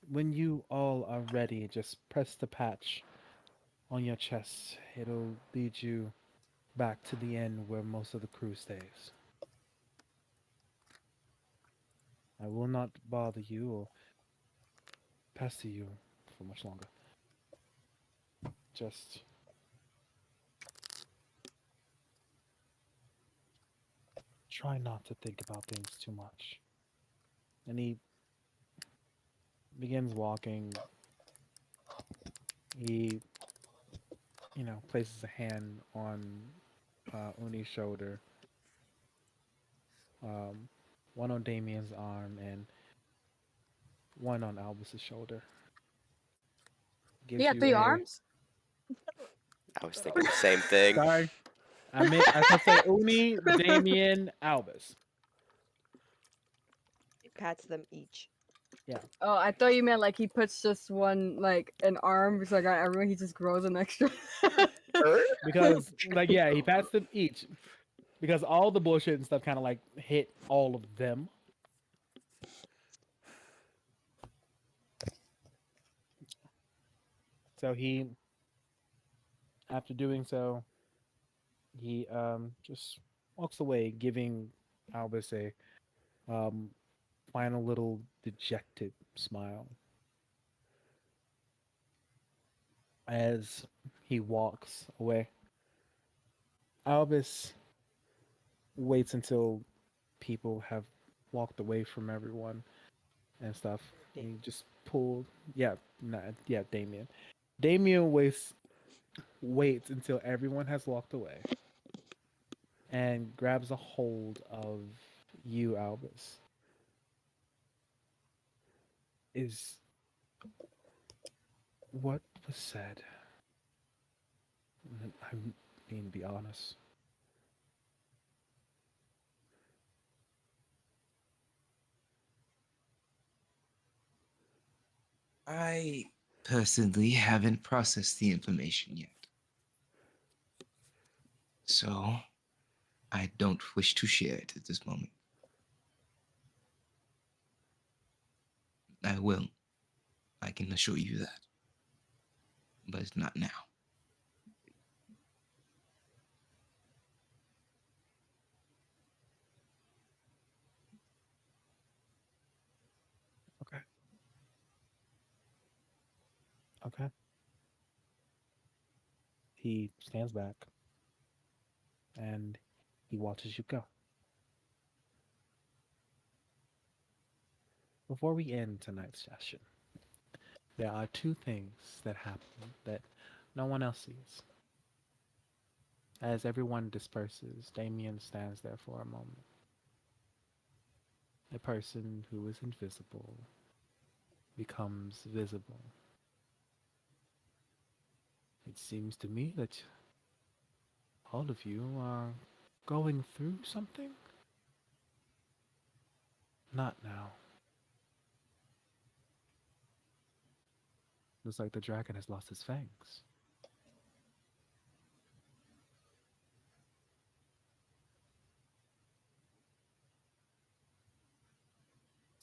when you all are ready, just press the patch on your chest. It'll lead you back to the inn where most of the crew stays. I will not bother you or pester you for much longer. Just try not to think about things too much. And he begins walking. He, places a hand on Uni's shoulder, um, one on Damien's arm, and one on Albus's shoulder. He Gives got you three a arms? I was thinking the same thing. sorry. I should say Uni, Damien, Albus. He pats them each. Yeah, Oh, I thought you meant like he puts just one, like an arm. So like everyone, he just grows an extra. because yeah, he pats them each because all the bullshit and stuff kind of like hit all of them. So after doing so, he just walks away, giving Albus a um, final little dejected smile as he walks away. Albus waits until people have walked away from everyone and stuff. Damn. He just pulled, yeah, nah, yeah, Damien. Damien waits until everyone has walked away and grabs a hold of you, Albus. Is what was said? I mean, to be honest. I personally haven't processed the information yet. So I don't wish to share it at this moment. I will. I can assure you that. But it's not now. Okay. Okay. He stands back and he watches you go. Before we end tonight's session, there are two things that happen that no one else sees. As everyone disperses, Damien stands there for a moment. The person who is invisible becomes visible. It seems to me that all of you are going through something? Not now. Looks like the dragon has lost his fangs.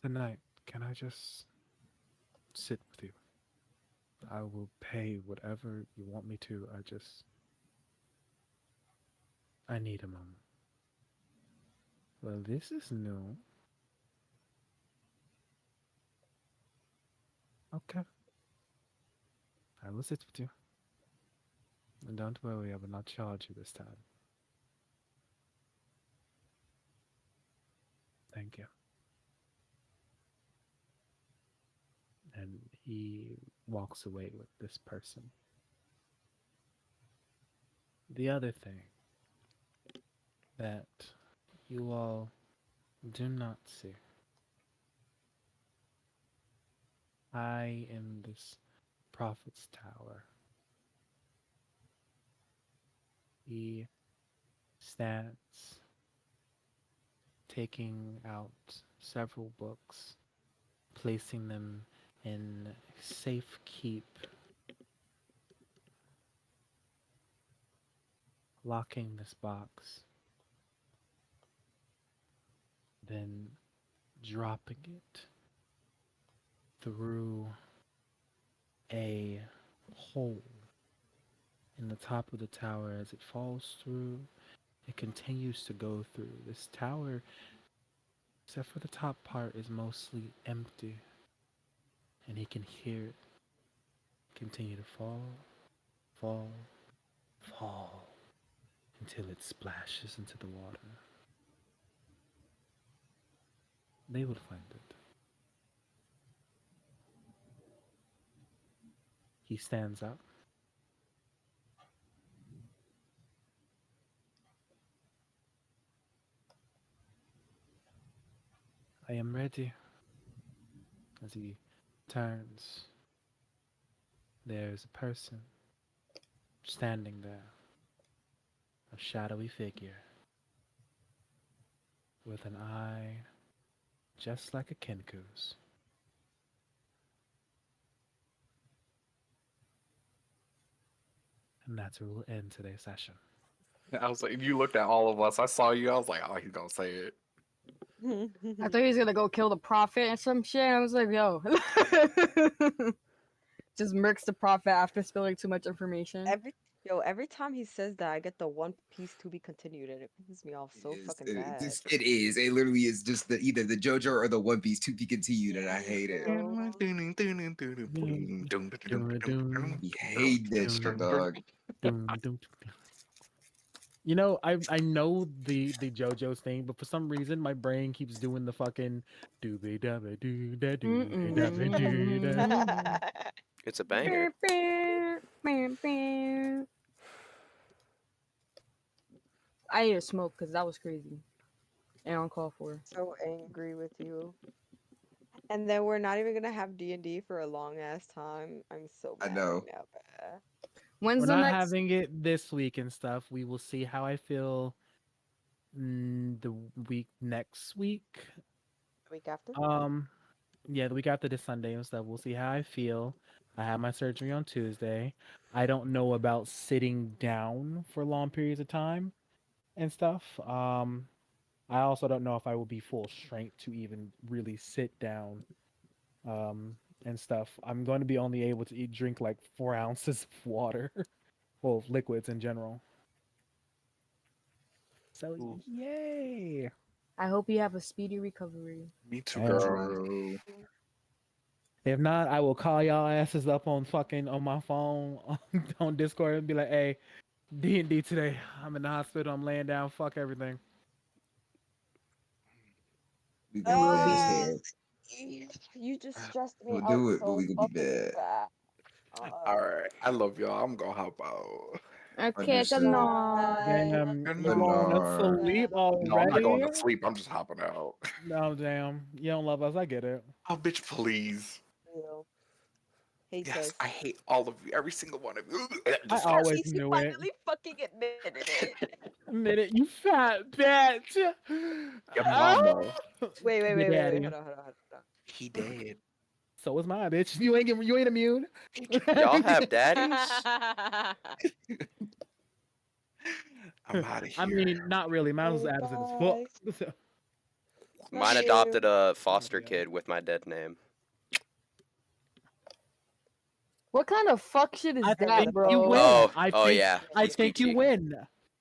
Tonight, can I just sit with you? I will pay whatever you want me to. I need a moment. Well, this is new. Okay, I will sit with you. And don't worry, I will not charge you this time. Thank you. And he walks away with this person. The other thing that you all do not see. High in this prophet's tower, he stands, taking out several books, placing them in safe keep, locking this box, then dropping it through a hole in the top of the tower. As it falls through, it continues to go through. This tower, except for the top part, is mostly empty, and he can hear it continue to fall, fall, fall until it splashes into the water. They will find it. He stands up. I am ready. As he turns, there's a person standing there, a shadowy figure with an eye just like a Kenku's. And that's where we'll end today's session. I was like, you looked at all of us. I saw you. I was like, oh, he's gonna say it. I thought he was gonna go kill the prophet and some shit. I was like, yo. Just murks the prophet after spilling too much information. Every time he says that, I get the One Piece to be continued, and it pisses me off so fucking bad. It is. It literally is just the either the JoJo or the One Piece to be continued, and I hate it. Bro. You hate that shit, dog. You know, I know the JoJo's thing, but for some reason my brain keeps doing the fucking doobie dabba doo da doo dabba doo da. It's a banger. I need to smoke because that was crazy and uncalled for. So angry with you. And then we're not even gonna have D&D for a long ass time. I'm so I mad right know. now, bruh. When's We're the not next? having it this week and stuff. We will see how I feel the week next week. Week after? Um, yeah, the week after this Sunday and stuff. We'll see how I feel. I have my surgery on Tuesday. I don't know about sitting down for long periods of time and stuff. I also don't know if I will be full strength to even really sit down and stuff. I'm going to be only able to drink like 4 ounces of water, well, liquids in general. So Ooh, yay! I hope you have a speedy recovery. me too, And girl. if not, I will call y'all asses up on fucking on my phone on Discord and be like, "Hey, D&D today. I'm in the hospital. I'm laying down. Fuck everything." We It gonna be will mad be. as Uh, hell. you just stressed me We'll out do it, but so we gonna be fucking bad. bad. All right, I love y'all. I'm gonna hop out. Okay, good Understood. night. Damn, Good you Good going to Lord. sleep No, I'm not going already? to sleep. I'm just hopping out. No, damn. You don't love us. I get it. Oh, bitch, please. You hate Yes, us. I hate all of you, every single one of you. I Just At always least you knew it. finally fucking admitted it. Admit it, you fat bitch. your Ah! mama. Your Wait. daddy. Hold on. He dead. So was mine, bitch. You ain't immune. Y'all have daddies? I'm out of I here. mean, not really. Mine was Later, absent as fuck. guys. So, Love Mine you. adopted a oh, foster yeah. kid with my dead name. What kind of fuck shit I is Another that, think you bro? fucking win. Oh, I oh think yeah, I he's think you Gucci. win.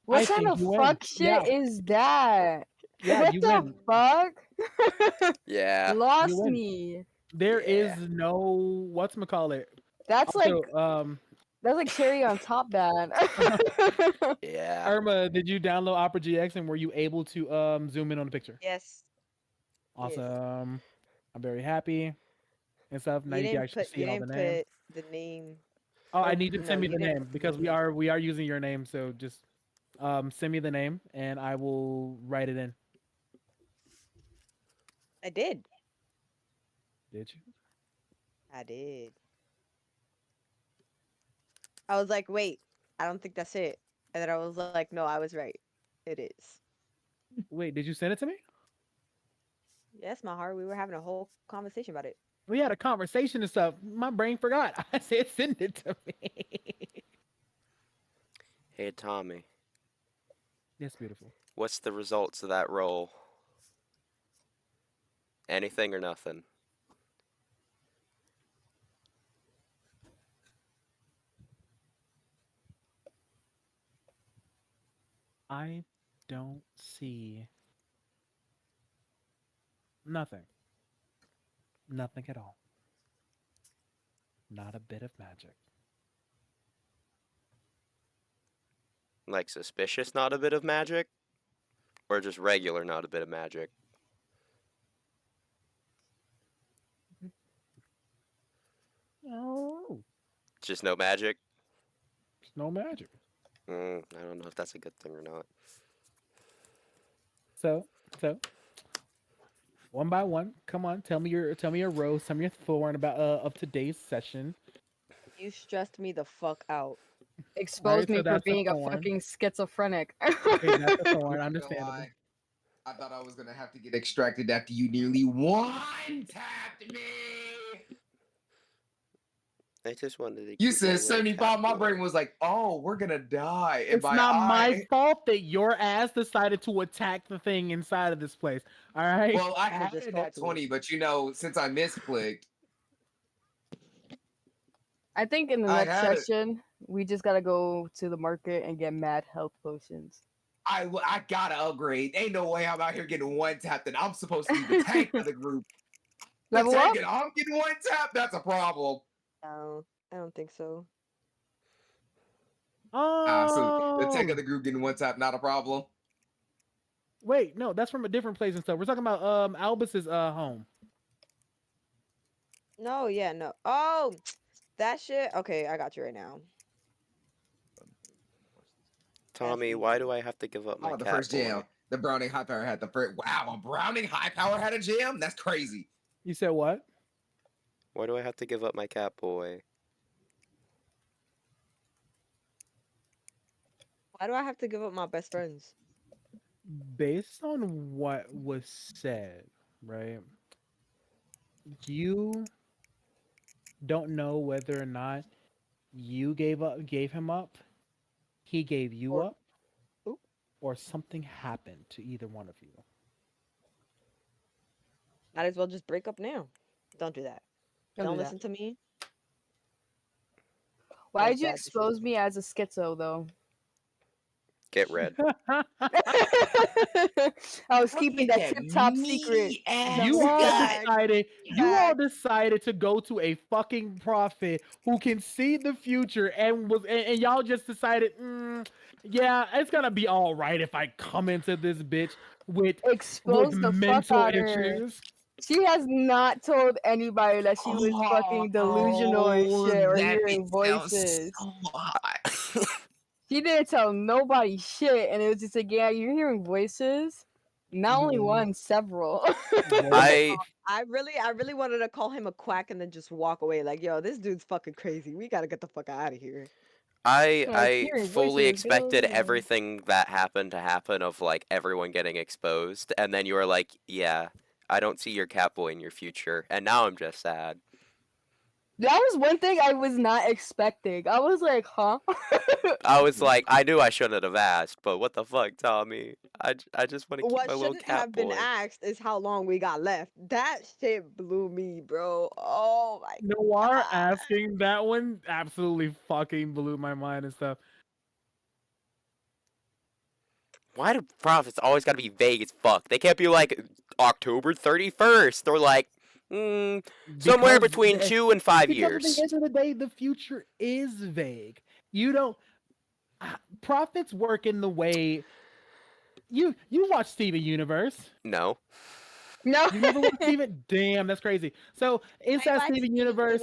What I kind think of you win. fuck Yeah, shit is that? yeah, What you the win. fuck? Yeah. You Lost win. me. There is Yeah. no whatchamacallit. That's like Also, that's like cherry on top, bad. Yeah. Irma, did you download Opera GX and were you able to zoom in on the picture? yes. Yes. Awesome. I'm very happy and stuff. Now you can actually see You all the didn't names. put the name Oh, I or need you to no, send me you the didn't name put the because name. we are using your name. So just send me the name and I will write it in. I did. Did you? I did. I was like, wait, I don't think that's it. And then I was like, no, I was right. It is. Wait, did you send it to me? Yes, my heart. We were having a whole conversation about it. We had a conversation and stuff. My brain forgot. I said send it to me. Hey, Tommy, Yes, beautiful. what's the results of that roll? Anything or nothing? I don't see nothing. Nothing at all. Not a bit of magic. Like suspicious, not a bit of magic? Or just regular, not a bit of magic? Oh, Just no magic? it's no magic. I don't know if that's a good thing or not. So one by one, come on, tell me your rose, tell me your thorn about of today's session. You stressed me the fuck out. All Expose right, me so for that's the being a thorn. fucking schizophrenic. Okay, that's the I'm thorn. not gonna Understandable. lie. I thought I was gonna have to get extracted after you nearly one tapped me. I just wanted to You keep my said little cat 75. My boy. brain was like, oh, we're gonna die. And It's my not my eye. fault that your ass decided to attack the thing inside of this place. All right. Well, I Should have had just it talked at to me. 20, but since I misclicked, I think in the I next had it. session we just gotta go to the market and get mad health potions. I gotta upgrade. Ain't no way I'm out here getting one tapped, and I'm supposed to be the tank of the group. The Level tank, up? and I'm getting one tap. That's a problem. No, I don't think so. So the tank of Oh, the group getting one tap, not a problem. wait, no, that's from a different place and stuff. We're talking about Albus's home. No, yeah, no. Oh, that shit. Okay, I got you right now. That's Tommy, why easy. do I have to give up my Oh, the cat first jam. boy? The Browning High Power had the first. Wow, a Browning High Power had a jam? That's crazy. You said what? Why do I have to give up my cat boy? Why do I have to give up my best friends? Based on what was said, right? You don't know whether or not you gave him up, he gave you Or up, oop, or something happened to either one of you. might as well just break up now. Don't do that. Don't Don't do that. listen to me. Why That's did you bad expose decision. me as a schizo though? Get red. I was keeping Look that at tip top secret. me ass You No, all guy. facts, decided you all facts. decided to go to a fucking prophet who can see the future and y'all just decided, yeah, it's gonna be all right if I come into this bitch with Expose the fuck mental out of her. issues. She has not told anybody that she was fucking delusional and Oh, shit or that hearing bitch sounds voices. so hot. She didn't tell nobody shit, and it was just like, yeah, you're hearing voices. Not only Mhm. one, several. Voice. I I really wanted to call him a quack and then just walk away. Like, yo, this dude's fucking crazy. We gotta get the fuck out of here. Like I hearing fully voices, get over expected there. everything that happened to happen of like everyone getting exposed, and then you were like, "Yeah, I don't see your cat boy in your future," and now I'm just sad. That was one thing I was not expecting. I was like, huh? I was like, I knew I shouldn't have asked, but what the fuck, Tommy? I just want to keep What my little shouldn't cat have been boy. asked is how long we got left. That shit blew me, bro. Oh my Noir god. asking that one absolutely fucking blew my mind and stuff. Why do profits always gotta be vague as fuck? They can't be like October 31st or like, somewhere Because between the, 2 and 5 because at the years. end of the day, the future is vague. You don't prophets work in the way you watch Steven Universe. No. No. You never watched Steven? Damn, that's crazy. So I inside watched Steven Steven Universe,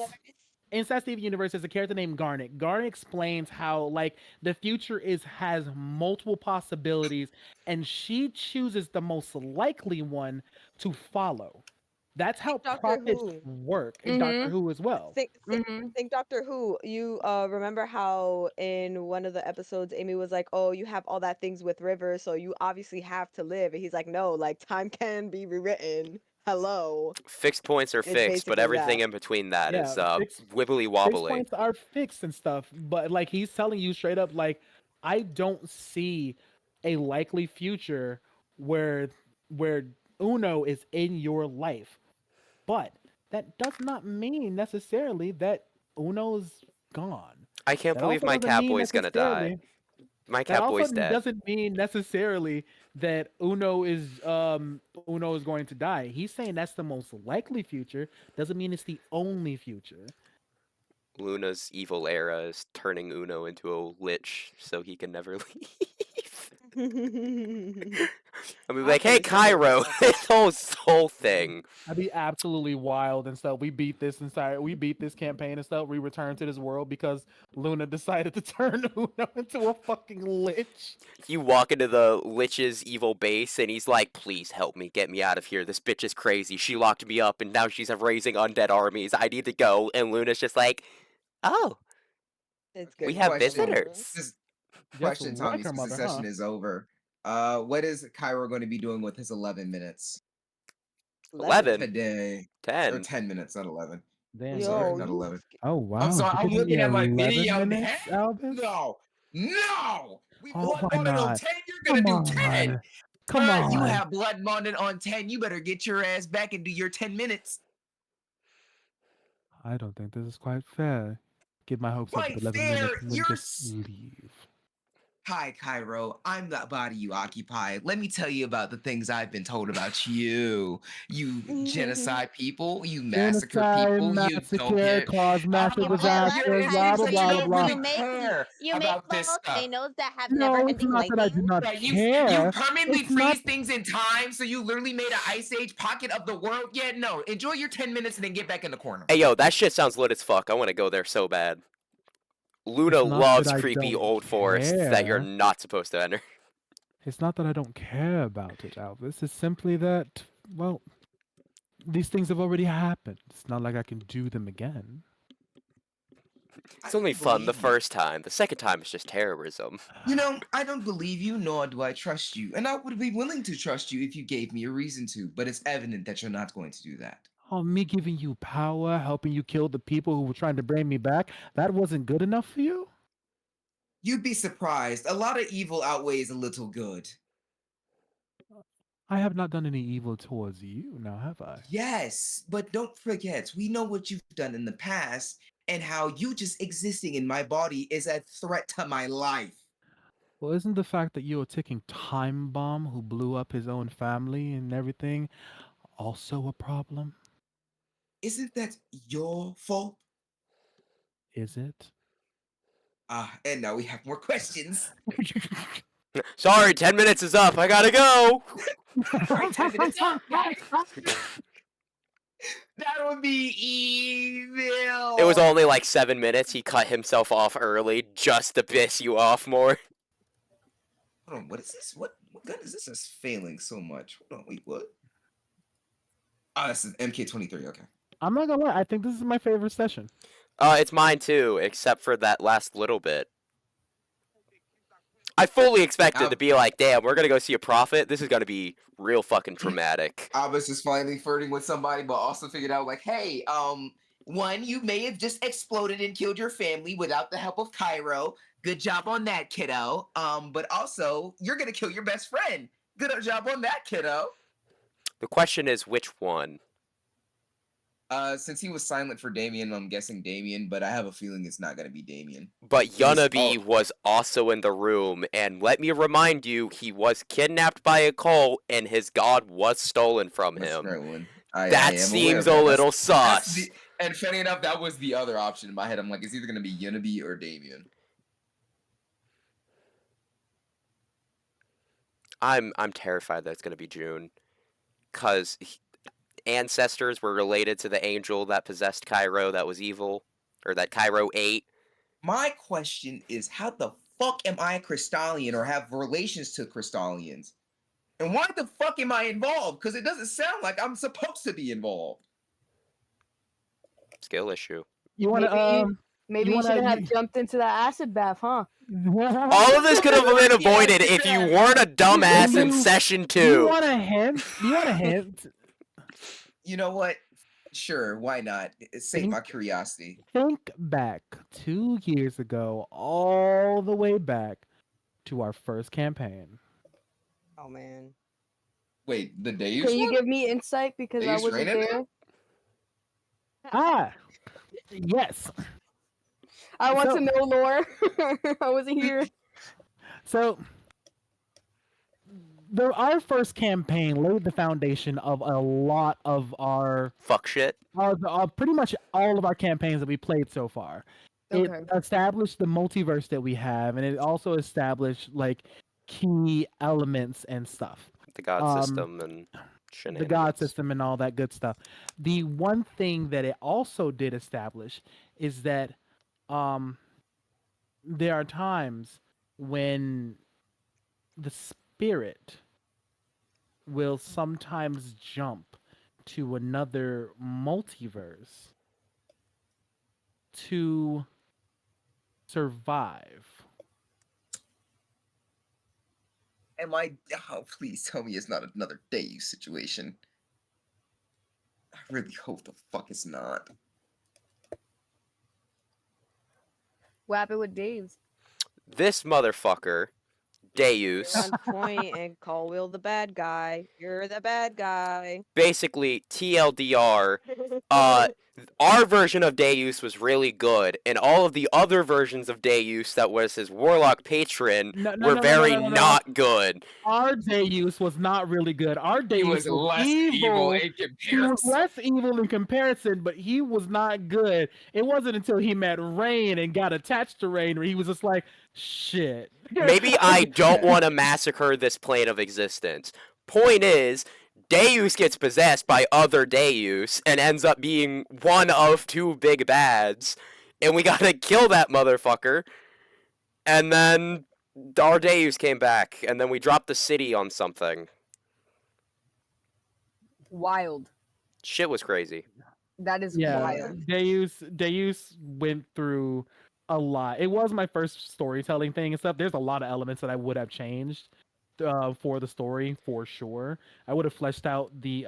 Universe. there's a character named Garnet. Garnet explains how like the future is has multiple possibilities, and she chooses the most likely one to follow. That's how Think Doctor prophets Who. work in Doctor Mhm. Who as well. Mhm. Think Doctor Who. You remember how in one of the episodes Amy was like, "Oh, you have all that things with River, so you obviously have to live." And he's like, "No, like time can be rewritten. Hello." Fixed points are It's fixed, but basically everything that. in between that Yeah, is wibbly fixed wobbly. points are fixed and stuff, but like he's telling you straight up, like I don't see a likely future where where Uno is in your life, but that does not mean necessarily that Uno's gone. I can't That believe also my doesn't mean catboy's gonna die. necessarily My that also catboy's dead. doesn't mean necessarily that Uno is going to die. He's saying that's the most likely future. Doesn't mean it's the only future. Luna's evil era is turning Uno into a lich so he can never leave. I mean, I like, hey, understand that. Cairo, this whole thing. That'd be absolutely wild and stuff. We beat this campaign and stuff. We return to this world because Luna decided to turn Uno into a fucking lich. You walk into the lich's evil base, and he's like, "Please help me, get me out of here. This bitch is crazy. She locked me up, and now she's raising undead armies. I need to go." And Luna's just like, "Oh, It's we good for have her Question. mother. visitors." This Just question, like Tommy, her since the mother, session huh? is over. What is Cairo going to be doing with his 11 minutes 11. 11, today? Or 10. 10 minutes, not 11. I'm Damn, sorry, Yo, not you. you 11. Oh I'm wow, sorry. you're I'm giving me looking at my 11 video now. minutes, Albus. No, no. We Oh blood why bonded on not? 10. You're Come gonna do 10. on, come You on. have blood bonded on 10. You better get your ass back and do your 10 minutes. I don't think this is quite fair. Get my hopes up with Right 11 there. minutes and then You're. just leave. Hi, Cairo. I'm the body you occupy. Let me tell you about the things I've been told about you. You genocide people. You massacre Genocide, people. You don't massacre, care. cause natural It disasters, blah seems blah that you blah blah don't blah. really care you make about this stuff. volcanoes that have No, it's never-ending not that I lightning. do not Right, you care. permanently It's not. freeze things in time, so you literally made an ice age pocket of the world. Yeah, no. Enjoy your 10 minutes and then get back in the corner. Hey, yo, that shit sounds lit as fuck. I want to go there so bad. Luna It's not that loves I creepy don't old forests that you're care. not supposed to enter. It's not that I don't care about it, Alvis. It's simply that, well, these things have already happened. It's not like I can do them again. It's I only don't fun the believe you. first time. The second time is just terrorism. I don't believe you, nor do I trust you. And I would be willing to trust you if you gave me a reason to, but it's evident that you're not going to do that. Oh, me giving you power, helping you kill the people who were trying to bring me back, that wasn't good enough for you? You'd be surprised. A lot of evil outweighs a little good. I have not done any evil towards you, now have I? Yes, but don't forget, we know what you've done in the past and how you just existing in my body is a threat to my life. Well, isn't the fact that you're a ticking time bomb who blew up his own family and everything also a problem? Isn't that your fault? Is it? And now we have more questions. Sorry, 10 minutes is up. I gotta go. Right, 10 minutes up, guys. That would be It was evil. only like 7 minutes. He cut himself off early just to piss you off more. Hold on, what is this? What gun is this that's failing so much? Hold on, wait, what? Oh, this is MK23, okay. I'm not gonna lie, I think this is my favorite session. It's mine too, except for that last little bit. I fully expected to be like, damn, we're gonna go see a prophet. This is gonna be real fucking traumatic. Albus is finally flirting with somebody, but also figured out, like, hey, one, you may have just exploded and killed your family without the help of Cairo. Good job on that, kiddo. But also, you're gonna kill your best friend. Good job on that, kiddo. The question is, which one? Since he was silent for Damien, I'm guessing Damien, but I have a feeling it's not gonna be Damien. But Because- Yunabi was also in the room, and let me remind you, he was kidnapped by a cult, and his god was stolen from him. That seems a little sus. And funny enough, that was the other option in my head. I'm like, it's either gonna be Yunabi or Damien. I'm terrified that it's gonna be June, cause ancestors were related to the angel that possessed Cairo that was evil, or that Cairo ate. My question is, how the fuck am I a Crystallian or have relations to Crystallians? And why the fuck am I involved? Because it doesn't sound like I'm supposed to be involved. Skill issue. You want to Maybe you you want to shouldn't have jumped into that acid bath, huh? All of this could have been avoided Yes, if you yes. weren't a dumbass in You- session Do you 2. want a hint? Do you want a hint? You know what? Sure, why not? Sate my curiosity. Think back 2 years ago, all the way back to our first campaign. Oh man. Wait, the Deus Can you one? give me insight because I Deus wasn't Reign in there? Ah, yes. I want So- to know lore. I wasn't here. So, our first campaign laid the foundation of a lot of our Fuck shit. pretty much all of our campaigns that we played so far. It Okay. established the multiverse that we have, and it also established like key elements and stuff. The god system and The shenanigans. god system and all that good stuff. The one thing that it also did establish is that there are times when the spirit will sometimes jump to another multiverse to survive. Am I? Oh, please tell me it's not another Deus situation. I really hope the fuck it's not. What happened with Dave's? This motherfucker, Deus, You're on point and call Will the bad guy. You're the bad guy. basically TLDR, our version of Deus was really good, and all of the other versions of Deus that was his warlock patron were very not good. Our Deus was not really good. Our Deus He was less evil in He was comparison. less evil in comparison, but he was not good. It wasn't until he met Rain and got attached to Rain where he was just like, shit. Maybe I don't want to massacre this plane of existence. Point is, Deus gets possessed by other Deus and ends up being one of 2 big bads, and we gotta kill that motherfucker. And then our Deus came back, and then we dropped the city on something. Wild. Shit was crazy. That is Yeah, wild. Deus went through a lot. It was my first storytelling thing and stuff. There's a lot of elements that I would have changed for the story for sure. I would have fleshed out the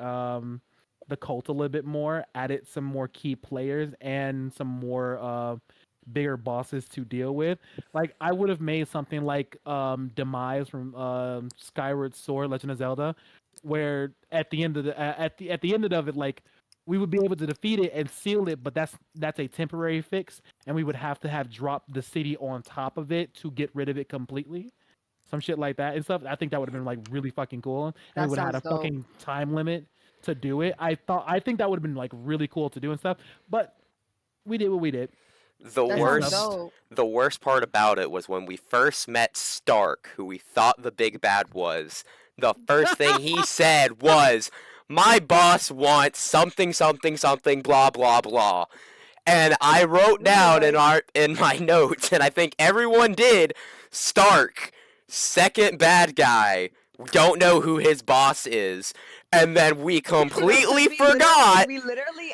cult a little bit more, added some more key players and some more bigger bosses to deal with. Like I would have made something like Demise from Skyward Sword, Legend of Zelda, where at the end of the at the end of it, like we would be able to defeat it and seal it, but that's a temporary fix, and we would have to have dropped the city on top of it to get rid of it completely. Some shit like that and stuff. I think that would have been like really fucking cool, and That we would have had a sounds dope. fucking time limit to do it. I think that would have been like really cool to do and stuff, but we did what we did. The That worst, sounds dope. the worst part about it was when we first met Stark, who we thought the big bad was. The first thing he said was, "My boss wants something, something, something, blah blah blah." And I wrote down in my notes, and I think everyone did, Stark, second bad guy. We don't know who his boss is. And then we completely forgot. We literally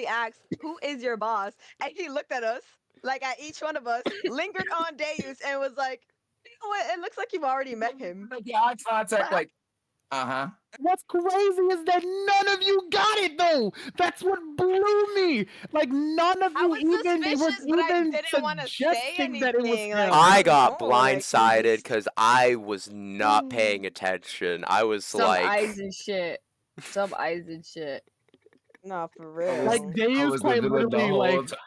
asked, who is your boss? And he looked at us, like at each one of us, lingered on Deus, and was like, you know what? It looks like you've already met him. Like the eye contact, like, uh-huh. What's crazy is that none of you got it though. That's what blew me. Like none of I you was even suspicious, but I didn't want to say suggesting that it was anything. him. Like, I I got don't know, like, blindsided just- because I was not paying attention. I was Some like, eyes and shit. Some eyes and shit. No, for real. Like I Deus was the quite villain the literally whole like time.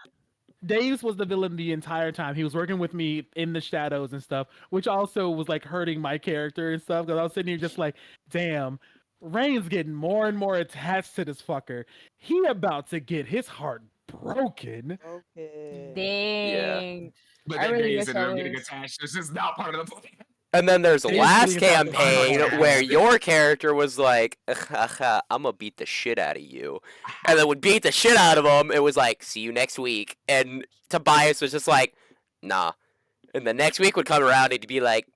Deus was the villain the entire time. He was working with me in the shadows and stuff, which also was like hurting my character and stuff. Because I was sitting here just like, damn, Rain's getting more and more attached to this fucker. He about to get his heart broken. Okay. Dang. But I then really Deus wish ended I up getting was- attached. This is not part of the plan. and then there's Deus last getting attacked by campaign Marvel. where your character was like, I'm gonna beat the shit out of you. And then would beat the shit out of him. It was like, see you next week. And Tobias was just like, nah. And the next week would come around and he'd be like,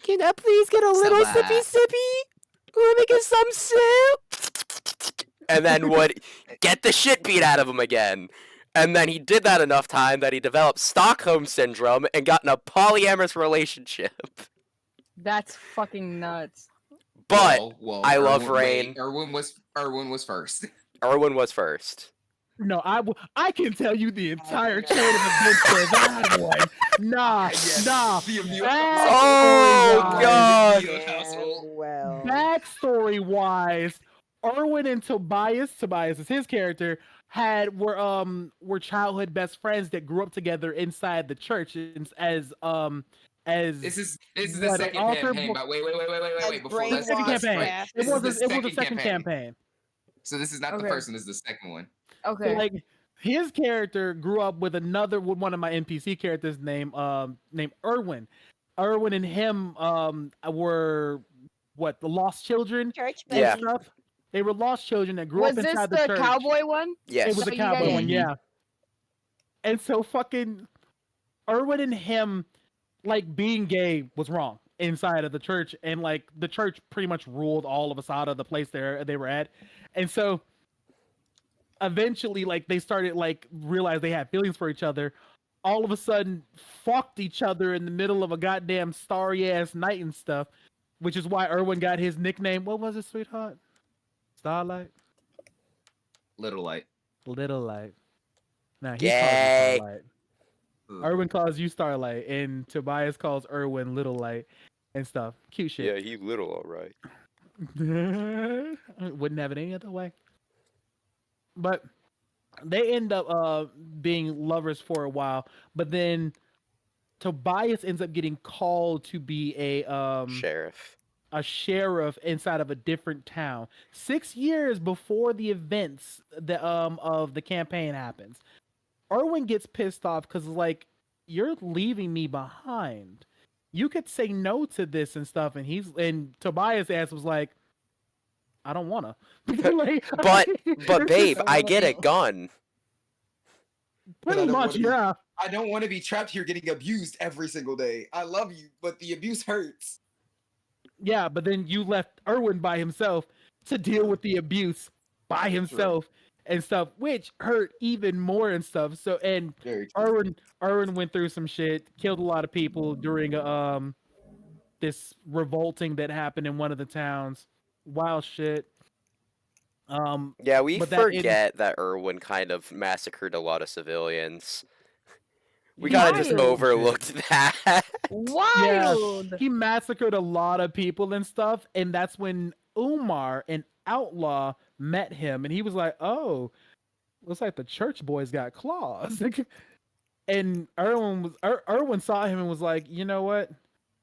Can I please get a little sippy Sabah. sippy? Let me get some sip. And then would get the shit beat out of him again. And then he did that enough time that he developed Stockholm syndrome and got in a polyamorous relationship. That's fucking nuts. But Well, I love Wait, Rain. Erwin was first. Erwin was first. No, I can tell you the entire chain of events for that one. Nah, Yes, nah. the Emil Oh, household. God. The Emil household. Well, Backstory wise, Erwin and Tobias is his character, were childhood best friends that grew up together inside the church as This is the what an second altar campaign, but wait. as Before the second brainwashed campaign. right. It This was is a, the it was the second second campaign. campaign. So this is not the Okay. first one. This is the second one. So, Okay. like his character grew up with one of my NPC characters named Erwin. Erwin and him were the lost children church and Yeah. buddies. stuff. They were lost children that grew Was up this inside the the church. cowboy one? Yes. It was So a you guys- cowboy one, Mhm. yeah. And so fucking Erwin and him, like being gay was wrong inside of the church, and like the church pretty much ruled all of us out of the place they were at. And so eventually, like they started like realize they had feelings for each other. All of a sudden, fucked each other in the middle of a goddamn starry ass night and stuff, which is why Erwin got his nickname. What was it, sweetheart? Starlight, Little light. Little Light. Now he calls Gay. you Starlight. Ugh. Erwin calls you Starlight, and Tobias calls Erwin Little Light and stuff. Cute Yeah, shit. he little, alright. Wouldn't have it any other way. But they end up being lovers for a while, but then Tobias ends up getting called to be Sheriff. a sheriff inside of a different town 6 years before the events of the campaign happens. Erwin gets pissed off because like you're leaving me behind. You could say no to this and stuff, and Tobias' ass was like, I don't wanna. Like, But babe, don't I wanna get be- a gun. But I pretty don't much, wanna be- yeah. I don't want to be trapped here getting abused every single day. I love you, but the abuse hurts. Yeah, but then you left Erwin by himself to deal with the abuse by himself and stuff, which hurt even more and stuff. So and Very true. Erwin went through some shit, killed a lot of people during this revolting that happened in one of the towns. Wild shit. Yeah, we but that forget that Irwin kind of massacred a lot of civilians. We he kind of did just some shit. overlooked that. Wild. He massacred a lot of people and stuff, and that's when Umar, an outlaw, met him, and he was like, "Oh, looks like the church boys got claws." And Erwin saw him and was like, "You know what?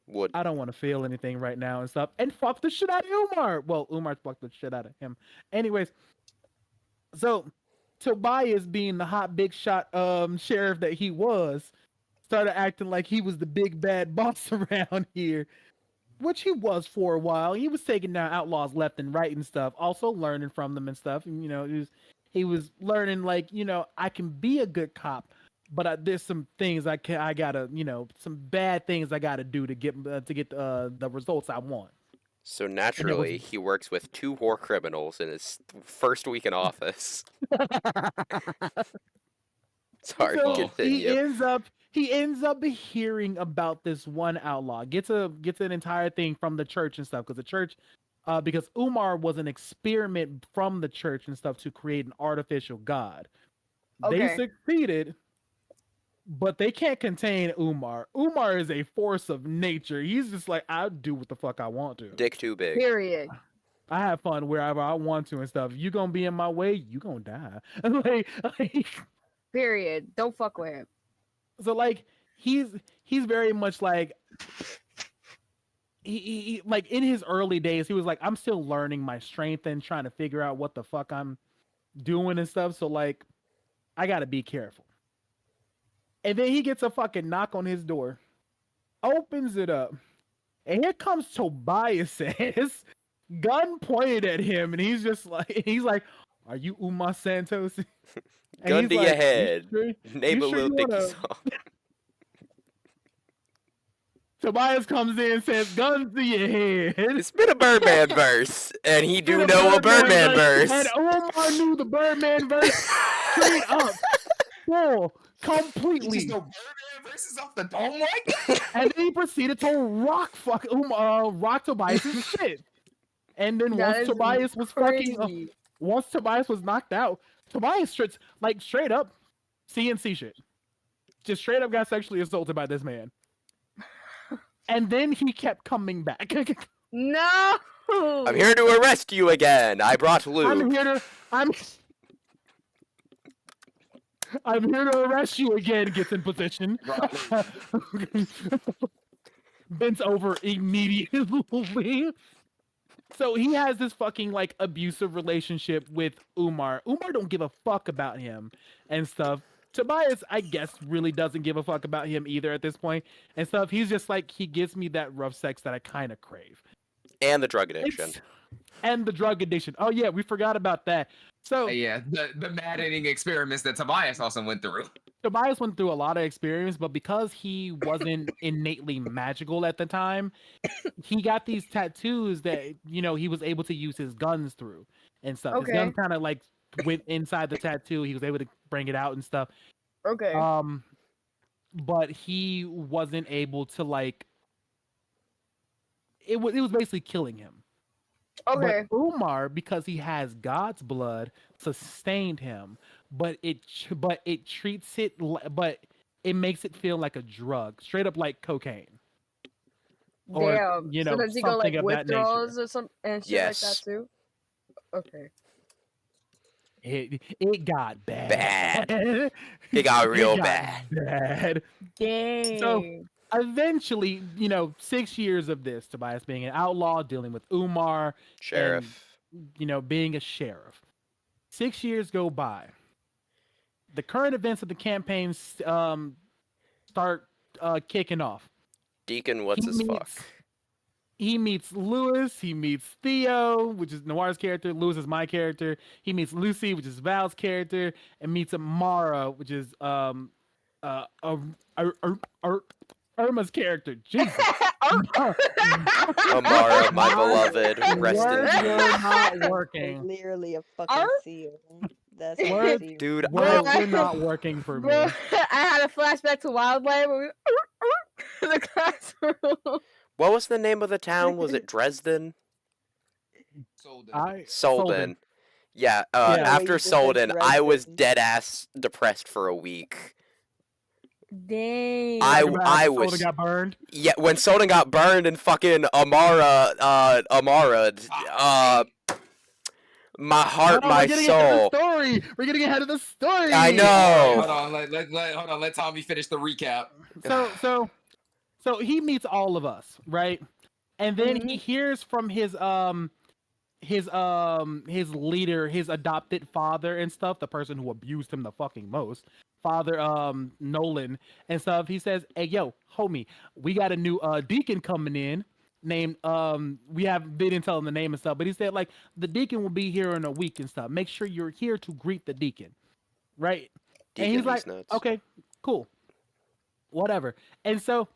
Would I don't want to feel anything right now and stuff," and fucked the shit out of Umar. Well, Umar fucked the shit out of him. Anyways, so Tobias, being the hot big shot sheriff that he was, started acting like he was the big bad boss around here, which he was for a while. He was taking down outlaws left and right and stuff, also learning from them and stuff. And he was learning like I can be a good cop, but there's some things I gotta some bad things I gotta do to get the results I want. so naturally he works with 2 war criminals in his first week in office. Sorry, So continue. he ends up hearing about this one outlaw. Gets an entire thing from the church and stuff, because the church, because Umar was an experiment from the church and stuff to create an artificial god. They Okay. succeeded, but they can't contain Umar. Umar is a force of nature. He's just like, I'll do what the fuck I want to. Dick too big. Period. I have fun wherever I want to and stuff. You gonna be in my way, you gonna die. like Period. Don't fuck with him. So like he's very much like he like in his early days he was like, I'm still learning my strength and trying to figure out what the fuck I'm doing and stuff. So like I gotta be careful. And then he gets a fucking knock on his door, opens it up, and here comes Tobias ass, gun pointed at him, and he's like, "Are you Uma Santos?" And Gun he's to like, your "You head. sure- Name you a sure little you dicky wanna-" song. Tobias comes in and says, "Guns to your head." It's been a Birdman verse, and he do Been know a Birdman verse, verse. and Omar knew the Birdman verse straight up, full, He just completely. go Birdman versus off the dome like that. And then he proceeded to rock Tobias's shit. And then That once is Tobias was crazy. once Tobias was knocked out, Tobias straight up CNC shit. Just straight up got sexually assaulted by this man. And then he kept coming back. No. I'm here to arrest you again. I brought Luke. I'm here to arrest you again. Gets in position. Bends over immediately. So he has this fucking like abusive relationship with Umar. Umar don't give a fuck about him and stuff. Tobias, I guess, really doesn't give a fuck about him either at this point and stuff. He's just like, he gives me that rough sex that I kind of crave. And the drug addiction. And the drug addiction. Oh yeah, we forgot about that. So Yeah, the maddening experiments that Tobias also went through. Tobias went through a lot of experience, but because he wasn't innately magical at the time, he got these tattoos that, you know, he was able to use his guns through and stuff. His Okay. guns kind of like went inside the tattoo. He was able to bring it out and stuff. Okay. But he wasn't able to like. It was basically killing him. Okay. But Umar, because he has God's blood, sustained him. But it treats it, but it makes it feel like a drug, straight up like cocaine. Or, Damn. you know, so does he go like something of that nature. withdrawals or some and shit like that Yes. too? Okay. It got bad. It got real It got bad. bad. Dang. Eventually, you know, 6 years of this, Tobias being an outlaw, dealing with Umar, Sheriff. you know, being a sheriff. 6 years go by. The current events of the campaign start kicking off. Deacon, what's his fuck? He meets Lewis. He meets Theo, which is Noir's character. Lewis is my character. He meets Lucy, which is Val's character, and meets Amara, which is Irma's character. Jesus. Amara, my beloved, rest in Words peace. were not working. Clearly a fucking Arf? seal. That's Words- a seal. Dude, Words I, were not working for me. Bro, I had a flashback to Wildlife where we in the classroom. what was the name of the town? Was it Dresden? Solden. Yeah, Yeah. after You just said Solden, I was Dresden. dead ass depressed for a week. Dang. I Soda was got burned. yeah when Solden got burned and fucking Amara, my heart, No, my we're getting ahead of soul. the story. We're getting ahead of the story. I know. Hold on, hold on. Let Tommy finish the recap. So he meets all of us, right? And then he hears from his leader, his adopted father and stuff, the person who abused him the fucking most, Father Nolan and stuff. He says, "Hey yo, homie, we got a new deacon coming in named they didn't tell him the name and stuff, but he said like the deacon will be here in a week and stuff. Make sure you're here to greet the deacon." Right? Deacon and he's like, nuts. "Okay, cool. Whatever." And so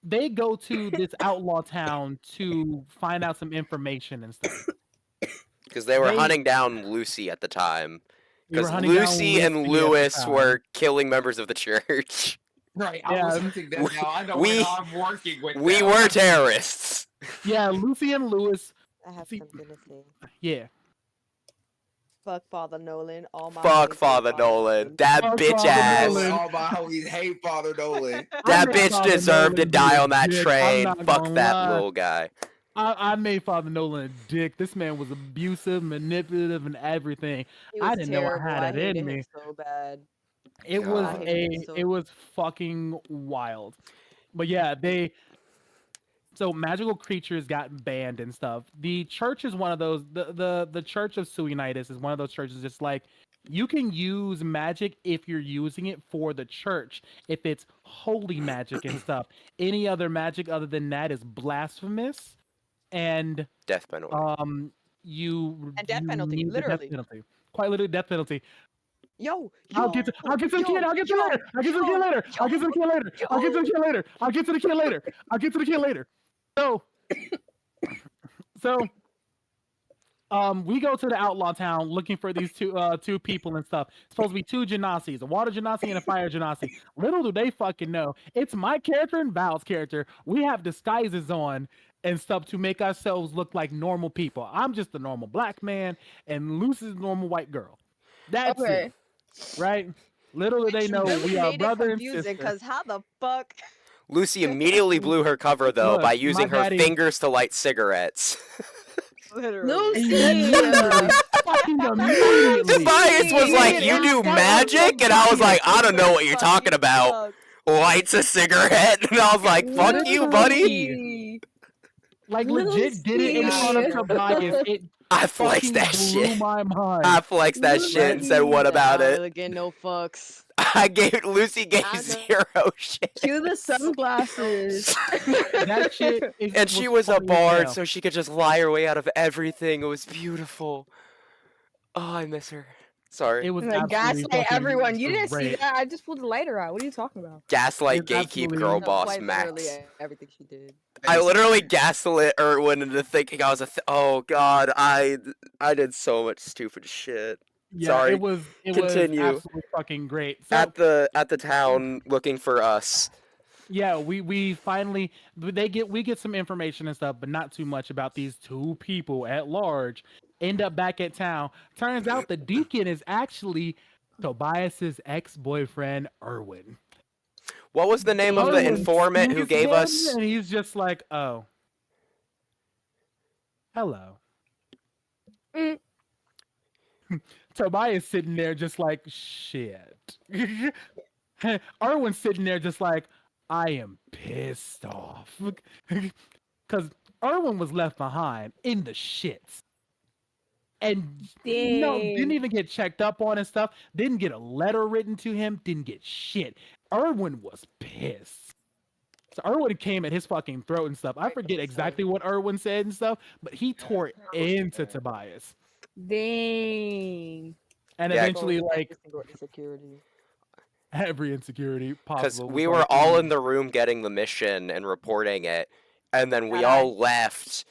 they go to this outlaw town to find out some information and stuff. Because they were They- hunting down Lucy at the time. They were Because hunting down Lucy and Lucy at the Lewis time. were killing members of the church. Right, Yeah, I was hunting that now. I know we- what I'm working with. We now. were terrorists. Yeah, Lucy and Lewis. I have See- something to say. Yeah. Fuck Father Nolan. All my Fuck homies hate Father Nolan. That Fuck bitch Father ass. Nolan. All my homies hate Father Nolan. That I made bitch Father deserved to Nolan die be a on that dick, I'm train. not Fuck gonna that lie. little guy. I made Father Nolan a dick. This man was abusive, manipulative, and everything. He I was didn't know I terrible. had I it hated in him me. so bad. It God. was I hated him so it was fucking wild. But yeah, so magical creatures got banned and stuff. The church is one of those. The Church of Suinitis is one of those churches. It's like you can use magic if you're using it for the church. If it's holy magic and stuff, any other magic other than that is blasphemous, and Death penalty. you And death you penalty, need the death literally. penalty. Quite literally death penalty. Yo, I'll yo, get to the kid. yo, I'll get to yo, later. I'll get to the kid yo, later. I'll get to the kid later. I'll get to the yo. kid later. I'll get to the kid later. I'll get to the kid later. So so we go to the outlaw town looking for these two people and stuff. It's supposed to be two Genasis, a water Genasi and a fire Genasi. Little do they fucking know. It's my character and Val's character. We have disguises on and stuff to make ourselves look like normal people. I'm just a normal black man and Lucy's a normal white girl. That's it. Okay. Right? Little do they Which know really we are made it brother and confusing sister. because how the fuck? Lucy immediately blew her cover though Look, by my using her daddy fingers to light cigarettes. Literally. Lucy. immediately, fucking immediately. Tobias was like, "You do magic," and I was like, "I don't know what you're talking about." Lights a cigarette, and I was like, "Fuck you, buddy." Literally. Like legit did it in front of Lucy. Tobias. It I flexed fucking that blew shit. my mind. I flexed that shit and said, "What about I don't it?" really get no fucks. Lucy gave I know. 0 shit. Cue the sunglasses. That shit And she was a funny as bard, hell. so she could just lie her way out of everything. It was beautiful. Oh, I miss her. Sorry. It was Like absolutely gaslight fucking everyone. You didn't see great. that. I just pulled the lighter out. What are you talking about? Gaslight, It's gatekeep, absolutely- girl No, boss, quite literally Max. everything she did. I literally gaslit Erwin into thinking I was oh god, I did so much stupid shit. Yeah, Sorry. it was Continue. absolutely fucking great. So At the town looking for us. yeah, we finally we get some information and stuff, but not too much about these two people at large. End up back at town. Turns out the deacon is actually Tobias's ex-boyfriend, Erwin. What was the name of the Erwin informant who sees gave him, us? and he's just like, oh, hello. Mm. Tobias sitting there just like, shit. Erwin's sitting there just like, I am pissed off. Because Erwin was left behind in the shits. And no, didn't Dang. even get checked up on and stuff. Didn't get a letter written to him. Didn't get shit. Erwin was pissed. So Erwin came at his fucking throat and stuff. I forget exactly what Erwin said and stuff, but he tore into Tobias. Dang. And Yeah, eventually, like, Every single insecurity. every insecurity Because possible. we was were like, all in the room getting the mission and reporting it, and then we Not I. all left,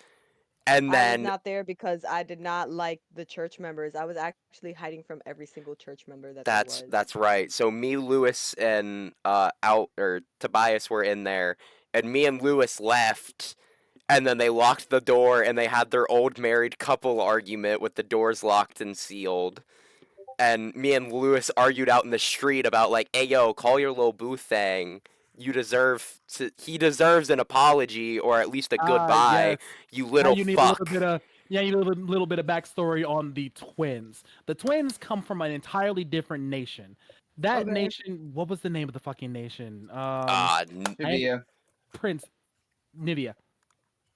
and I was then not there because I did not like the church members. I was actually hiding from every single church member that there was. that's right. So me, Lewis, and Tobias were in there, and me and Lewis left, and then they locked the door, and they had their old married couple argument with the doors locked and sealed. And me and Lewis argued out in the street about like, hey yo, call your little boo thing. He deserves an apology or at least a goodbye. yes. You Now little you need fuck. a little bit of you need a little bit of backstory on the twins. The twins come from an entirely different nation. That Okay. nation, what was the name of the fucking nation? Shivia. Prince Nivea.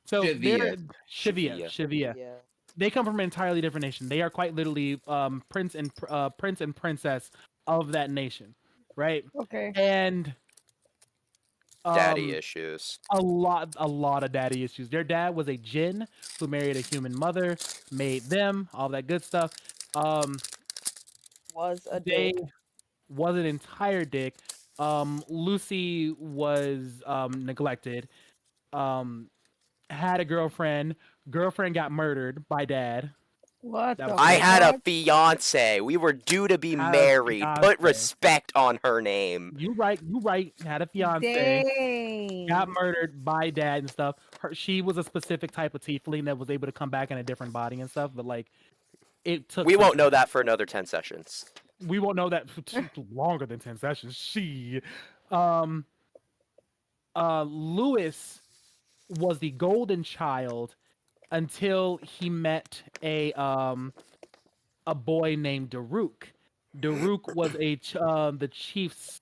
So Shivia. they're Shivia. Yeah. They come from an entirely different nation. They are quite literally prince and princess of that nation, right? Okay. And Daddy issues. a lot of daddy issues. Their dad was a djinn who married a human mother, made them, all that good stuff. Was a They dick. was an entire dick. Lucy was neglected. Had a girlfriend. Girlfriend got murdered by dad. What That the was I great. had a fuck? fiance. We were due to be Had a married. Put fiancé. respect on her name. You right. Had a fiance. Dang. Got murdered by dad and stuff. She was a specific type of tiefling that was able to come back in a different body and stuff. But like, it took. We some won't know that for another 10 sessions. We won't know that for longer than 10 sessions. Lewis was the golden child until he met a boy named Daruk. Daruk was the chief's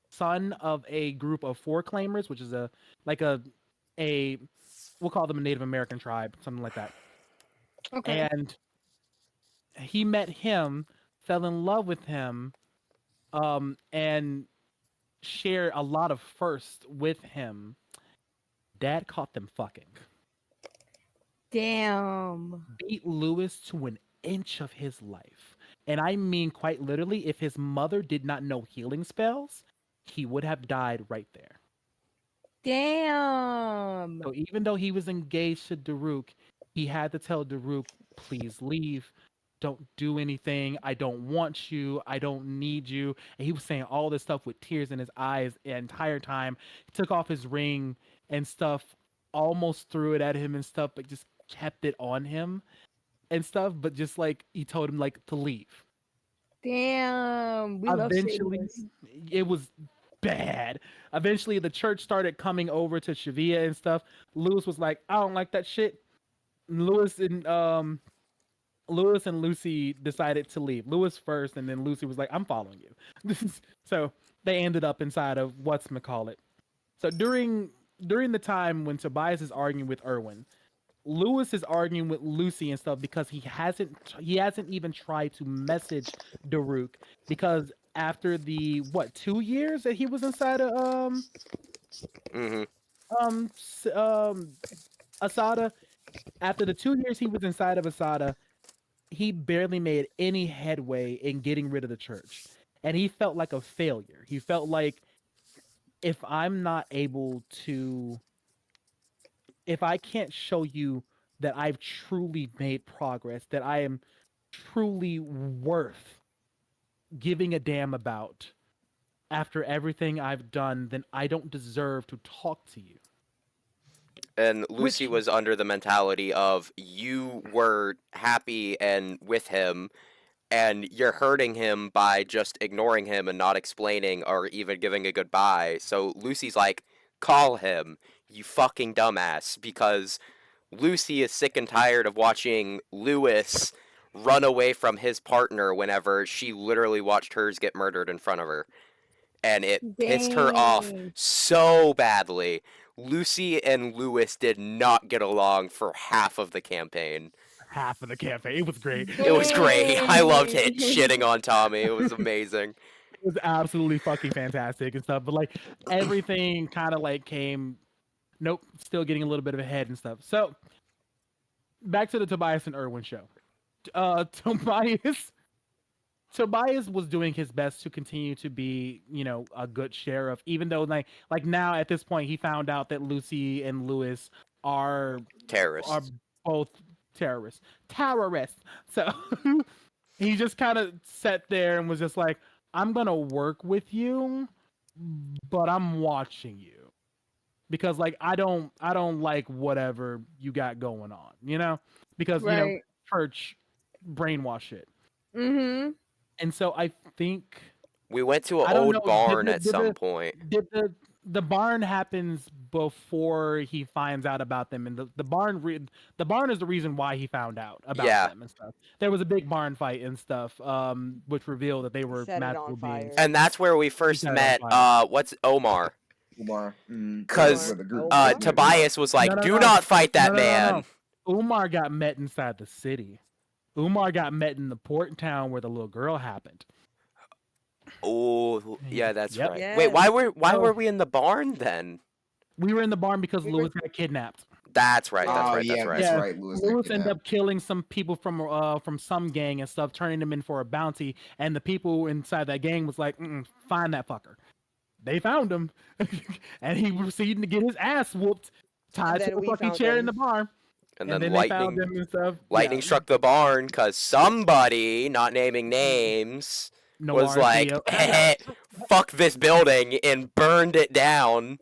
son of a group of four claimers, which is a we'll call them a Native American tribe, something like that. Okay. And he met him, fell in love with him, and shared a lot of firsts with him. Dad caught them fucking. Damn. Beat Lewis to an inch of his life. And I mean quite literally, if his mother did not know healing spells, he would have died right there. Damn. So even though he was engaged to Daruk, he had to tell Daruk, please leave. Don't do anything. I don't want you. I don't need you. And he was saying all this stuff with tears in his eyes the entire time. He took off his ring and stuff, almost threw it at him and stuff, but just kept it on him and stuff. But just like he told him like to leave. Damn. We love Eventually, Satanists. it was bad. Eventually, the church started coming over to Shavia and stuff. Lewis was like, I don't like that shit. Lewis and Lucy decided to leave. Lewis first, and then Lucy was like, I'm following you. So they ended up inside of what's-macallit. So during the time when Tobias is arguing with Erwin, Lewis is arguing with Lucy and stuff because he hasn't even tried to message Daruk because after the 2 years that he was inside of Hmm. Asada, after the 2 years he was inside of Asada, he barely made any headway in getting rid of the church. And he felt like a failure. He felt like if I'm not able to, if I can't show you that I've truly made progress, that I am truly worth giving a damn about after everything I've done, then I don't deserve to talk to you. And Lucy Which was under the mentality of you were happy and with him, and you're hurting him by just ignoring him and not explaining or even giving a goodbye. So Lucy's like, call him, you fucking dumbass, because Lucy is sick and tired of watching Lewis run away from his partner whenever she literally watched hers get murdered in front of her. And it pissed her off Dang. so badly. Lucy and Lewis did not get along for half of the campaign. half of the campaign, it was great. It was great. I loved it. Dang. Shitting on Tommy. It was amazing. It was absolutely fucking fantastic and stuff. But like everything kind of like came. Nope, still getting a little bit of a head and stuff. So back to the Tobias and Erwin show. Tobias was doing his best to continue to be, a good sheriff, even though like now at this point he found out that Lucy and Lewis are Terrorists. both terrorists. So he just kind of sat there and was just like, I'm gonna work with you, but I'm watching you because like I don't like whatever you got going on, because Right. church brainwash shit. Mm-hmm. And so I think We went to an I don't old know. barn at some point. Did the barn happens before he finds out about them, and the barn is the reason why he found out about Yeah. them and stuff. There was a big barn fight and stuff, which revealed that they were Set it magical on fire. beings. And that's where we first set it on met, fire. what's Omar? Umar. Because Where the group- Omar? Tobias was like, No, do no. not fight that No, no, no, man. no. Umar got met inside the city. Umar got met in the port town where the little girl happened. Oh, yeah, that's Yep. right. Wait, why So- were we in the barn then? We were in the barn because We were- Lewis got kidnapped. That's right. That's Oh, right. yeah, That's right. Yeah, right. Lewis ended up killing some people from some gang and stuff, turning them in for a bounty. And the people inside that gang was like, "Find that fucker." They found him, and he proceeded to get his ass whooped, tied to then a we fucking found chair in him. the barn. And And then then they found lightning, him and stuff. lightning Yeah. struck the barn because somebody, not naming names, No was like, RCO. "Fuck this building," and burned it down.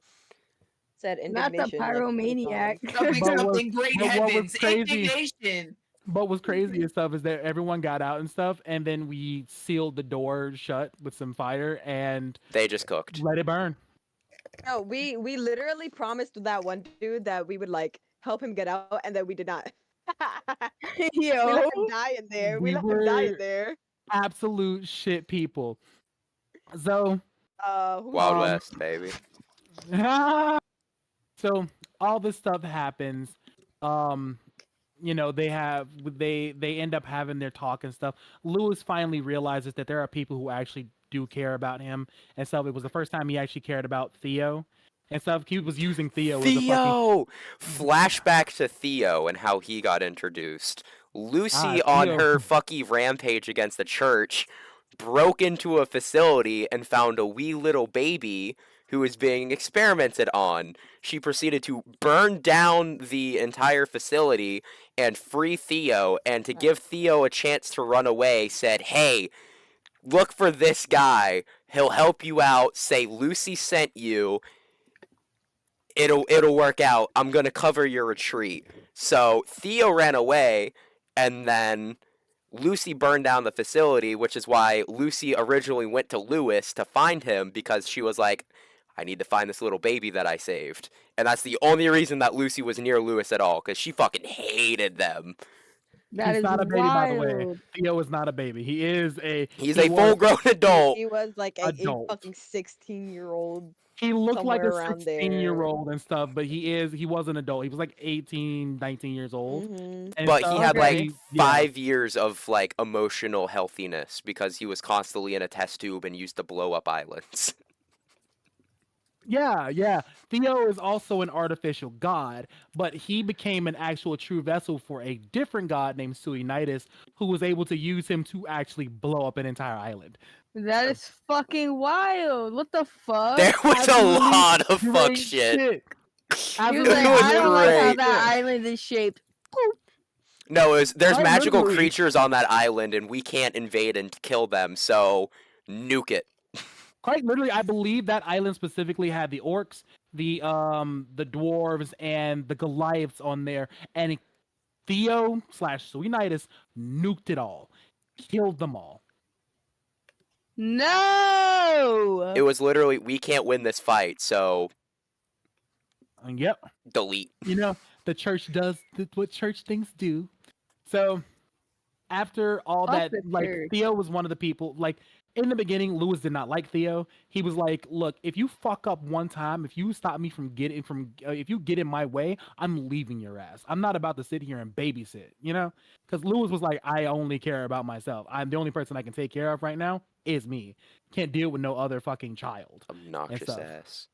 Said Not the indignation. like, 20 pyromaniac. times. Something, But what- something, great but what was heavens, crazy- indignation. But what's crazy and stuff is that everyone got out and stuff, and then we sealed the door shut with some fire and They just cooked. let it burn. No, we literally promised that one dude that we would like help him get out, and then we did not. We Yo. let him die in there. We We let him die in were- there. Absolute shit people. So Who's Wild Um, West, baby. so all this stuff happens. They end up having their talk and stuff. Lewis finally realizes that there are people who actually do care about him and stuff. It was the first time he actually cared about Theo and stuff. He was using Theo as a fucking Theo! Flashback to Theo and how he got introduced. Lucy, on Theo. her fucky rampage against the church, broke into a facility and found a wee little baby who was being experimented on. She proceeded to burn down the entire facility and free Theo, and to give Theo a chance to run away, said, "Hey, look for this guy. He'll help you out. Say Lucy sent you. It'll work out. I'm gonna cover your retreat." So Theo ran away, and then Lucy burned down the facility, which is why Lucy originally went to Lewis to find him, because she was like, I need to find this little baby that I saved. And that's the only reason that Lucy was near Lewis at all, because she fucking hated them. That He's is not a baby, by the way. wild. Theo is not a baby. He is a. He's He a was full grown adult. He was like a adult. fucking 16-year-old He looked like somewhere a around 16-year-old and stuff, but he was an adult. He was like 18, 19 years old. Mm-hmm. And But stuff, he had but like Okay. yeah. 5 years of like emotional healthiness because he was constantly in a test tube and used to blow up islands. Yeah. Theo is also an artificial god, but he became an actual true vessel for a different god named Suinitis, who was able to use him to actually blow up an entire island. That is fucking wild. What the fuck? There was a Absolutely lot of fuck great shit. He was Absolutely like, It was I don't like how great. that island is shaped. No, there's Quite magical literally. creatures on that island and we can't invade and kill them, so nuke it. Quite literally, I believe that island specifically had the orcs, the dwarves, and the Goliaths on there, and Theo / Suinitis nuked it all, killed them all. No. It was literally, we can't win this fight, so And yep, delete. you know the church does what church things do. So after all Fuck that, the like church. Theo was one of the people. Like in the beginning, Lewis did not like Theo. He was like, "Look, if you fuck up one time, if you stop me from if you get in my way, I'm leaving your ass. I'm not about to sit here and babysit, you know." Because Lewis was like, "I only care about myself. I'm the only person I can take care of right now is me. Can't deal with no other fucking child and Obnoxious stuff." ass.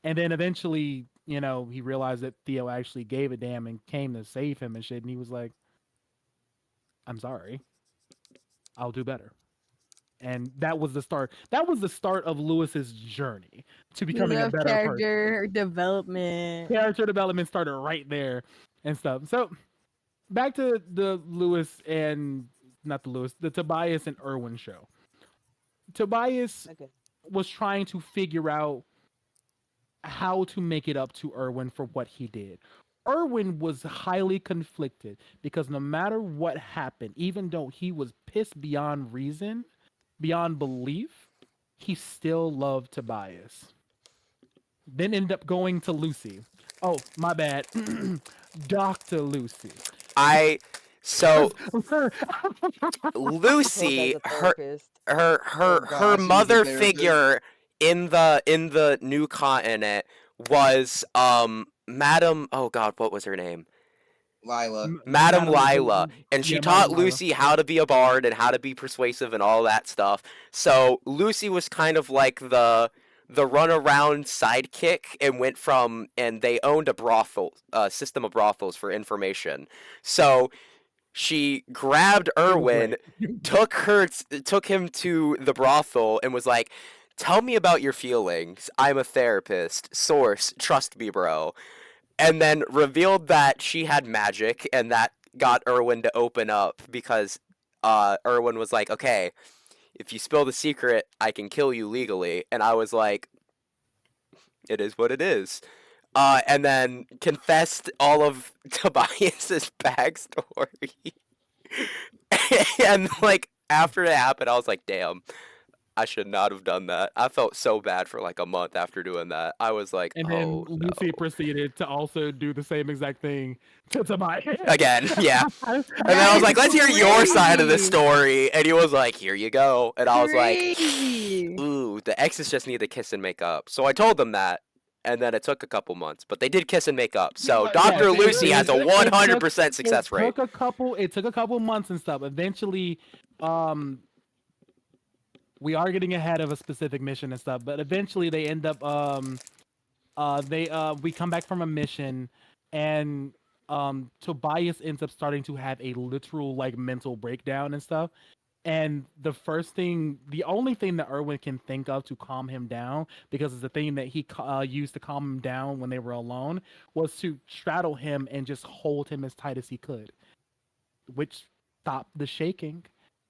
And then eventually, you know, he realized that Theo actually gave a damn and came to save him and shit. And he was like, "I'm sorry. I'll do better." And that was the start. That was the start of Lewis's journey to becoming a Love better person. character development. Character development started right there and stuff. So back to the the Tobias and Erwin show. Tobias Okay. was trying to figure out how to make it up to Erwin for what he did. Erwin was highly conflicted because no matter what happened, even though he was pissed beyond reason, beyond belief, he still loved Tobias. Then ended up going to Lucy. Oh, my bad. Dr. Lucy. So Her- Lucy, As a her therapist. her Oh, God, her she was a mother therapist. figure in the new continent was Madam, oh god, what was her name? Lila. Madam Madam- Lila, and she yeah, taught Madam Lila. Lucy how to be a bard and how to be persuasive and all that stuff. So Lucy was kind of like the runaround sidekick, and went from, and they owned a brothel, system of brothels for information. So she grabbed It was Erwin, great. took him to the brothel, and was like, "Tell me about your feelings. I'm a therapist. Source, trust me, bro." And then revealed that she had magic, and that got Erwin to open up because Erwin was like, "Okay, if you spill the secret, I can kill you legally." And I was like, "It is what it is." And then confessed all of Tobias's backstory. And like after it happened, I was like, "Damn, I should not have done that." I felt so bad for like a month after doing that. I was like, And then "Oh Lucy no." proceeded to also do the same exact thing to Tobias. Again, yeah. And then That I was is like, "Let's hear your side of the crazy. story." And he was like, "Here you go." And I was like, Crazy. "Ooh, the exes just need to kiss and make up." So I told them that, and then it took a couple months, but they did kiss and make up. So Yeah, Dr. it- Lucy it- has a it 100% success rate. It took a couple months and stuff. Eventually, we are getting ahead of a specific mission and stuff, but eventually they end up we come back from a mission, and Tobias ends up starting to have a literal like mental breakdown and stuff. And the only thing that Erwin can think of to calm him down, because it's the thing that he used to calm him down when they were alone, was to straddle him and just hold him as tight as he could, which stopped the shaking.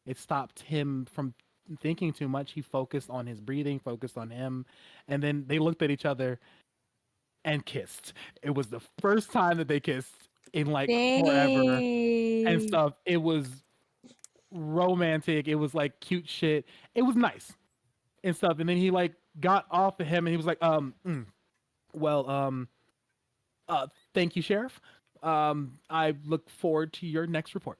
It stopped him from thinking too much. He focused on his breathing, focused on him, and then they looked at each other and kissed. It was the first time that they kissed in like forever and Dang. stuff. It was romantic. It was like cute shit. It was nice and stuff. And then he like got off of him and he was like, well, thank you, Sheriff. I look forward to your next report.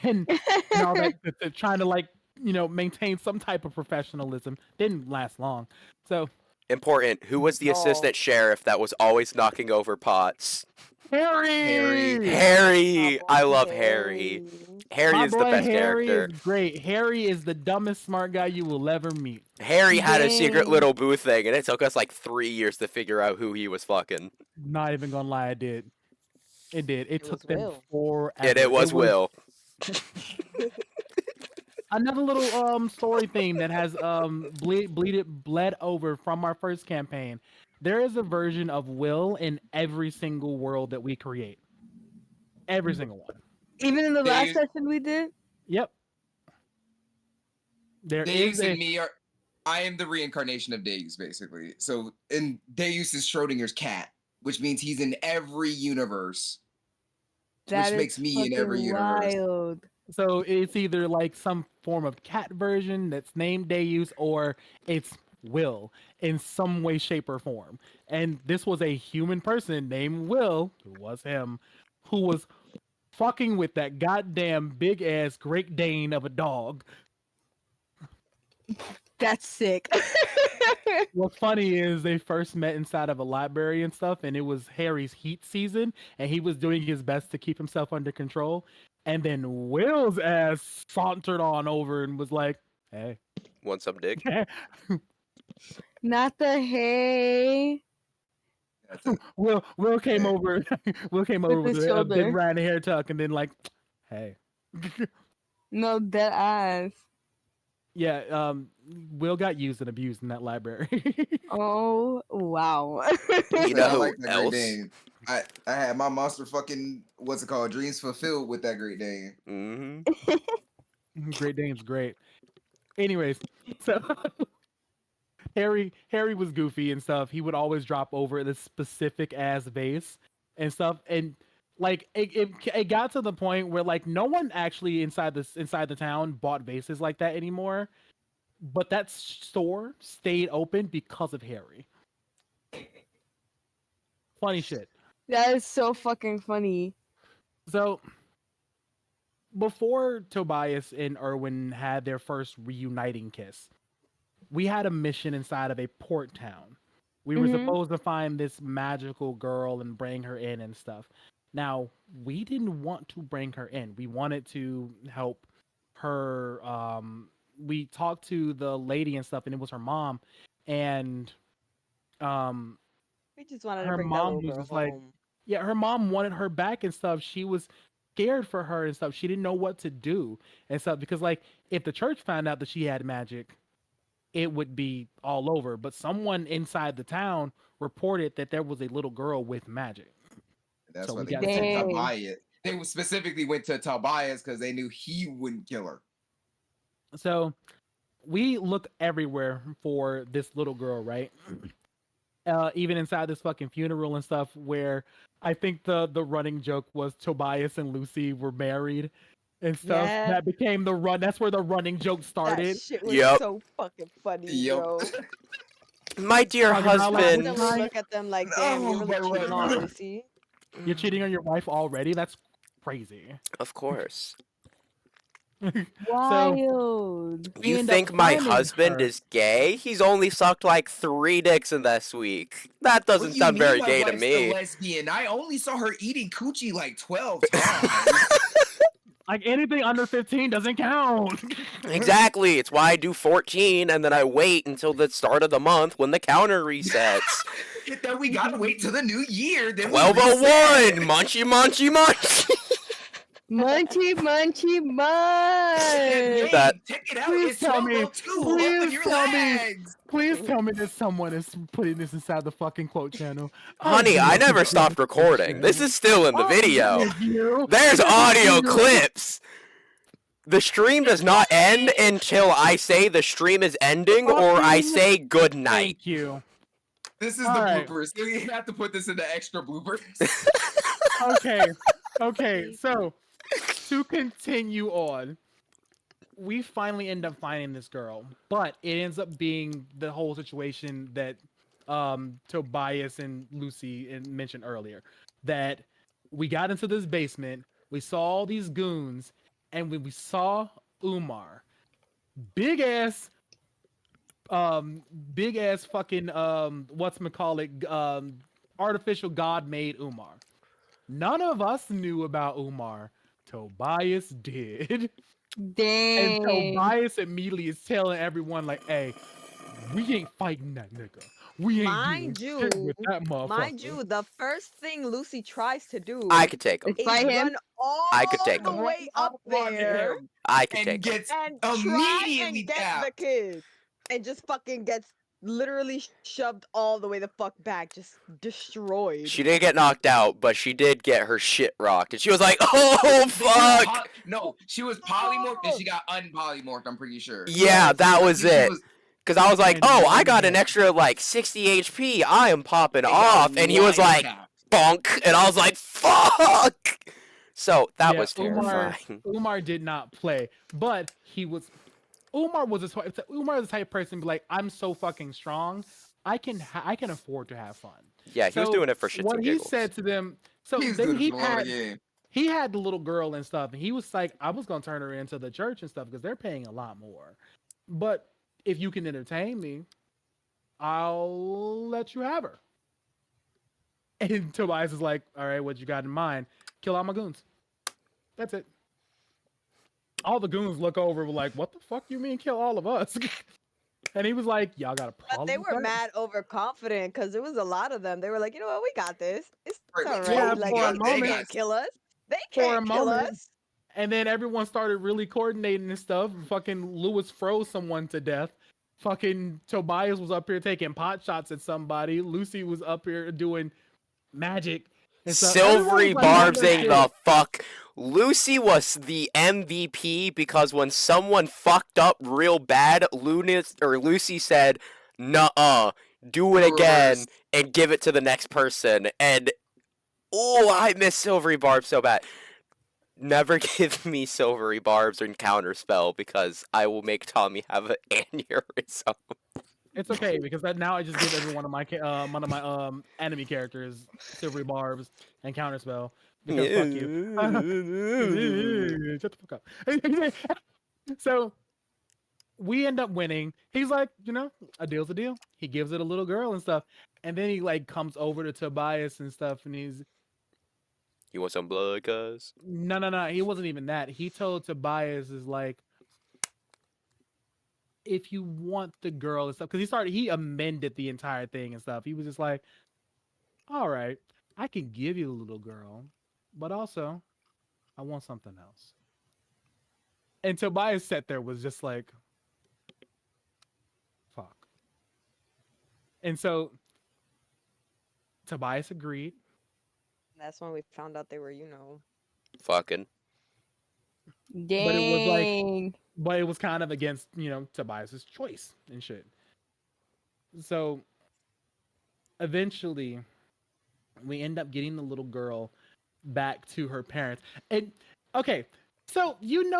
and all that, trying to like, maintain some type of professionalism didn't last long. So Important. Who was the No. assistant sheriff that was always knocking over pots? Harry, Harry. Oh, I love Harry. Harry my is the boy best Harry character. is great. Harry is the dumbest smart guy you will ever meet. Harry had a secret Dang. little boo thing, and it took us like 3 years to figure out who he was fucking. Not even gonna lie, it did. It did. It took was them Will. forever. And it was Will. Another little story thing that has bled over from our first campaign. There is a version of Will in every single world that we create. Every single one. Even in the last Deus, session we did. Yep. There Deus is and me are. I am the reincarnation of Deus, basically. So, and Deus is Schrodinger's cat, which means he's in every universe, That which is makes me in every fucking universe. wild. so it's either like some form of cat version that's named Deus, or it's Will in some way, shape, or form. And this was a human person named Will, who was him, who was fucking with that goddamn big ass Great Dane of a dog. That's sick. What's funny is they first met inside of a library and stuff, and it was Harry's heat season, and he was doing his best to keep himself under control. And then Will's ass sauntered on over and was like, "Hey, Want some dick? Not the hay. That's it. Will came over, Will came over With with his a big shoulder. round hair tuck, and then like, hey, No, dead ass. yeah, Will got used and abused in that library. Oh wow. You know I who like that else? Great Dane. I had my monster fucking what's it called? Dreams fulfilled with that Great Dane. Mm-hmm. Great Dane's great. Anyways, so Harry was goofy and stuff. He would always drop over this specific ass vase and stuff, and like it got to the point where like no one actually inside the town bought vases like that anymore. But that store stayed open because of Harry. Funny shit. That is so fucking funny. So before Tobias and Erwin had their first reuniting kiss, we had a mission inside of a port town. We were supposed to find this magical girl and bring her in and stuff. Now, we didn't want to bring her in. We wanted to help her. We talked to the lady and stuff, and it was her mom. And We just wanted to her bring that mom little was girl just like, home. yeah, her mom wanted her back and stuff. She was scared for her and stuff. She didn't know what to do and stuff because, like, if the church found out that she had magic, it would be all over. But someone inside the town reported that there was a little girl with magic. That's So why we they got went to Dang. Tobias. They specifically went to Tobias because they knew he wouldn't kill her. So we looked everywhere for this little girl, right? Even inside this fucking funeral and stuff, where I think the running joke was Tobias and Lucy were married and stuff. Yeah. That became the run. That's where the running joke That started. shit was Yup. so fucking funny, Yep. bro. My dear Talking about, like, I husband. still would look at them like, damn, you're No, really but cheating on Lucy. You're cheating on your wife already? That's crazy. Of course. Wild. We You end up think my finding husband her. is gay? He's only sucked like 3 dicks in this week. That doesn't What you sound mean very my gay to wife's a me. lesbian? I only saw her eating coochie like 12 times. Like anything under 15 doesn't count. Exactly. It's why I do 14 and then I wait until the start of the month when the counter resets. Then we gotta wait till the new year. Then we 1201! reset. Munchy, munchy, munchy! Munchy, munchy, munch. That- Yay, check it out. Please It's tell me. 1202. Open Please your tell me. legs. Please tell me that someone is putting this inside the fucking quote channel. Honey, do I love to never see this stopped quote recording. This channel. is still in the Oh, video. thank you. There's Thank audio you. clips. The stream does not end until I say the stream is ending or I Fucking say good night. Thank you. This is All the right. bloopers. You have to put this in the extra bloopers. Okay. Okay. So to continue on, we finally end up finding this girl, but it ends up being the whole situation that Tobias and Lucy mentioned earlier. That we got into this basement, we saw all these goons, and when we saw Umar, big ass big ass fucking whatchamacallit, artificial god made Umar. None of us knew about Umar. Tobias did. And Dang. Tobias immediately is telling everyone, like, hey, we ain't fighting that nigga. We ain't Mind doing shit with you, that mind motherfucker. you, the first thing Lucy tries to do I could take him. Let's is fight him. run all I could take the him. way up on there him I could and take him. gets and try immediately and get the capped. kid and just fucking gets literally shoved all the way the fuck back, just destroyed. She didn't get knocked out, but she did get her shit rocked. And she was like, oh, fuck! No, she was polymorphed and she got unpolymorphed, I'm pretty sure. Yeah, that was She it. Because I was like, And oh, I one got an hit. extra, like, 60 HP. I am popping They got off. And he was one like, cap. bonk. And I was like, fuck! So that Yeah, was terrifying. Umar did not play, but Umar was Umar is the type of person to be like, I'm so fucking strong, I can afford to have fun. Yeah, he was So doing it for shits what and he giggles. said to them, so He's then doing it for the love of the game. he had the little girl and stuff, and he was like, I was gonna turn her into the church and stuff because they're paying a lot more, but if you can entertain me, I'll let you have her. And Tobias is like, all right, what you got in mind? Kill all my goons. That's it. All the goons look over like, what the fuck you mean kill all of us? And he was like, y'all got a problem But they with were that? mad overconfident because there was a lot of them. They were like, you know what, we got this. It's Right, all we right. Yeah, totally Like for a they moment. can't kill us. They For a can't kill moment. us. And then everyone started really coordinating and stuff. Fucking Lewis froze someone to death. Fucking Tobias was up here taking pot shots at somebody. Lucy was up here doing magic and stuff. Everyone Silvery was like, on their barbsing shit. the fuck. Lucy was the MVP because when someone fucked up real bad, Lucy said, "Nuh-uh, do it The again reverse. and give it to the next person." And oh, I miss Silvery Barb so bad. Never give me Silvery Barbs or Counterspell because I will make Tommy have an aneurysm. It's okay because now I just give every one of my enemy characters Silvery Barbs and Counterspell because fuck you. Shut the fuck up. So we end up winning. He's like, a deal's a deal. He gives it a little girl and stuff, and then he like comes over to Tobias and stuff, and he's You want some blood, cuz? no. He wasn't even that. He told Tobias is like, if you want the girl and stuff, because he amended the entire thing and stuff. He was just like, all right, I can give you the little girl, but also I want something else. And Tobias sat there was just like, fuck. And so Tobias agreed. That's when we found out they were, Fucking. But it was like, Dang. but it was kind of against, Tobias's choice and shit. So eventually we end up getting the little girl back to her parents. And okay, so have you ever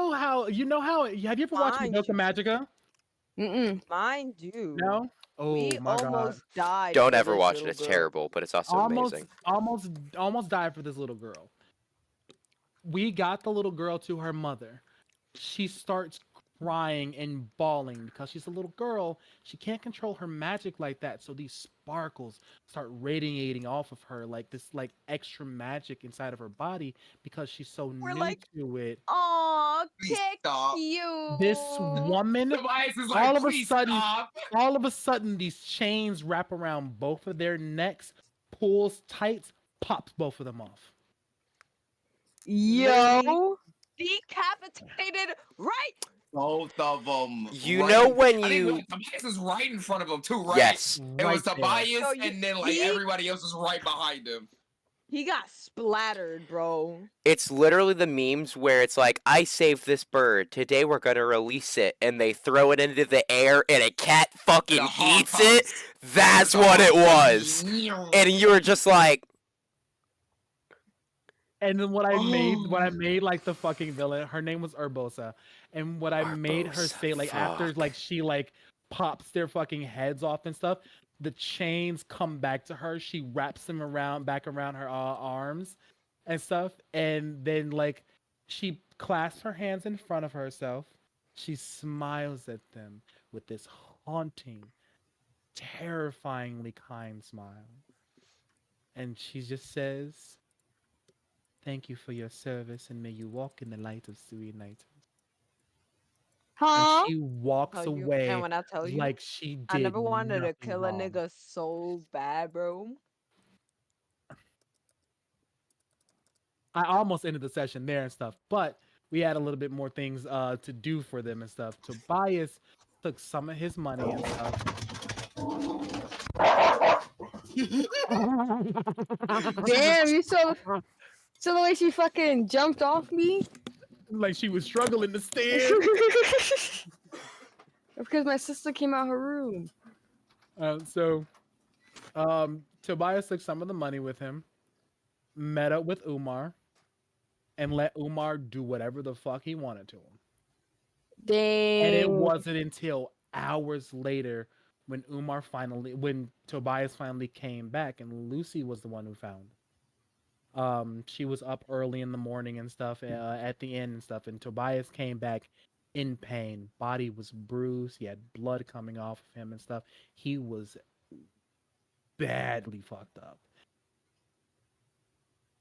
watched Mind Madoka Magica? Mm-mm. mind you. No? Oh We my god. almost died. Don't for ever this watch it. little It's girl. terrible, but it's also amazing. Almost died for this little girl. We got the little girl to her mother. She starts crying and bawling because she's a little girl. She can't control her magic like that. So these sparkles start radiating off of her like this extra magic inside of her body because she's so We're new like, to it. aw, Please kick stop. you. This woman, Tobias is like, all of a please sudden, stop. all of a sudden, these chains wrap around both of their necks, pulls tight, pops both of them off. Literally Yo. decapitated right. Both of them. You know when I you think Tobias is right in front of him too, right? yes, It was Right there. Tobias, So and then like he everybody else was right behind him. he got splattered, bro. it's literally the memes where it's like, I saved this bird. Today we're gonna release it, and they throw it into the air, and a cat fucking The hawk eats it. comes. That's The what it hawk was. comes. And you were just like, And then what I made like the fucking villain. Her name was Urbosa, and what I made her Barbosa, say, like after fuck. like she like pops their fucking heads off and stuff, the chains come back to her. She wraps them back around her arms and stuff, and then like she clasps her hands in front of herself. She smiles at them with this haunting, terrifyingly kind smile, and she just says, "Thank you for your service, and may you walk in the light of sweet night." And Huh? she walks Tell you, and away when I tell you, like she I did never wanted to nothing kill a wrong. nigga so bad, bro. I almost ended the session there and stuff, but we had a little bit more things to do for them and stuff. Tobias took some of his money and stuff. Damn, you saw the way she fucking jumped off me? Like she was struggling to stand. Because my sister came out her room. So Tobias took some of the money with him, met up with Umar, and let Umar do whatever the fuck he wanted to him. And it Dang. wasn't until hours later when when Tobias finally came back, and Lucy was the one who found him. She was up early in the morning and stuff at the inn and stuff, and Tobias came back in pain. Body was bruised. He had blood coming off of him and stuff. He was badly fucked up.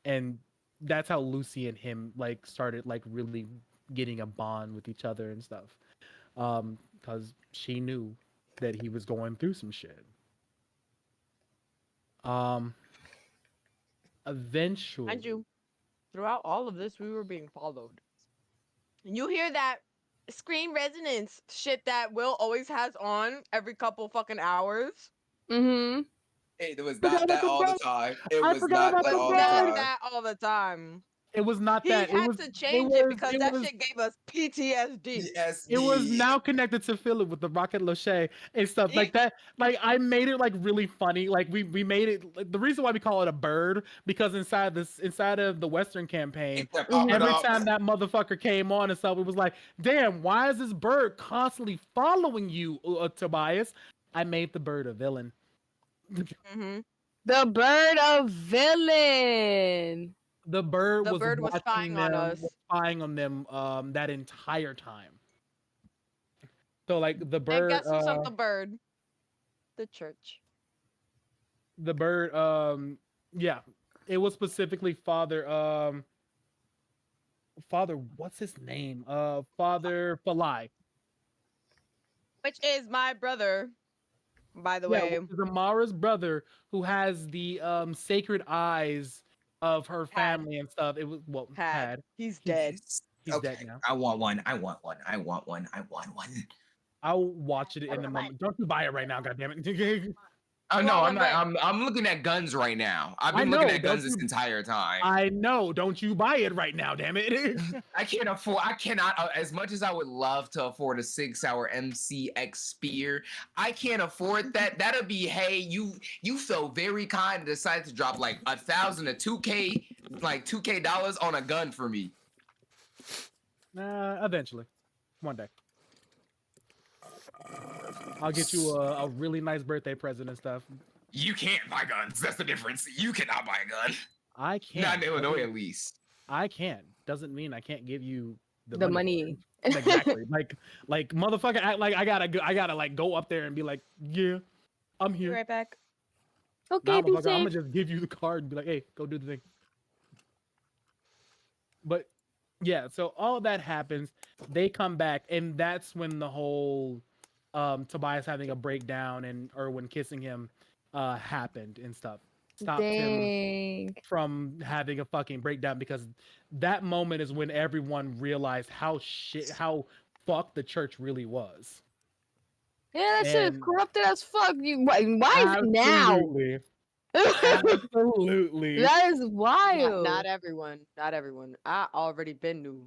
And that's how Lucy and him like started like really getting a bond with each other and stuff. Because she knew that he was going through some shit. Eventually, Mind you, throughout all of this, we were being followed. And you hear that screen resonance shit that Will always has on every couple fucking hours. Mm-hmm. It was Forgot not about that the all the bird. time. It I was forgot not about that the Was all the not bird. time. that all the time. It was not He that. had to change it because that was shit gave us PTSD. it was PSD. now connected to Philip with the Rocket Lachey and stuff like Yeah. that. Like I made it like really funny. Like we made it. Like, the reason why we call it a bird because inside of the Western campaign, It kept popping every up. time that motherfucker came on and stuff, it was like, damn, why is this bird constantly following you, Tobias? I made the bird a villain. Mm-hmm. The bird of villain. The bird The was bird was watching spying on them, us. was spying on them that entire time. So like And guess who sent the bird? The church. the bird yeah, it was specifically father, what's his name? Father Falai. Which is my brother, by the Yeah, way. which is Amara's brother who has the sacred eyes of her Had. family and stuff. It was had. He's He's dead. he's dead Okay, now. I want one. I want one. I want one. I want one. I'll watch it in a moment. Don't you buy it right now, goddammit. Oh You no, want I'm one not. back? I'm looking at guns right now. I've I been looking know, at don't guns this you- entire time. I know. Don't you buy it right now, damn it. I can't afford. I cannot. As much as I would love to afford a 6-hour MCX spear, I can't afford that. That'll be hey, you felt very kind and decided to drop like 1,000 to 2K, like $2K on a gun for me. Eventually, one day. I'll get you a really nice birthday present and stuff. You can't buy guns. That's the difference. You cannot buy a gun. I can't. Not in Illinois, at least. I can't. Doesn't mean I can't give you The money. Exactly. like motherfucker act like I gotta like go up there and be like, yeah, I'm Be here. right back. Okay, Nah, be motherfucker, I'm gonna safe. just give you the card and be like, hey, go do the thing. But Yeah, so all of that happens. They come back, and that's when the whole Tobias having a breakdown and Erwin kissing him happened and stuff. Stopped him Dang. from having a fucking breakdown because that moment is when everyone realized how fucked the church really was. Yeah, that shit is And corrupted as fuck. Why is it now? absolutely, That absolutely. is Not wild. everyone. Not everyone. I already been new.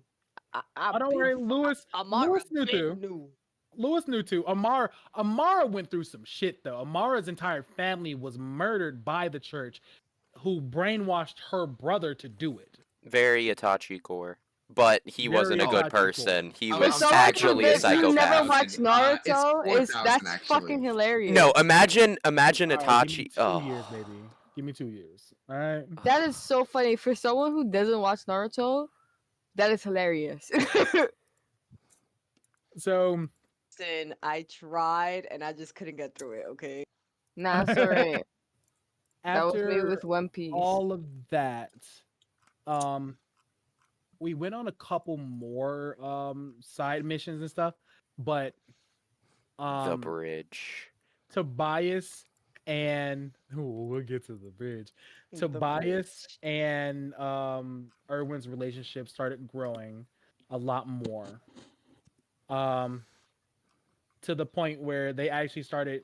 I Oh, don't been worry, Lewis. Amara Lewis knew too. been new. Lewis knew too. Amara went through some shit though. Amara's entire family was murdered by the church, who brainwashed her brother to do it. Very Itachi core. But he wasn't Very a good Itachi core. person. He For I'm was someone sorry, who actually a did, who never psychopath. watched It's Naruto, 4,000 that's actually. fucking hilarious. No, imagine All right, give me Itachi. 2 years, Oh, baby. Give me 2 years. All right. That is so funny. For someone who doesn't watch Naruto, that is hilarious. So Listen, I tried and I just couldn't get through it. Okay. Nah, it's alright. That was me after with One Piece. all of that, um, we went on a couple more side missions and stuff, but the um bridge. Tobias and we'll get to the bridge. The Tobias bridge. and Erwin's relationship started growing a lot more. Um to the point where they actually started,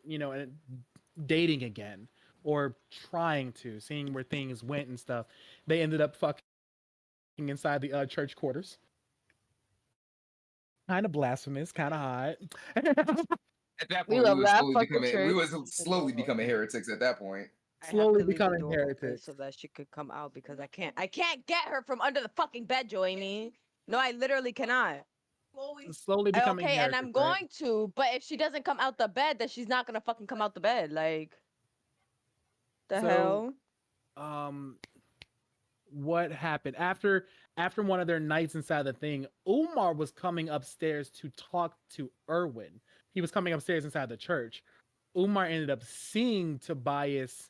dating again or trying to, seeing where things went and stuff. They ended up fucking inside the church quarters. Kind of blasphemous, kind of hot. At that We point, love that fucking we church. was slowly becoming heretics at that point. I have Slowly to leave the becoming door open heretics. so that she could come out because I can't get her from under the fucking bed, Joanie. No, I literally cannot. Slowly becoming Okay, and heretics, I'm right? going to, but if she doesn't come out the bed, then she's not gonna fucking come out the bed. Like the So, hell? um, what happened after one of their nights inside the thing? Umar was coming upstairs to talk to Erwin. He was coming upstairs inside the church. Umar ended up seeing Tobias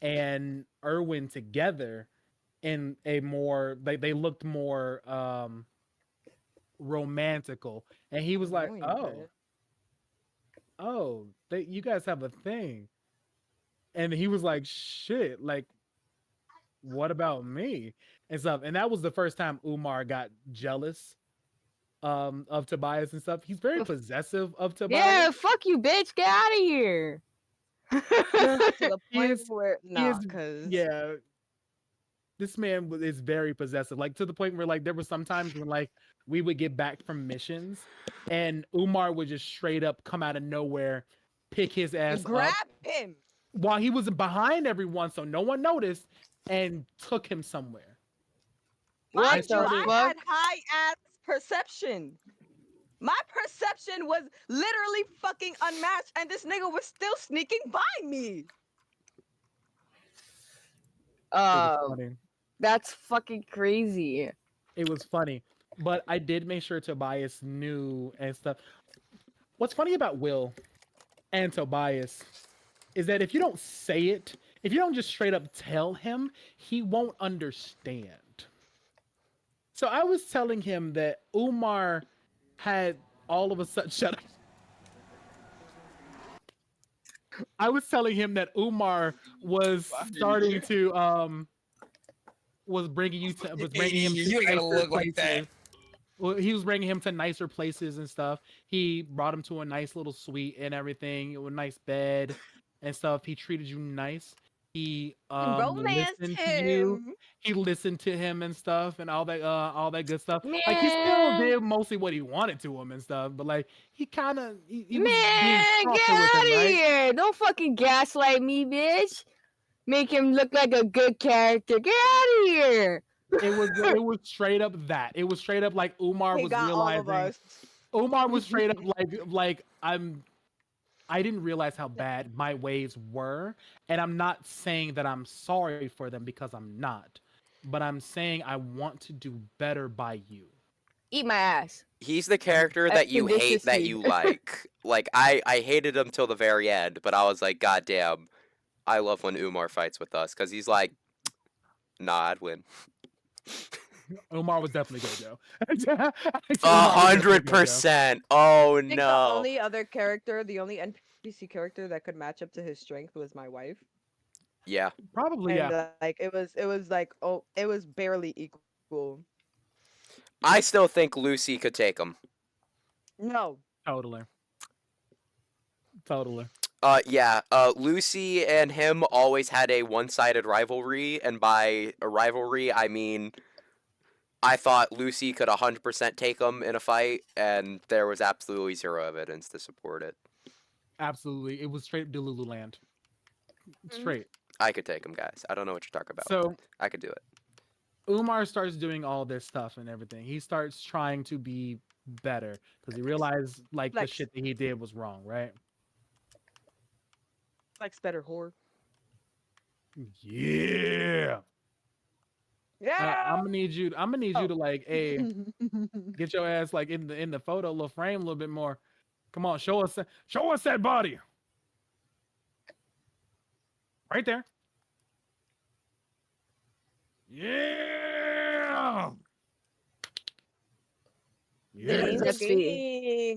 and Erwin together in a more they looked more romantical, and he was like, Annoying, "Oh, but you guys have a thing." And he was like, "Shit, like what about me?" and stuff. And that was the first time Umar got jealous of Tobias and stuff. He's very possessive of Yeah, Tobias. fuck you, bitch. Get out of here. Yeah, to the he point is where he nah, is cause yeah, this man is very possessive, like to the point where like there were some times when like we would get back from missions and Umar would just straight up come out of nowhere, pick his ass grab up him. while he was behind everyone so no one noticed and took him somewhere. I What Mind you, the started I fuck? had high ass perception. My perception was literally fucking unmatched, and this nigga was still sneaking by me. it was Uh, funny. that's fucking crazy. It was funny, but I did make sure Tobias knew and stuff. What's funny about Will and Tobias is that if you don't say it, if you don't just straight up tell him, he won't understand. So I was telling him that Umar had all of a sudden shut up. I was telling him that Umar was starting to was bringing him to You ain't gotta nicer look like that. places. Well, he was bringing him to nicer places and stuff. He brought him to a nice little suite and everything, a nice bed and stuff. He treated you nice. He Romance listened to you. him. He listened to him and stuff and all that good stuff. Like he still Man, did mostly what he wanted to him and stuff, but like he was being man, get proper with out him, of right? here. Don't fucking gaslight me, bitch. Make him look like a good character. Get out of here. It was straight up that. It was straight up like Umar He was got all of realizing us. Umar was straight up like I didn't realize how bad my ways were. And I'm not saying that I'm sorry for them because I'm not. But I'm saying I want to do better by you. Eat my ass. He's the character that you hate that Expeditiously. you like. Like I hated him till the very end, but I was like, God damn, I love when Umar fights with us because he's like, nah, I'd win. Umar was definitely JoJo. Umar was definitely JoJo. 100%. Oh I think the no. only other character, the only NPC character that could match up to his strength was my wife. Yeah. Probably, And yeah. like it was like, oh, it was barely equal. I still think Lucy could take him. No. Totally. Totally. Yeah. Lucy and him always had a one-sided rivalry, and by a rivalry, I mean I thought Lucy could 100% take him in a fight, and there was absolutely zero evidence to support it. Absolutely. It was straight Delulu land. Mhm. Straight. I could take him, guys. I don't know what you're talking about. So I could do it. Umar starts doing all this stuff and everything. He starts trying to be better because he realized like the Flex. shit that he did was wrong, right? Flex better whore. Yeah. Yeah. I'm gonna need you Oh. to like, a get your ass like in the photo little frame a little bit more. Come on, show us that body. Right there. Yeah. It Yeah. Queen the upsets me.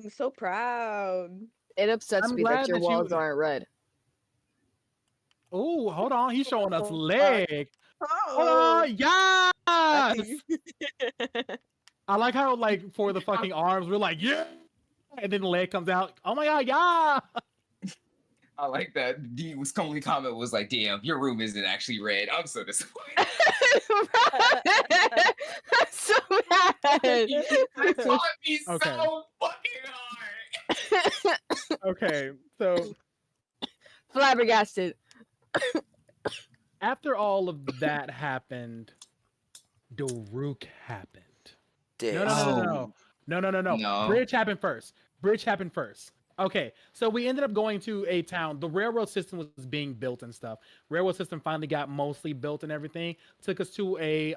king. So proud. It upsets I'm me that glad your that you walls aren't red. Oh, hold on. He's showing us Oh, leg. Hold oh. on. Yes. I see. I like how like for the fucking arms, we're like, yeah. And then the leg comes out. Oh my god, yeah. I like that. D's only comment was like, "Damn, your room isn't actually red." I'm so disappointed. I'm so mad. They taught me Okay. so fucking hard. Okay. So Flabbergasted. after all of that happened, Daruk happened. No, no, no, no, Dicks. no. No, no, no, no. No. Bridge happened first. Bridge happened first. Okay, so we ended up going to a town. The railroad system was being built and stuff. Railroad system finally got mostly built and everything. Took us to a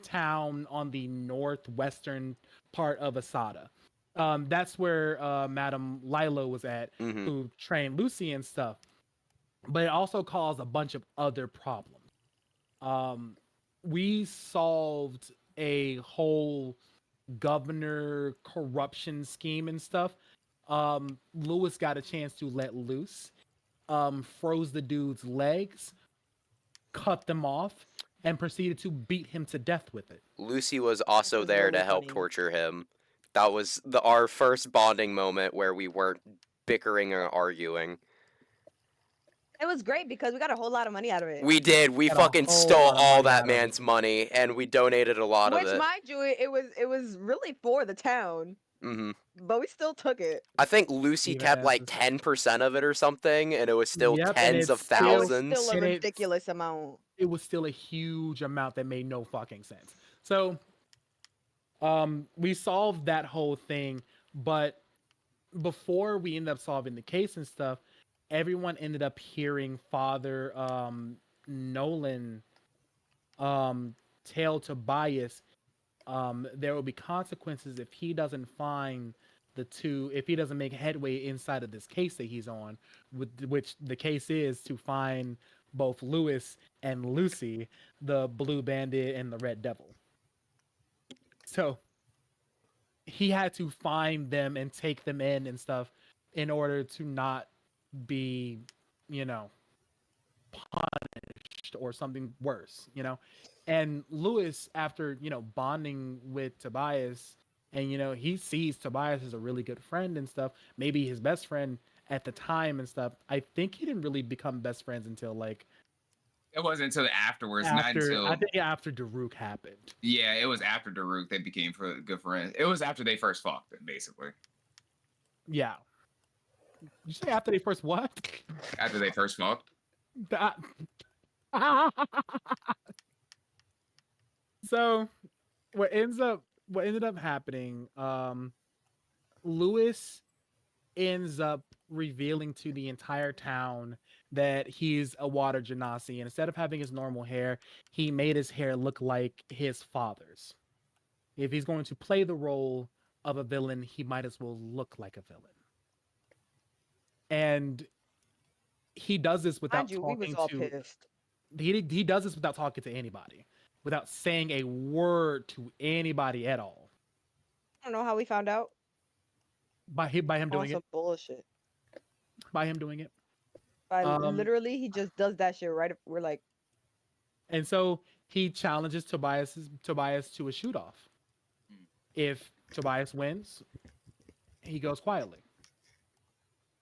town on the northwestern part of Asada. That's where Madame Lilo was at, Mhm. who trained Lucy and stuff. But it also caused a bunch of other problems. We solved a whole governor corruption scheme and stuff. Lewis got a chance to let loose, froze the dude's legs, cut them off, and proceeded to beat him to death with it. Lucy was This also was there really to help funny. torture him. That was our first bonding moment where we weren't bickering or arguing. It was great because we got a whole lot of money out of it. We did. We Got a fucking whole stole lot of all money that out of it. man's money, and we donated a lot of Which, it. mind you, it was really for the town, Hmm. but we still took it. I think Lucy Even kept as like this- 10% of it or something, and it was still Yep, and tens it's of still- It was thousands. still a And it's- ridiculous amount. it was still a huge amount that made no fucking sense. So, we solved that whole thing, but before we ended up solving the case and stuff, everyone ended up hearing Father Nolan tell Tobias there will be consequences if he doesn't find if he doesn't make headway inside of this case that he's on, which the case is to find both Lewis and Lucy, the Blue Bandit and the Red Devil. So he had to find them and take them in and stuff in order to not be, you know, punished or something worse, you know. And Lewis, after bonding with Tobias, and he sees Tobias as a really good friend and stuff, maybe his best friend at the time and stuff. I think he didn't really become best friends until like It wasn't until afterwards, not until I think after Daruk happened. yeah, it was after Daruk they became good friends. It was after they first fought, basically. Yeah. You say after they first what? After they first fought. That- so what ended up happening, Lewis ends up revealing to the entire town that he's a water genasi, and instead of having his normal hair, he made his hair look like his father's. If he's going to play the role of a villain, he might as well look like a villain. And he does this without Mind you, we was talking all to pissed. he does this without talking to anybody. without saying a word to anybody at all. I don't know how we found out. By him On doing some it. bullshit. By him doing it. By Um, literally, he just does that shit right. We're like, and so he challenges Tobias to a shoot off. If Tobias wins, he goes quietly.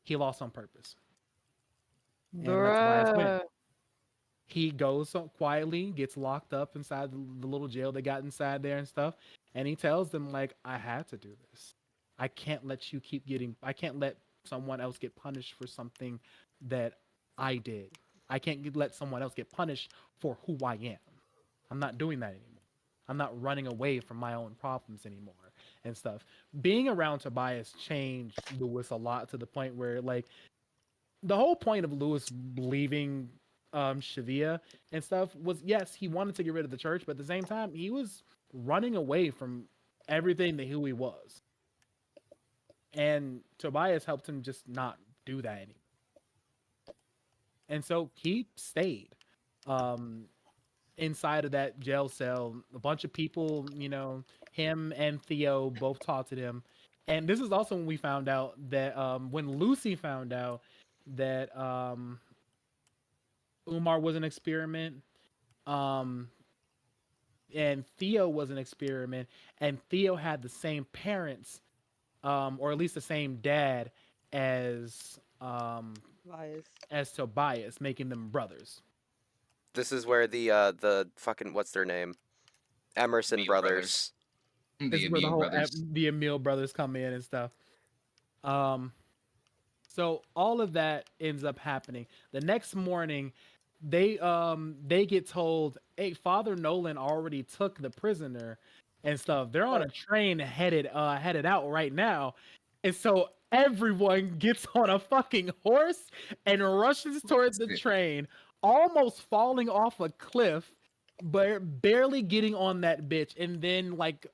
He lost on purpose and let Tobias win. Bruh. He goes quietly, gets locked up inside the little jail they got inside there and stuff, and he tells them like, "I had to do this. I can't let you keep getting. I can't let someone else get punished for something that I did. I can't let someone else get punished for who I am. I'm not doing that anymore. I'm not running away from my own problems anymore and stuff." Being around Tobias changed Lewis a lot to the point where like the whole point of Lewis leaving Shavia and stuff was yes, he wanted to get rid of the church, but at the same time, he was running away from everything that who he was. And Tobias helped him just not do that anymore. And so he stayed um, inside of that jail cell. A bunch of people, him and Theo both taunted him. And this is also when we found out that when Lucy found out that Umar was an experiment, um, and Theo was an experiment, and Theo had the same parents, or at least the same dad bias. as Tobias, making them brothers. This is where the fucking what's their name? Emerson Emil brothers. brothers. This The is where the Emil whole brothers. the Emil brothers come in and stuff. Um, so all of that ends up happening. The next morning, they get told, "Hey, Father Nolan already took the prisoner and stuff. They're on a train headed out right now." And so everyone gets on a fucking horse and rushes toward the train, almost falling off a cliff, but barely getting on that bitch. And then like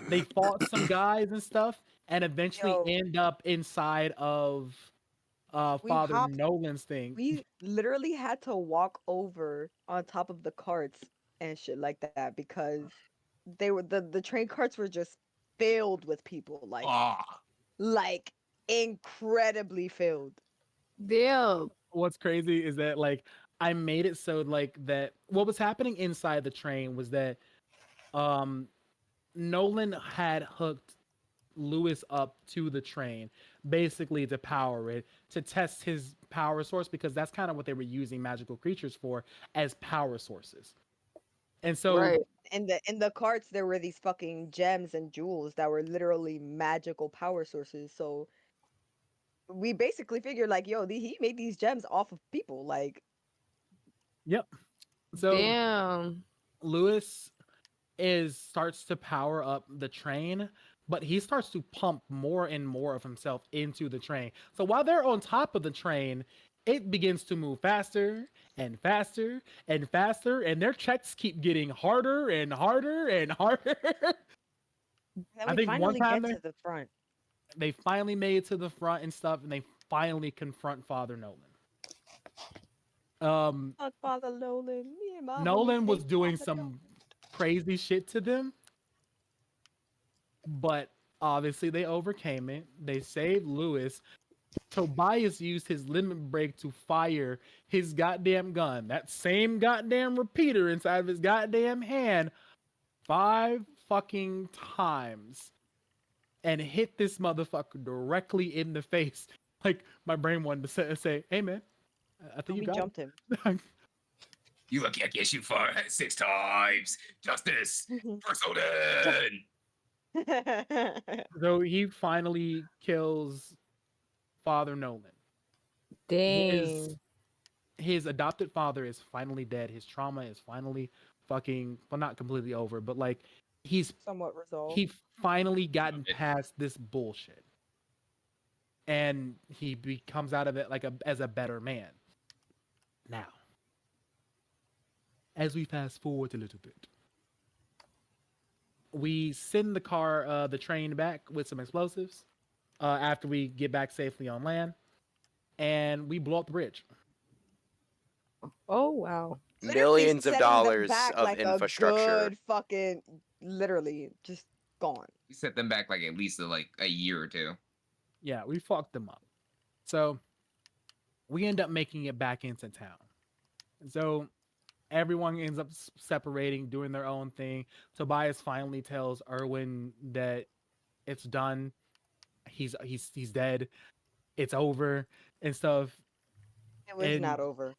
they fought some guys and stuff and eventually Yo, end up inside of we Father hopped. Nolan's thing. We literally had to walk over on top of the carts and shit like that because they were the train carts were just filled with people, Ah, like incredibly filled. Damn. What's crazy is that like I made it so like that what was happening inside the train was that um Nolan had hooked Lewis up to the train basically to power it to test his power source because that's kind of what they were using magical creatures for as power sources. And so Right. In the carts there were these fucking gems and jewels that were literally magical power sources. So we basically figured like, yo, he made these gems off of people. Like, yep. So Damn. Lewis is starts to power up the train, but he starts to pump more and more of himself into the train. So while they're on top of the train, it begins to move faster and faster and faster, and their checks keep getting harder and harder and harder. then I we think one finally time get to the front. they finally made it to the front and stuff, and they finally confront Father Nolan. Um, Fuck Father Nolan. Me and my homies Nolan was hate doing Father some crazy shit to them, but obviously they overcame it. They saved Lewis. Tobias used his limit break to fire his goddamn gun, that same goddamn repeater inside of his goddamn hand, 5 fucking times, and hit this motherfucker directly in the face. Like my brain wanted to say, "Hey man, I think you We got jumped him. him." you lucky I get you for 6 times. Justice. Personal. So he finally kills Father Nolan. His Dang. his adopted father is finally dead. His trauma is finally fucking well, not completely over, but like he's Somewhat resolved. he finally gotten past this bullshit, and comes out of it like as a better man. Now, as we fast forward a little bit, we send the train back with some explosives after we get back safely on land, and we blow up the bridge. Oh wow. Literally millions of setting them dollars back of like a infrastructure. good fucking, literally just gone. We set them back like at least like a year or two. Yeah, we fucked them up. So we end up making it back into town. And so everyone ends up separating, doing their own thing. Tobias finally tells Erwin that it's done. He's dead. It's over and stuff. It was And not over.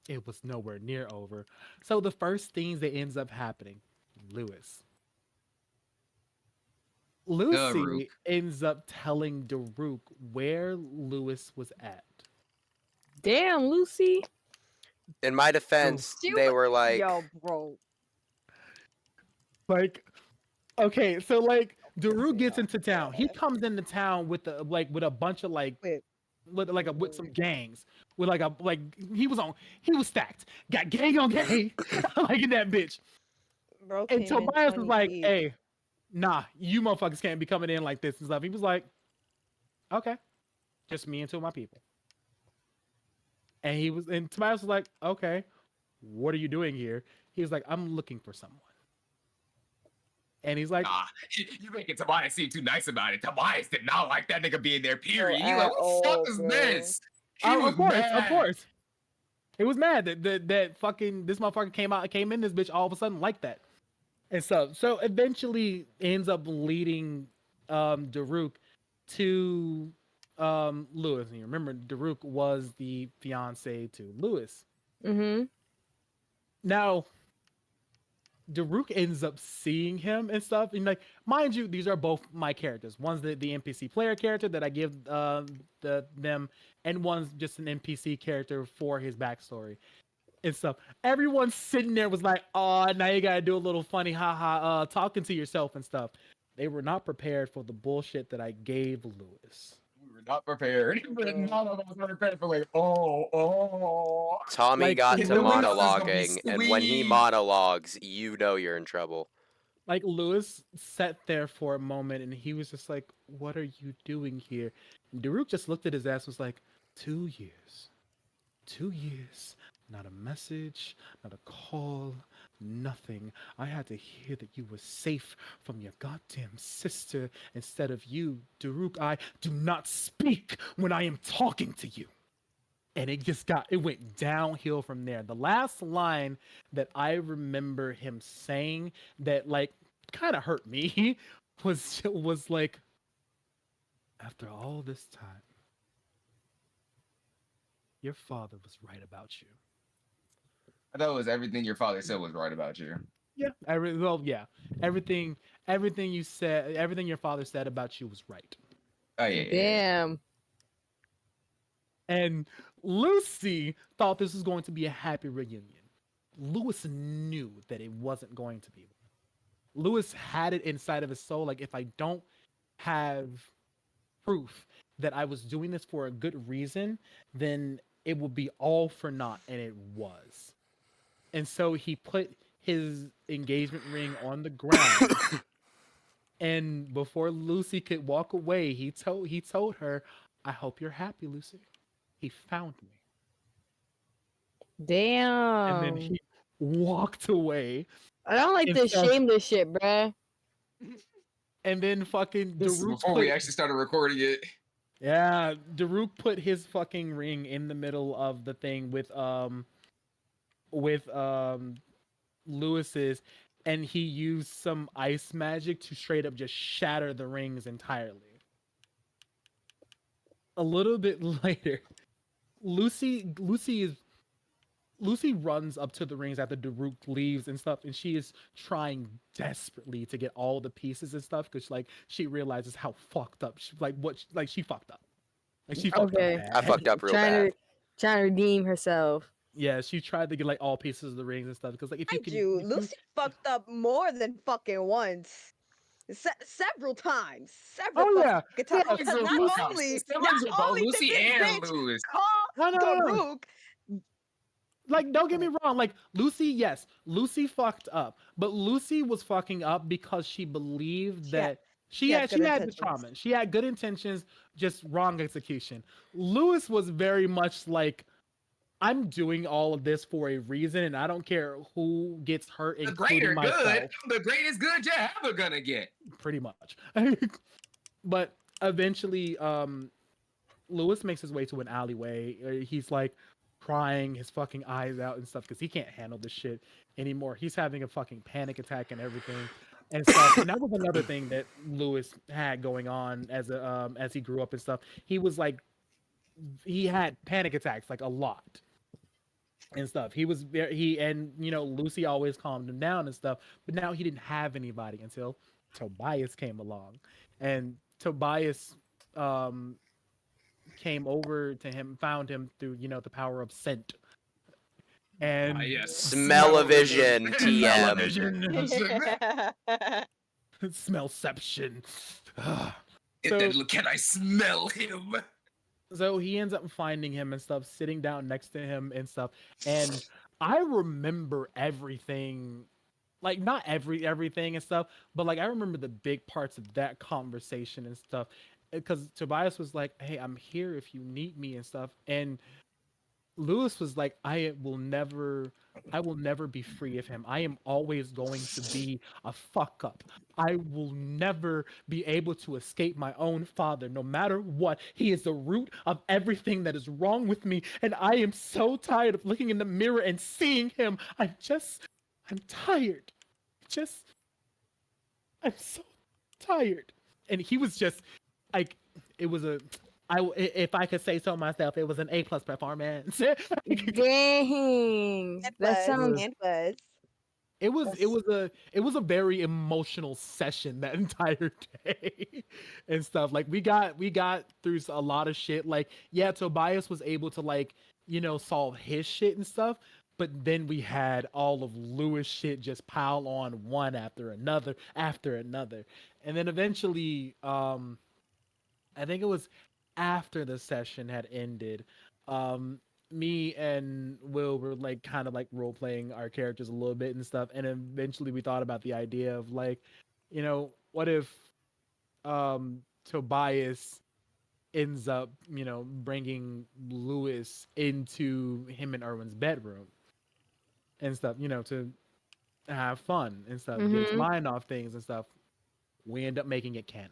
it was nowhere near over. So the first things that ends up happening, Lewis. Daruk. Lucy ends up telling Daruk where Lewis was at. Damn, Lucy. In my So, defense, She they wa- were like, Yo, bro. like, okay, so like Daruk Listen, gets yo. into town. He comes into town with with a bunch of Wait. with some gangs. With he was stacked. Got gang on gang, like in that bitch. Bro And came in Tobias was 20 like, deep. "Hey, nah, you motherfuckers can't be coming in like this and stuff." He was like, "Okay, just me and two of my people." And Tobias was like, "Okay, what are you doing here?" He was like, "I'm looking for someone." And he's like, Nah, you making Tobias seem too nice about it. Tobias did not like that nigga being there, Bro, period. He at like, what the fuck all, is bro. this? He was of course, mad. of course. He was mad that fucking this motherfucker came in this bitch all of a sudden like that. And so eventually ends up leading Daruk to Lewis. And you remember Daruk was the fiance to Lewis. Mm-hmm. Now Daruk ends up seeing him and stuff. And like, mind you, these are both my characters. One's the NPC player character that I give them, and one's just an NPC character for his backstory and stuff. Everyone sitting there was like, "Oh, now you gotta do a little funny, haha, talking to yourself and stuff." They were not prepared for the bullshit that I gave Lewis. We were not prepared. None of us were prepared for like, Tommy Like got to Lewis, this is gonna be monologuing, and when he sweet. monologues, you know you're in trouble. like Lewis sat there for a moment and he was just like, "What are you doing here?" And Daruk just looked at his ass and was like, 2 years. 2 years. Not a message, not a call, nothing. I had to hear that you were safe from your goddamn sister instead of you, Daruk. I do not speak when I am talking to you. And it went downhill from there. The last line that I remember him saying that like kind of hurt me was like, "After all this time, your father was right about you." I thought it was everything your father said was right about you. Yeah, yeah. Everything you said, everything your father said about you was right. Oh yeah. Damn. And Lucy thought this was going to be a happy reunion. Lewis knew that it wasn't going to be. Lewis had it inside of his soul. Like, if I don't have proof that I was doing this for a good reason, then it would be all for naught. And it was. And so he put his engagement ring on the ground. And before Lucy could walk away, he told her, "I hope you're happy, Lucy. He found me." And then Damn. he walked away. I don't like And this so, shameless shit, bruh. and then fucking This is Daruk before we actually started recording it. Daruk put his fucking ring in the middle of the thing with Lewis's, and he used some ice magic to straight up just shatter the rings entirely. A little bit later, Lucy runs up to the rings after Daruk leaves and stuff, and she is trying desperately to get all the pieces and stuff because like she realizes how fucked up she fucked up. Like she fucked up Okay. bad. I fucked up real Trying bad. to redeem herself. Yeah, she tried to get like all pieces of the rings and stuff because like Mind you, Lucy fucked up more than fucking once. Several times. Several Oh yeah, fucking yeah. times. Because not only did Lucy this and bitch Lewis. call No. Daruk. Like, don't get me wrong. Like, Lucy, yes, Lucy fucked up, but Lucy was fucking up because she believed She had- that she had she good had the intentions. trauma. She had good intentions, just wrong execution. Lewis was very much like, I'm doing all of this for a reason, and I don't care who gets hurt, The including greater good, myself. the greatest good you're ever gonna get. Pretty much. But eventually, Lewis makes his way to an alleyway. He's like crying his fucking eyes out and stuff because he can't handle this shit anymore. He's having a fucking panic attack and everything and stuff. And that was another thing that Lewis had going on as he grew up and stuff. He was like he had panic attacks like a lot and stuff. He was he and Lucy always calmed him down and stuff. But now he didn't have anybody until Tobias came along, and Tobias um came over to him, found him through the power of scent and Yes. Smell-o-vision, TM. smellception. Can I smell him? So he ends up finding him and stuff, sitting down next to him and stuff. And I remember everything, like not everything and stuff, but like I remember the big parts of that conversation and stuff. Because Tobias was like, "Hey, I'm here if you need me" and stuff. And Lewis was like, I will never be free of him. I am always going to be a fuck up. I will never be able to escape my own father, no matter what. He is the root of everything that is wrong with me. And I am so tired of looking in the mirror and seeing him. I'm tired. I'm so tired. And he was just like, it was if I could say so myself, it was an A+ performance. Dang, It that was. sounds. It was. It was a very emotional session that entire day and stuff. Like we got through a lot of shit. Like yeah, Tobias was able to like solve his shit and stuff, but then we had all of Lewis shit just pile on one after another, and then eventually I think it was after the session had ended. Me and Will were like kind of like role playing our characters a little bit and stuff, and eventually we thought about the idea of like, what if Tobias ends up, bringing Lewis into him and Erwin's bedroom and stuff, to have fun and stuff, get his Mhm. mind off things and stuff. We end up making it canon.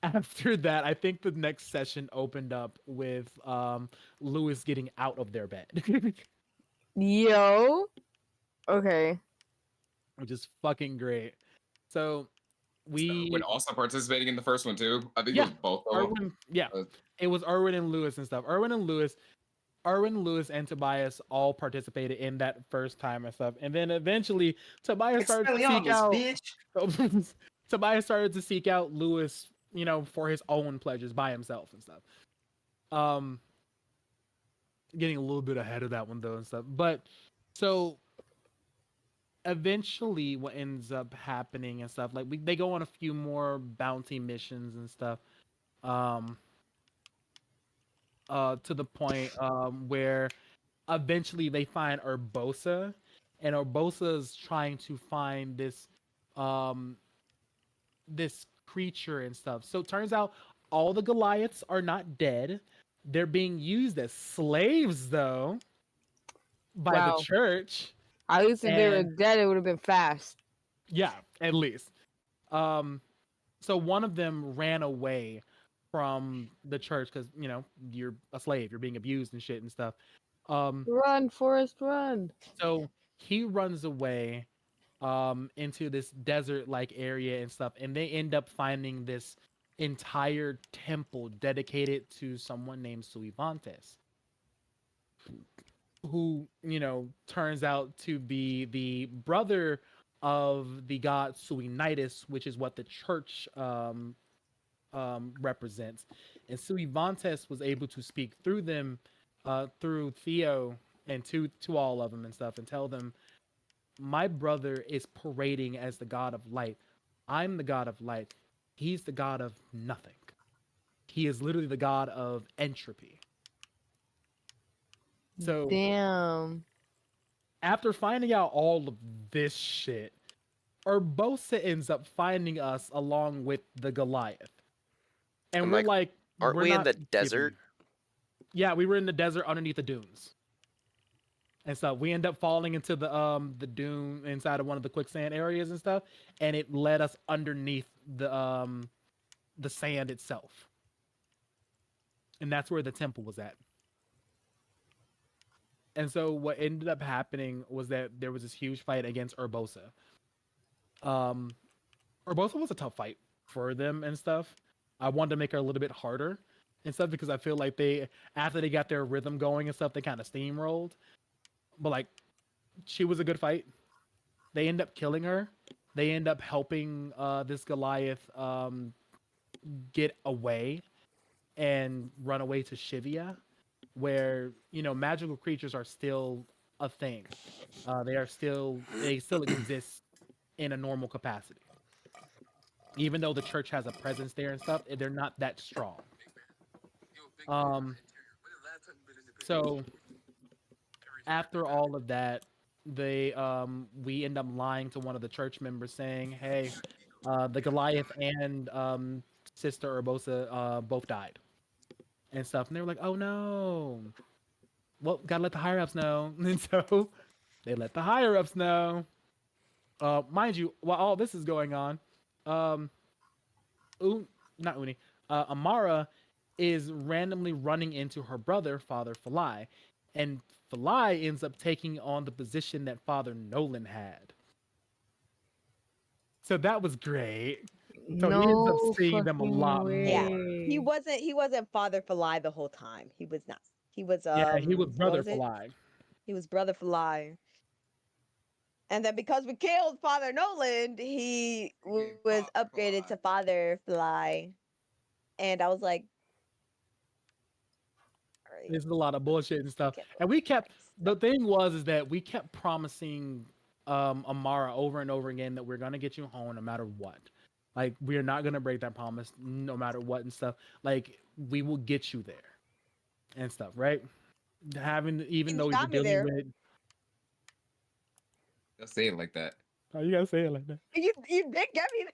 After that, I think the next session opened up with Lewis getting out of their bed, Yo. Okay. which is fucking great. So we When also participating in the first one too. I think it yeah, was both of them. Erwin, yeah, it was Erwin and Lewis and stuff. Erwin, Lewis, and Tobias all participated in that first time and stuff. And then eventually Tobias started to seek out bitch. Tobias started to seek out Lewis, for his own pleasures by himself and stuff. Getting a little bit ahead of that one though and stuff. But so eventually what ends up happening and stuff, like they go on a few more bounty missions and stuff. To the point where eventually they find Urbosa, and Urbosa's trying to find this creature and stuff. So it turns out all the Goliaths are not dead. They're being used as slaves though by the Wow. church. At least if they were And dead, it would have been fast. yeah, at least. So one of them ran away from the church because you're a slave, you're being abused and shit and stuff. Run, Forrest, run. So he runs away into this desert like area and stuff, and they end up finding this entire temple dedicated to someone named Suivantes, who turns out to be the brother of the god Suinitis, which is what the church represents. And Suivantes was able to speak through them, through Theo, and to all of them and stuff, and tell them, my brother is parading as the god of light. I'm the god of light. He's the god of nothing. He is literally the god of entropy. So Damn. after finding out all of this shit, Urbosa ends up finding us along with the Goliath. And I'm we're like, like, aren't we're we in not the giving- desert? Yeah, we were in the desert underneath the dunes and stuff. We end up falling into the dune inside of one of the quicksand areas and stuff, and it led us underneath the sand itself, and that's where the temple was at. And so what ended up happening was that there was this huge fight against Urbosa. Um, Urbosa was a tough fight for them and stuff. I wanted to make her a little bit harder and stuff because I feel like they, after they got their rhythm going and stuff, they kind of steamrolled. But like, she was a good fight. They end up killing her. They end up helping this Goliath get away and run away to Shivia, where magical creatures are still a thing. They still exist in a normal capacity. Even though the church has a presence there and stuff, they're not that strong. Um, so after all of that, they we end up lying to one of the church members saying, "Hey, the Goliath and Sister Urbosa both died and stuff," and they were like, "Oh no, well, gotta let the higher ups know," and so they let the higher ups know. Mind you, while all this is going on, um, not Uni, Amara is randomly running into her brother, Father Falai, and Falai ends up taking on the position that Father Nolan had. So that was great. So he ends up No seeing them a fucking lot Yeah. more. way. He wasn't Father Fly the whole time. He was not. He was Yeah, he was what brother was it? Falai. He was Brother Fly. And then because we killed Father Nolan, he was upgraded to Father Fly. And I was like, all right, This is a lot of bullshit and stuff. get And we kept relaxed. the thing was is that we kept promising Amara over and over again that we're gonna get you home no matter what. Like we're not gonna break that promise no matter what and stuff. Like we will get you there and stuff, right? Having even And though he we were got me dealing there. with Don't say it like that. oh you gotta say it like that. You did get me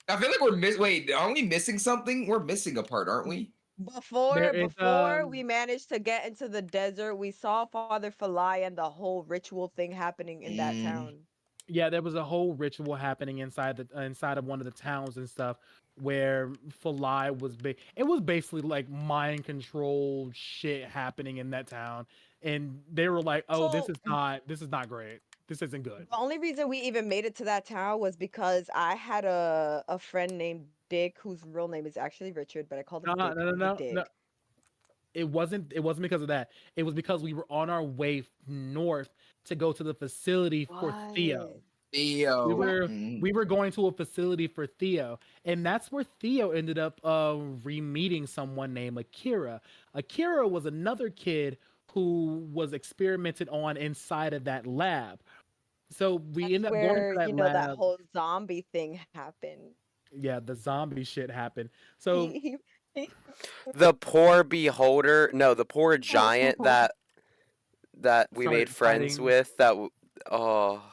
I feel like we're wait, aren't we missing something? We're missing a part, aren't we? There is Before we managed to get into the desert, we saw Father Falai and the whole ritual thing happening in that Mm. town. yeah, there was a whole ritual happening inside of one of the towns and stuff where Falai was it was basically like mind control shit happening in that town, and they were like, "Oh, So this is not great. This isn't good." the only reason we even made it to that town was because I had a friend named Dick whose real name is actually Richard, but I called him No, Dick. no, I no, was like no, no. Dick. It wasn't because of that. It was because we were on our way north to go to the facility for Theo. What? We Theo. were Mm. we were going to a facility for Theo, and that's where Theo ended up re-meeting someone named Akira. Akira was another kid who was experimented on inside of that lab. So we That's ended up going to where, that that lab. whole zombie thing happened. Yeah, the zombie shit happened. So He The poor beholder, no, the poor giant that we made started friends fighting. with. Oh,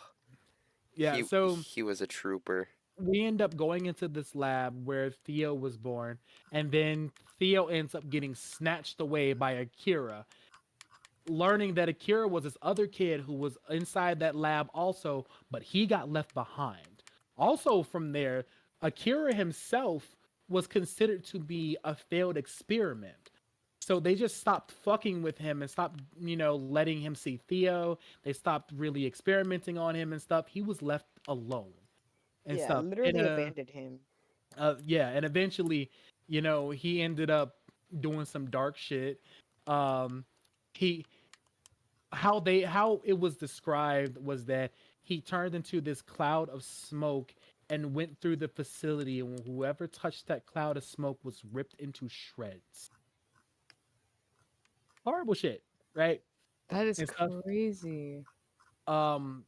Yeah, so he was a trooper. we end up going into this lab where Theo was born, and then Theo ends up getting snatched away by Akira, learning that Akira was this other kid who was inside that lab also, but he got left behind. Also, from there, Akira himself was considered to be a failed experiment. So they just stopped fucking with him and stopped, letting him see Theo. They stopped really experimenting on him and stuff. He was left alone and yeah, stuff. And literally abandoned him. yeah, and eventually, he ended up doing some dark shit. Um, he how it was described was that he turned into this cloud of smoke and went through the facility, and whoever touched that cloud of smoke was ripped into shreds. Horrible shit, right? That is And stuff. crazy. Um,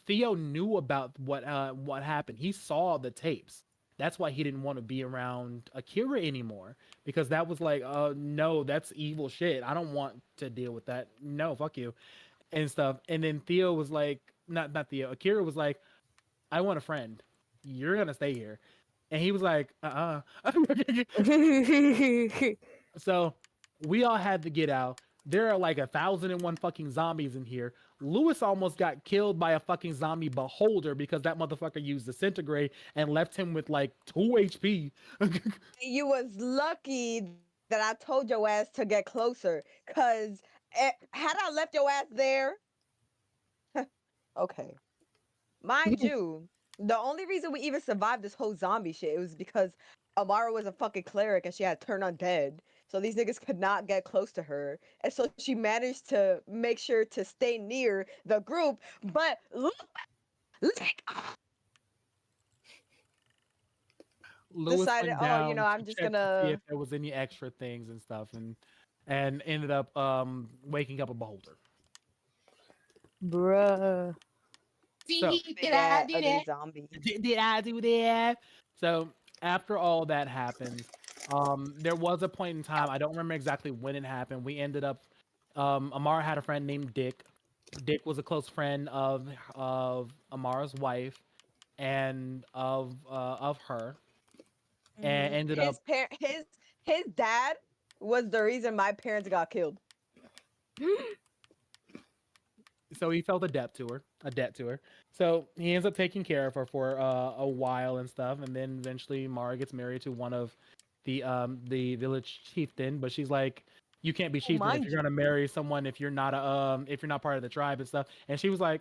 Theo knew about what happened. He saw the tapes. That's why he didn't want to be around Akira anymore, because that was like, no, that's evil shit. I don't want to deal with that. No, fuck you, and stuff. And then Theo was like, not Theo. Akira was like, I want a friend. You're gonna stay here, and he was like, so We all had to get out. There are like 1,001 fucking zombies in here. Lewis almost got killed by a fucking zombie beholder because that motherfucker used disintegrate and left him with like 2 HP. You was lucky that I told your ass to get closer, cause had I left your ass there, okay. Mind you, the only reason we even survived this whole zombie shit it was because Amara was a fucking cleric and she had turned undead. So these niggas could not get close to her. And so she managed to make sure to stay near the group. But like, Lewis decided, went oh, down to I'm just check to see if gonna. there was any extra things and stuff, and ended up waking up a beholder. Bruh. So Big ass ugly zombie. did I do that? So after all that happens, there was a point in time, I don't remember exactly when it happened. We ended up, Amara had a friend named Dick. Dick was a close friend of Amara's wife and of her, and ended up. His dad was the reason my parents got killed. So he felt a debt to her. So he ends up taking care of her for a while and stuff, and then eventually Mara gets married to one of the village chieftain. But she's like, you can't be Oh, chieftain if mind you're you. gonna marry someone if you're not part of the tribe and stuff. And she was like,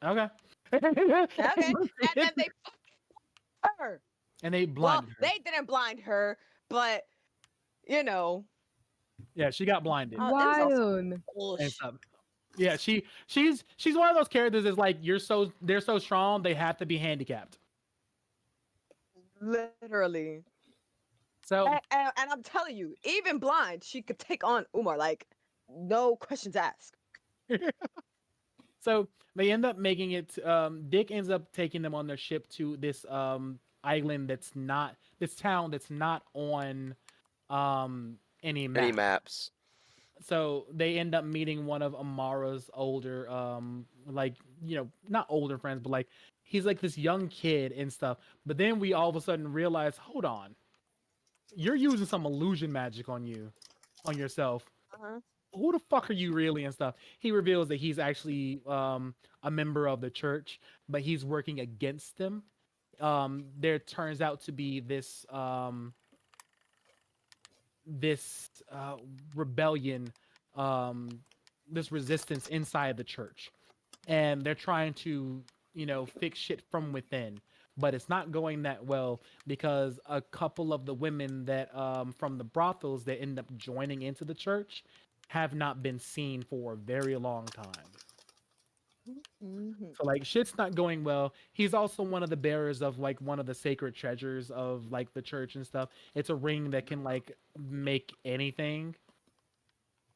okay. Okay. And then they fucked her. And they Well, blinded her. they didn't blind her, but you know, Yeah, she got blinded it was also Wild. and bullshit. stuff. Yeah, she's one of those characters that's like they're so strong they have to be handicapped. Literally. So And I'm telling you, even blind, she could take on Umar. Like, no questions asked. So they end up making it. Dick ends up taking them on their ship to this island this town that's not on any Any map. maps? So they end up meeting one of Amara's older, like not older friends, but like he's like this young kid and stuff. But then we all of a sudden realize, hold on, you're using some illusion magic on yourself. Uh-huh. Who the fuck are you really and stuff. He reveals that he's actually a member of the church, but he's working against them. There turns out to be this rebellion, um, this resistance inside the church, and they're trying to fix shit from within. But it's not going that well because a couple of the women that from the brothels that end up joining into the church have not been seen for a very long time. Hmm. So like shit's not going well. He's also one of the bearers of like one of the sacred treasures of like the church and stuff. It's a ring that can like make anything.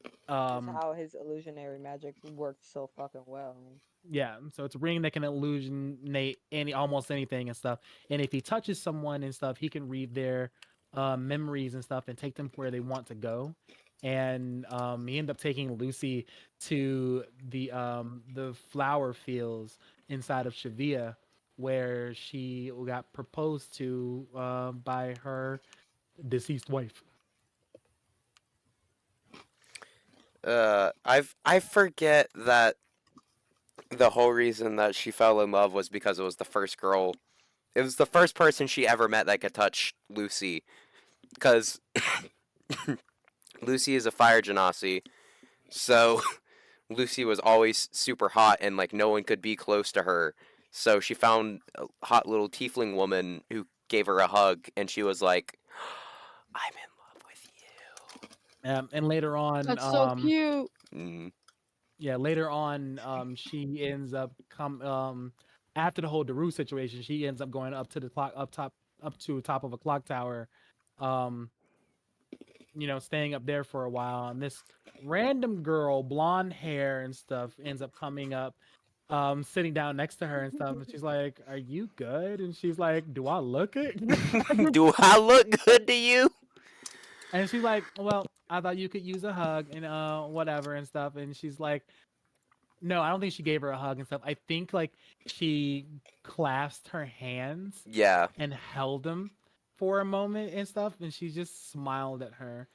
Which is Um how his illusionary magic worked so fucking well. yeah, so it's a ring that can illusionate almost anything and stuff. And if he touches someone and stuff, he can read their memories and stuff and take them where they want to go. And he ended up taking Lucy to the flower fields inside of Shavia, where she got proposed to by her deceased wife. I forget that the whole reason that she fell in love was because it was the first girl. It was the first person she ever met that could touch Lucy. Because Lucy is a fire genasi, so Lucy was always super hot and like no one could be close to her. So she found a hot little tiefling woman who gave her a hug, and she was like, "I'm in love with And later on, That's so cute. you." yeah, later on, she ends up after the whole Daru situation, she ends up going up to the clock up to top of a clock tower, um, staying up there for a while. And this random girl, blonde hair and stuff, ends up coming up, sitting down next to her and stuff. And she's like, "Are you good?" And she's like, "Do I look it?" Do I look good to you? And she's like, "Well, I thought you could use a hug and whatever and stuff." And she's like, no, I don't think she gave her a hug and stuff. I think like she clasped her hands Yeah. and held them for a moment and stuff, and she just smiled at her.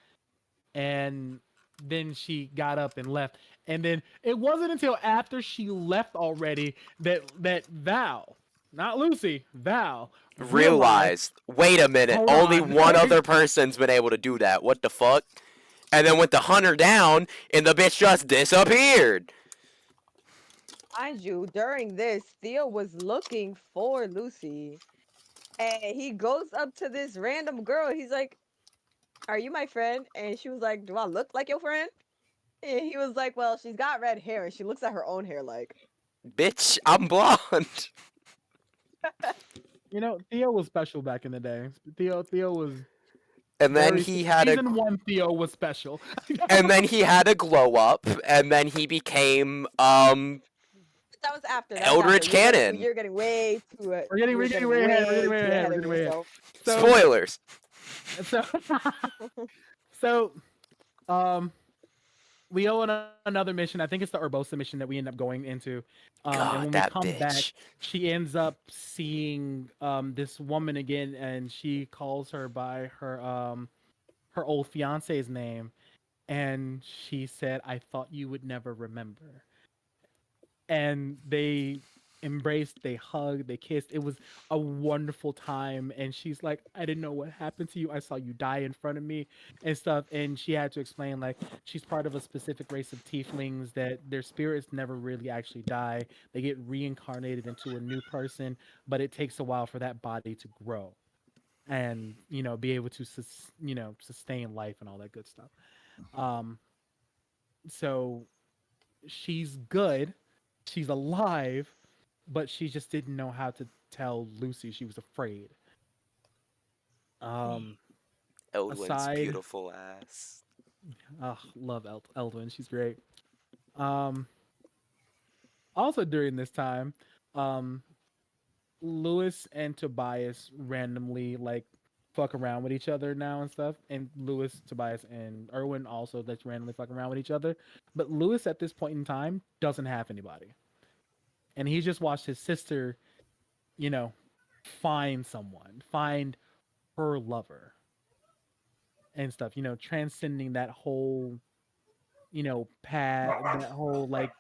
And then she got up and left. And then it wasn't until after she left already that Val, not Lucy, Val realized, Realized, wait a minute, hold only on. one other person's been able to do that. What the fuck? And then went to hunt her down, and the bitch just disappeared. Mind you, during this, Theo was looking for Lucy, and he goes up to this random girl. He's like, "Are you my friend?" And she was like, "Do I look like your friend?" And he was like, "Well, she's got red hair," and she looks at her own hair like, Bitch, I'm blonde. Theo was special back in the day. Theo was And then very he had a season one. Theo was special. and then he had a glow up, and then he became that was after. That was after. Eldridge Cannon. You're getting way too. We're getting way ahead. We're getting way ahead. We're of getting way ahead. yourself. So Spoilers. so so um we owe another mission. I think it's the Urbosa mission that we end up going into. And God, when we that come back, bitch. she ends up seeing this woman again, and she calls her by her old fiance's name, and she said, "I thought you would never remember." And they embraced, they hugged, they kissed. It was a wonderful time. And she's like, "I didn't know what happened to you. I saw you die in front of me and stuff." And she had to explain, like, she's part of a specific race of tieflings that their spirits never really actually die. They get reincarnated into a new person, but it takes a while for that body to grow and, be able to sustain life and all that good stuff. um so she's good, she's alive, but she just didn't know how to tell Lucy. She was afraid. Um, Eldwin's aside, beautiful ass. love Eldwin. She's great. Um, also during this time, um, Lewis and Tobias randomly like fuck around with each other now and stuff. And Lewis, Tobias, and Erwin also that's randomly fucking around with each other. But Lewis at this point in time doesn't have anybody, and he just watched his sister, you know, find her lover and stuff, transcending that whole, that whole like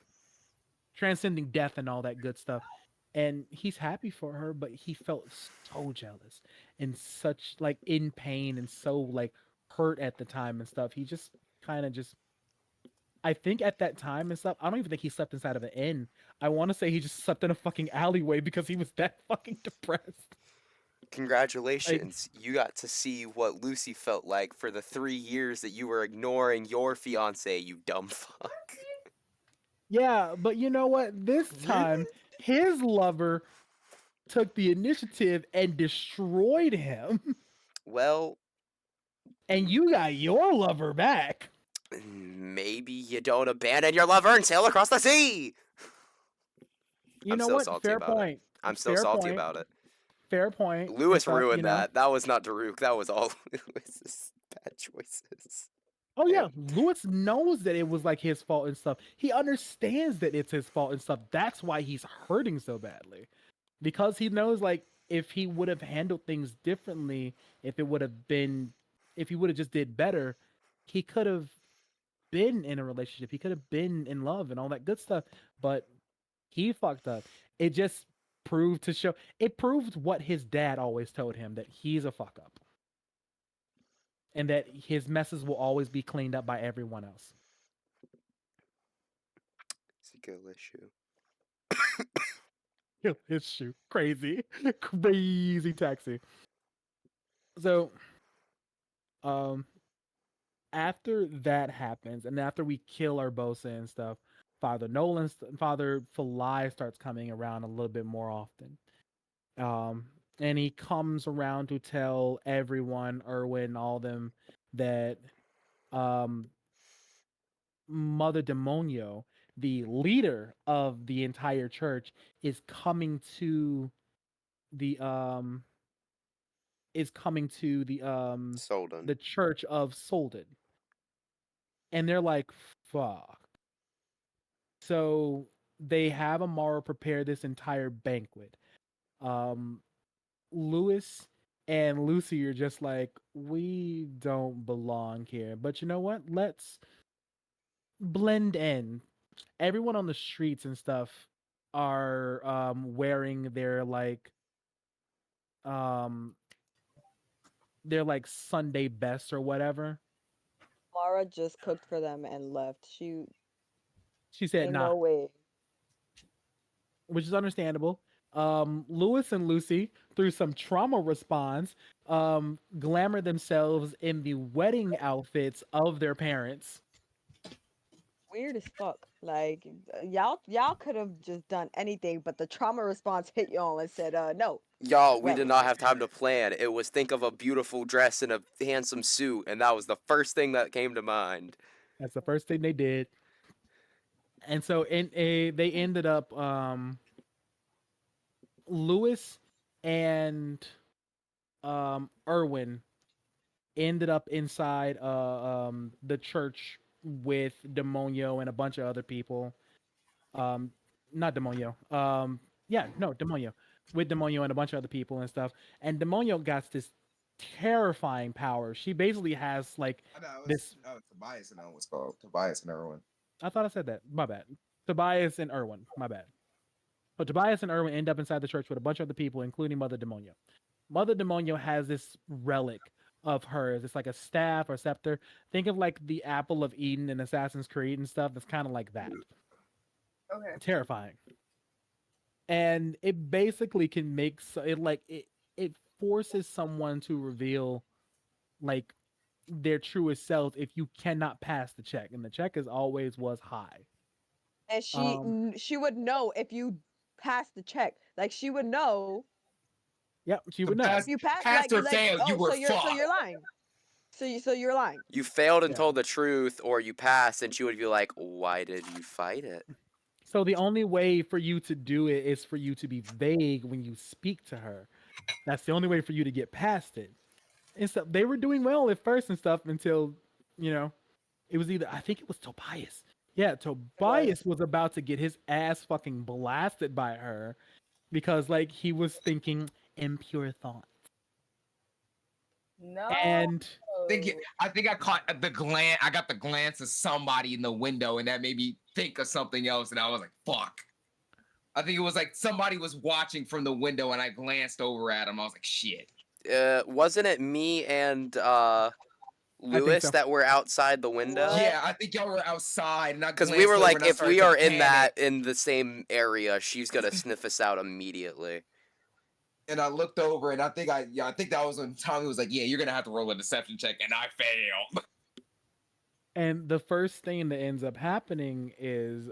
transcending death and all that good stuff. And he's happy for her, but he felt so jealous and such like in pain and so like hurt at the time and stuff. He just kind of just, I think at that time and stuff, I don't even think he slept inside of an inn. I want to say he just slept in a fucking alleyway because he was that fucking depressed. Like, Congratulations, you got to see what Lucy felt like for the 3 years that you were ignoring your fiance, you dumb fuck. yeah, but you know what? This time, his lover took the initiative and destroyed him, Well, and you got your lover back. maybe you don't abandon your lover and sail across the sea. You I'm know still what? salty Fair about it. point. I'm still Fair salty point. about it. Fair point. And Lewis stuff, ruined that. That was not Daruk. That was all Lewis's bad choices. Oh yeah, And Lewis knows that it was like his fault and stuff. He understands that it's his fault and stuff. That's why he's hurting so badly. Because he knows like if he would have handled things differently, if he would have just did better, he could have been in a relationship. He could have been in love and all that good stuff. But he fucked up. It just proved what his dad always told him, that he's a fuck up. And that his messes will always be cleaned up by everyone else. it's a good issue. His shoe. Crazy. Crazy taxi. So um after that happens, and after we kill Urbosa and stuff, Father Falai starts coming around a little bit more often. Um, and he comes around to tell everyone, Erwin, all them, that um, Mother Demonio, the leader of the entire church, is coming to the Solden. the church of Solden. And they're like, fuck. So they have Amara prepare this entire banquet. Um, Lewis and Lucy are just like, we don't belong here. But you know what? blend in. Everyone on the streets and stuff are wearing um their like Sunday best or whatever. Mara just cooked for them and left. She She said ain't nah, no way. which is understandable. Lewis and Lucy, through some trauma response, glamour themselves in the wedding outfits of their parents. Weird as fuck. Like y'all could have just done anything, but the trauma response hit y'all and said, no, Y'all, we did wedding. not have time to plan. It was think of a beautiful dress and a handsome suit, and that was the first thing that came to mind. That's the first thing they did. And so they ended up Lewis and Irwin ended up inside the church with Demonio and a bunch of other people. Um, not Demonio. Yeah, no, Demonio. With Demonio and a bunch of other people and stuff. And Demonio got this terrifying power. She basically has like I know this. Tobias and what's called Tobias and Erwin. I thought I said that. My bad. Tobias and Irwin. My bad. But Tobias and Irwin end up inside the church with a bunch of other people, including Mother Demonio. Mother Demonio has this relic of hers. It's like a staff or scepter. Think of like the apple of Eden in Assassin's Creed and stuff. It's kind of like that. Okay. Terrifying. And it basically can make it forces someone to reveal like their truest self if you cannot pass the check, and the check is always was high. And Um, she would know if you passed the check. Like she would know yep, she The would know. if you pass. passed or Like failed, you oh, were so fucked. you're lying. So you're lying. You failed and Yeah. told the truth, or you passed, and she would be like, "Why did you fight it?" So the only way for you to do it is for you to be vague when you speak to her. That's the only way for you to get past it. And so they were doing well at first and stuff until, you know, it was either I think it was Tobias. Yeah, It was. Tobias was about to get his ass fucking blasted by her because like he was thinking impure thoughts. No. And I think I caught the glance. I got the glance of somebody in the window, and that made me think of something else. And I was like, "Fuck!" I think it was like somebody was watching from the window, and I glanced over at him. I was like, "Shit." Wasn't it me and I think Lewis so. that were outside the window? What? Yeah, I think y'all were outside, and I Because we glanced were over, like, and I if started we to are in panic. the same area, she's gonna sniff us out immediately. And I looked over, and I think I think that was when Tommy was like, "Yeah, you're gonna have to roll a deception check," and I failed. And the first thing that ends up happening is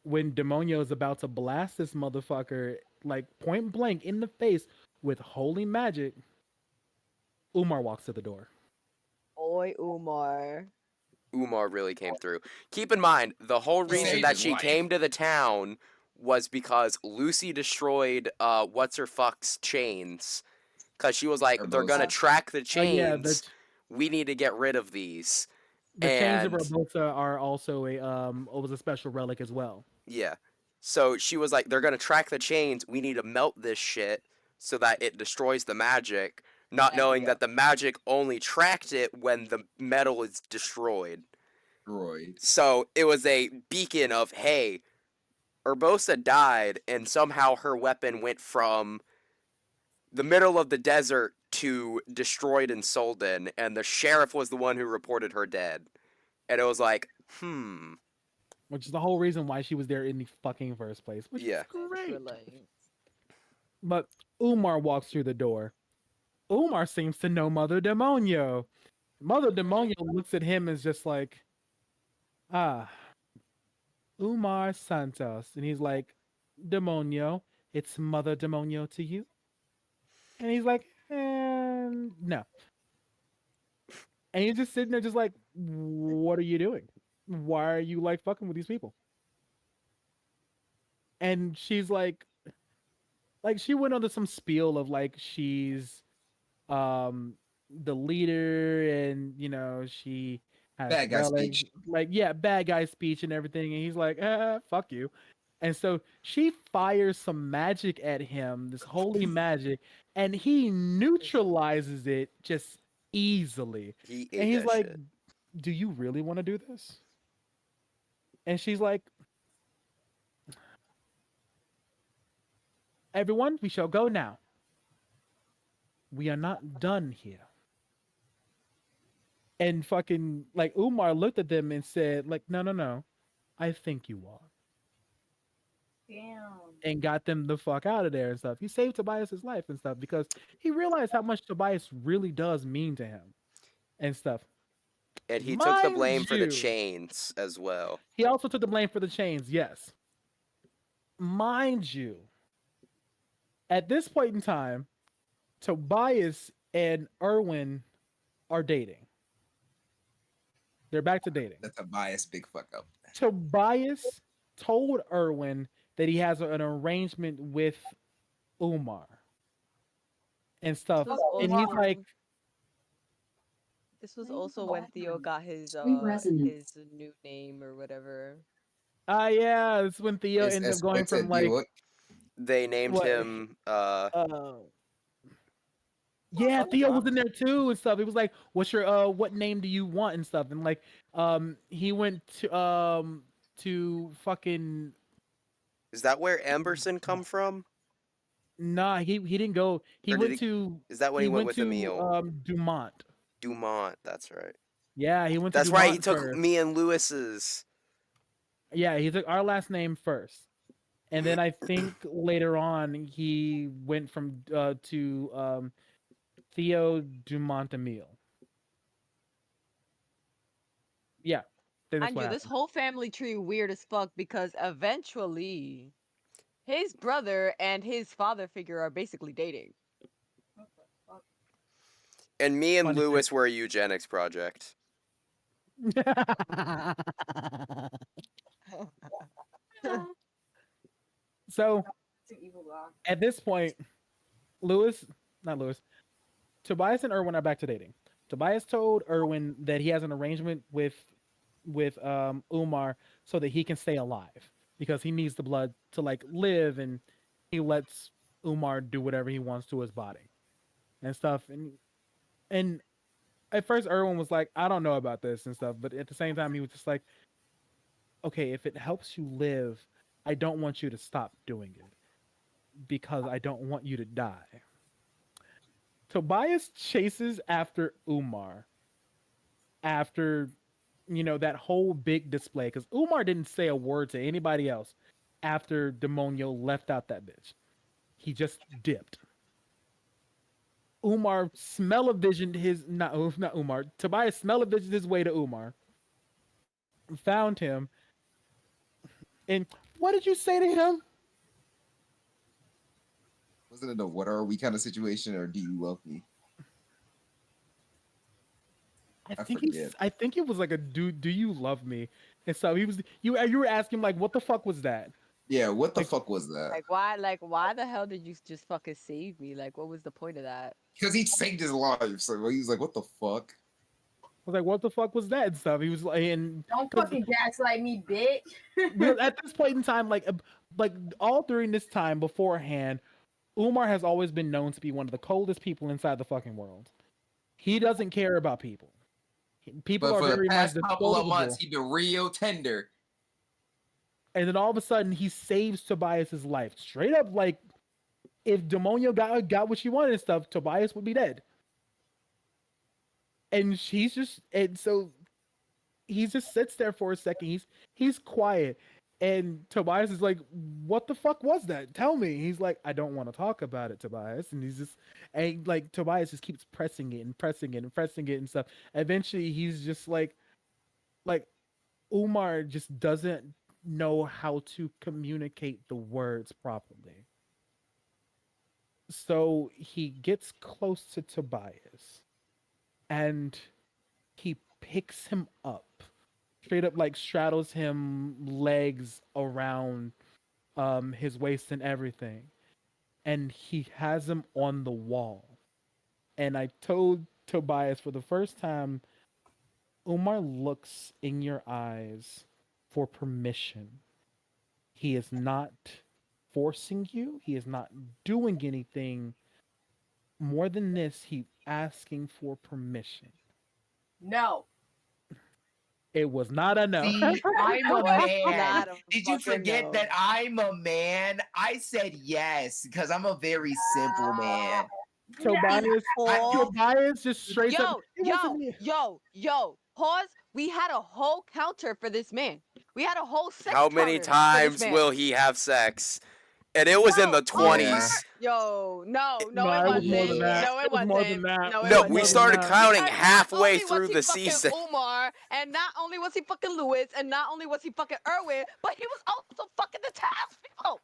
when Demonio is about to blast this motherfucker like point blank in the face with holy magic, Umar walks to the door. Boy, Umar. Umar really came through. Keep in mind, the whole He reason saved that his she life. came to the town was because Lucy destroyed what's her fuck's chains. Because she was like, they're gonna Urbosa. track the Oh yeah, chains. We need to get rid of these. the chains of And Barbosa are also was a special relic as well. yeah. So she was like, they're gonna track the chains. We need to melt this shit so that it destroys the magic, not Bad knowing idea. that the magic only tracked it when the metal is destroyed. Droid. So it was a beacon of, hey, Urbosa died, and somehow her weapon went from the middle of the desert to destroyed in Solden, and the sheriff was the one who reported her dead. And it was like, Which is the whole reason why she was there in the fucking first place, which yeah. is great. Excellent. But Umar walks through the door. Umar seems to know Mother Demonio. Mother Demonio looks at him as just like, ah, Umar Santos. And he's like, Demonio, it's Mother Demonio to you? And he's like, no. And he's just sitting there, just like, what are you doing? Why are you like fucking with these people? And she's like she went under some spiel of like she's the leader, and you know she has Bad guy relic, speech. like yeah, bad guy speech and everything. And he's like, fuck you. And so she fires some magic at him, this holy magic, and he neutralizes it just easily. He And ate he's that like, shit. do you really want to do this? And she's like, "Everyone, we shall go now. We are not done here." And fucking like Umar looked at them and said, like, "No, no, no. I think you are." Damn. And got them the fuck out of there and stuff. He saved Tobias's life and stuff because he realized how much Tobias really does mean to him and stuff. And he took the blame Mind for the you, chains as well. he also took the blame for the chains, yes. Mind you, at this point in time, Tobias and Erwin are dating. They're back to dating. That's a bias big fuck up. Tobias told Erwin that he has an arrangement with Umar and stuff. was And he's also like, this was Playing also when Theo background. got Screen his resonance. new name or whatever. yeah, it's when Theo It's ended up as going what from said like deal. They named what him uh What the yeah, fuck is Theo wrong was in with there you? too and stuff. He was like, "What's your what name do you want?" and stuff. And like he went to fucking is that where Amberson come from? nah, he didn't go. Or did he is that when he He went went with to Emil? Dumont. Dumont, that's right. Yeah, he went to That's right, he Dumont took first. me and Lewis's. Yeah, he took our last name first. And then I think later on he went from to Theo Dumont Emile. Yeah. Then that's Mind what you, this happened. whole family tree weird as fuck because eventually his brother and his father figure are basically dating. What the fuck? And me and Funny thing. Lewis were a eugenics project. So It's an evil law. at this point, Lewis, not Lewis, Tobias and Erwin are back to dating. Tobias told Erwin that he has an arrangement with Umar so that he can stay alive because he needs the blood to like live, and he lets Umar do whatever he wants to his body and stuff. And at first Erwin was like, I don't know about this and stuff, but at the same time he was just like, okay, if it helps you live, I don't want you to stop doing it because I don't want you to die. Tobias chases after Umar after that whole big display because Umar didn't say a word to anybody else after Demonio left out that bitch. He just dipped. Umar smell of visioned his not Umar. Tobias smell of visioned his way to Umar, found him, and what did you say to him? Wasn't it a what are we kind of situation, or do you love me? I forget. I think it was like a do you love me? And so he was you were asking like what the fuck was that? Yeah, what the Like fuck was that? Why the hell did you just fucking save me? Like what was the point of that? Because he saved his life, so he was like, "What the fuck?" I was like, what the fuck was that and stuff? He was like, and Don't because fucking gaslight me, bitch. because at this point in time, like all during this time beforehand, Umar has always been known to be one of the coldest people inside the fucking world. He doesn't care about people. People But are for the very much past couple of months, disposable. he been real tender. And then all of a sudden, he saves Tobias's life. Straight up, like if Demonio got what she wanted and stuff, Tobias would be dead. And she's just and so he just sits there for a second. He's quiet, and Tobias is like, "What the fuck was that? Tell me." He's like, "I don't want to talk about it, Tobias." And he's just and like Tobias just keeps pressing it and pressing it and pressing it and stuff. Eventually, he's just like Umar just doesn't know how to communicate the words properly. So he gets close to Tobias and he picks him up, straight up like straddles him, legs around his waist and everything, and he has him on the wall. And I told Tobias for the first time, Umar looks in your eyes for permission. He is not forcing you, he is not doing anything more than this. He's asking for permission. No. It was not a no. See, I'm It a was man. not a Did you fucking forget that no. I'm a man? I said yes because I'm a very simple man. Tobias, I, All Tobias just straight up. yo, It wasn't yo, me. yo, yo. Pause. We had a whole counter for this man. We had a whole sex How many counter for this times man. will he have sex? And it was in Yo, the yeah. 20s. yo, no, no, No, it it was more than wasn't. Yeah. that. No, It it was more than wasn't. that. No, It it was No, we more than wasn't. started that. counting Because not halfway only was through he the fucking season. Umar, and not only was he fucking Lewis, and not only was he fucking Irwin, but he was also fucking the townspeople.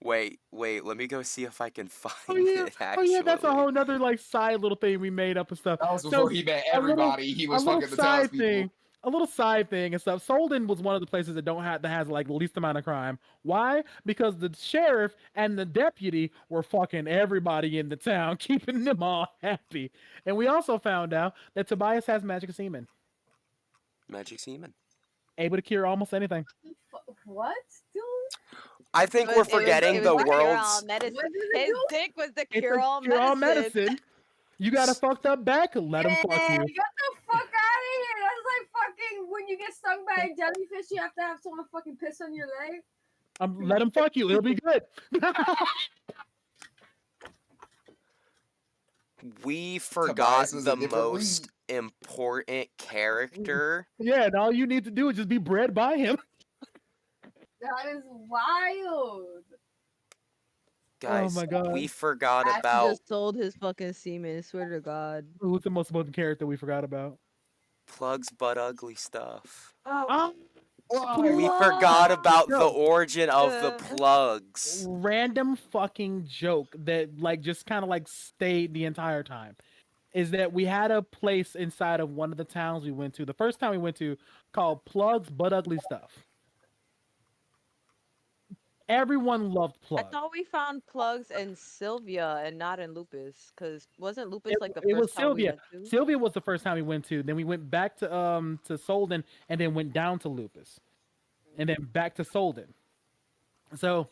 Wait, let me go see if I can Oh find yeah, it oh yeah. That's a actually. whole nother like side little thing we made up and stuff. That was before So he met a little, everybody. He a was little fucking the side thing, townspeople. a little side thing and stuff. Solden was one of the places that don't have that has like the least amount of crime. Why? Because the sheriff and the deputy were fucking everybody in the town, keeping them all happy. And we also found out that Tobias has magic semen, Magic semen. able to cure almost anything. What, dude? I think It we're was, it was, forgetting it was the the cure-all world's. medicine. What does it His do? dick was the It's a cure-all cure all medicine. medicine. You got a fucked up back, let him fuck Man, you. get the fuck out of here! That's like fucking when you get stung by a jellyfish, you have to have someone fucking piss on your leg. Let him fuck you. It'll be good. We forgot Tobias was a the different most breed. important character. Yeah, and all you need to do is just be bred by him. That is wild. Guys, my God. we forgot Ash about just sold his fucking semen. Swear to God. Who's the most important character we forgot about? Plug's butt ugly stuff. Oh, We Why? forgot about the No. origin of the uh, plugs. Random fucking joke that like just kind of like stayed the entire time is that we had a place inside of one of the towns we went to. The first time we went to called Plug's Butt Ugly Stuff. Everyone loved I Plug. thought we found plugs in Sylvia and not in Lupus, because wasn't Lupus It, like the it was first town we Sylvia. went to? Sylvia was the first time we went to. Then we went back to Solden and then went down to Lupus and then back to Solden. So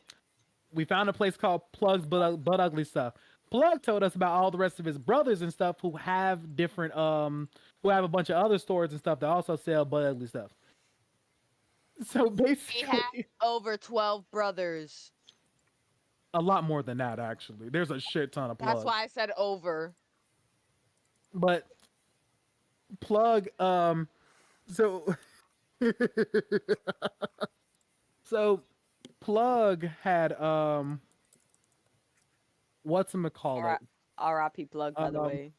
we found a place called Plug's Butt Ugly Stuff. Plug told us about all the rest of his brothers and stuff who have different who have a bunch of other stores and stuff that also sell butt ugly stuff. So He had basically over 12 brothers. a lot more than that actually. There's a shit ton of That's Plug. why I said over. But Plug so so Plug had whatchamacallit. R.I.P. Plug, by the Um, way.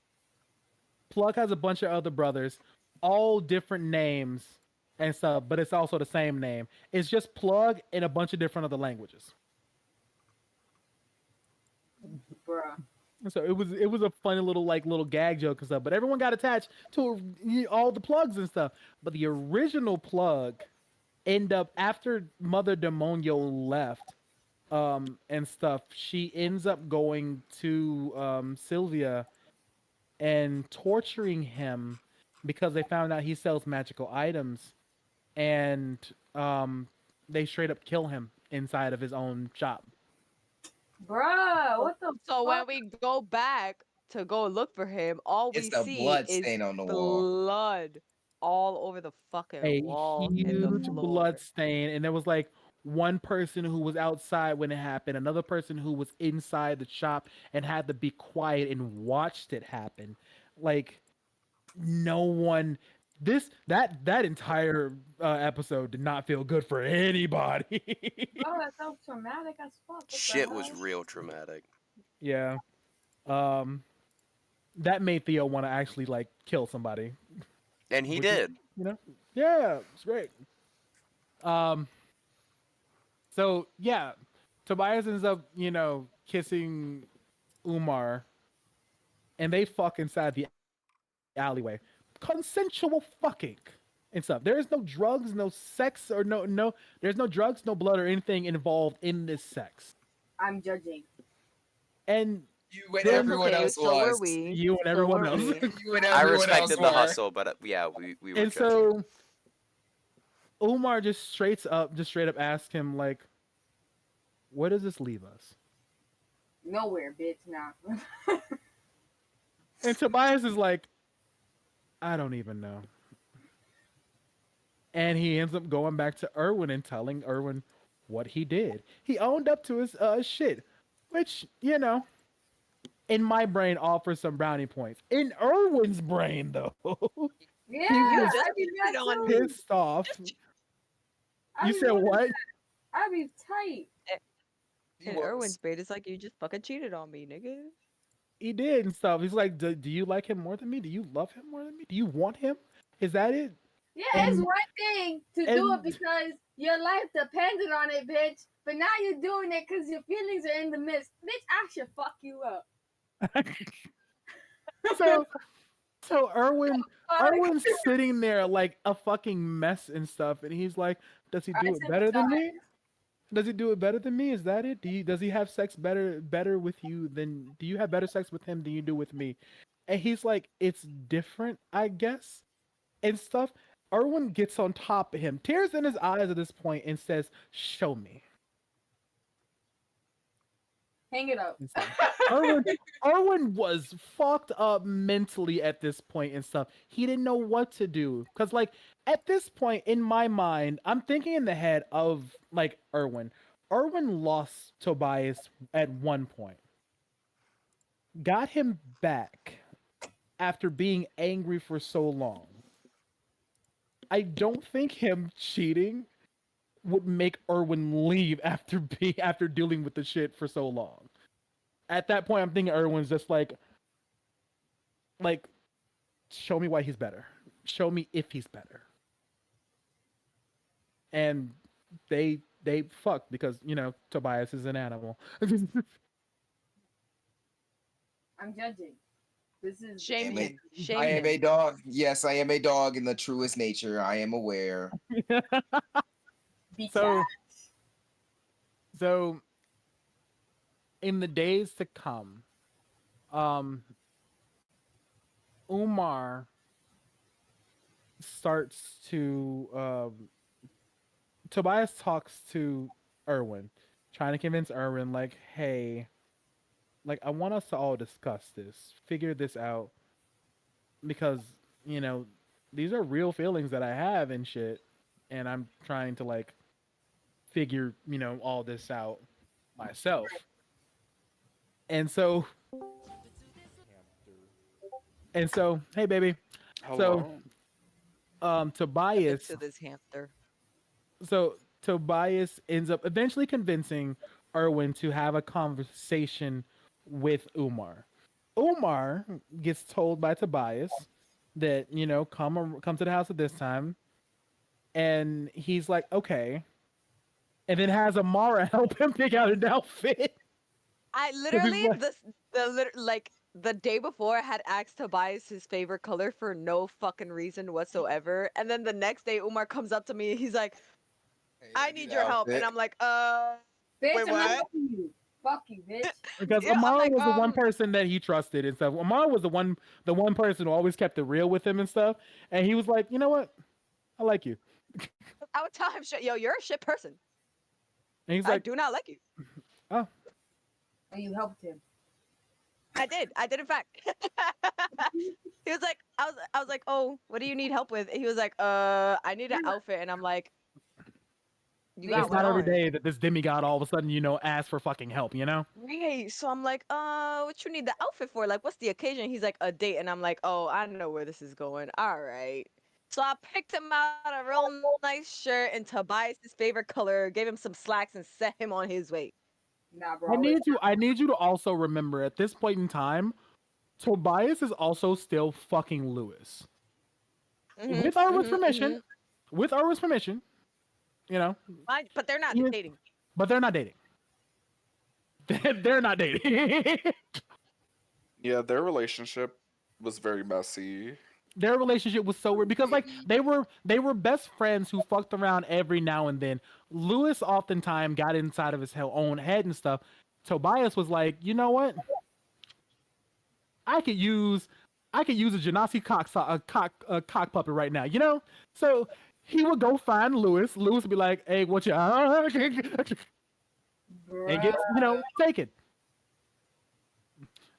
Plug has a bunch of other brothers, all different names and stuff, but it's also the same name. It's just Plug in a bunch of different other languages. Bruh. So it was a funny little gag joke and stuff, but everyone got attached to all the plugs and stuff. But the original Plug end up after Mother Demonio left and stuff, she ends up going to Sylvia and torturing him because they found out he sells magical items, and they straight up kill him inside of his own shop. Bruh, what the So when fuck? we go back to go look for him, all we It's the see blood is stain on the wall. blood all over the fucking A wall and the huge floor. blood stain, and there was like one person who was outside when it happened, another person who was inside the shop and had to be quiet and watched it happen. Like no one that entire episode did not feel good for anybody. Bro, that sounds traumatic as fuck. What the Shit was hell? real traumatic. Yeah. Um that made Theo want to actually like kill somebody. And he Which is- did. You know? Yeah, it's great. Um so yeah, Tobias ends up, kissing Umar and they fuck inside the alleyway. Consensual fucking and stuff. There is no drugs, no sex, or no. There's no drugs, no blood, or anything involved in this sex. I'm judging. And You and Then- everyone Okay, else so were was. we. you and So everyone were else. we. You and I everyone else respected the were. hustle, but yeah, we were And judging. so Umar just straight up asked him like, "Where does this leave us?" Nowhere, bitch. Nah. And Tobias is like, "I don't even know." And he ends up going back to Erwin and telling Erwin what he did. He owned up to his shit, which, in my brain offers some brownie points. In Erwin's brain, though, Yeah, he You was just I be cheated mad on me. too. pissed off. Just I You be said wanting what? I be tight. He in Irwin's was. brain, it's like you just fucking cheated on me, nigga. He did and stuff. He's like, do you like him more than me? Do you love him more than me? Do you want him? Is that it? Yeah, it's And one thing to do it and because your life depended on it, bitch. But now you're doing it because your feelings are in the midst. Bitch, I should fuck you up. so so Fuck. Erwin's sitting there like a fucking mess and stuff, and he's like, does he I do it better than me? sympathize. Does he do it better than me? Is that it? Does he have sex better with you than do you have better sex with him than you do with me? And he's like, it's different, I guess, and stuff. Erwin gets on top of him, tears in his eyes at this point, and says, "Show me." Hang it up. And stuff. Erwin, Erwin was fucked up mentally at this point and stuff. He didn't know what to do because, like, at this point in my mind, I'm thinking in the head of like Erwin. Erwin lost Tobias at one point, got him back after being angry for so long. I don't think him cheating would make Erwin leave after dealing with the shit for so long. At that point, I'm thinking Erwin's just like show me why he's better. Show me if he's better. And they fucked because Tobias is an animal. I'm judging. This is I Shame am a, him. Shame I am a him. dog. Yes, I am a dog in the truest nature. I am aware. be so cat. so in the days to come, um, Umar starts to Tobias talks to Erwin, trying to convince Erwin like, hey, like I want us to all discuss this, figure this out because you know these are real feelings that I have and shit, and I'm trying to like figure all this out myself. And so hey baby, so Hello. Step Tobias into this hamster. so Tobias ends up eventually convincing Erwin to have a conversation with Umar. Umar gets told by Tobias that come to the house at this time, and he's like okay, and then has Amara help him pick out an outfit. I 'Cause he's literally like, like the day before I had asked Tobias his favorite color for no fucking reason whatsoever. And then the next day Umar comes up to me, he's like, Hey, I I need need an your help. And outfit. I'm like, Bitch, wait, I'm not what? helping you. Fuck you, bitch. because Yeah, I'm Amara like, was the one person that he trusted and stuff. Amara was the one person who always kept it real with him and stuff. And he was like, you know what? I like you. I would tell him, yo, you're a shit person. And he's I like, do not like you. oh, And you helped him. I did. I did in fact. He was like, I was like, oh, what do you need help with? And he was like, I need an outfit. And I'm like, you It's got it's what not every on? day that this demigod all of a sudden, asks for fucking help, you know? Right. So I'm like, what you need the outfit for? Like, what's the occasion? He's like, a date. And I'm like, oh, I know where this is going. All right. So I picked him out a real nice shirt in Tobias's favorite color, gave him some slacks, and set him on his way. Nah, bro. I would I need you to also remember at this point in time, Tobias is also still fucking Lewis. With Arwen's permission, Mm-hmm. with Arwen's permission, you know, But they're not he- dating. but they're not dating. They're not dating. Yeah, their relationship was very messy. Their relationship was so weird because like they were best friends who fucked around every now and then. Lewis oftentimes got inside of his own head and stuff. Tobias was like, you know what? I could use a Genasi cock puppet right now, So he would go find Lewis. Lewis would be like, "Hey, what you?" and get Bruh. taken.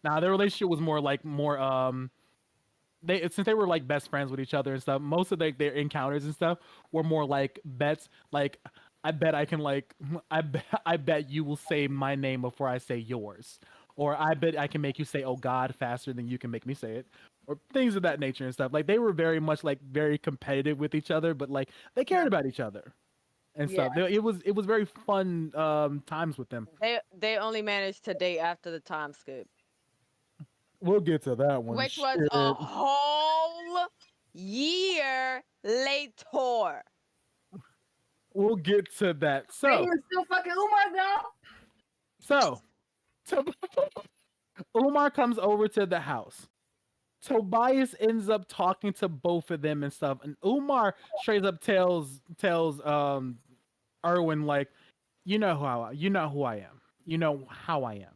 Now their relationship was more they since they were like best friends with each other and stuff, most of their encounters and stuff were more like bets. Like, I bet I can like I bet you will say my name before I say yours, or I bet I can make you say "Oh God" faster than you can make me say it, or things of that nature and stuff. Like they were very much like very competitive with each other, but like they cared about each other and Yeah. stuff. It was very fun times with them. They only managed to date after the time skip, We'll get to that one. which was Shit. a whole year later. We'll get to that. Spade was still fucking Umar though. So Umar comes over to the house. Tobias ends up talking to both of them and stuff, and Umar straight up tells Erwin like, you know who I am. You know how I am.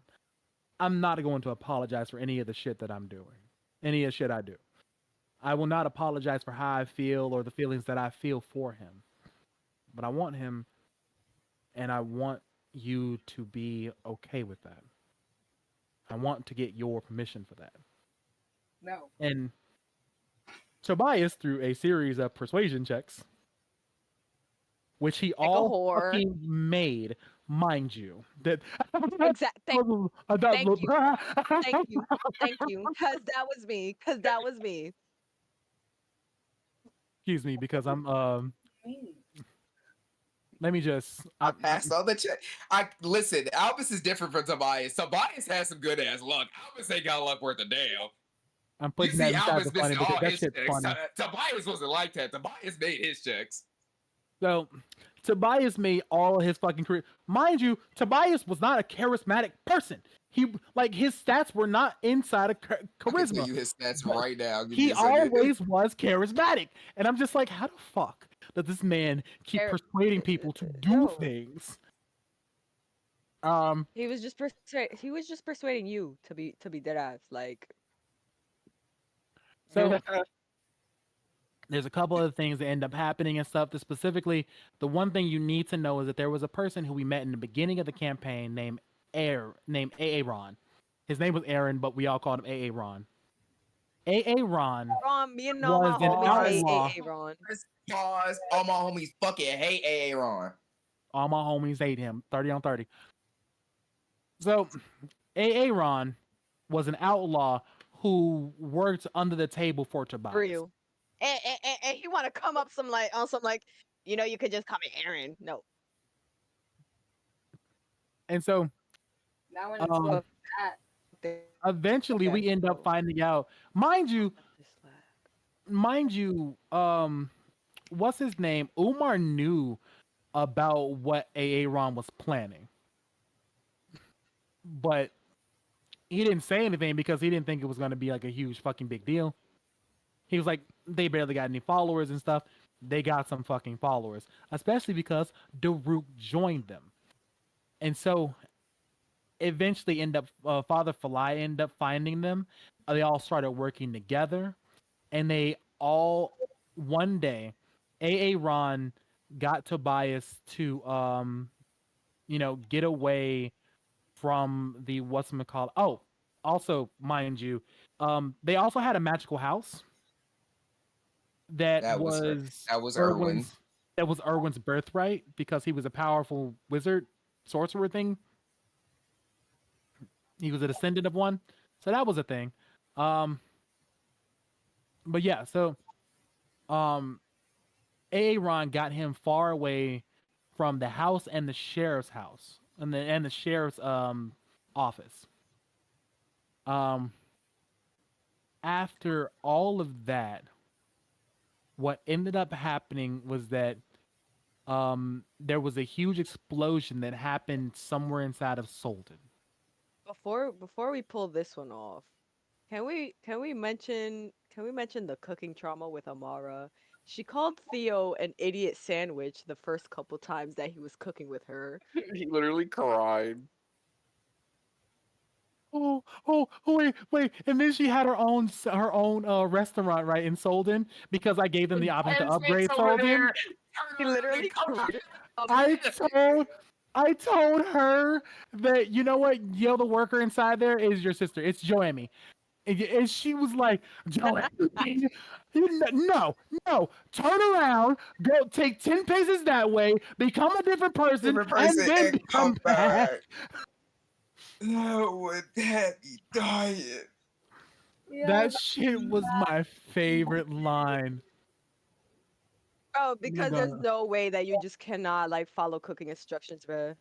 I'm not going to apologize for any of the shit that I'm doing. Any of the shit I do. I will not apologize for how I feel or the feelings that I feel for him. But I want him, and I want you to be okay with that. I want to get your permission for that. No. And Tobias, through a series of persuasion checks, which he Like a all whore. fucking made, mind you. That Exact. Thank you. Thank you. Thank Thank you. Cause that was me. Cause that was me. Excuse me, because I'm Mean. let me just I passed all the check. I listen. Albus is different from Tobias. Tobias has some good ass luck. Albus ain't got luck worth a damn. I'm You putting see, that inside Albus the funny missing because all that his shit's checks. funny. Tobias wasn't like that. Tobias made his checks. So Tobias made all of his fucking career. Mind you, Tobias was not a charismatic person. He like his stats were not inside of I can tell charisma. you his stats But right now. Give me he a second. always was charismatic. And I'm just like, how the fuck does this man keep Char- persuading people to do No. things? He was just persuading you to be dead ass. Like So there's a couple of things that end up happening and stuff. That specifically, the one thing you need to know is that there was a person who we met in the beginning of the campaign named Aaron. His name was Aaron, but we all called him Aaron. Aaron Ron, me and all was my an homies hate outlaw. Ron. Pause. All my homies fucking hate Aaron. All my homies hate him. 30 on 30. So Aaron was an outlaw who worked under the table for Tobias. For you. And he want to come up some like on some like, you could just call me Aaron. No. And so Now when it's um, that. eventually we end up finding out, mind you, what's his name? Umar knew about what Aaron was planning, but he didn't say anything because he didn't think it was going to be like a huge fucking big deal. He was like, they barely got any followers and stuff. They got some fucking followers, especially because Daruk joined them. And so eventually Father Falai ended up finding them. They all started working together, and they all one day, Aaron got Tobias to get away from the whatchamacallit. Oh, also, mind you, they also had a magical house that was Erwin. That was Erwin's birthright because he was a powerful wizard, sorcerer thing. He was a descendant of one, so that was a thing. But yeah, so Aaron got him far away from the house and the sheriff's house and the sheriff's office. After all of that, what ended up happening was that there was a huge explosion that happened somewhere inside of Solden. Before we pull this one off, can we mention the cooking trauma with Amara? She called Theo an idiot sandwich the first couple times that he was cooking with her. He literally cried. Wait! And then she had her own restaurant right in Solden because I gave them the option to upgrade Solden. He literally cried. I told her that, you know what, the worker inside there is your sister. It's Joemi. And she was like, Joel, no, no, turn around, go take 10 paces that way, become a different person, Different and person then and come come back. back. No, would that be dying? Yeah, That shit was my favorite line. Oh, Oh my because there's God. no way that you just cannot like follow cooking instructions, bro.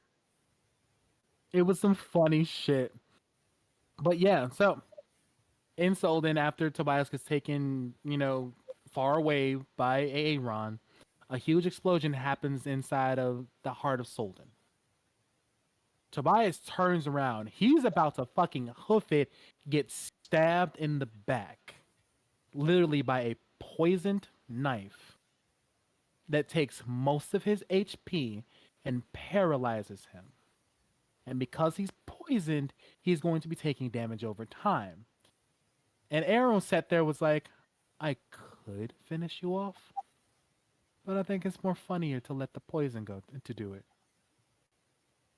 It was some funny shit. But yeah, so in Solden, after Tobias gets taken, far away by Aaron, a huge explosion happens inside of the heart of Solden. Tobias turns around. He's about to fucking hoof it, gets stabbed in the back, literally by a poisoned knife that takes most of his HP and paralyzes him. And because he's poisoned, he's going to be taking damage over time. And Aaron sat there was like, I could finish you off, but I think it's more funnier to let the poison go to do it.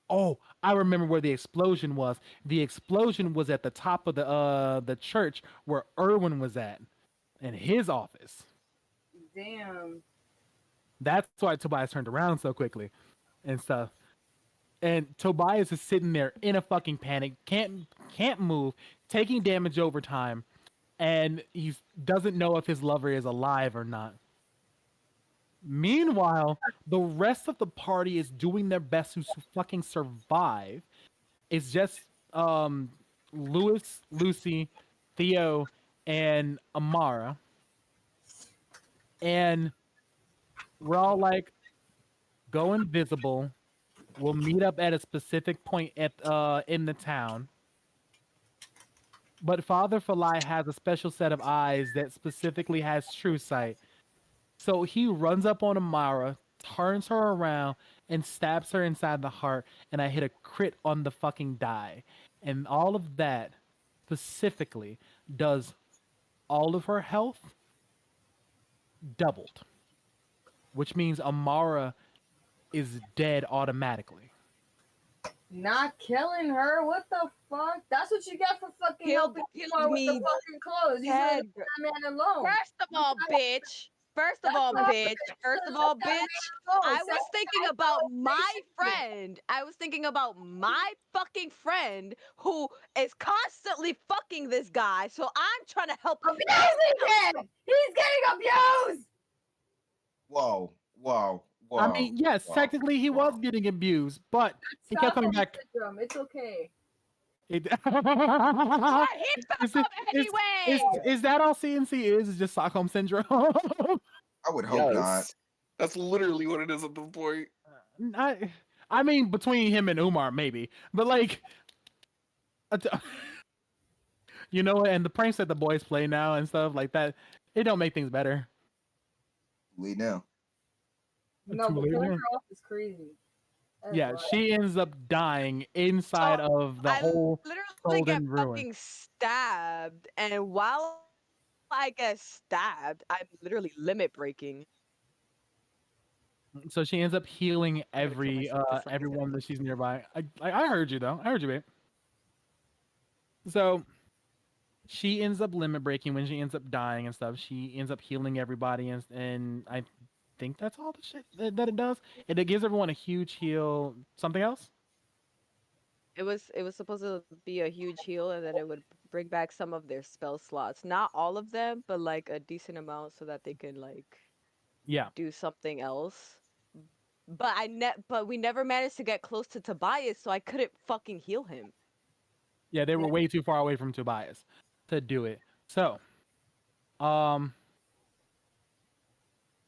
Oh, I remember where the explosion was. The explosion was at the top of the church where Irwin was at in his office. damn. That's why Tobias turned around so quickly and stuff. And Tobias is sitting there in a fucking panic, can't move, taking damage over time, and he doesn't know if his lover is alive or not. Meanwhile, the rest of the party is doing their best to fucking survive. It's just Lewis, Lucy, Theo, and Amara. And we're all like, go invisible. We'll meet up at a specific point at in the town. But Father Falai has a special set of eyes that specifically has true sight. So he runs up on Amara, turns her around, and stabs her inside the heart, and I hit a crit on the fucking die. And all of that specifically does all of her health doubled, which means Amara is dead automatically. Not killing her. What the fuck? That's what you get for fucking Killed helping killed her with the me fucking clothes. You should have dead. left that man alone. First of all, bitch. First of That's all, not bitch. fair. You First should of have all, left that bitch. man alone. I was thinking about my friend. I was thinking about my fucking friend who is constantly fucking this guy. So I'm trying to help him Abusing him! He's getting abused! Whoa, whoa, I whoa, mean, yes, whoa, technically he was whoa. getting abused, but he kept coming Stockholm back. syndrome. It's okay. It, But he is, fuck it, him is, anyway. is that all CNC is just Stockholm syndrome? I would hope not. Yes. That's literally what it is at this point. I, I mean, between him and Umar, maybe, but like, uh, t- and the pranks that the boys play now and stuff like that, it don't make things better. We know. No, Too but late killing now. her off is crazy. That's Yeah, wild. she ends up dying inside So of the I whole literally get golden ruin. fucking stabbed, and while I get stabbed, I'm literally limit breaking. So she ends up healing I'm gonna kill myself this fucking everyone second. that she's nearby. I heard you though. I heard you, babe. So she ends up limit breaking when she ends up dying and stuff. She ends up healing everybody, and I think that's all the shit that it does. And it gives everyone a huge heal. Something else? It was supposed to be a huge heal, and then it would bring back some of their spell slots. Not all of them, but like a decent amount, so that they can like Yeah, do something else. But we never managed to get close to Tobias, so I couldn't fucking heal him. yeah. They were Yeah. way too far away from Tobias to do it. So, um,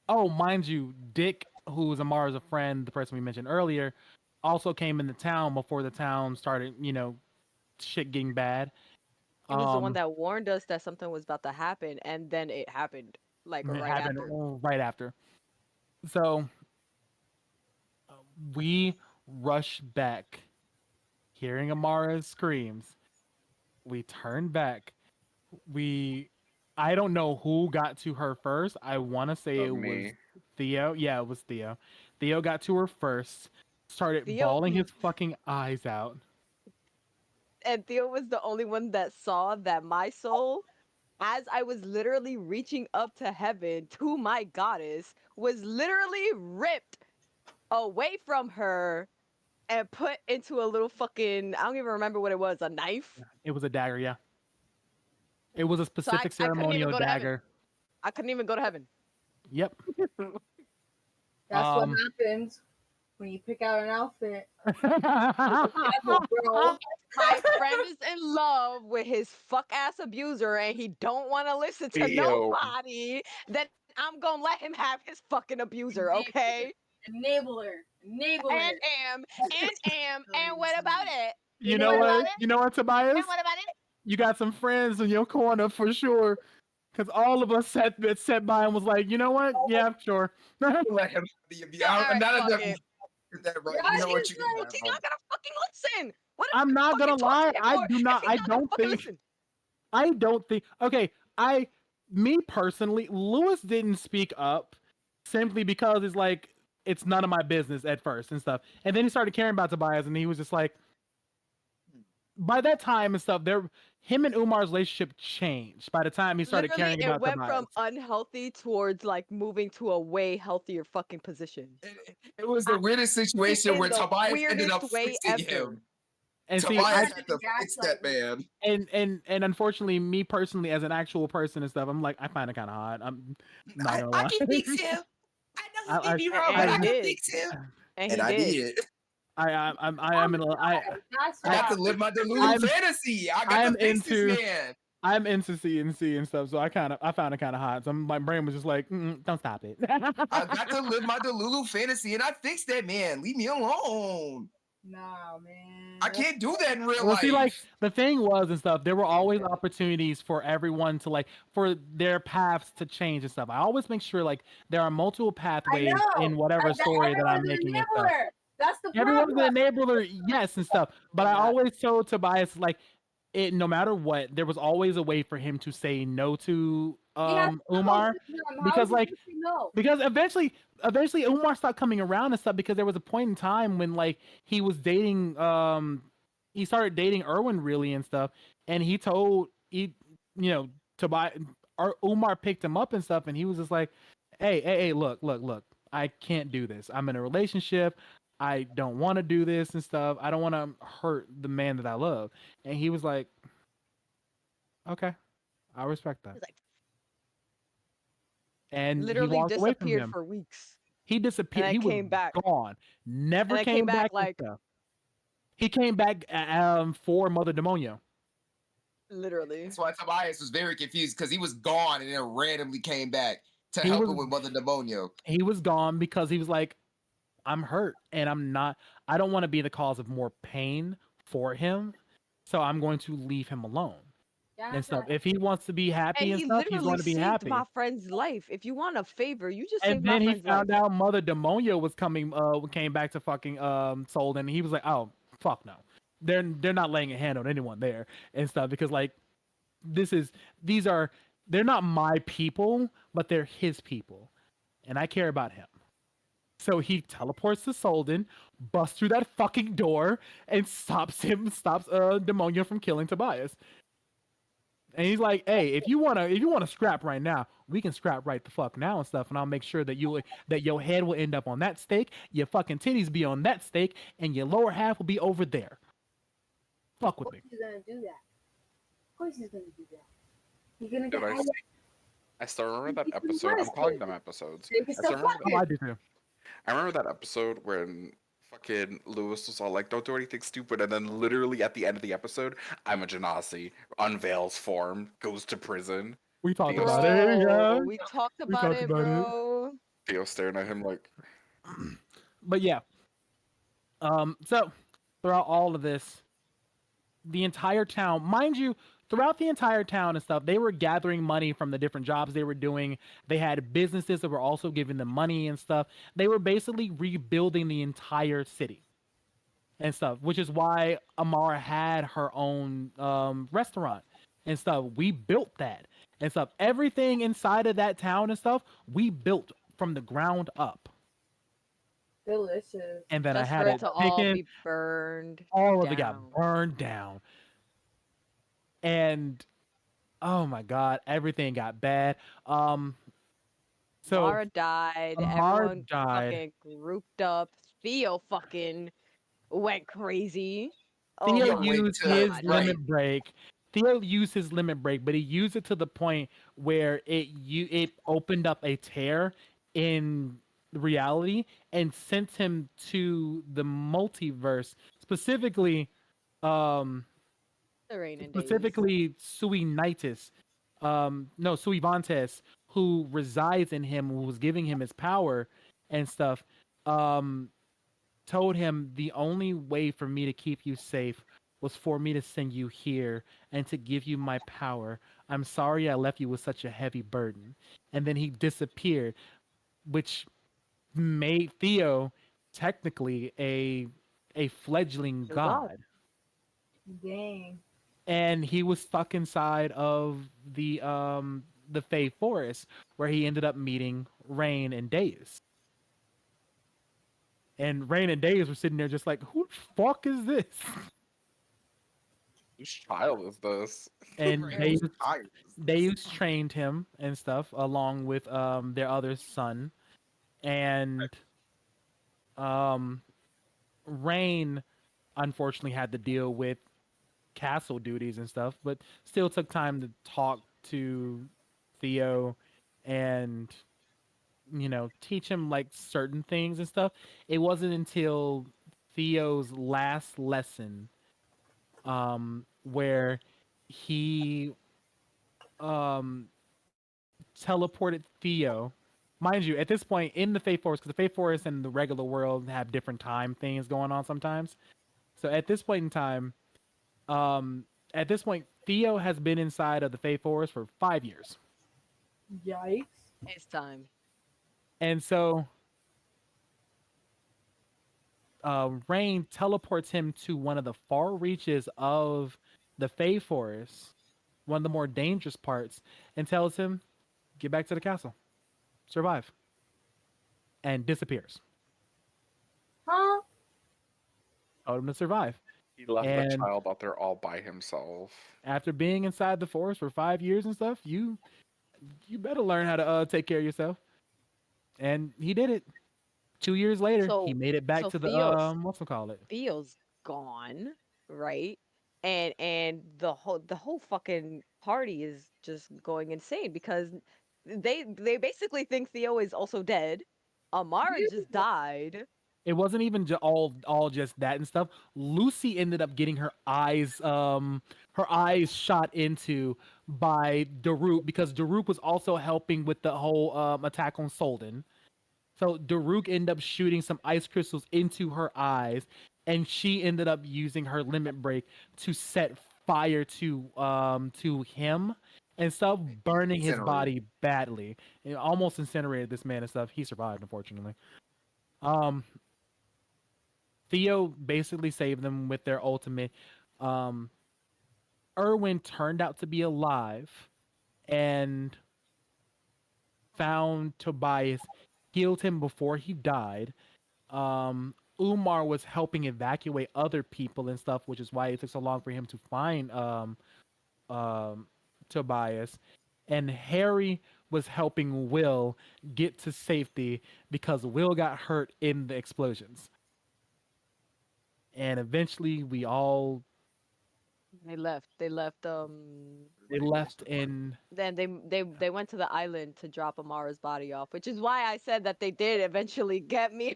oh, mind you, Dick, who's Amara's a friend, the person we mentioned earlier, also came in the town before the town started, shit getting bad. He was the one Um, that warned us that something was about to happen, and then it happened like it right happened after. right after. So we rush back, hearing Amara's screams. We turn back. We, I don't know who got to her first. I want to say it was Me. Theo. Yeah, it was Theo. Theo got to her first, started Theo bawling his fucking eyes out. And Theo was the only one that saw that my soul, as I was literally reaching up to heaven to my goddess, was literally ripped away from her and put into a little fucking, I don't even remember what it was, a knife. It was a dagger, yeah. It was a So I, specific I couldn't even ceremonial go to heaven. dagger. I couldn't even go to heaven. Yep. That's what Um, happens when you pick out an outfit. I Devil, bro. My friend is in love with his fuck ass abuser and he don't want to listen to Yo. nobody, then I'm gonna let him have his fucking abuser, okay? Enabler. And and what about it? you And know what Enabler. about what? it? You know what, And Tobias? what about it? You got some friends in your corner for sure. Because all of us sat by and was like, you know what? Yeah, sure. Let him have the abuse. All right, Not fuck enough. it. Get that right. Yeah, You know what? he's You can Well, have he's him. not gonna fucking listen. What am I'm I not fucking gonna talking to lie. him I for do if not. he's I not gonna don't fucking think. listen? I don't think. Okay, me personally, Lewis didn't speak up simply because it's like it's none of my business at first and stuff, and then he started caring about Tobias, and he was just like, by that time and stuff, him and Umar's relationship changed. By the time he started Literally, caring it about went from Tobias, unhealthy towards like moving to a way healthier fucking position. It was I- the weirdest situation In where the Tobias ended up weirdest way fixing ever. him. and see, Tobias I had to fix that man. and unfortunately, me personally, as an actual person and stuff, I'm like, I find it kind of hot. I'm not gonna I lie. can fix him. I know he I, did me wrong, And but I, he I can did. fix him. And And he I did. did. I am in a, That's I got I to why. live my Delulu I'm fantasy. I got I'm to fix this into man. I'm into CNC and stuff, so I found it kind of hot. So my brain was just like, don't stop it. I got to live my Delulu fantasy, and I fixed that man. Leave me alone. Nah, man. I can't do that in real Well, see, like life. the thing was and stuff, there were always opportunities for everyone to like for their paths to change and stuff. I always make sure like there are multiple I pathways know. in whatever story that I'm Everyone's an making and stuff. enabler. That's the Everyone's problem. an enabler, yes, and stuff. But I Not. always told Tobias like no matter what, there was always a way for him to say no to He has to go Umar with them. How because is he like going to say no? because eventually Umar stopped coming around and stuff because there was a point in time when like he was dating he started dating Erwin really and stuff, and he told you know Tobias Umar picked him up and stuff, and he was just like, hey, look, I can't do this. I'm in a relationship. I don't want to do this and stuff. I don't want to hurt the man that I love. And he was like, okay, I respect that. He's like And he literally walked away from disappeared him. for weeks. He And disappeared. I He was came back. gone. Never And I came came back back and like stuff. He came back for Mother Demonio. literally. That's why Tobias was very confused because he was gone and then randomly came back to He help was him with Mother Demonio. he was gone because he was like, I'm hurt and I don't want to be the cause of more pain for him. So I'm going to leave him alone Yeah, and stuff. If he wants to be And happy and he stuff, he's literally going to be saved happy. my friend's life. If you want a favor, you just And saved my then he friend's life. found out Mother Demonio was came back to fucking Soul, and he was like, oh fuck no. They're not laying a hand on anyone there and stuff because like these are they're not my people, but they're his people. And I care about him. So he teleports to Solden, busts through that fucking door, and stops Demonio from killing Tobias. And he's like, "Hey, if you wanna scrap right now, we can scrap right the fuck now and stuff, and I'll make sure that your head will end up on that stake, your fucking titties be on that stake, and your lower half will be over there. Fuck of with course me." he's going to do that. Of course he's going to do that. He's going to Dude, get I still remember that He can episode. I'm worse calling it. them episodes. They can I still still remember fuck that. Oh, I it. do too. I remember that episode when fucking Lewis was all like, "Don't do anything stupid," and then literally at the end of the episode, I'm a Genasi, unveils form, goes to prison. We talked Theo, about it, yeah. Bro, we talked We about talked it, about it. bro. Theo staring at him like, But yeah. So throughout all of this, the entire town, mind you, throughout the entire town and stuff, they were gathering money from the different jobs they were doing. They had businesses that were also giving them money and stuff. They were basically rebuilding the entire city and stuff, which is why Amara had her own restaurant and stuff. We built that and stuff. Everything inside of that town and stuff, we built from the ground up. Delicious. And then I Just for had it it to all taken, be burned all of it got down. burned down. and oh my god, everything got bad. Um, so Mara died. Amar Everyone died. fucking grouped up. Theo fucking went crazy. Oh Theo Theo my went used to his god. right. limit break. Theo used his limit break, but he used it to the point where it opened up a tear in reality and sent him to the multiverse, specifically um The rain and days. specifically Sui Nitus, no, Sui Vantes, who resides in him, who was giving him his power and stuff, um, told him the only way for me to keep you safe was for me to send you here and to give you my power. I'm sorry I left you with such a heavy burden. And then he disappeared, which made Theo technically a fledgling Oh god. god. Dang. And he was stuck inside of the Fey Forest, where he ended up meeting Rain and Deus. And Rain and Deus were sitting there just like, who the fuck is this? Whose child is this? And Right. Whose child is this? Deus trained him and stuff along with their other son. And um Rain unfortunately had to deal with castle duties and stuff, but still took time to talk to Theo and teach him like certain things and stuff. It wasn't until Theo's last lesson where he um teleported Theo. Mind you, at this point in the Fate Forest, because the Fate Forest and the regular world have different time things going on sometimes. So at this point in time, um, Theo has been inside of the Fate Forest for 5 years, Yikes. It's time. and so Rain teleports him to one of the far reaches of the Fey Forest, one of the more dangerous parts, and tells him, "Get back to the castle, survive," and disappears. Huh? Told him to survive. He left that And child out there all by himself. after being inside the forest for 5 years and stuff, you better learn how to take care of yourself. And he did it. 2 years later, he So made it back so to the what's it call it? Theo's gone, right? And the whole fucking party is just going insane because they basically think Theo is also dead. Amara just died. It wasn't even all just that and stuff. Lucy ended up getting her eyes shot into by Daruk because Daruk was also helping with the whole attack on Solden. So Daruk ended up shooting some ice crystals into her eyes, and she ended up using her limit break to set fire to him and stuff, burning his Incinerated. body badly. It almost incinerated this man and stuff. He survived, unfortunately. Um, Theo basically saved them with their ultimate. Um, Erwin turned out to be alive and found Tobias, healed him before he died. Umar was helping evacuate other people and stuff, which is why it took so long for him to find um, Tobias. And Harry was helping Will get to safety because Will got hurt in the explosions. And eventually, They left. They left. they left in. Then they went to the island to drop Amara's body off, which is why I said that they did eventually get me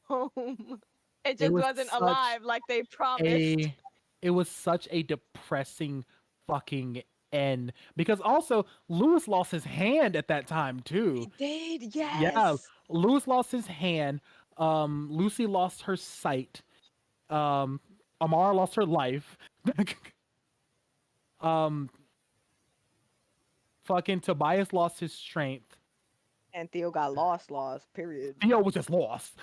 home. It It just was wasn't such alive like they promised. a it was such a depressing fucking end because also Lewis lost his hand at that time too. He did, Yeah, yes. Lewis lost his hand. Lucy lost her sight. Um, Amara lost her life. um, fucking Tobias lost his strength. And Theo got lost, period. Theo was just lost.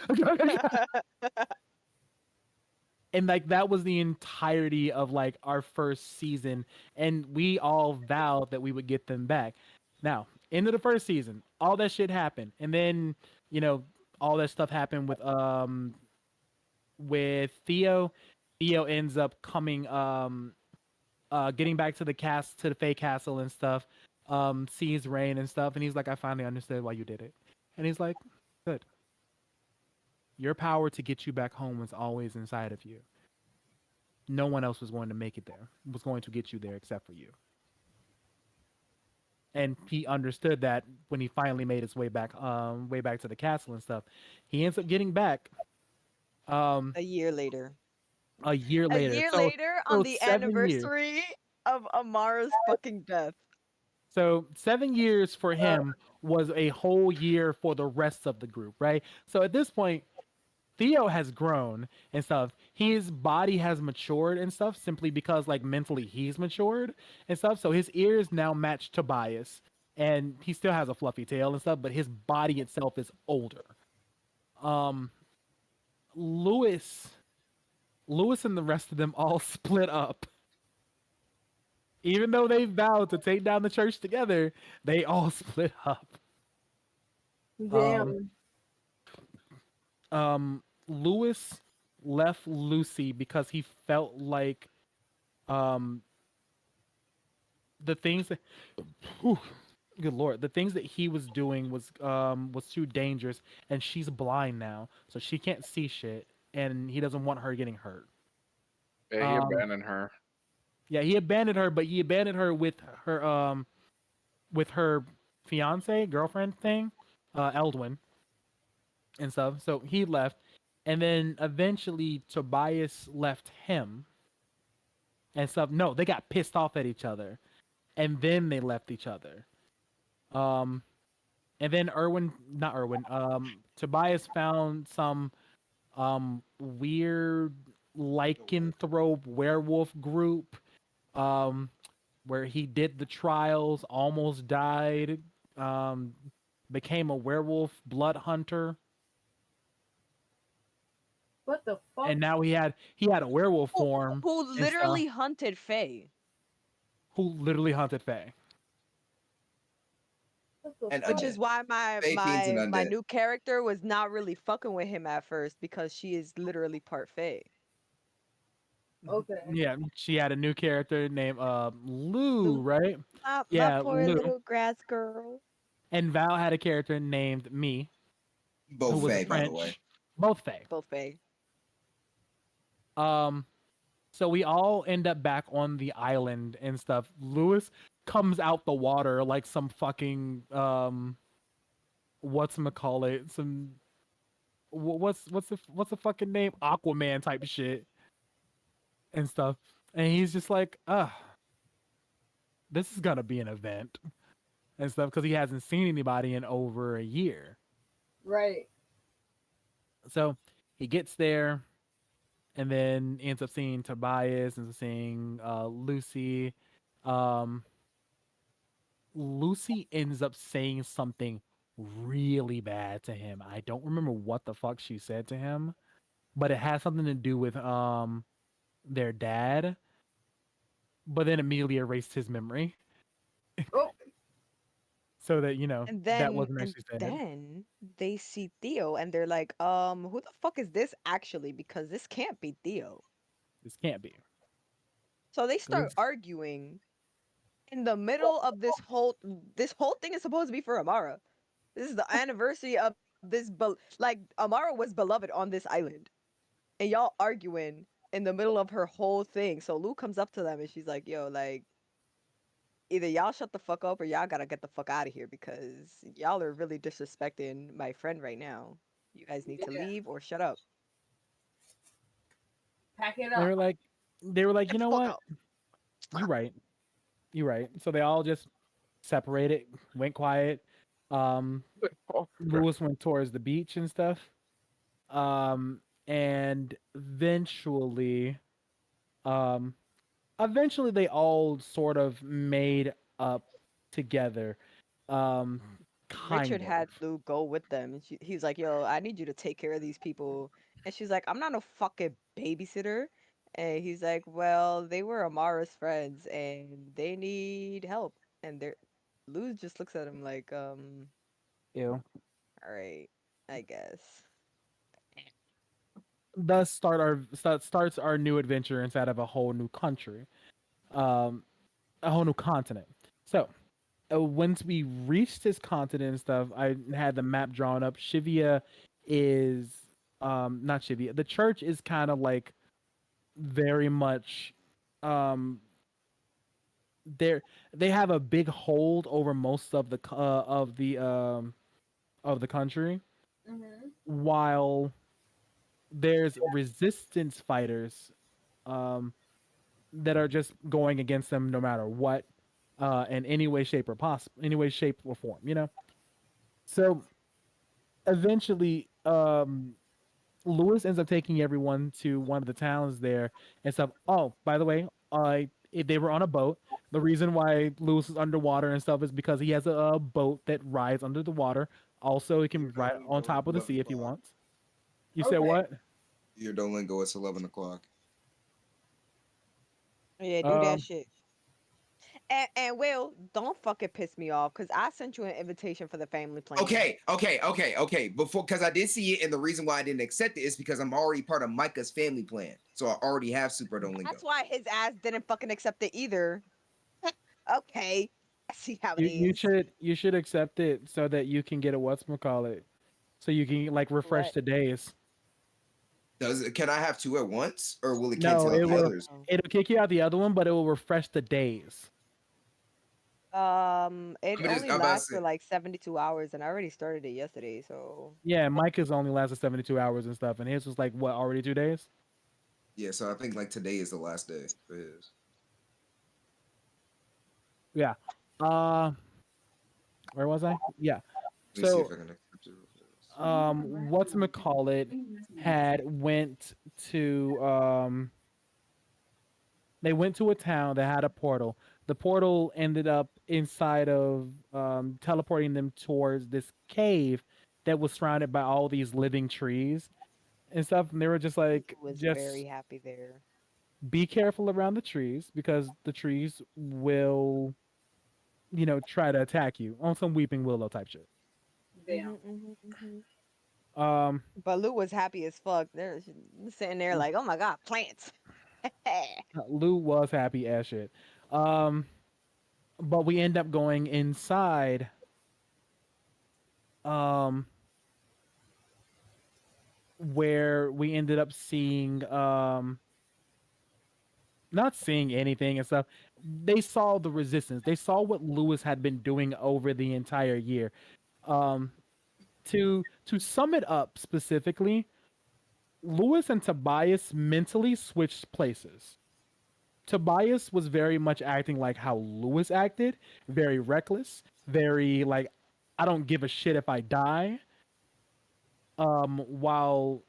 And like that was the entirety of like our first season, and we all vowed that we would get them back. Now, into the first season, all that shit happened, and then you know all that stuff happened with Theo. Theo ends up coming. getting back to the cast to the Fae Castle and stuff, sees Rain and stuff, and he's like, I finally understood why you did it. And he's like, good. Your power to get you back home was always inside of you. No one else was going to make it there, was going to get you there except for you. And he understood that when he finally made his way back to the castle and stuff. He ends up getting back um A year later. a year A later. year So later on so the 7 years. anniversary of Amara's fucking death. So 7 years for him was a whole year for the rest of the group, right? So at this point, Theo has grown and stuff. His body has matured and stuff simply because like mentally he's matured and stuff. So his ears now match Tobias, and he still has a fluffy tail and stuff, but his body itself is older. Um Lewis Lewis and the rest of them all split up. Even though they vowed to take down the church together, they all split up. Um Damn. Lewis left Lucy because he felt like um the things that whew, good lord, the things that he was doing was too dangerous, and she's blind now, so she can't see shit, and he doesn't want her getting hurt. Yeah, he Um abandoned her. yeah, he abandoned her, but he abandoned her with her fiance, girlfriend thing, Eldwin and stuff. So he left, and then eventually Tobias left him and stuff. No, they got pissed off at each other, and then they left each other. Um, and then not Irwin, Tobias found some weird lycanthrope werewolf group, um, where he did the trials, almost died, um, became a werewolf blood hunter, What the fuck? and now he had a werewolf Who, form who and stuff. literally hunted Faye. Who literally hunted Faye. What the And Which fuck? is undead. why my Fae fiends and my undead. new character was not really fucking with him at first because she is literally part Fae. Okay. Yeah, she had a new character named Lou, Lou, right? my Yeah, poor Lou. little grass girl. And Val had a character named Me, who Both was a Fae, by the way. French, both Faye. Both Fae. Um, so we all end up back on the island and stuff. Lewis comes out the water like some fucking call it, some what's the fucking name, Aquaman type shit and stuff. And he's just like, this is gonna be an event and stuff because he hasn't seen anybody in over a year. Right. So he gets there and then ends up seeing Tobias and seeing Lucy. Um, Lucy ends up saying something really bad to him. I don't remember what the fuck she said to him, but it has something to do with their dad. But then immediately erased his memory Oh, so that that wasn't And actually said. then they see Theo and they're like, who the fuck is this actually? Because this can't be Theo. This can't be. So they 'Cause start arguing in the middle of this whole thing is supposed to be for Amara. This is the anniversary of like Amara was beloved on this island. And y'all arguing in the middle of her whole thing. So Lou comes up to them and she's like, yo, like either y'all shut the fuck up or y'all gotta get the fuck out of here because y'all are really disrespecting my friend right now. You guys need to yeah. leave or shut up. Pack it they up. were like, they were like, Get you the know fuck what? out. You're right. You're right. So they all just separated, went quiet. Um, Oh, crap. Lewis went towards the beach and stuff. And um, eventually they all sort of made up together. Um, Richard kind of. had Lou go with them, and he's like, "Yo, I need you to take care of these people." And she's like, "I'm not no fucking babysitter." And he's like, "Well, they were Amara's friends, and they need help." And they're Lou just looks at him like, Ew. all right, I guess." Thus starts our new adventure inside of a whole new country. um, a whole new continent. So once we reached this continent and stuff, I had the map drawn up. Shivia is not Shivia. The church is kind of like very much um they're they have a big hold over most of the of the country, Mm-hmm. while there's resistance fighters um that are just going against them no matter what, in any way shape or possible any way shape or form, you know. So eventually Lewis ends up taking everyone to one of the towns there and stuff. Oh, by the way, they were on a boat. The reason why Lewis is underwater and stuff is because he has a boat that rides under the water. Also, he Your can ride on Duolingo, top of the 11 sea if he o'clock. wants. You said Okay. what? Your Duolingo, it's 11 o'clock. Yeah, do that Um, shit. And Will, don't fucking piss me off because I sent you an invitation for the family plan. Okay. Before, because I did see it, and the reason why I didn't accept it is because I'm already part of Micah's family plan, so I already have Super Duolingo. That's why his ass didn't fucking accept it either. Okay, I see how it is. you should accept it so that you can get a whatchamacallit, so you can like refresh What? the days. Does it? Can I have two at once, or will it No, cancel out it the will others? No. it'll kick you out the other one, but it will refresh the days. It I'm just only I'm about to lasts say, for like 72 hours, and I already started it yesterday. So Yeah, Micah's only lasted 72 hours and stuff, and his was like what, already 2 days? yeah. So I think like today is the last day for his. Yeah. Uh, where was I? Yeah. Let me see if So, I can accept it real fast. what's had went to they went to a town that had a portal. The portal ended up inside of teleporting them towards this cave that was surrounded by all these living trees and stuff. And they were just Lou like, was very just happy there. be careful around the trees because the trees will, you know, try to attack you on some weeping willow type shit. Damn. Um, But Lou was happy as fuck. They're sitting there like, oh my god, plants. Lou was happy as shit. Um, but we end up going inside. Um, where we ended up seeing not seeing anything and stuff. They saw the resistance. They saw what Lewis had been doing over the entire year. Um, to sum it up specifically, Lewis and Tobias mentally switched places. Tobias was very much acting like how Lewis acted, very reckless, very like I don't give a shit if I die. While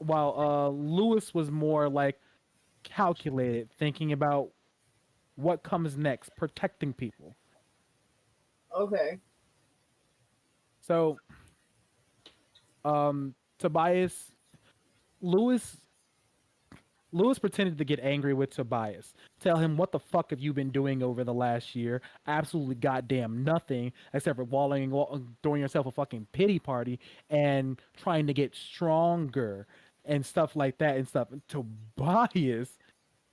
Lewis was more like calculated, thinking about what comes next, protecting people. Okay. So, Tobias, Lewis, Lewis pretended to get angry with Tobias. Tell him what the fuck have you been doing over the last year? Absolutely goddamn nothing except for throwing yourself a fucking pity party and trying to get stronger and stuff like that and stuff. And Tobias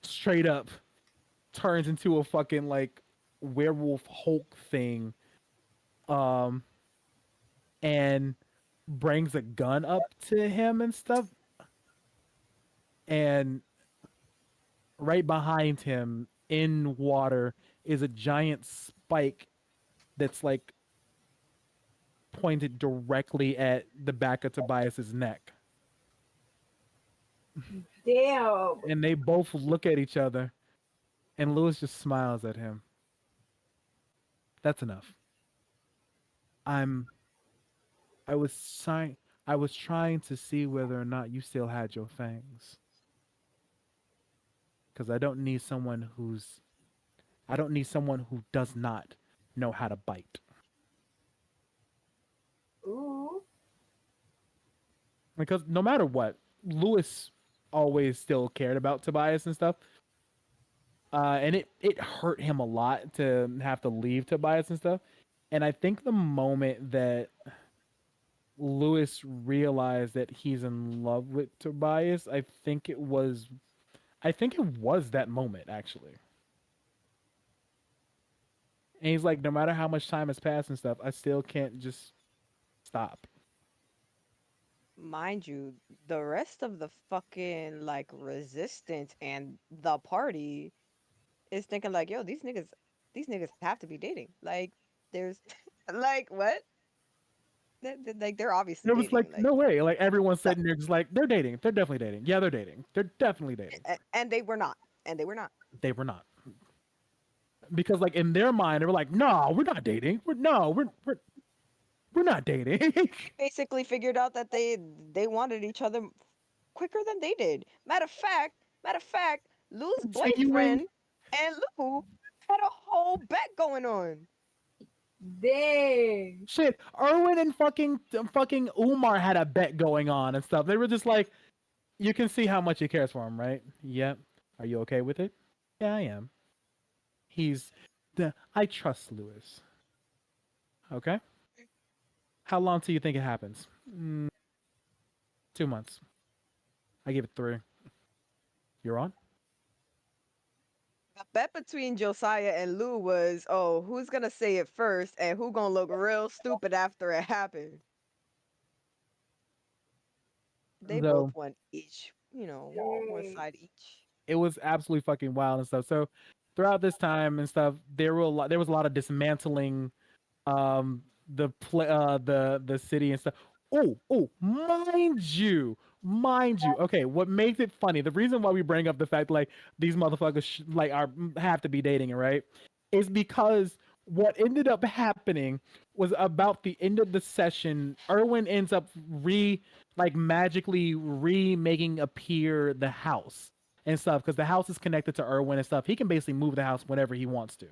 straight up turns into a fucking like werewolf Hulk thing, um, and brings a gun up to him and stuff, and right behind him in water is a giant spike that's like pointed directly at the back of Tobias's neck. Damn. And they both look at each other, and Lewis just smiles at him. That's enough. I'm I was trying I was trying to see whether or not you still had your fangs. Because I don't need someone who does not know how to bite. Ooh. Because no matter what, Lewis always still cared about Tobias and stuff. And it hurt him a lot to have to leave Tobias and stuff. And I think the moment that Lewis realized that he's in love with Tobias, I think it was I think it was that moment actually. And he's like, no matter how much time has passed and stuff, I still can't just stop. Mind you, the rest of the fucking like resistance and the party is thinking like, yo, these niggas have to be dating. Like, there's like what? Like they're obviously And it was like, dating. Like, no way. Like everyone's that, sitting there just like, they're dating. They're definitely dating. Yeah, they're dating. They're definitely dating. and they were not, and they were not. They were not. Because like in their mind, they were like, no, we're not dating. We're not dating. Basically figured out that they wanted each other quicker than they did. Matter of fact, Lou's Continuing boyfriend and Lou had a whole bet going on. Dang. shit. Erwin and fucking Umar had a bet going on and stuff. They were just like, you can see how much he cares for him, right? Yep. Are you okay with it? Yeah, I am. He's I trust Lewis. Okay. How long till you think it happens? 2 months. I give it 3. You're on. The bet between Josiah and Lou was, oh, who's gonna say it first and who gonna look real stupid after it happened. They both So won each, one Dang. side each. it was absolutely fucking wild and stuff. So throughout this time and stuff, there was a lot of dismantling the city and stuff. Oh, mind you. Okay, what makes it funny? The reason why we bring up the fact like these motherfuckers like are have to be dating, right? Is because what ended up happening was about the end of the session. Erwin ends up magically remaking appear the house and stuff because the house is connected to Erwin and stuff. He can basically move the house whenever he wants to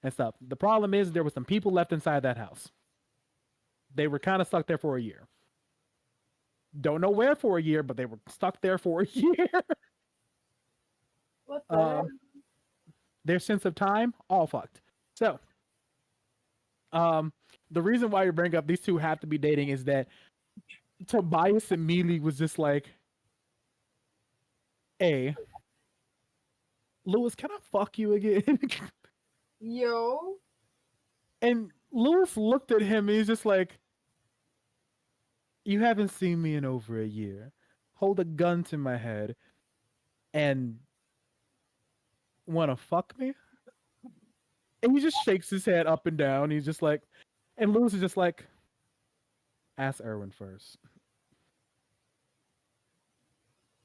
and stuff. The problem is there were some people left inside that house. They were kind of stuck there for a year. Don't know where for a year, but they were stuck there for a year. What the heck? Their sense of time, all fucked. So, um, the reason why you bring up these two have to be dating is that Tobias immediately was just like, "Hey, Lewis, can I fuck you again?" Yo. And Lewis looked at him and he's just like, "You haven't seen me in over a year. Hold a gun to my head and want to fuck me?" And he just shakes his head up and down. He's just like, and Lewis is just like, "Ask Erwin first."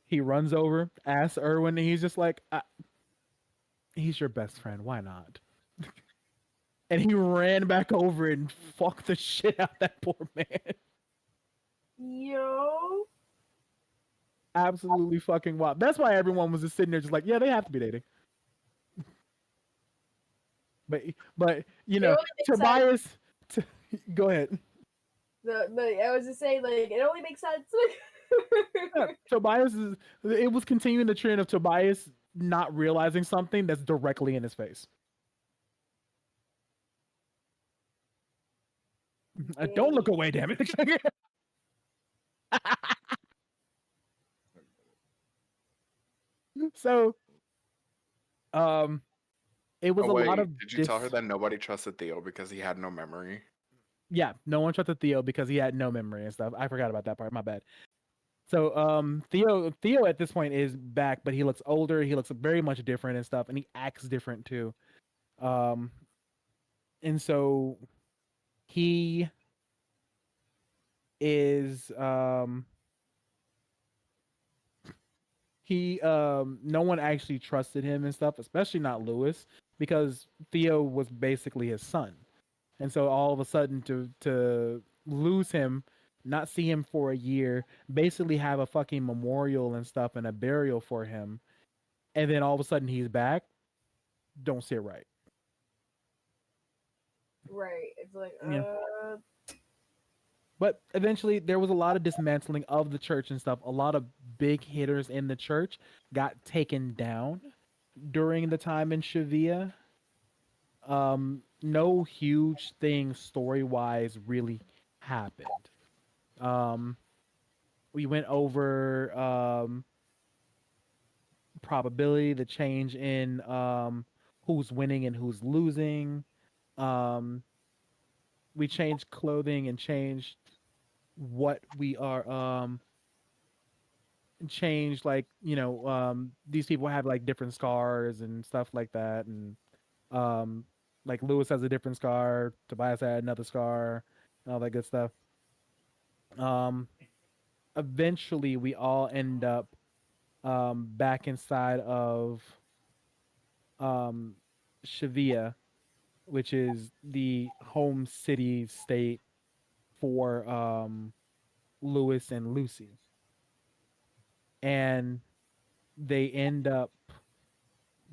He runs over, asks Erwin, and he's just like, he's your best friend. Why not? And he ran back over and fucked the shit out that poor man. Yo. Absolutely fucking wild. That's why everyone was just sitting there, just like, yeah, they have to be dating. But It only makes sense. Tobias, go ahead. I was just saying, like, it only makes sense. Yeah, it was continuing the trend of Tobias not realizing something that's directly in his face. Don't look away, damn it. So, um, it was Oh a lot wait, of did you this. tell her that nobody trusted Theo because he had no memory? Yeah, no one trusted Theo because he had no memory and stuff. I forgot about that part. My bad. So, Theo at this point is back, but he looks older. He looks very much different and stuff, and he acts different too. Um, and so he is no one actually trusted him and stuff, especially not Lewis, because Theo was basically his son. And so all of a sudden to lose him, not see him for a year, basically have a fucking memorial and stuff and a burial for him, and then all of a sudden he's back, don't sit right. Right. It's like, Yeah. But eventually there was a lot of dismantling of the church and stuff. A lot of big hitters in the church got taken down during the time in Shavia. No huge thing story wise really happened. Um, we went over probability, the change in who's winning and who's losing. Um, we changed clothing and changed what we are changed like these people have like different scars and stuff like that, and um like Lewis has a different scar, Tobias had another scar, and all that good stuff. um Eventually we all end up back inside of um Shavia, which is the home city state for Lewis and Lucy. And they end up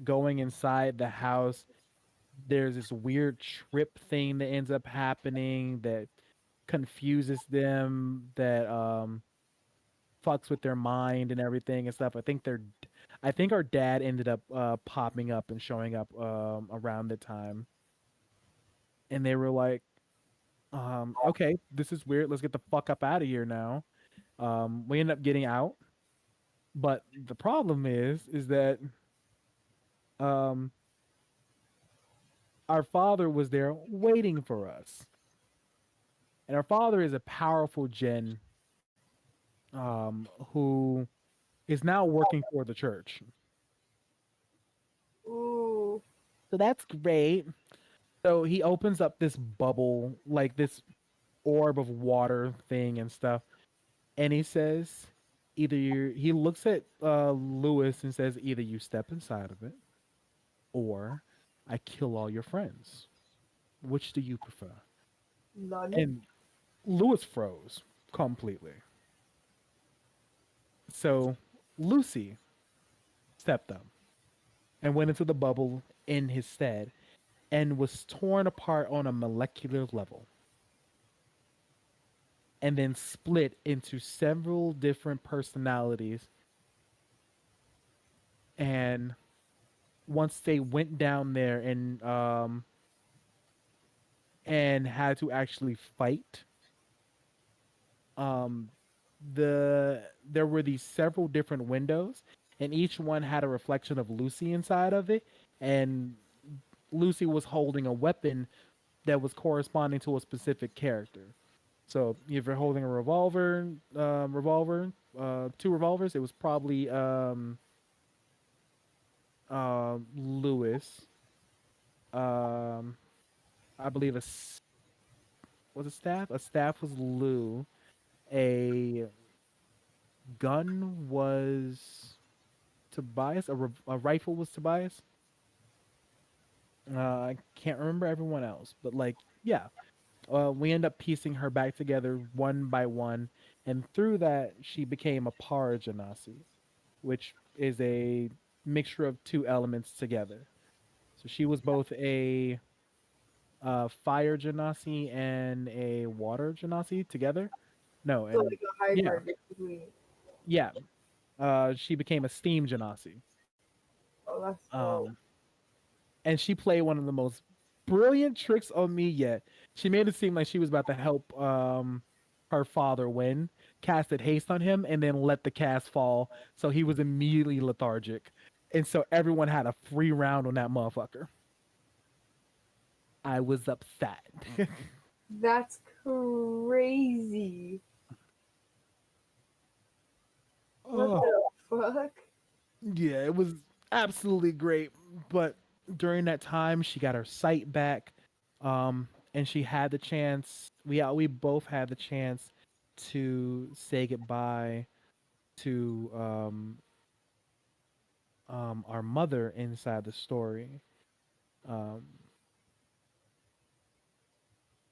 going inside the house. There's this weird trip thing that ends up happening that confuses them, that fucks with their mind and everything and stuff. I think our dad ended up popping up and showing up around the time, and they were like, okay, this is weird. Let's get the fuck up out of here now. We end up getting out, but the problem is that um, our father was there waiting for us, and our father is a powerful Jinn who is now working for the church. Ooh. So that's great. So he opens up this bubble, like this orb of water thing and stuff, and he says, he looks at Lewis and says, either you step inside of it, or I kill all your friends. Which do you prefer? None. And Lewis froze completely. So Lucy stepped up and went into the bubble in his stead and was torn apart on a molecular level and then split into several different personalities. And once they went down there and had to actually fight, um there were these several different windows, and each one had a reflection of Lucy inside of it, and Lucy was holding a weapon that was corresponding to a specific character. So if you're holding a two revolvers, it was probably Lewis. Um, I believe was a staff. A staff was Lou. A gun was Tobias. A rifle was Tobias. I can't remember everyone else, but like, yeah, we end up piecing her back together one by one, and through that, she became a Par Genasi, which is a mixture of two elements together. So she was both a fire Genasi and a water Genasi together. No, So and like a yeah, hybrid between. yeah. She became a steam Genasi. Oh, that's cool. Um, and she played one of the most brilliant tricks on me yet. She made it seem like she was about to help her father win, casted haste on him, and then let the cast fall, so he was immediately lethargic, and so everyone had a free round on that motherfucker. I was upset. That's crazy. What Oh, the fuck? yeah, it was absolutely great. But during that time, she got her sight back, and she had the chance. We both had the chance to say goodbye to our mother inside the story. Um,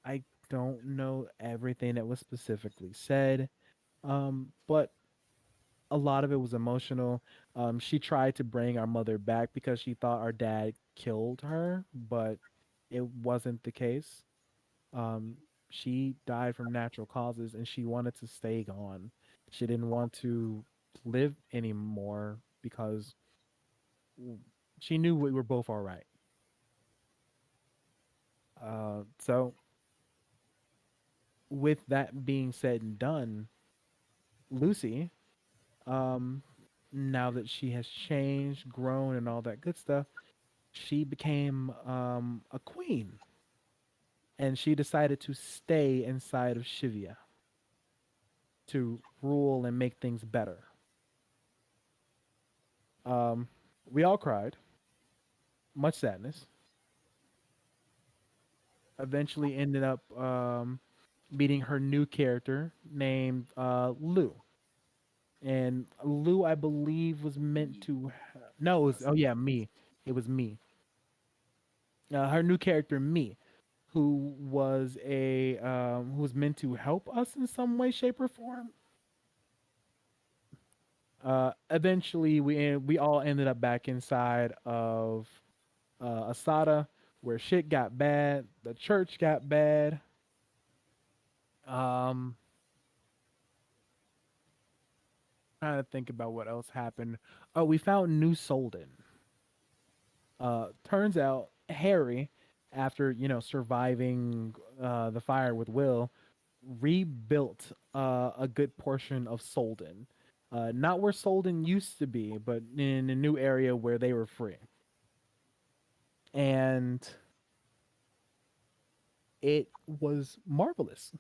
I don't know everything that was specifically said, but a lot of it was emotional. She tried to bring our mother back because she thought our dad killed her, but it wasn't the case. Um, she died from natural causes and she wanted to stay gone. She didn't want to live anymore because she knew we were both all right. So, with that being said and done, Lucy, um, now that she has changed, grown, and all that good stuff, she became a queen, and she decided to stay inside of Shivia to rule and make things better. Um, we all cried, much sadness. Eventually, ended up meeting her new character named Lou, and Lou, I believe, was meant to. No, it was, oh yeah, me. It was me. Her new character, me, who was meant to help us in some way, shape, or form. Eventually, we all ended up back inside of Asada, where shit got bad. The church got bad. Um, Trying to think about what else happened. Oh, we found New Solden. Turns out Harry, after surviving the fire with Will, rebuilt a good portion of Solden. Not where Solden used to be, but in a new area where they were free. And it was marvelous.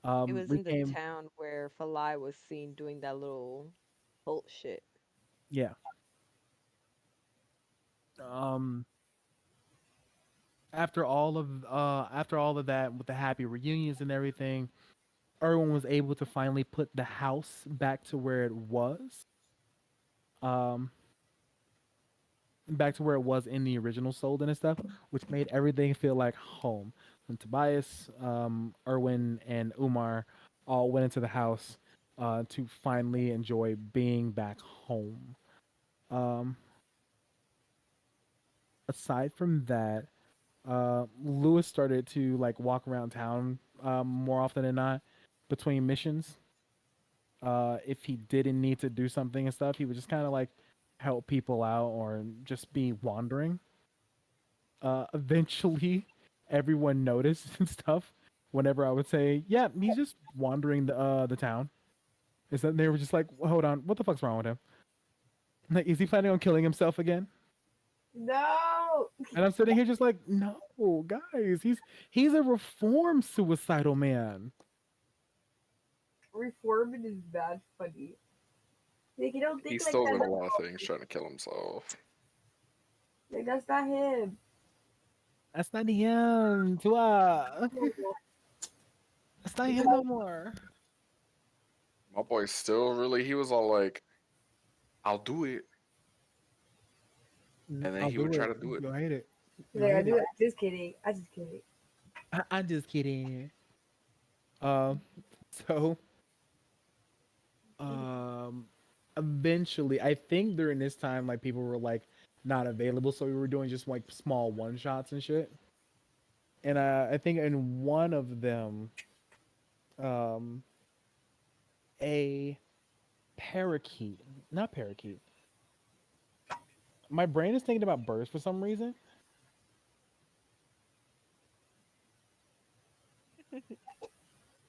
It was We in the came, town where Falai was seen doing that little cult shit. yeah. Um, after all of that, with the happy reunions and everything, Erwin was able to finally put the house back to where it was. Um, Back to where it was in the original Solden and stuff, which made everything feel like home. When Tobias, Erwin, and Umar all went into the house to finally enjoy being back home. Um, Aside from that, Lewis started to like walk around town more often than not between missions. If he didn't need to do something and stuff, he would just kind of like help people out or just be wandering. Eventually, everyone noticed and stuff. Whenever I would say, "Yeah, he's just wandering the town," is that they were just like, "Hold on, what the fuck's wrong with him? Like, is he planning on killing himself again?" No. And I'm sitting here just like, "No, guys, he's a reformed suicidal man." Reforming is bad funny. Like you don't think He's like still that. doing a lot of things trying to kill himself. Like that's not him. That's not him. Tua. That's not him no more. My boy still really, he was all like, I'll do it. And then I'll he would do try it. to do it. You'll hate it. You'll Like I hate do it. it. Just kidding. I just kidding. I'm just kidding. Um, so um, eventually, I think during this time, like people were like not available, so we were doing just like small one shots and shit. And I think in one of them, um, a parakeet, not parakeet. My brain is thinking about birds for some reason.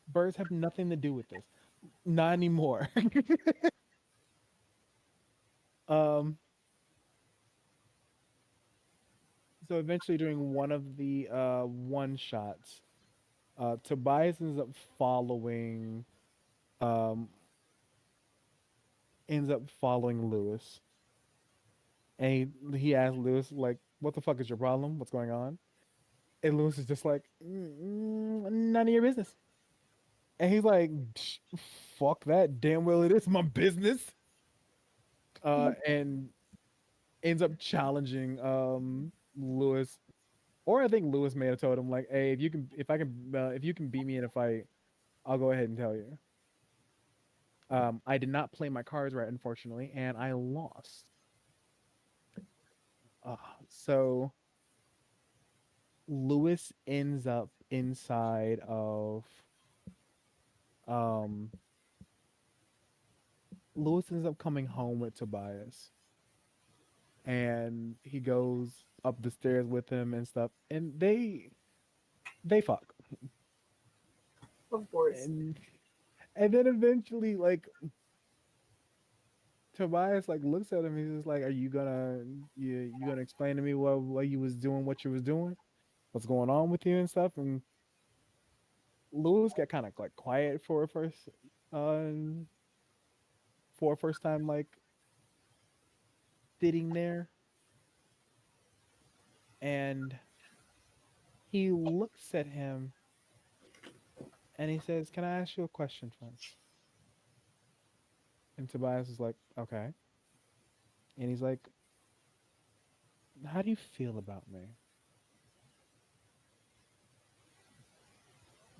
Birds have nothing to do with this. Not anymore. um, so eventually, during one of the one shots, Tobias um, ends up following Lewis, and he asks Lewis like, "What the fuck is your problem? What's going on?" And Lewis is just like, "None of your business." And he's like, "Fuck that! Damn well it is my business." And ends up challenging Lewis, or I think Lewis may have told him like, "Hey, if you can beat me in a fight, I'll go ahead and tell you." I did not play my cards right, unfortunately, and I lost. Uh, so Lewis ends up inside of um Lewis ends up coming home with Tobias, and he goes up the stairs with him and stuff, and they fuck. Of course. And then eventually, like, Tobias like looks at him. He's just like, "Are you gonna explain to me what you was doing, what you was doing, what's going on with you and stuff?" And Lewis got kind of like quiet uh, for a first time like sitting there, and he looks at him and he says, "Can I ask you a question, friend?" And Tobias is like, "Okay," and he's like, "How do you feel about me?"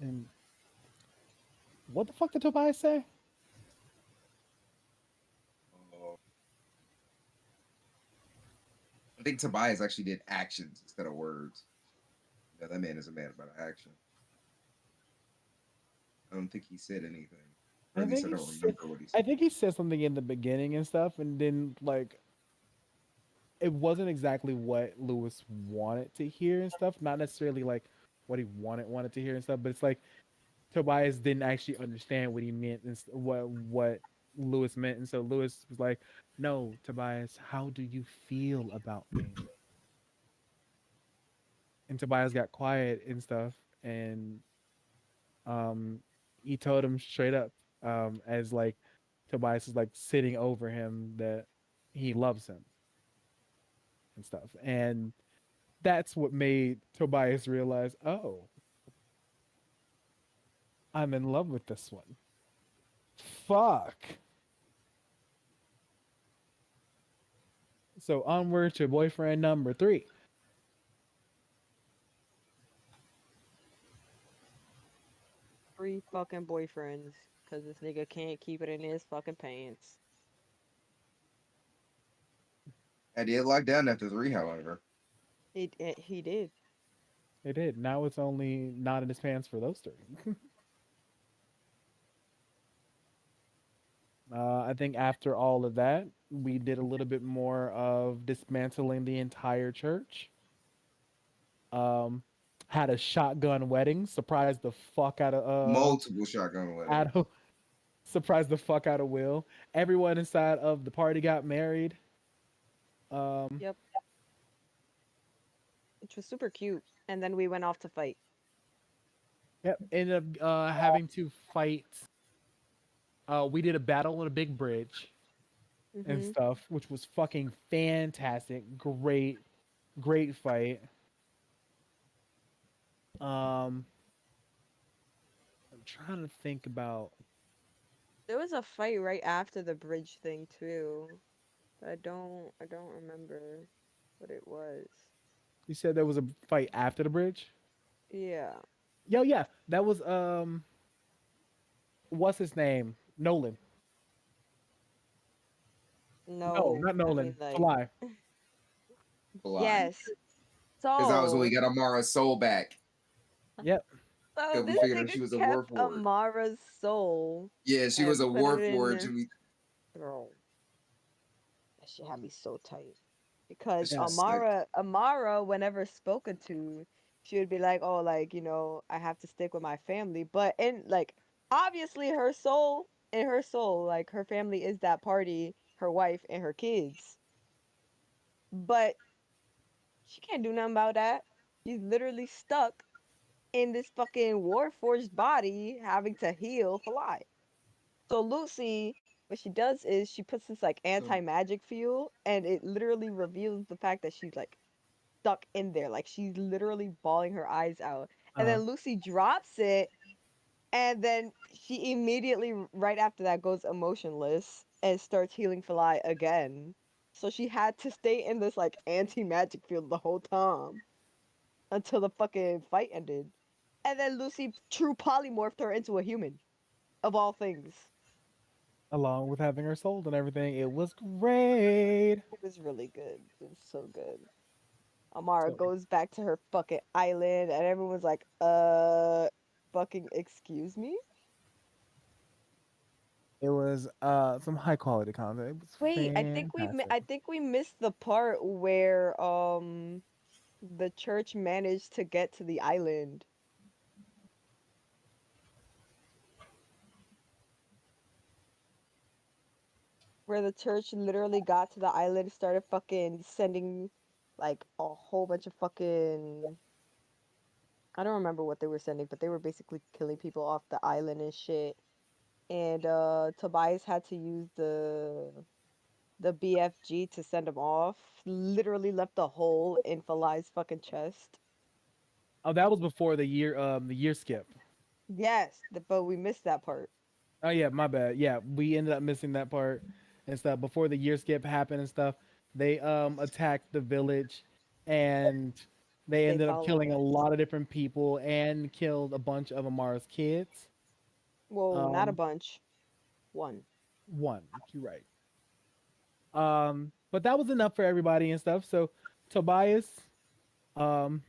And what the fuck did Tobias say? Oh, I think Tobias actually did actions instead of words. Yeah, that man is a man about action. I don't think he said anything, or I at least think I he don't said, remember what he I said. think he said something in the beginning and stuff, and then like it wasn't exactly what Lewis wanted to hear and stuff. Not necessarily like what he wanted to hear and stuff, but it's like Tobias didn't actually understand what he meant and what Lewis meant, and so Lewis was like, "No, Tobias, how do you feel about me?" And Tobias got quiet and stuff, and um, he told him straight up, as like Tobias is like sitting over him that he loves him and stuff, and that's what made Tobias realize, oh, I'm in love with this one. Fuck. So onward to boyfriend number 3. 3 fucking boyfriends, cause this nigga can't keep it in his fucking pants. I did lock down after 3, however. He did. It did. Now it's only not in his pants for those 3. I think after all of that, we did a little bit more of dismantling the entire church. Um, had a shotgun wedding. Surprised the fuck Multiple shotgun weddings. out of surprised the fuck out of Will. Everyone inside of the party got married. Um, Yep, which was super cute. And then we went off to fight. yep. Ended up having to fight. We did a battle on a big bridge and Mhm. stuff, which was fucking fantastic. Great fight. Um, I'm trying to think about. There was a fight right after the bridge thing too. But I don't remember what it was. You said there was a fight after the bridge. Yeah. Yo, yeah, that was what's his name? Nolan. No, No, not I mean Nolan. like Fly. Lie. yes. Because that was when we So got Amara's soul back. Yep. so Because we this figured out nigga she was a kept Warforged. Amara's soul Yeah, she was and a put it Warforged, in. and we Bro, that shit had me so tight. Because she Yeah. was sick. Amara, whenever spoken to, she would be like, "Oh, like I have to stick with my family." But in like, obviously, in her soul, like her family is that party, her wife, and her kids. But she can't do nothing about that. She's literally stuck in this fucking warforged body, having to heal for life. So Lucy, what she does is she puts this like So, anti-magic fuel, and it literally reveals the fact that she's like stuck in there, like she's literally bawling her eyes out. And Uh, then Lucy drops it, and then she immediately right after that goes emotionless and starts healing Fly again. So she had to stay in this like anti-magic field the whole time until the fucking fight ended. And then Lucy true polymorphed her into a human, of all things. along with having her sold and everything, it was great. It was really good. It was so good. Amara So goes back to her fucking island, and everyone's like, fucking excuse me? it was some high quality content. It was Wait, fantastic. I think we missed the part where the church managed to get to the island. where the church literally got to the island, started fucking sending like a whole bunch of fucking, I don't remember what they were sending, but they were basically killing people off the island and shit. And Tobias had to use the BFG to send him off. Literally left a hole in Fali's fucking chest. Oh, that was before the year skip. Yes, but we missed that part. Oh yeah, my bad. Yeah, we ended up missing that part and stuff before the year skip happened and stuff. They attacked the village and they They ended up followed killing a us. lot of different people and killed a bunch of Amara's kids. Whoa, not a Um, bunch. One. one, you're right. But that was enough for everybody and stuff. So Tobias um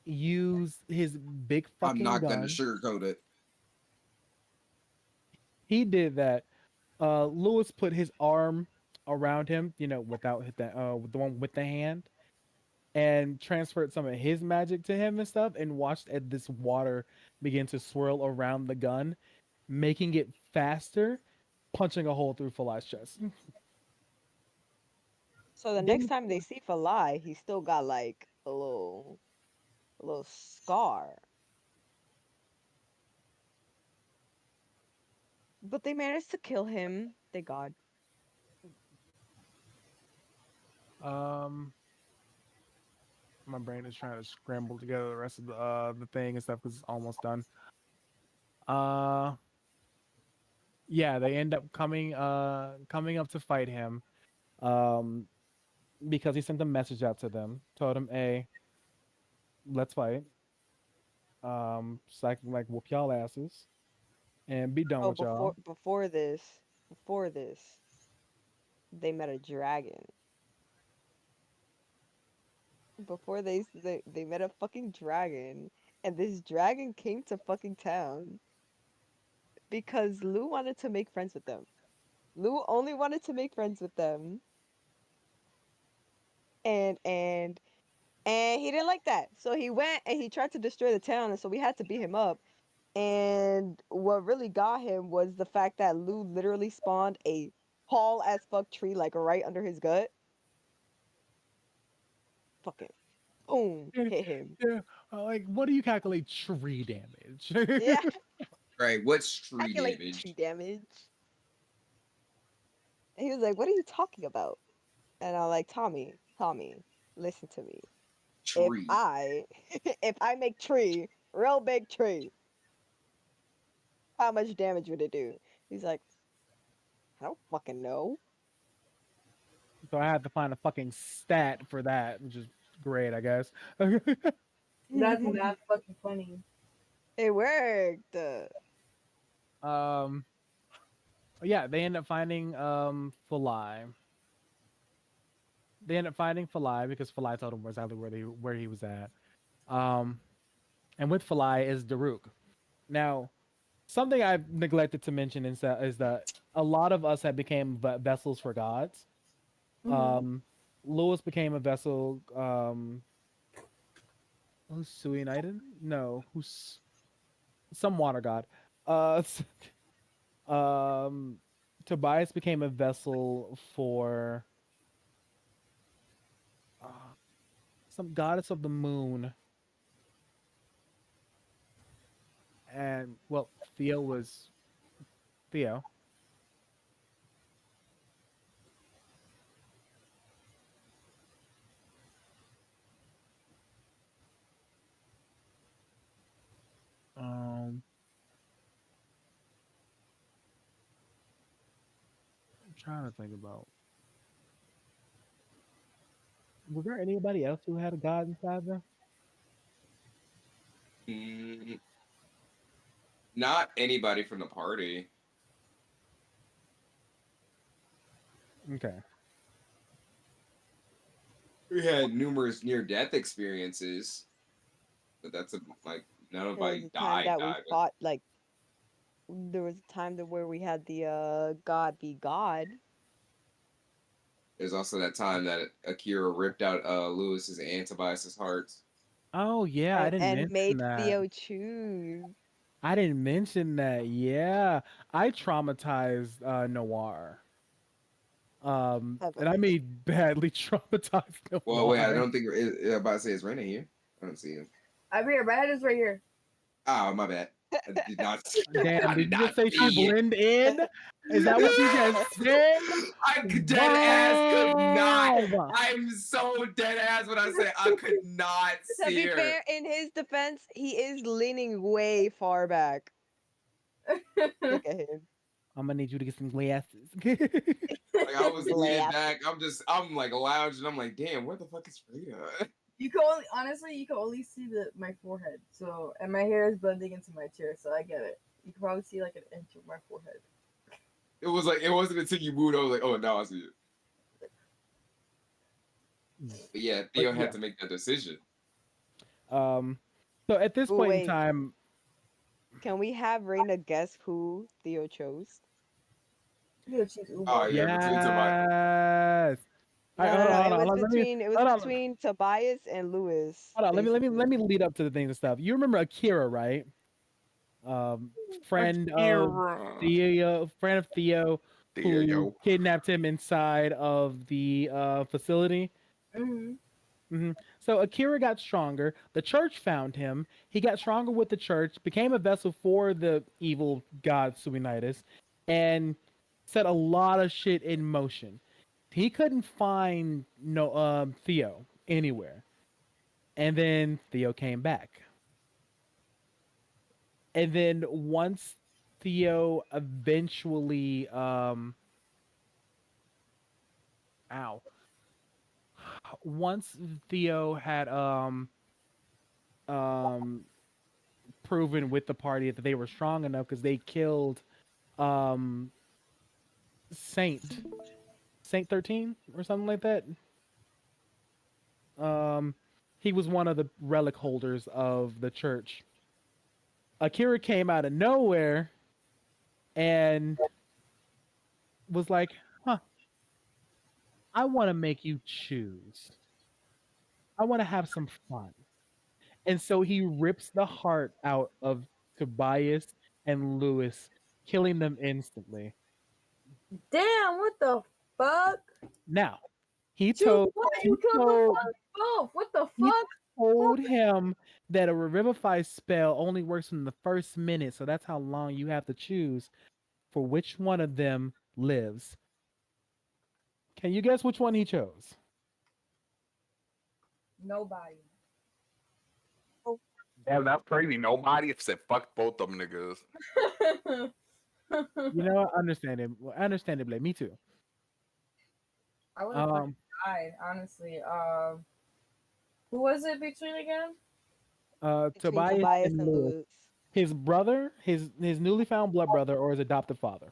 used his big I'm fucking not gonna gun. sugarcoat it. He did that. Lewis put his arm around him, you know, without hit that with the one with the hand, and transferred some of his magic to him and stuff, and watched as this water begin to swirl around the gun, making it faster, punching a hole through Fali's chest. So the next Didn't time they see Falai, he still got like a little scar. But they managed to kill him. Thank God. um my brain is trying to scramble together the rest of the thing and stuff because it's almost done. Uh yeah, they end up coming up to fight him. Um because he sent a message out to them, told them, "Hey, let's fight. So I can like whoop y'all asses and be done Oh, with y'all." before this, they met a dragon. Before they met a fucking dragon, and this dragon came to fucking town because Lou wanted to make friends with them. Lou only wanted to make friends with them, and and and he didn't like that. So he went and he tried to destroy the town, and so we had to beat him up. And what really got him was the fact that Lou literally spawned a tall as fuck tree like right under his gut. Fucking boom, Yeah, hit him. yeah, like what do you calculate tree damage? Yeah, Right? What's tree calculate tree damage? damage. And he was like, "What are you talking about?" And I'm like, Tommy, listen to me. If Tree. I if I make tree, real big tree, how much damage would it do? He's like, I don't fucking know. So I had to find a fucking stat for that, which is great, I guess. That's not fucking funny. It worked. um, yeah, they end up finding Falai. They end up finding Falai because Falai told them exactly where he was at. Um, and with Falai is Daruk. Now, something I've neglected to mention is that a lot of us have became vessels for gods. Hmm. Um, Lewis became a vessel. Who's Suinaiden? No, who's some water god. Uh, um, Tobias became a vessel for uh, some goddess of the moon, and well, Theo was Theo. Um, I'm trying to think about. Was there anybody else who had a god inside them? Mm, not anybody from the party. Okay. We had numerous near-death experiences, but that's like There was nobody a time died. that we Died, but fought like there was a time that where we had the God be God there's also that time that Akira ripped out Lewis's and Tobias's hearts. Oh yeah, I didn't and mention made that. Theo choose. I didn't mention that. Yeah, I traumatized Noir. And I Heavily. may badly traumatize them. Well, wait, I Why? don't think I'm about to say is Raina here. I don't see him. I'm here. My head is right here. Oh, my bad. I did not. Damn, I did did you just not say she see it. blend in? Is that what you just said? I dead ass could not. Wow. I'm so dead ass when I say I could not To see be her. fair, in his defense, he is leaning way far back. Look at him. I'm gonna need you to get some glasses. Like I was leaning Laugh. back. I'm like lounging. I'm like, damn, where the fuck is Frida? You can only honestly you can only see my forehead. So and my hair is blending into my chair, so I get it. You can probably see like an inch of my forehead. It was like it wasn't until you moved. I was like, oh, now I see it. But yeah, But Theo had yeah. to make that decision. Um. So at this Oh, point in wait. time, Can we have Raina guess who Theo chose? Yeah, she's Oh Uber. yeah, between Tobias. yes. All right, No, no, no. hold It on, was hold on. Let me between hold on, Tobias and Lewis, hold on. Let basically. me lead up to the things and stuff. You remember Akira, right? Um, friend of Theo, There, who yo. kidnapped him inside of the facility. Mm-hmm. So Akira got stronger. The church found him. He got stronger with the church, became a vessel for the evil god Suinitis, and set a lot of shit in motion. He couldn't find no Theo anywhere, and then Theo came back. And then once Theo eventually, ow, once Theo had um proven with the party that they were strong enough because they killed um Saint Saint 13 or something like that. Um, he was one of the relic holders of the church. Akira came out of nowhere and was like, "Huh, I want to make you choose. I want to have some fun." And so he rips the heart out of Tobias and Lewis, killing them instantly. Damn, what the fuck? Now, he Choose told what? he You killed them told both. What the he fuck? told him that a revivify spell only works in the first minute, so that's how long you have to choose for which one of them lives. Can you guess which one he chose? Nobody. Oh, Damn, that's crazy. Nobody said fuck both them niggas. You know, I understand him. Understandably, me too. I would have fucking Um, died, honestly. Who was it between again? between Tobias Tobias and and Lewis, Lewis. his brother, his newly found blood brother, or his adoptive father.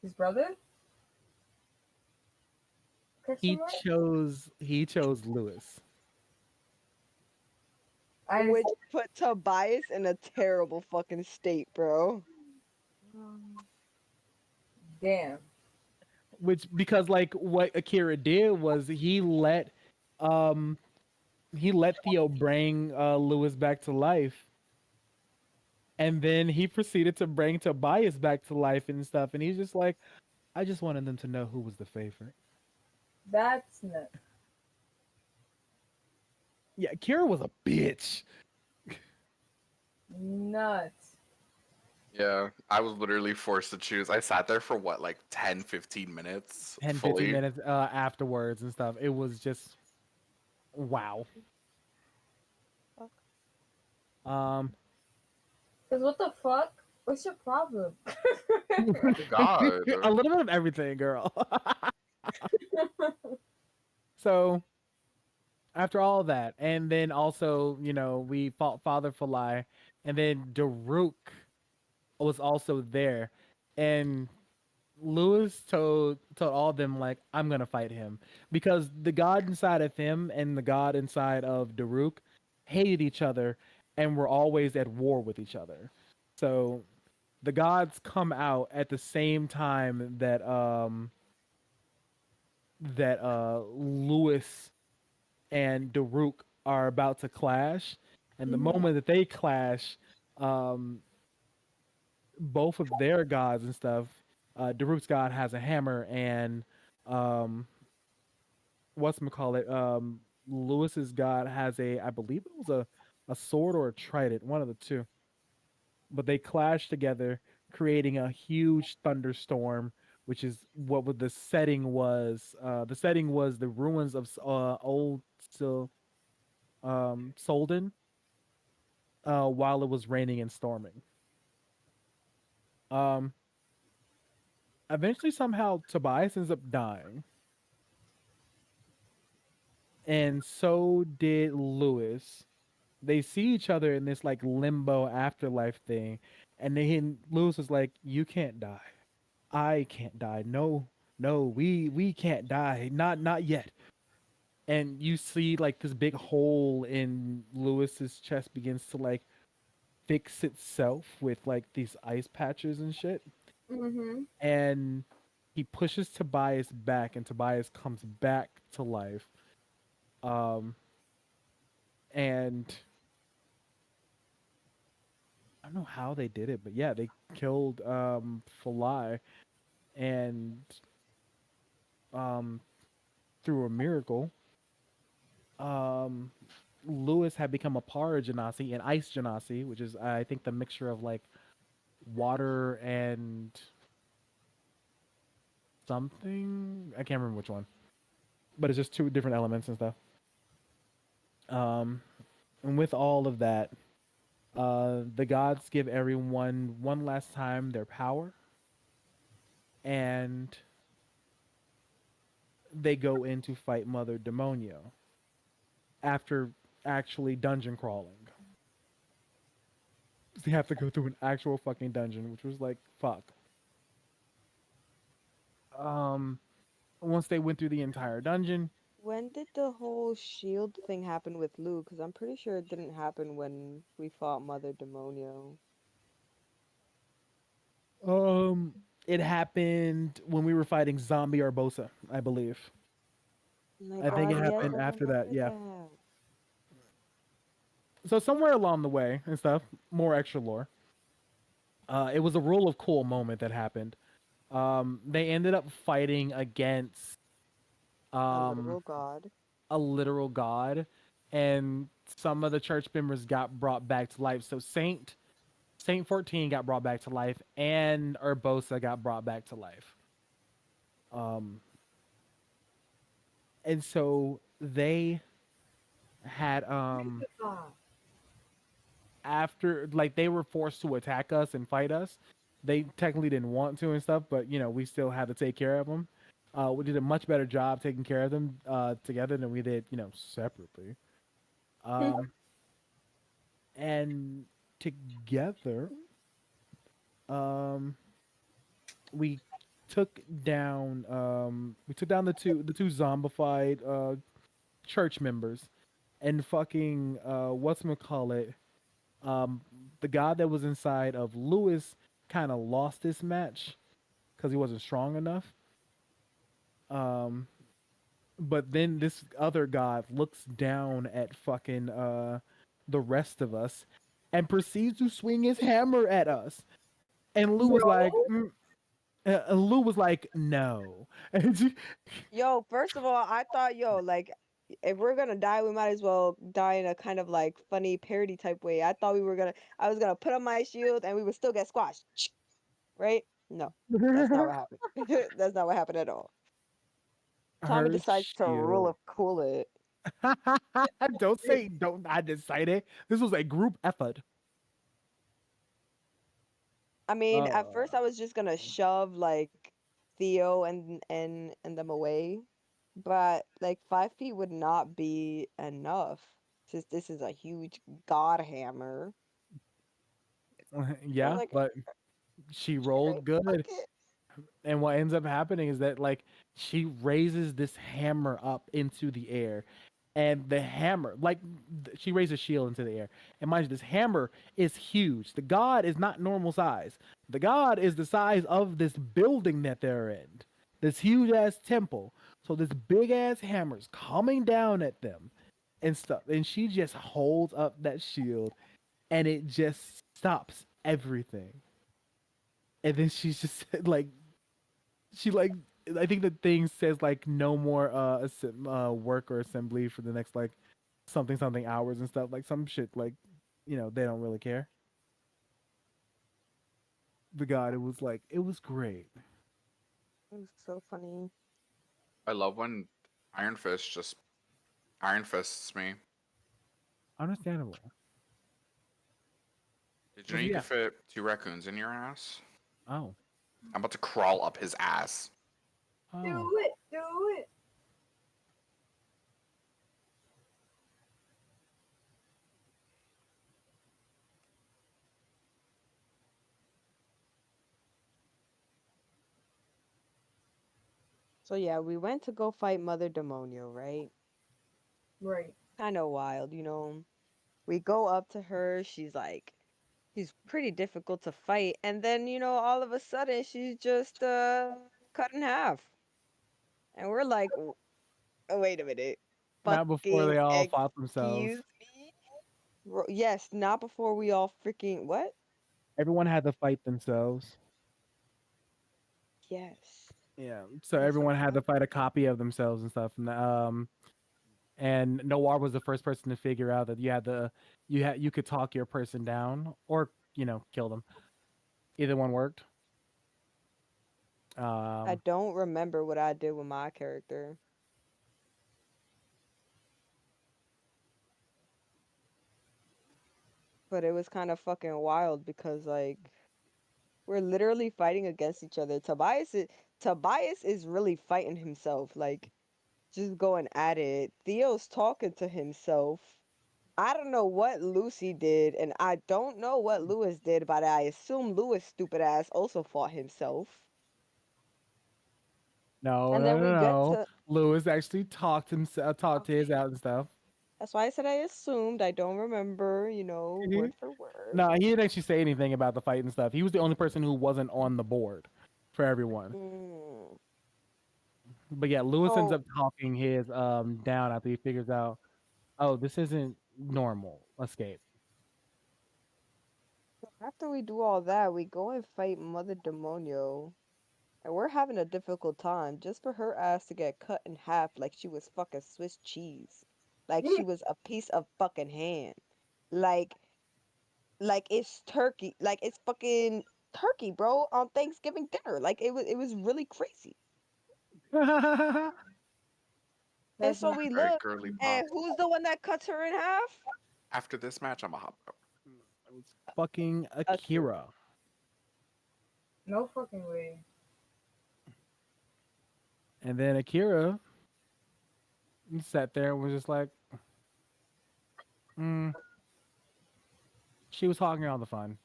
His brother? Question mark? He chose Lewis. I just Which put Tobias in a terrible fucking state, bro. damn. Which because like what Akira did was um he let Theo bring Lewis back to life, and then he proceeded to bring Tobias back to life and stuff, and he's just like, I just wanted them to know who was the favorite. That's nuts. Yeah, Akira was a bitch. Nuts. Yeah, I was literally forced to choose. I sat there for what, like 10, 15 minutes 10, 15 fully. minutes afterwards and stuff. It was just wow. Fuck. Um Cause what the fuck? What's your problem? God. a little bit of everything, girl. So after all that, and then also, you know, we fought Father Falai, and then Daruk was also there, and Lewis told all of them like, I'm gonna fight him because the god inside of him and the god inside of Daruk hated each other and were always at war with each other. So the gods come out at the same time that Lewis and Daruk are about to clash, and the Mhm. moment that they clash, both of their gods and stuff. Daruk's god has a hammer, and um, call it? Lewis's god has a, I believe it was a sword or a trident, one of the two. But they clash together, creating a huge thunderstorm, which is what would the setting was. The setting was the ruins of old still Solden, while it was raining and storming. Um, Eventually, somehow, Tobias ends up dying, and so did Lewis. They see each other in this like limbo afterlife thing, and then Lewis is like, "You can't die. I can't die. No, no, we can't die. Not yet." And you see like this big hole in Lewis's chest begins to like fix itself with like these ice patches and shit. Mm-hmm. And he pushes Tobias back, and Tobias comes back to life. Um, and I don't know how they did it, but yeah, they killed Falai, and um, through a miracle, um, Lewis had become a Para Genasi, an ice Genasi, which is I think the mixture of like water and something. I can't remember which one, but it's just two different elements and stuff. Um, and with all of that, the gods give everyone one last time their power, and they go in to fight Mother Demonio after actually dungeon crawling. They have to go through an actual fucking dungeon, which was like fuck. Um, Once they went through the entire dungeon, When did the whole shield thing happen with Lou? Because I'm pretty sure it didn't happen when we fought Mother Demonio. um, it happened when we were fighting Zombie Arbosa, I believe. Oh my I think it God, yes, happened I after that. remember Yeah. that. So somewhere along the way and stuff, more extra lore. It was a rule of cool moment that happened. They ended up fighting against A um literal god. a literal god, and some of the church members got brought back to life. So Saint 14 got brought back to life, and Urbosa got brought back to life. Um, and so they had after like they were forced to attack us and fight us. They technically didn't want to and stuff, but you know we still had to take care of them. We did a much better job taking care of them together than we did, you know, separately. Um, and together, um, we we took down the two zombified church members, and fucking call it um the god that was inside of Lewis kind of lost this match because he wasn't strong enough. Um, but then this other god looks down at fucking the rest of us and proceeds to swing his hammer at us. And Lou was like, Bro. Lou was like, no. And Yo, first of all, I thought, yo, like, if we're gonna die, we might as well die in a kind of like funny parody type way. I was gonna put on my shield and we would still get squashed, right? No, that's not what happened. That's not what happened at all. Tommy her decides to rule shield. of cool it. Don't say don't I decided. This was a group effort. I mean, at Uh first I was just gonna shove like Theo and them away, but like 5 feet would not be enough since this is a huge god hammer. So I was yeah, like, but she alright, rolled fuck good. it. And what ends up happening is that like she raises this hammer up into the air, and the hammer like she raises a shield into the air, and mind you this hammer is huge. The god is not normal size. The god is the size of this building that they're in, this huge ass temple. So this big ass hammer's coming down at them and stuff, and she just holds up that shield, and it just stops everything. and then she's just like she like I think the thing says like no more work or assembly for the next like something something hours and stuff like some shit like they don't really care. The god, it was like it was great. It was so funny. I love when Iron Fist just Iron Fists me. Understandable. Did you know But you yeah. could fit two raccoons in your ass? Oh. I'm about to crawl up his ass. Oh. Do it, do it. So yeah, we went to go fight Mother Demonio, right? Right. Kind of wild, you know. We go up to her, she's pretty difficult to fight, and then, all of a sudden she's just cut in half. And we're like, oh, wait a minute. Not before Fucking they all fought themselves. excuse me? Yes, not before we all freaking what? Everyone had to fight themselves. Yes. Yeah. So And so everyone had to fight a copy of themselves and stuff. And Noir was the first person to figure out that you could talk your person down or kill them. Either one worked. I Um, don't remember what I did with my character, but it was kind of fucking wild because we're literally fighting against each other. Tobias is really fighting himself, like just going at it. Theo's talking to himself. I don't know what Lucy did, and I don't know what Lewis did, but I assume Lewis stupid ass also fought himself. no, And no, then no, we get no. to Lewis actually talked his out and stuff. that's why I said I assumed. I don't remember, word for word. No, he didn't actually say anything about the fight and stuff. He was the only person who wasn't on the board for everyone. Mm. But yeah, Lewis ends So up talking his down after he figures out, oh, this isn't normal escape. after we do all that, we go and fight Mother Demonio. And we're having a difficult time just for her ass to get cut in half like she was fucking Swiss cheese. Like she was a piece of fucking ham. Like like it's turkey. Like it's fucking turkey, bro, on Thanksgiving dinner. Like it was really crazy. And That's so not we All right, look, girly pop. and who's the one that cuts her in half? After this match, I'm a hop up. It was fucking Akira. Akira. no fucking way. And then Akira sat there and was just like, mm, she was hogging all the fun.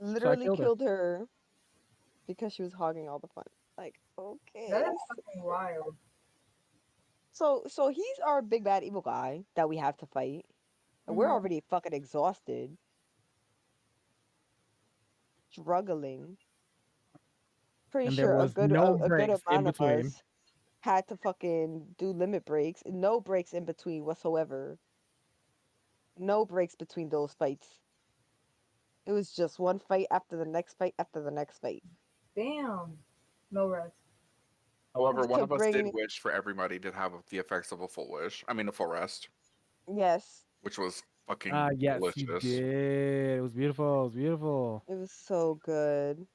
So I Literally killed her. killed her because she was hogging all the fun. Like, That okay. is fucking wild. So he's our big bad evil guy that we have to fight. And we're Mm-hmm. already fucking exhausted, struggling. Pretty And there sure a was good no a good breaks in amount of between. us had to fucking do limit breaks. No breaks in between whatsoever. No breaks between those fights. It was just one fight after the next fight after the next fight. Damn. No rest. However, Just one to of us did bring wish for everybody to have the effects of a full wish. I mean, a full rest, yes, which was Ah, fucking yes, he delicious. did. It was beautiful. It was beautiful. it was so good.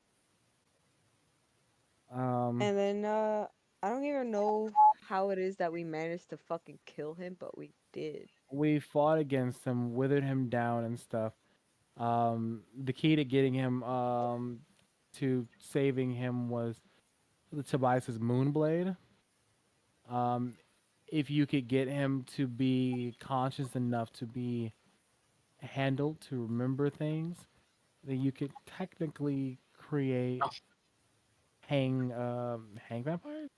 Um, And then I don't even know how it is that we managed to fucking kill him, but we did. we fought against him, withered him down and stuff. The key to getting him, to saving him was the Tobias's Moonblade. Um, if you could get him to be conscious enough to be handled to remember things, then you could technically create hang vampires,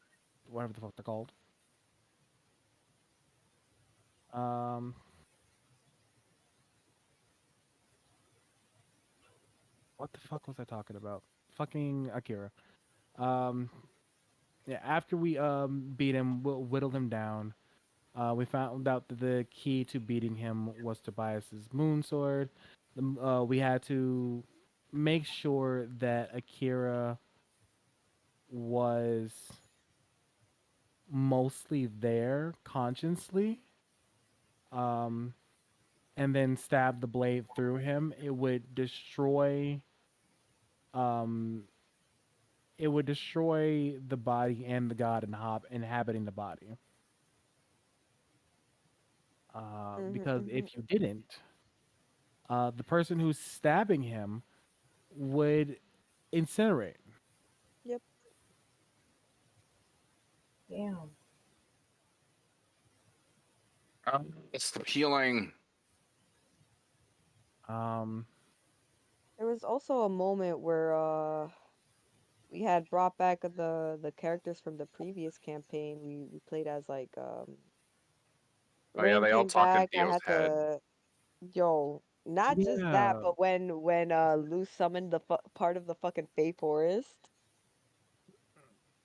whatever the fuck they're called. Um, what the fuck was I talking about? Fucking Akira. Um, yeah. After we beat him, whittled him down. We found out that the key to beating him was Tobias's moon sword. We had to make sure that Akira was mostly there consciously, um, and then stab the blade through him, um, it would destroy the body and the god inhabiting the body. Because Mm-hmm. if you didn't, the person who's stabbing him would incinerate. Yep. Damn. It's the peeling. Um, There was also a moment where we had brought back the characters from the previous campaign. We played as like Oh yeah, Rain they all came talk in back. I Theo's had head. to yo, not just that, yeah. but when Lou summoned the part of the fucking Fey Forest,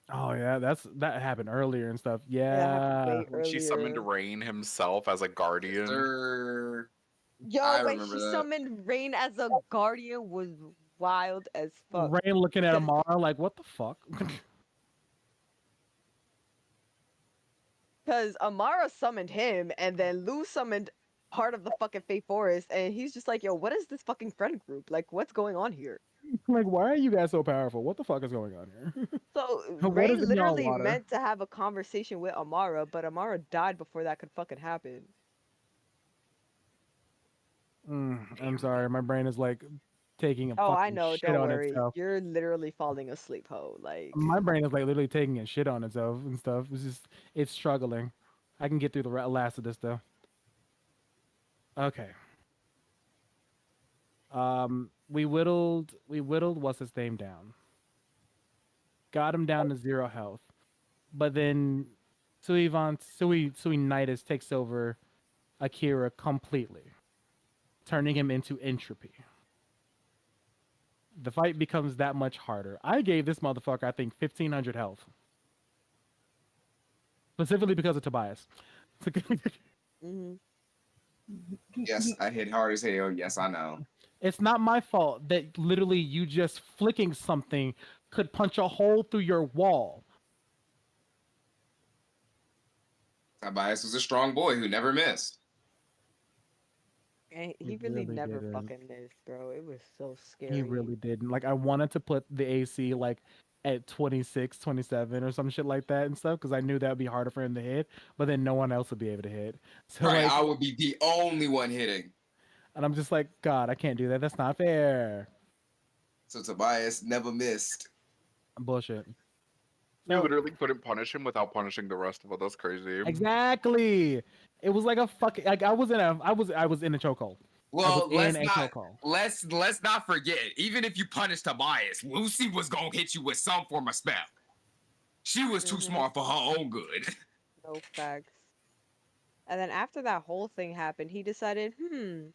Oh yeah, that happened earlier and stuff. yeah, that happened Yeah. way When she summoned earlier. Rain himself as a Yes, guardian. sir. Yo, I when remember she that. summoned Rain as a guardian was wild as fuck. Rain looking at Cause, Amara like, what the fuck? 'Cause Amara summoned him, and then Lou summoned part of the fucking Fey Forest, and he's just like, yo, what is this fucking friend group? Like, what's going on here? Like, why are you guys so powerful? What the fuck is going on here? So What is Rain in y'all literally water? meant to have a conversation with Amara, but Amara died before that could fucking happen. I'm sorry, my brain is like taking a Oh, I fucking know, shit don't on worry. itself. You're literally falling asleep, ho. Like, My brain is like literally taking a shit on itself and stuff. It's struggling. I can get through the last of this though. Okay. We whittled what's his name down. Got him down to 0 health. But then Suinitis takes over Akira completely, turning him into entropy. The fight becomes that much harder. I gave this motherfucker, I think, 1,500 health, specifically because of Tobias. hmm Yes, I hit hard as hell. Yes, I know. It's not my fault that literally you just flicking something could punch a hole through your wall. Tobias was a strong boy who never missed. and He he really really never didn't. fucking missed, bro. It was so He scary. really didn't. Like, I wanted to put the AC like at 26, 27, or some shit like that and stuff because I knew that would be harder for him to hit, but then no one else would be able to hit. So, Right, like, I would be the only one hitting. and I'm just like, God, I can't do that. That's not fair. So Tobias never missed. Bullshit. You So, literally couldn't punish him without punishing the rest of us. That's crazy. exactly. It was like a fucking like I was in a chokehold. I was Well, in let's a not chokehold. let's not forget. Even if you punish Tobias, Lucy was gonna hit you with some form of spell. She was too hmm smart for her own good. No facts. And then after that whole thing happened, he decided, you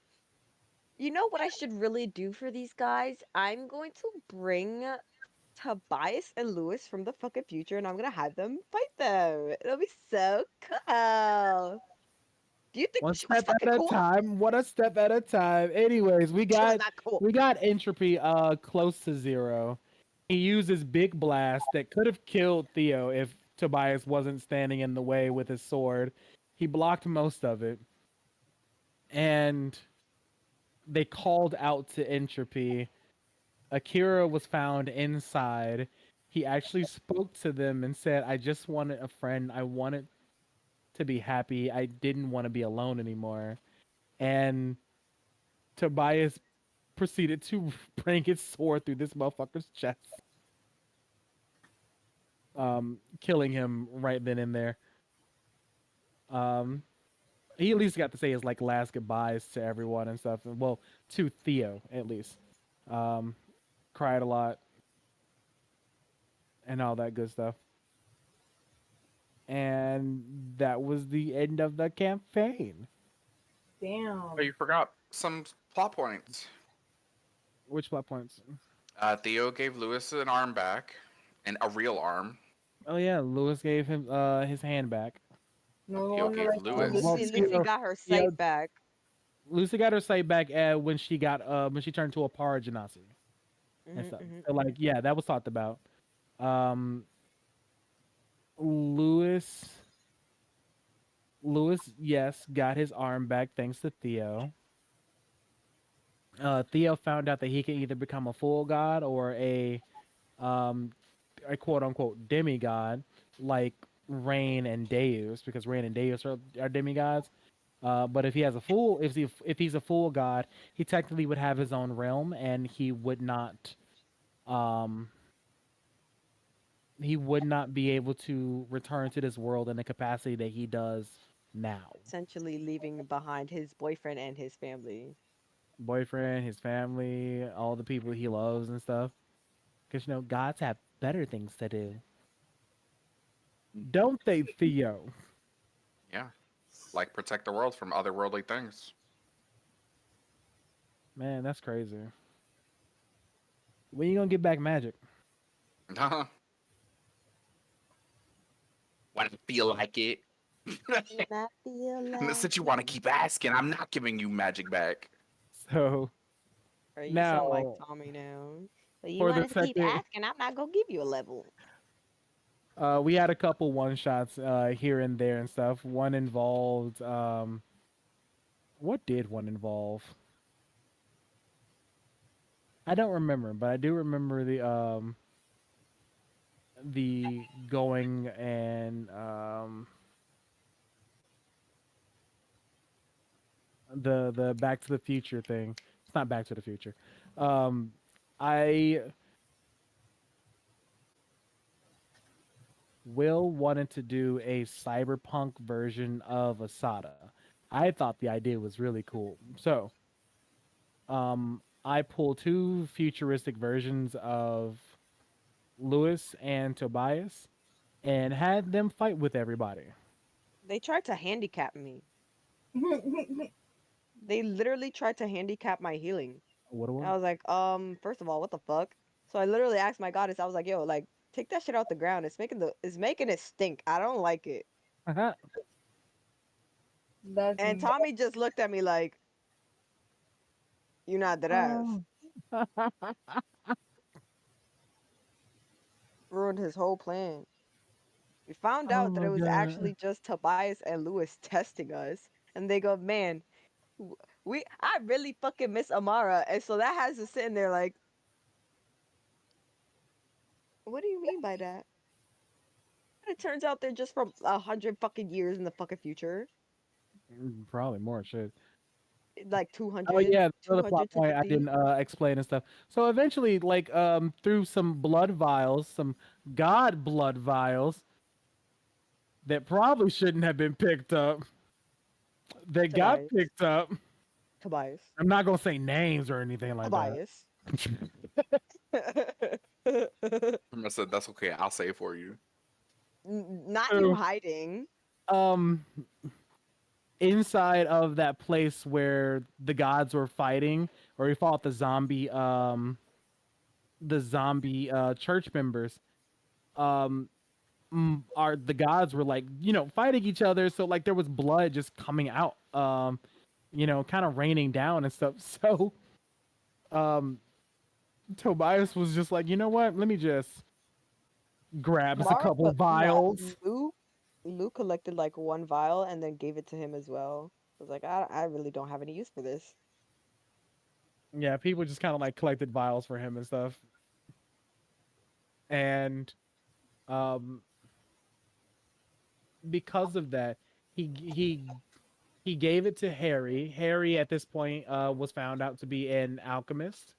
know what I should really do for these guys? I'm going to bring Tobias and Lewis from the fucking future, and I'm gonna have them fight them. It'll be so cool. Do you think One she was step fucking at a cool? time. One a step at a time. Anyways, we She was got not cool. we got entropy close to 0. He uses big blast that could have killed Theo if Tobias wasn't standing in the way with his sword. He blocked most of it, and they called out to entropy. Akira was found inside. He actually spoke to them and said, I just wanted a friend. I wanted to be happy. I didn't want to be alone anymore. And Tobias proceeded to bring his sword through this motherfucker's chest, killing him right then and there. Um, he at least got to say his like last goodbyes to everyone and stuff. Well, to Theo at least. Um, cried a lot and all that good stuff. And that was the end of the campaign. Oh, Damn. you forgot some plot points. Which plot points? Theo gave Lewis an arm back, and a real arm. Oh yeah, Lewis gave him his hand back. No Theo longer gave like Oh, Lewis. Well, Lucy got her sight back. Lucy got her sight back when she turned to a Para Genasi. and Mm-hmm, stuff. mm-hmm, So mm-hmm. like, yeah, that was talked about. Um, Lewis, Lewis, yes, got his arm back thanks to Theo. Theo found out that he can either become a full god or um, a quote unquote demigod, like Rain and Deus, because Rain and Deus are demigods. But if he has a full, if he's a full god, he technically would have his own realm, and um, he would not be able to return to this world in the capacity that he does now. Essentially leaving behind his boyfriend and his family. Boyfriend, his family, all the people he loves and stuff. Because gods have better things to do, don't they, Theo? Yeah, like protect the world from otherworldly things. Man, that's crazy. When you gonna get back magic? When I feel like it. When I feel And like since you want to it. keep asking, I'm not giving you magic back. So Or you sound like now Tommy now. But you for the want to keep second, asking, I'm not gonna give you a level. we had a couple one shots here and there and stuff. One involved what did one involve? I don't remember, but I do remember the going and the Back to the Future thing. It's not Back to the Future. Um, I Will wanted to do a cyberpunk version of Asada. I thought the idea was really cool. So, I pulled two futuristic versions of Lewis and Tobias and had them fight with everybody. They tried to handicap me. They literally tried to handicap my healing. What a And I what? was like, first of all, what the fuck? So I literally asked my goddess, I was like, yo, like, take that shit out the ground. It's making it stink. I don't like it. That's And me. Tommy just looked at me like, you not that ass. Oh. Ruined his whole plan. We found Oh out that my it was god. actually just Tobias and Lewis testing us. And they go, man, I really fucking miss Amara. And so that has us sitting there like, what do you mean by that? And it turns out they're just from 100 fucking years in the fucking future. Probably more shit. Like Oh 200, yeah, the other plot 200 to point I 50. didn't explain and stuff. So eventually, like through some blood vials, some god blood vials that probably shouldn't have been picked up, that got Tobias. picked up. Tobias. I'm not gonna say names or anything like that. Tobias. I said that's okay. I'll say it for you. Not you So, hiding. um, inside of that place where the gods were fighting, or we fought the zombie church members. Um, are the gods were like fighting each other, so like there was blood just coming out, kind of raining down and stuff. So um Tobias was just like, you know what, let me just grabs a Mara, couple no, vials. Lou collected like one vial and then gave it to him as well. I was like, I really don't have any use for this. Yeah, people just kind of like collected vials for him and stuff. And um because of that, he gave it to Harry. Harry at this point was found out to be an alchemist,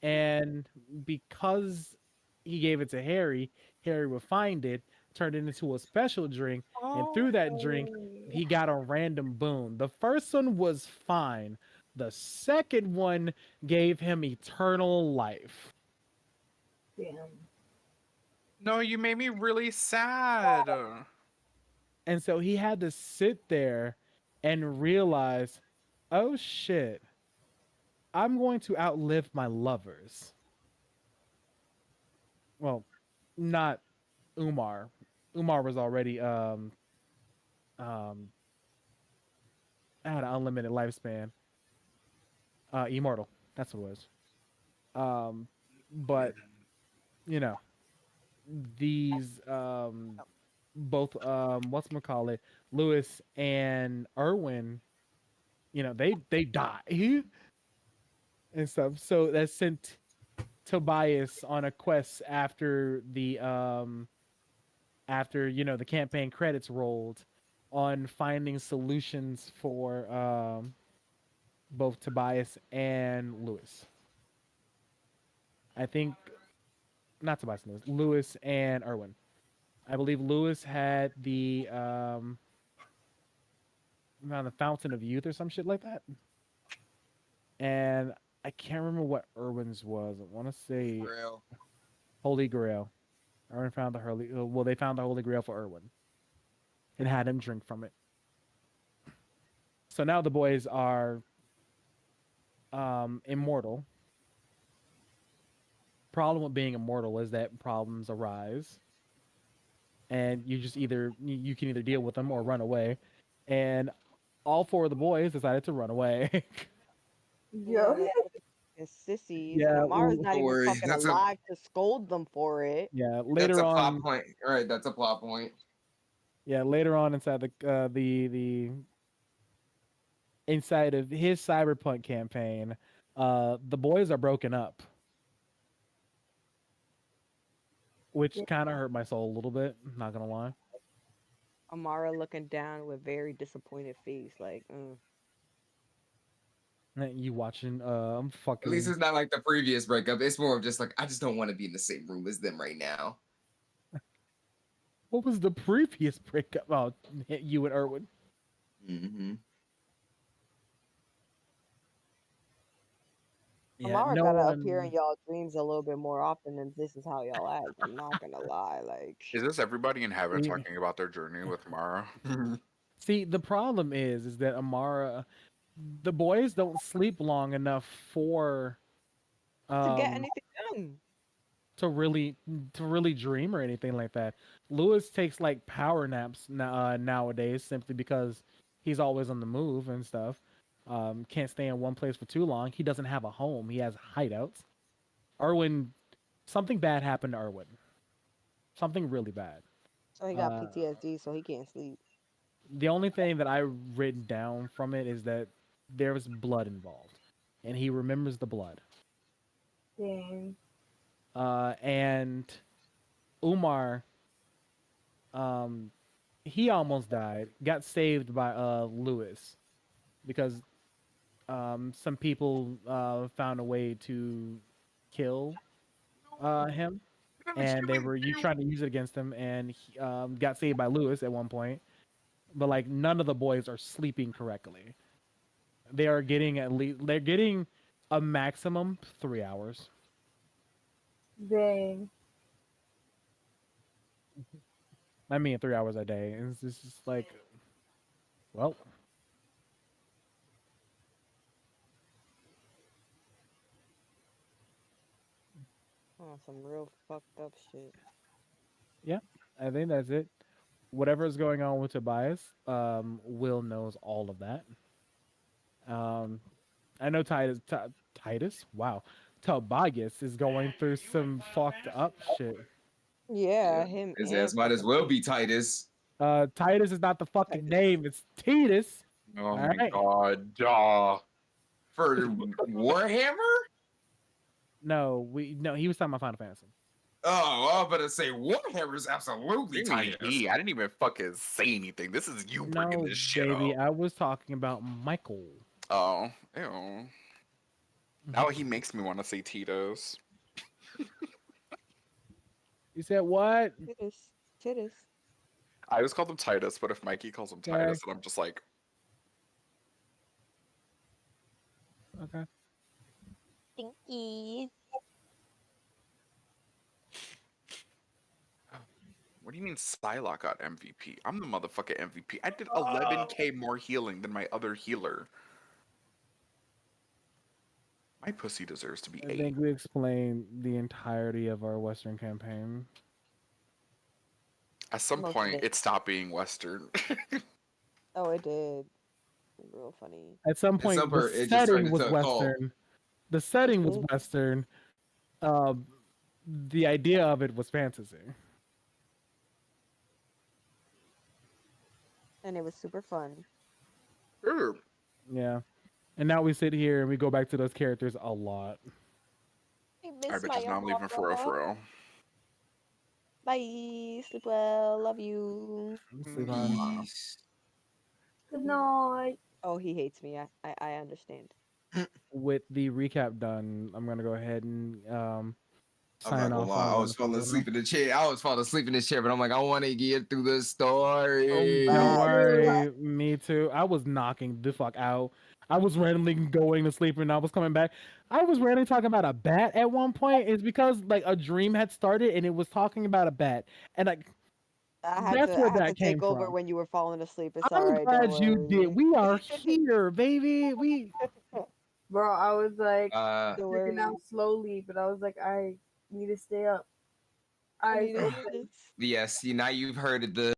and because he gave it to Harry, Harry would find it, turn it into a special drink, and through that drink, Oh. he got a random boon. The first one was fine. The second one gave him eternal life. Damn. No, you made me really sad. And so he had to sit there and realize, oh shit, I'm going to outlive my lovers. Well, not Umar. Umar was already um had an unlimited lifespan. Immortal. That's what it was. Um, but you know these both what's call it, Lewis and Irwin, they die and stuff. So that sent Tobias on a quest after the campaign credits rolled, on finding solutions for both Tobias and Lewis. I think not Tobias and Lewis, Lewis and Irwin. I believe Lewis had the Fountain of Youth or some shit like that, and I can't remember what Irwin's was. I want to say Grail. Holy Grail. Irwin found the Holy. Well, they found the Holy Grail for Irwin and had him drink from it. So now the boys are immortal. Problem with being immortal is that problems arise, and you just you can either deal with them or run away. And all four of the boys decided to run away. Yeah, Yeah. they fucking sissies, and Yeah, Amara's not Don't even worry, fucking alive to scold them for it. yeah. that's Later a plot on, point. All right, that's a plot point. yeah, later on inside the inside of his cyberpunk campaign, the boys are broken up, which kind of hurt my soul a little bit. Not gonna lie. Amara looking down with very disappointed face, like, You watching At least fucking it's not like the previous breakup. It's more of just like I just don't want to be in the same room as them right now. what was the previous breakup? Oh, you and Irwin. Mm-hmm. Yeah, Amara no gotta appear in one. y'all dreams a little bit more often than this is how y'all act. I'm not gonna lie, like, Is this everybody in heaven See, talking about their journey with Mara? see, the problem is that Amara, the boys don't sleep long enough for to get um anything done. to really dream or anything like that. Lewis takes like power naps nowadays simply because he's always on the move and stuff. Can't stay in one place for too long. He doesn't have a home. He has hideouts. Arwen, something bad happened to Arwen. Something really bad. So he got Uh, PTSD, so he can't sleep. the only thing that I written down from it is that there was blood involved, and he remembers the blood. Dang. And Umar, um, he almost died. Got saved by Lewis because some people found a way to kill him, I'm a and they human were you being. trying to use it against him, and he got saved by Lewis at one point. But like none of the boys are sleeping correctly. They are getting at least they're getting a maximum 3 hours. Dang. I mean, 3 hours a day. It's just like, well, Oh, some real fucked up shit. yeah, I think that's it. Whatever is going on with Tobias, Will knows all of that. Um, I know Titus, wow, Tobias is going through some fucked up shit. Yeah, Yeah, him his and ass might as fucking well be Titus. Titus is not the fucking Titus. name; it's Titus. Oh All my right. god, duh. For Warhammer? No, no, he was talking about Final Fantasy. Oh, I was about to say Warhammer's absolutely What do you mean Titus. he? I didn't even fucking say anything. This is you bringing No, this shit baby, up. I was talking about Michael. Oh, ew. Now he makes me want to say Tito's. You said what? Titus. Titus. I always call them Titus, but if Mikey calls him Okay. Titus, then I'm just like, Okay. Stinky. what do you mean Psylocke got MVP? I'm the motherfucking MVP. I did 11k more healing than my other healer. My pussy deserves to be I 8. think we explained the entirety of our Western campaign. At some Most of point, it. it stopped being Western. Oh, it did. Real funny. At some At some point, the point, it just turned setting was into a cult. Western. The setting was It Western, Um, the idea of it was fantasy. And it was super fun. Sure. Yeah. And now we sit here and we go back to those characters a lot. I I miss bet my you now I'm leaving for real, Aurora. for real. Bye. Sleep well. Love you. Sleep on. Peace. Good night. Oh, he hates me. I understand. With the recap done, I'm gonna go ahead and I'm not sign gonna off lie, on I was Wonderful falling Uno. asleep in the chair. I was falling asleep in this chair, but I'm like, I want to get through the Don't story. worry, me too. I was knocking the fuck out. I was randomly going to sleep and I was coming back. I was randomly talking about a bat at one point. It's because like a dream had started and it was talking about a bat, and like that's I where had to that came take over from. when you were falling asleep. It's all I'm right. Don't glad you did. worry. We are here, baby. We Bro, I was like Don't checking worry. out slowly, but I was like, I need to stay up. I I need to hear this. Yes, now you've heard the